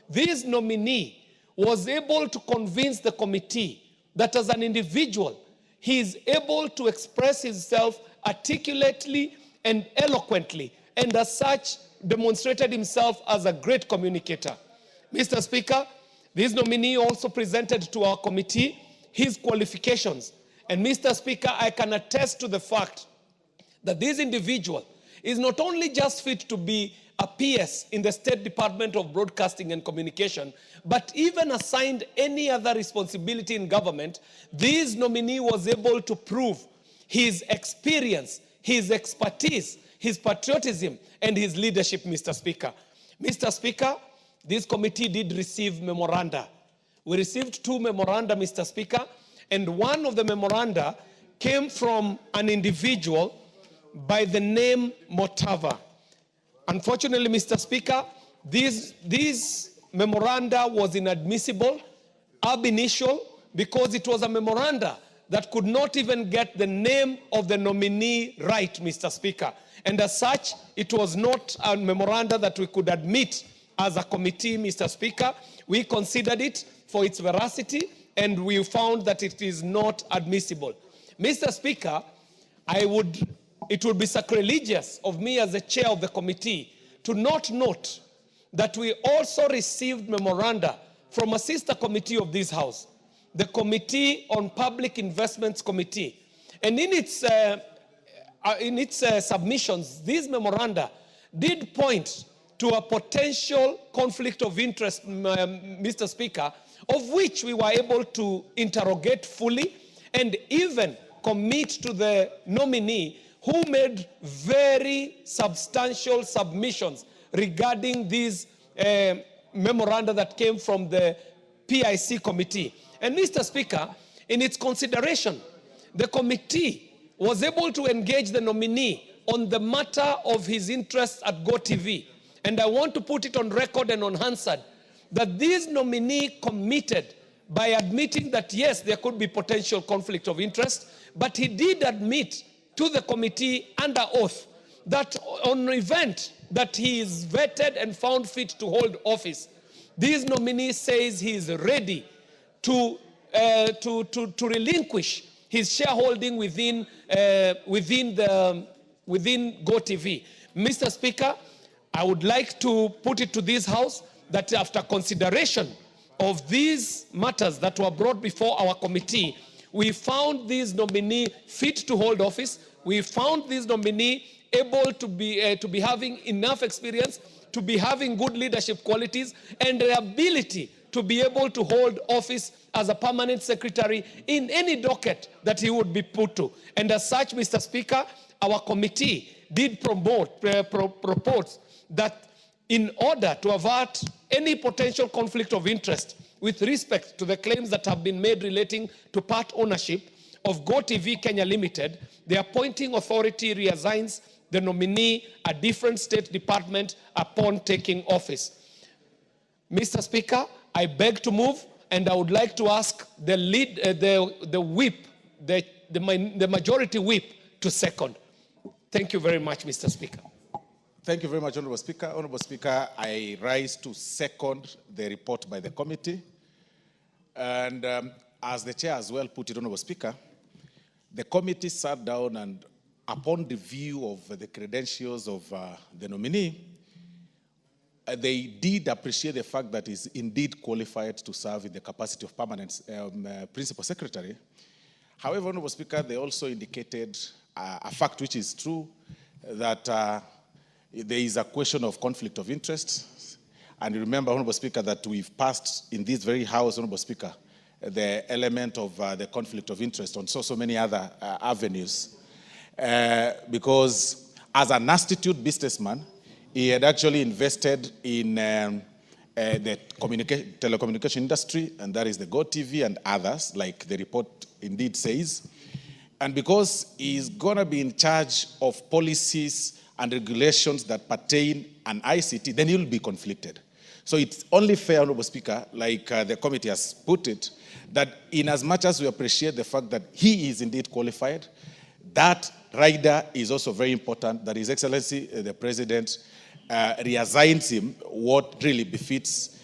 this nominee was able to convince the committee that as an individual, he is able to express himself articulately and eloquently, and as such, demonstrated himself as a great communicator. Mr. Speaker, this nominee also presented to our committee his qualifications. And Mr. Speaker, I can attest to the fact that this individual is not only just fit to be a PS in the State Department of Broadcasting and Communication, but even assigned any other responsibility in government, this nominee was able to prove his experience, his expertise, his patriotism, and his leadership, Mr. Speaker. Mr. Speaker, this committee did receive memoranda. We received 2 memoranda, Mr. Speaker, and one of the memoranda came from an individual by the name Motava. Unfortunately, Mr. Speaker, this memoranda was inadmissible ab initio because it was a memoranda that could not even get the name of the nominee right, Mr. Speaker. And as such, it was not a memoranda that we could admit as a committee, Mr. Speaker. We considered it for its veracity, and we found that it is not admissible. Mr. Speaker, it would be sacrilegious of me as the chair of the committee to not note that we also received memoranda from a sister committee of this House, the Committee on Public Investments Committee. And in its submissions, these memoranda did point to a potential conflict of interest, Mr. Speaker, of which we were able to interrogate fully and even commit to the nominee, who made very substantial submissions regarding these memoranda that came from the PIC committee. And Mr. Speaker, In its consideration, the committee was able to engage the nominee on the matter of his interests at GoTV. And I want to put it on record and on Hansard that this nominee committed by admitting that, yes, there could be potential conflict of interest, but he did admit to the committee under oath that on an event that he is vetted and found fit to hold office, this nominee says he is ready to relinquish his shareholding within GoTV. Mr. Speaker, I would like to put it to this House that after consideration of these matters that were brought before our committee, we found this nominee fit to hold office. We found this nominee able to be having enough experience, to be having good leadership qualities, and the ability to be able to hold office as a permanent secretary in any docket that he would be put to. And as such, Mr. Speaker, our committee did propose that in order to avert any potential conflict of interest with respect to the claims that have been made relating to part ownership of GoTV Kenya Limited, the appointing authority reassigns the nominee a different state department upon taking office. Mr. Speaker, I beg to move, and I would like to ask the majority whip to second. Thank you very much, Mr. Speaker. Thank you very much, Honorable Speaker. Honorable Speaker, I rise to second the report by the committee. And as the chair as well put it, Honorable Speaker, the committee sat down and upon the view of the credentials of the nominee, they did appreciate the fact that he's indeed qualified to serve in the capacity of permanent principal secretary. However, Honorable Speaker, they also indicated a fact which is true, that there is a question of conflict of interest. And remember, Honorable Speaker, that we've passed in this very House, Honorable Speaker, the element of the conflict of interest on so many other avenues. Because as an astute businessman, he had actually invested in the telecommunication industry, and that is the GoTV and others, like the report indeed says. And because he's going to be in charge of policies and regulations that pertain an ICT, then he'll be conflicted. So it's only fair, Honorable Speaker, like the committee has put it, that in as much as we appreciate the fact that he is indeed qualified, that rider is also very important, that His Excellency, the President, reassigns him what really befits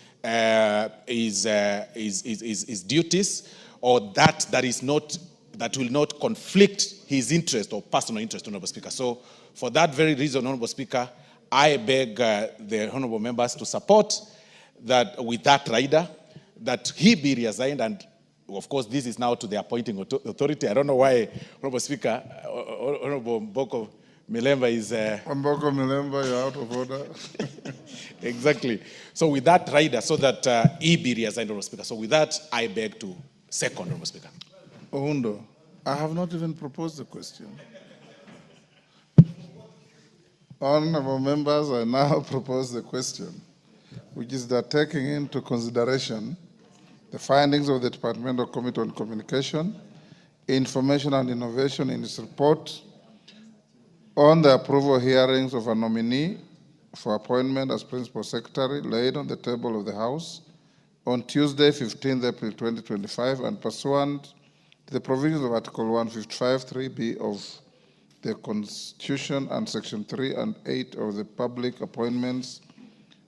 his duties, or that will not conflict his interest or personal interest, Honorable Speaker. So for that very reason, Honorable Speaker, I beg the honorable members to support that with that rider, that he be reassigned. And of course, this is now to the appointing authority. I don't know why, Honorable Speaker, Honorable Mboko Milemba is... Mboko Milemba, you're out of order. Exactly. So with that rider, so that he be reassigned, Honorable Speaker. So with that, I beg to second, Honorable Speaker. Oundo, I have not even proposed the question. Honorable members, I now propose the question, which is that taking into consideration the findings of the Departmental Committee on Communication, Information and Innovation in its report on the approval hearings of a nominee for appointment as Principal Secretary laid on the table of the House on Tuesday, 15th April 2025, and pursuant to the provisions of Article 155(3)(b) of the Constitution and Section 3 and 8 of the Public Appointments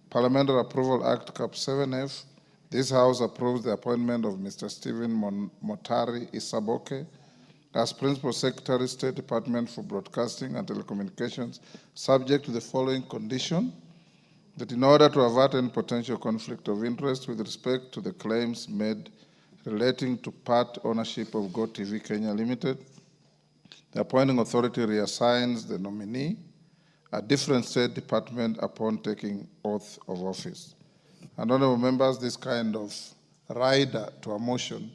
Parliamentary Approval Act, Cap 7F, this House approves the appointment of Mr. Stephen Motari Isaboke as Principal Secretary, State Department for Broadcasting and Telecommunications, subject to the following condition: that in order to avert any potential conflict of interest with respect to the claims made relating to part ownership of GoTV Kenya Limited, the appointing authority reassigns the nominee a different state department upon taking oath of office. And honorable members, this kind of rider to a motion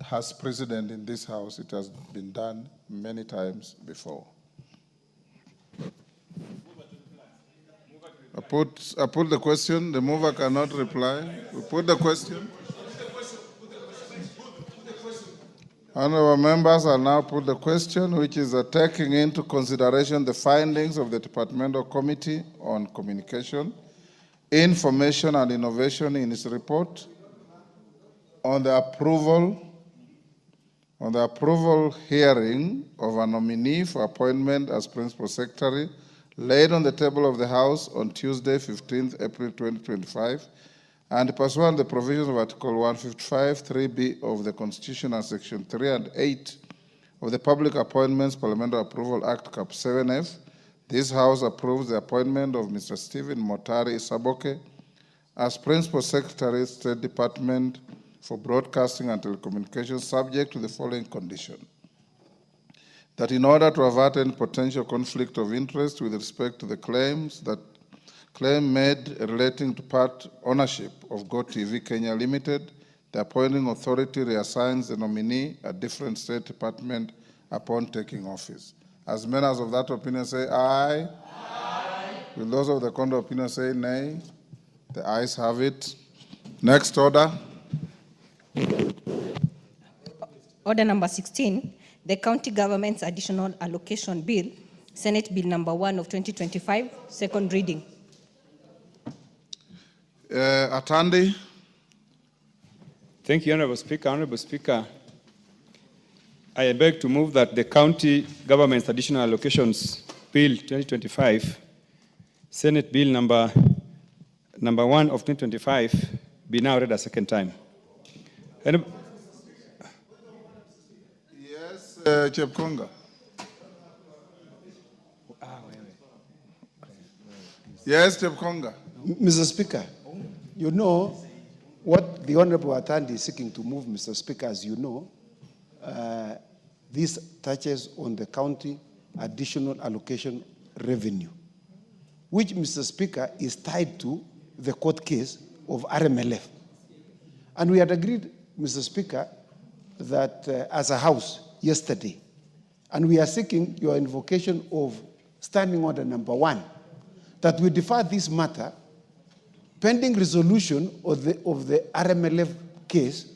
has precedent in this House. It has been done many times before. I put the question. The mover cannot reply. We put the question. Honorable members, I'll now put the question, which is taking into consideration the findings of the Departmental Committee on Communication, Information and Innovation in its report on the approval hearing of a nominee for appointment as Principal Secretary laid on the table of the House on Tuesday, 15th April 2025, and pursuant to the provisions of Article 155, 3B of the Constitution and Section 3 and 8 of the Public Appointments Parliamentary Approval Act, Cap 7F, this House approves the appointment of Mr. Stephen Motari Saboke as Principal Secretary, State Department for Broadcasting and Telecommunications, subject to the following condition: that in order to avert any potential conflict of interest with respect to the claim made relating to part ownership of GoTV Kenya Limited, the appointing authority reassigns the nominee a different State Department upon taking office. As members of that opinion say aye. Aye. Will those of the contrary opinion say nay? The ayes have it. Next order. Order number 16, the County Government's Additional Allocation Bill, Senate Bill number 1 of 2025, second reading. Atandi. Thank you, Honorable Speaker. Honorable Speaker, I beg to move that the County Government's Additional Allocations Bill 2025, Senate Bill number 1 of 2025, be now read a second time. Yes, Chepkonga. Yes, Chepkonga. Mr. Speaker, you know what the Honorable Atandi is seeking to move, Mr. Speaker, as you know, this touches on the county additional allocation revenue, which, Mr. Speaker, is tied to the court case of RMLF. And we had agreed, Mr. Speaker, that as a House yesterday, and we are seeking your invocation of Standing Order number 1, that we defer this matter pending resolution of the RMLF case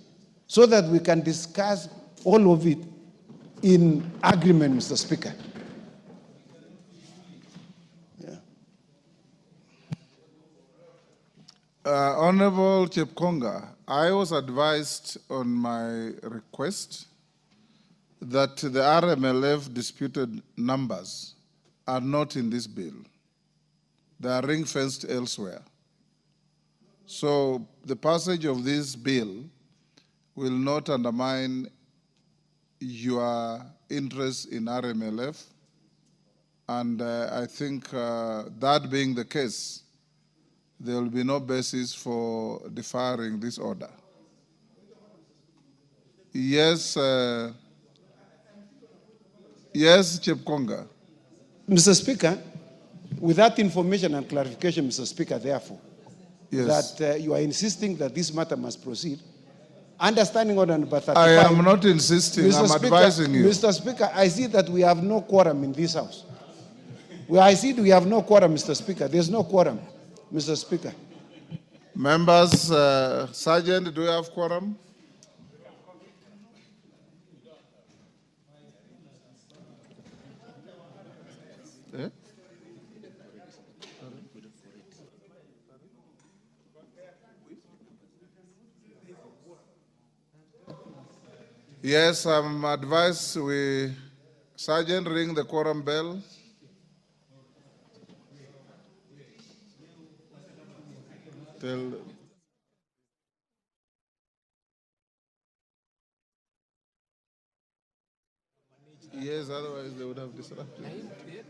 so that we can discuss all of it in agreement, Mr. Speaker. Honorable Chepkonga, I was advised on my request that the RMLF disputed numbers are not in this bill. They are ring-fenced elsewhere. So the passage of this bill will not undermine your interest in RMLF. And I think that being the case, there will be no basis for deferring this order. Yes, yes, Chepkonga. Mr. Speaker, with that information and clarification, Mr. Speaker, therefore, yes, that you are insisting that this matter must proceed, understanding order number 35. I am not insisting, Mr. I'm Speaker, advising you. Mr. Speaker, I see that we have no quorum in this House. I see we have no quorum, Mr. Speaker. There's no quorum, Mr. Speaker. Members, Sergeant, do you have quorum? Eh? Yes, I'm advised Sergeant, ring the quorum bell. Yes, otherwise they would have disrupted. Yes.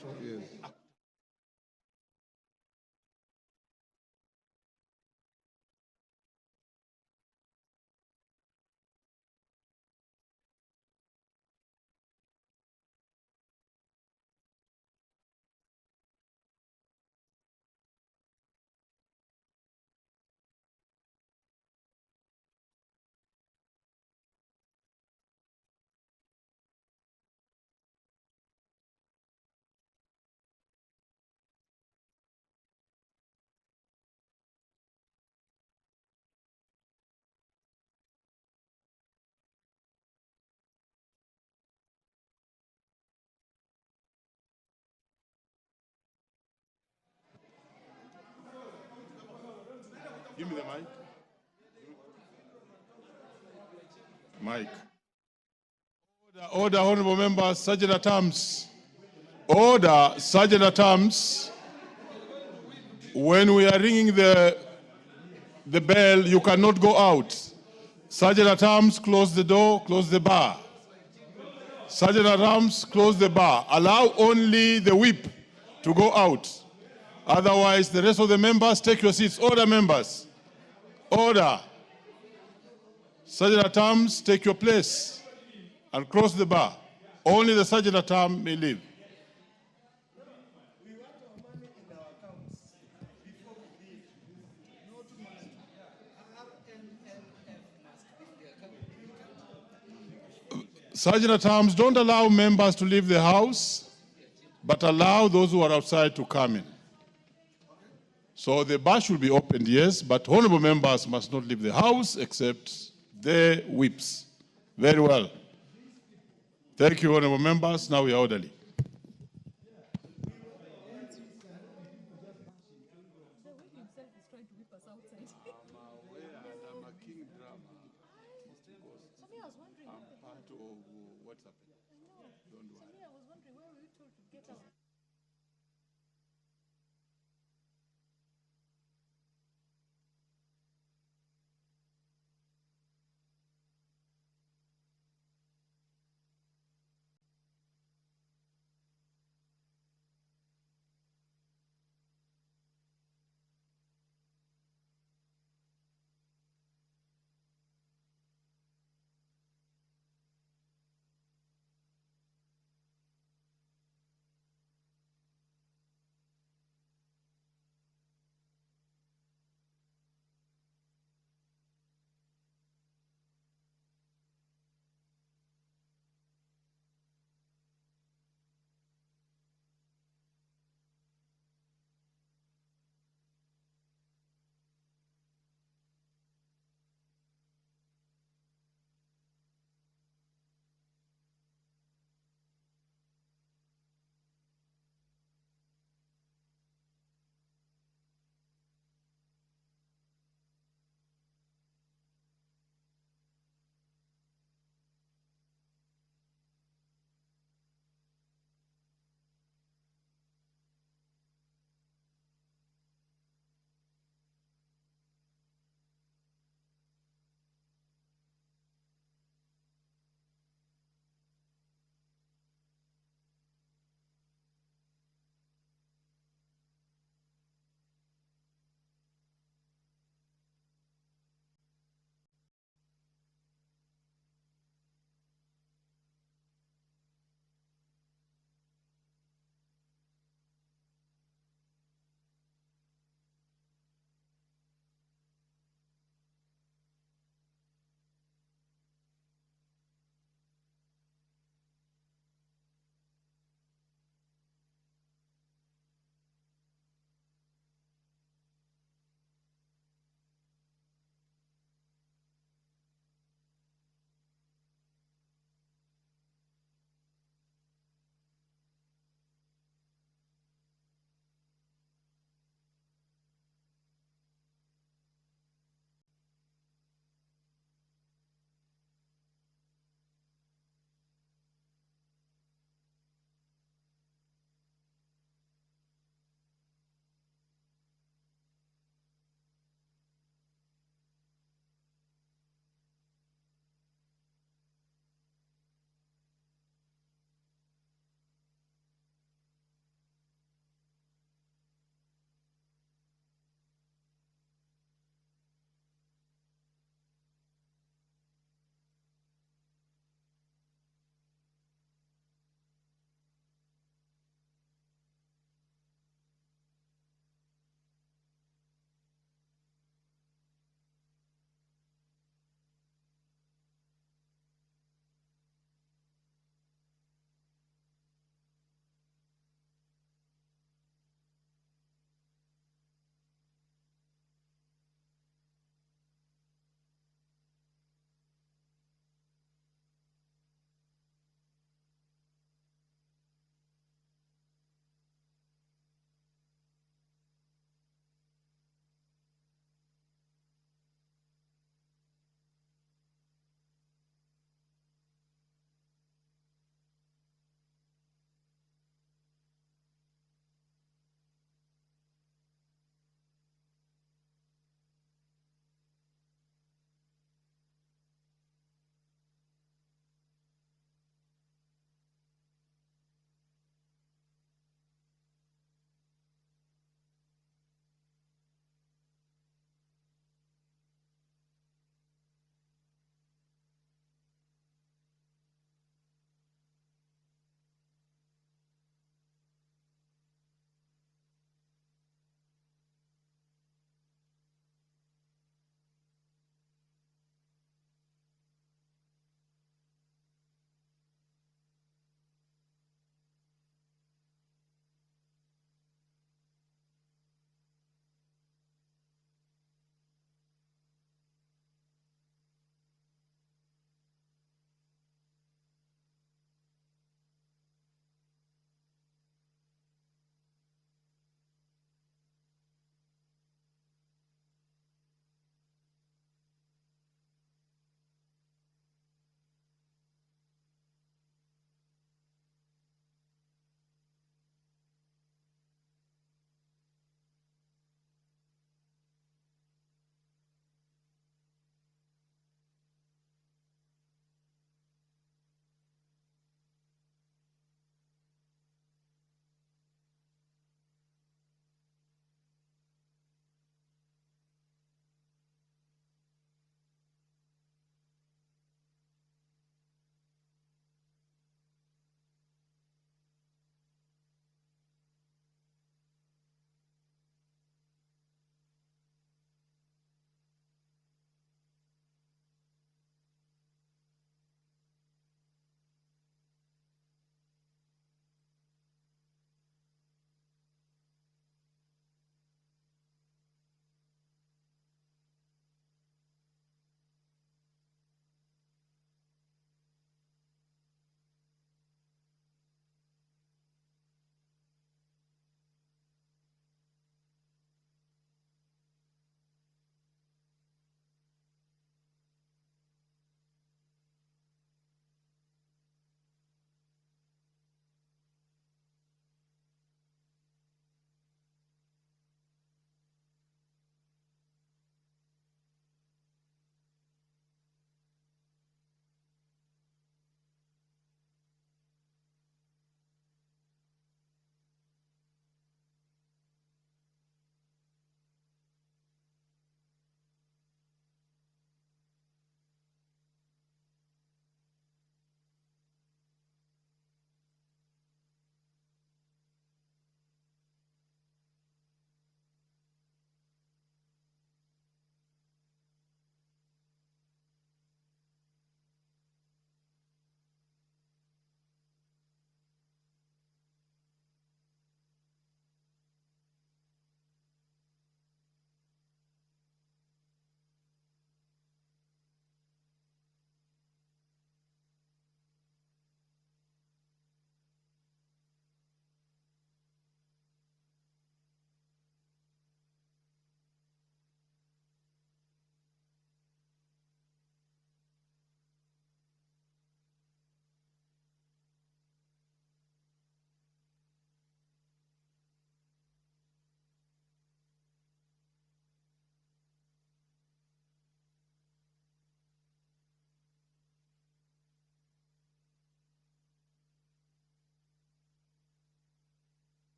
Give me the mic. Mike. Order, honorable members, Sergeant at Arms. Order, Sergeant at Arms. When we are ringing the bell, you cannot go out. Sergeant at Arms, close the door, close the bar. Sergeant at Arms, close the bar. Allow only the whip to go out. Otherwise, the rest of the members, take your seats. Order, members. Order. Sergeant at Arms, take your place and close the bar. Only the Sergeant at Arms may leave. Sergeant at Arms, don't allow members to leave the house, but allow those who are outside to come in. So the bar should be opened, yes, but honorable members must not leave the house except their whips. Very well. Thank you, honorable members. Now we are orderly.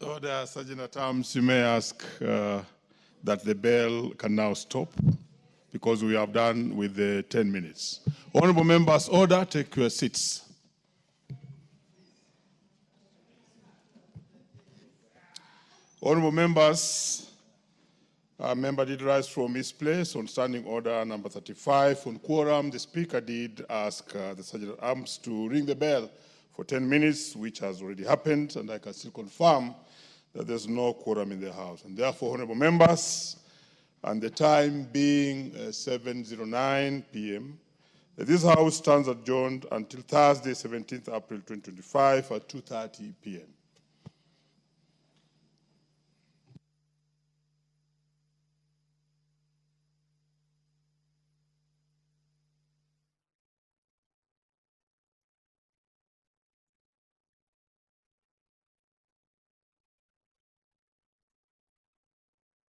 Order, Sergeant at Arms, you may ask that the bell can now stop because we have done with the 10 minutes. Honorable members, order, take your seats. Honorable members, a member did rise from his place on standing order number 35. On quorum, the Speaker did ask the Sergeant at Arms to ring the bell for 10 minutes, which has already happened, and I can still confirm that there's no quorum in the House. And therefore, honorable members, and the time being 7:09 p.m., this House stands adjourned until Thursday, 17th April 2025 at 2:30 p.m.